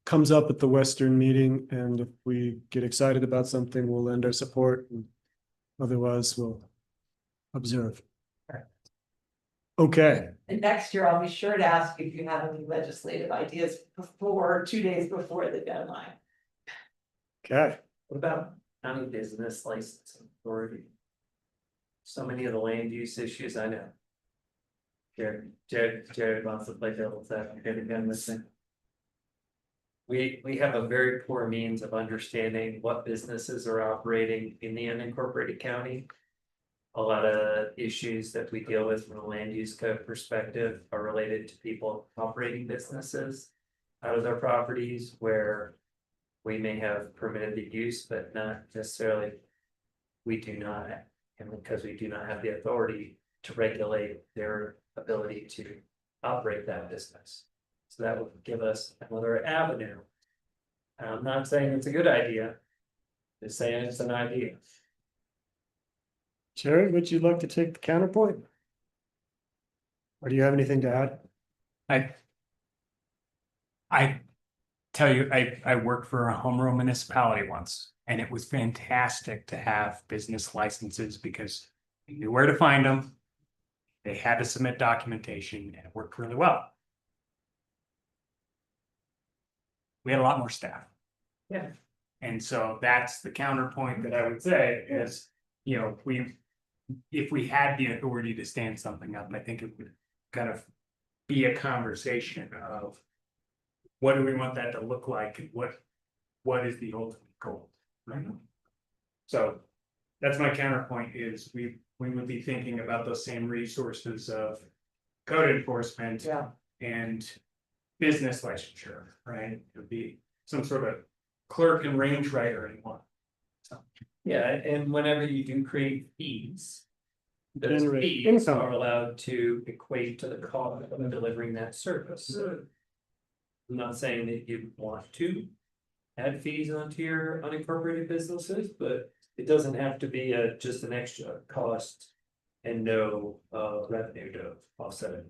comes up at the Western meeting. And if we get excited about something, we'll lend our support. And otherwise, we'll observe. Okay, And next year, I'll be sure to ask if you have any legislative ideas before, 2 days before the deadline. okay. What about county business licensing authority? So many of the land use issues I know. Jared wants to play devil's advocate again this thing. We have a very poor means of understanding what businesses are operating in the unincorporated county. A lot of issues that we deal with from a land use code perspective are related to people operating businesses out of their properties, where we may have permitted the use, but not necessarily. We do not, and because we do not have the authority to regulate their ability to operate that business. So that would give us another avenue. And I'm not saying it's a good idea, just saying it's an idea. Jared, would you like to take the counterpoint? Or do you have anything to add? I tell you, I worked for a home rule municipality once, and it was fantastic to have business licenses because you knew where to find them. They had to submit documentation, and it worked really well. We had a lot more staff. Yeah. And so that's the counterpoint that I would say is, you know, if we had the authority to stand something up, I think it would kind of be a conversation of what do we want that to look like, and what is the ultimate goal, right? So that's my counterpoint, is we would be thinking about those same resources of code enforcement and business licensure, right? It would be some sort of clerk and range writer in one. So. Yeah, and whenever you do create fees, those Generate fees income. are allowed to equate to the cost of delivering that service. I'm not saying that you want to add fees onto your unincorporated businesses, but it doesn't have to be just an extra cost and no revenue to offset it.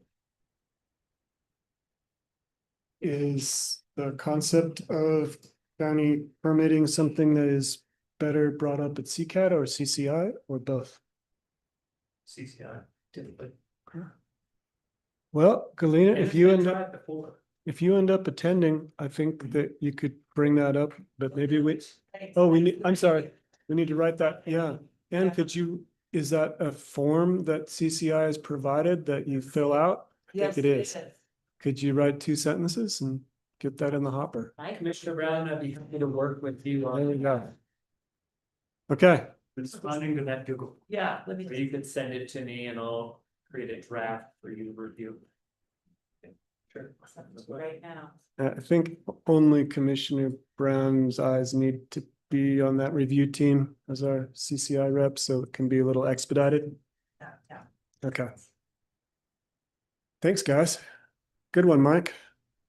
Is the concept of county permitting something that is better brought up at CCAT or CCI or both? CCI typically. Well, Galena, And if it's you been end tried up, before. if you end up attending, I think that you could bring that up, but maybe I'm sorry, we need to write that, yeah. And could you, is that a form that CCI has provided that you fill out? I think it is. Could you write 2 sentences and get that in the hopper? Hi, Commissioner Brown, I'd be happy to work with you There we on go. Okay, responding to that Google. Yeah, let me. Or you could send it to me and I'll create a draft for you to review. Sure. Right now. I think only Commissioner Brown's eyes need to be on that review team as our CCI rep, so it can be a little expedited. Yeah. Okay. Thanks, guys. Good one, Mike.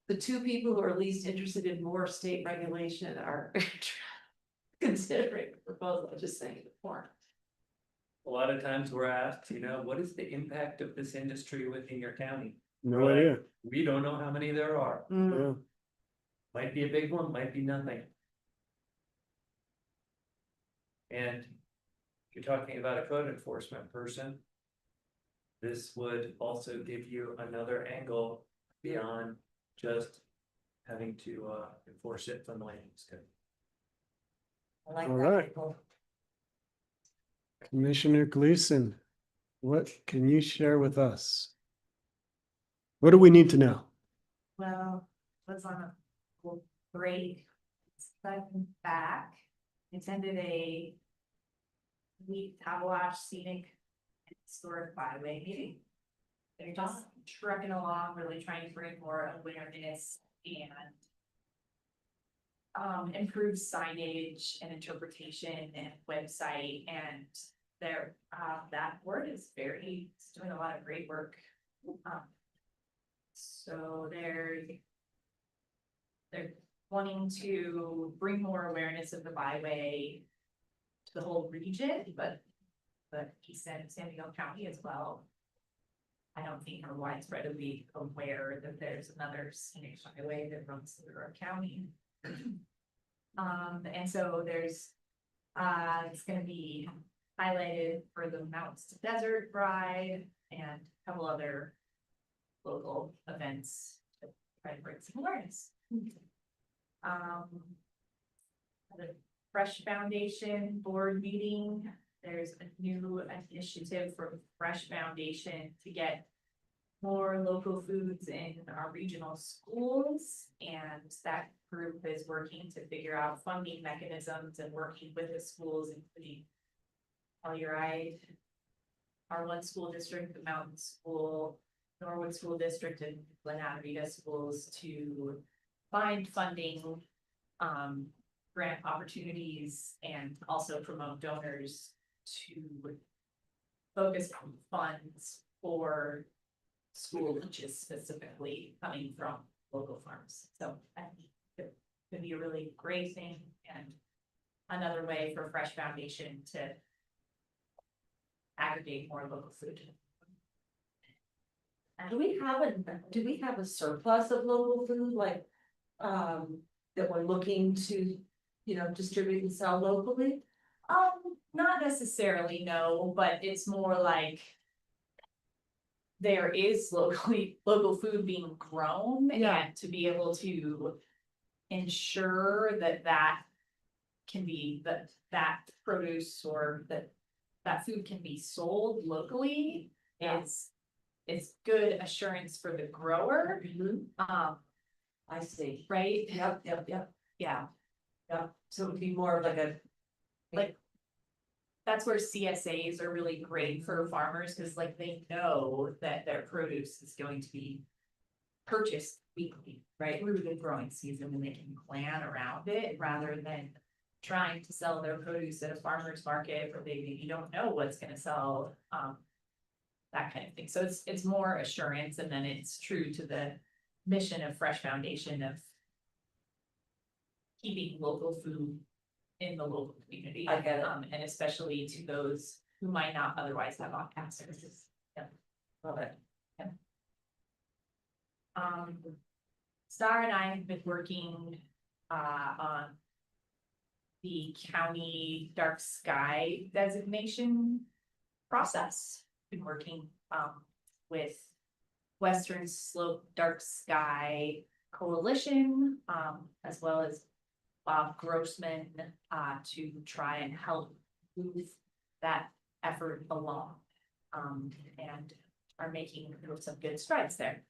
The 2 people who are least interested in more state regulation are considering the proposal, I'm just saying the form. A lot of times we're asked, you know, what is the impact of this industry within your county? No We're like, idea. we don't know how many there are. Yeah. Might be a big one, might be nothing. And if you're talking about a code enforcement person, this would also give you another angle beyond just having to enforce it from the land use code. I like All that, right. Michael. Commissioner Gleason, what can you share with us? What do we need to know? Well, was on a break, stepping back, attended a week Tawash Scenic and Historic Byway meeting. They're just trucking along, really trying to bring more awareness and improve signage and interpretation and website, and their that board is doing a lot of great work. So they're wanting to bring more awareness of the byway to the whole region, but East and San Diego County as well. I don't think are widespreadly aware that there's another scenic byway that runs through our county. And so there's it's gonna be highlighted for the Mountains to Desert Ride and a couple other local events to try to bring some awareness. The Fresh Foundation board meeting, there's a new initiative from Fresh Foundation to get more local foods in our regional schools, and that group is working to figure out funding mechanisms and working with the schools, including Telluride, our one school district, the Mountain School, Norwood School District, and Glen Atarita schools to find funding, grant opportunities, and also promote donors to focus on funds for school lunches specifically coming from local farms. So I think it could be a really great thing and another way for Fresh Foundation to aggregate more local food. Do we have a surplus of local food, like, that we're looking to, distribute and sell locally? Not necessarily, no, but it's more like there is local food being grown, and to be able to ensure that can be, that produce or that food can be sold locally is good assurance for the grower. I see. Right? Yep. Yeah. Yep, so it would be more of like that's where CSAs are really great for farmers, because like they know that their produce is going to be purchased weekly, right, through the growing season, and they can plan around it rather than trying to sell their produce at a farmer's market where they maybe don't know what's gonna sell, that kind of thing. So it's more assurance, and then it's true to the mission of Fresh Foundation of keeping local food in the local community. I get it. And especially to those who might not otherwise have access. Yeah. Love it. Star and I have been working on the county dark sky designation process. Been working with Western Slope Dark Sky Coalition, as well as Bob Grossman, to try and help move that effort along, and are making some good strides there.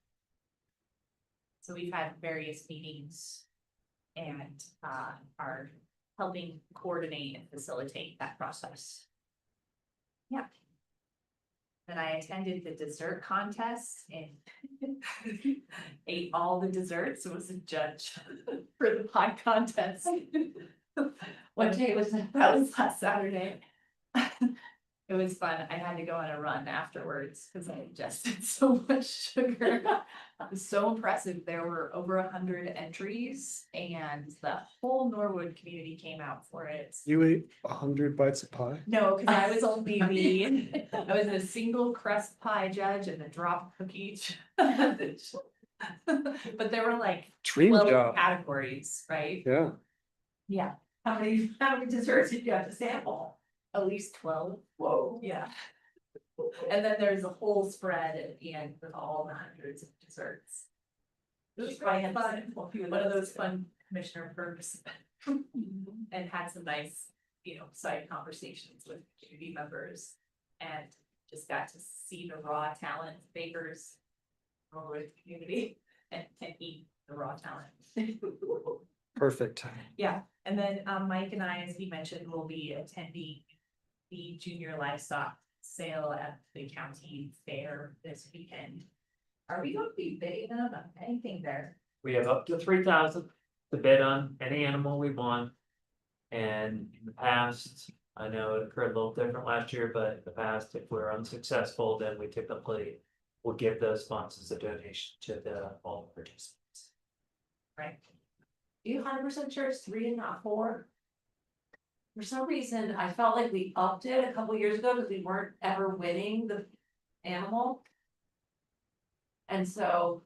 So we've had various meetings and are helping coordinate and facilitate that process. Yeah. Then I attended the dessert contest and ate all the desserts. Was a judge for the pie contest. What day was that? That was last Saturday. It was fun. I had to go on a run afterwards because I ingested so much sugar. It was so impressive. There were over 100 entries, and the whole Norwood community came out for it. You ate 100 bites of pie? No, because I was only I was a single crust pie judge and a drop cookie. But there were like Dream 12 job. categories, right? Yeah. Yeah. How many desserts did you have to sample? At least 12. Whoa. Yeah. And then there's a whole spread at the end with all the hundreds of desserts. She probably had one of those fun commissioner firms. And had some nice, side conversations with community members. And just got to see the raw talent bakers. Over the community and eat the raw talent. Perfect. Yeah, and then Mike and I, as he mentioned, will be attending the junior livestock sale at the county fair this weekend. Are we going to be bidding on anything there? We have up to 3,000 to bid on any animal we want. And in the past, I know it occurred a little different last year, but in the past, if we're unsuccessful, then we typically will give those funds as a donation to all participants. Right. You 100% sure it's 3 and not 4? For some reason, I felt like we upped it a couple years ago because we weren't ever winning the animal. And so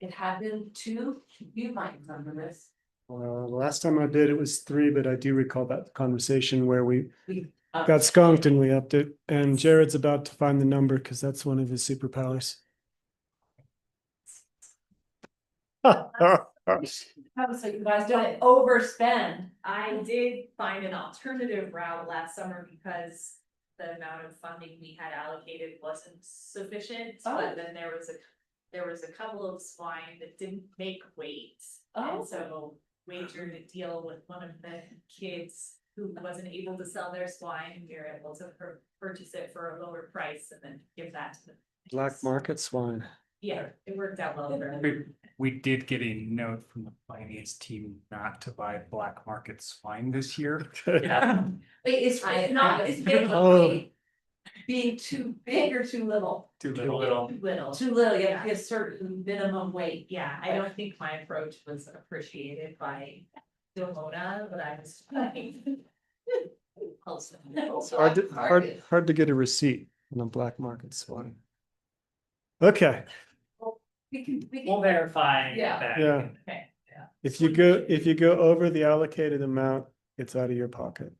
it had been 2, you might remember this. The last time I did, it was 3, but I do recall that conversation where we upped got skunked and we upped it. And Jared's about to find the number because that's one of his superpowers. So you guys don't overspend. I did find an alternative route last summer because the amount of funding we had allocated wasn't sufficient, but then there was a couple of swine that didn't make weight. And so wagered a deal with one of the kids who wasn't able to sell their swine. We were able to purchase it for a lower price and then give that to them. Black market swine. Yeah, it worked out well. We did get a note from the finance team not to buy black market swine this year. Yeah. Wait, it's not, it's big, Oh. being too big or too little? Too little. Too little, you have to get a certain minimum weight. Yeah, I don't think my approach was appreciated by Demona, but I was trying. Hard to get a receipt on a black market swine. Okay, We'll verify. Yeah. that. yeah. Okay, If you go over the allocated amount, it's out of your pocket.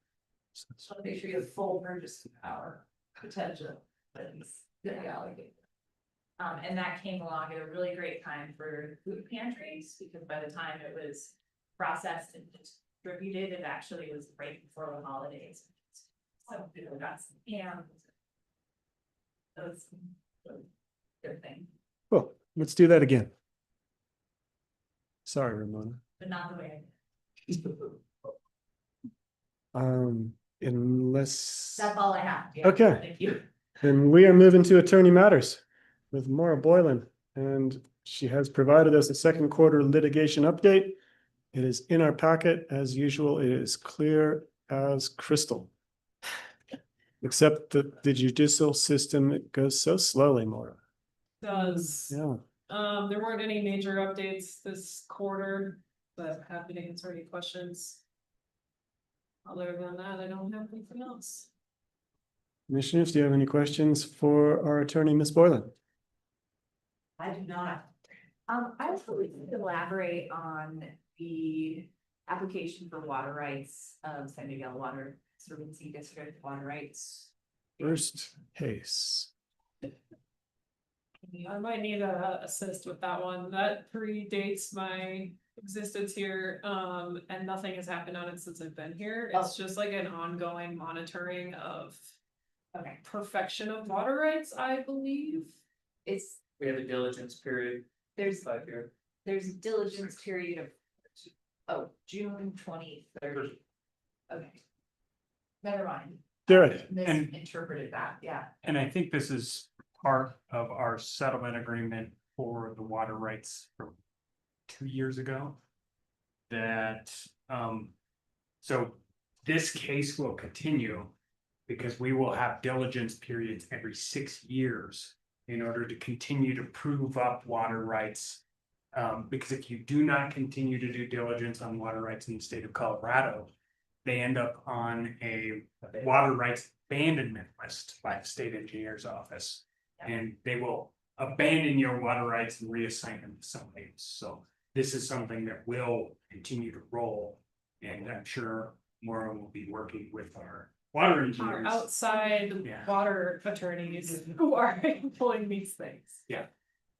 Just wanna make sure you have full purchase power potential, but it's gonna be allocated. And that came along at a really great time for food pantries, because by the time it was processed and distributed, it actually was right before the holidays. So, that's, that was a good thing, Cool, let's do that again. Sorry, Ramona. but not the way. Unless, That's all I have. Yeah, Okay. Thank you. then we are moving to attorney matters with Maura Boylan. And she has provided us a second quarter litigation update. It is in our packet as usual. It is clear as crystal. Except that the judicial system, it goes so slowly, Maura. Does. Yeah. There weren't any major updates this quarter, but happy to answer any questions. Other than that, I don't have anything else. Commissioners, do you have any questions for our attorney, Ms. Boylan? I do not. I was hoping to elaborate on the application for water rights of San Miguel Water Conservancy District water rights. First case. I might need a assist with that one. That predates my existence here, and nothing has happened on it since I've been here. It's just like an ongoing monitoring of perfection of water rights, I believe. We have a diligence period. There's 5 years. There's a diligence period of June 23rd. Okay. Never mind. Jared. Misinterpreted that, yeah. And I think this is part of our settlement agreement for the water rights from 2 years ago. That, so this case will continue because we will have diligence periods every 6 years in order to continue to prove up water rights. Because if you do not continue to do diligence on water rights in the state of Colorado, they end up on a water rights abandonment list by the state engineer's office. And they will abandon your water rights and reassign them to somebody else. So this is something that will continue to roll. And I'm sure Maura will be working with our water Our engineers. outside Yeah. water attorneys who are pulling these things. Yeah.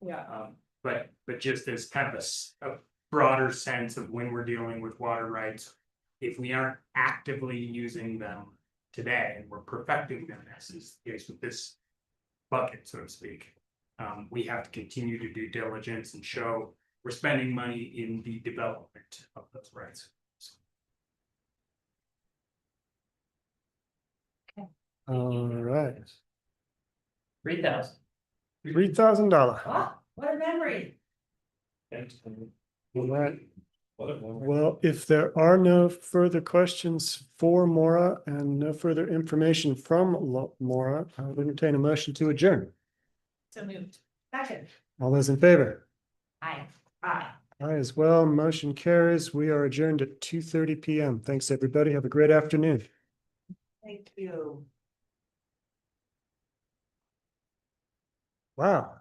Yeah. But just as kind of a broader sense of when we're dealing with water rights, if we aren't actively using them today and we're perfecting them, as is the case with this bucket, so to speak, we have to continue to do diligence and show we're spending money in the development of those rights. All right, $3,000. $3,000. Oh, what a memory. All right. Well, if there are no further questions for Maura and no further information from Maura, I will entertain a motion to adjourn. So moved. Second. All those in favor? Aye. Aye. Aye as well. Motion carries. We are adjourned at 2:30 PM. Thanks, everybody. Have a great afternoon. Thank you. Wow.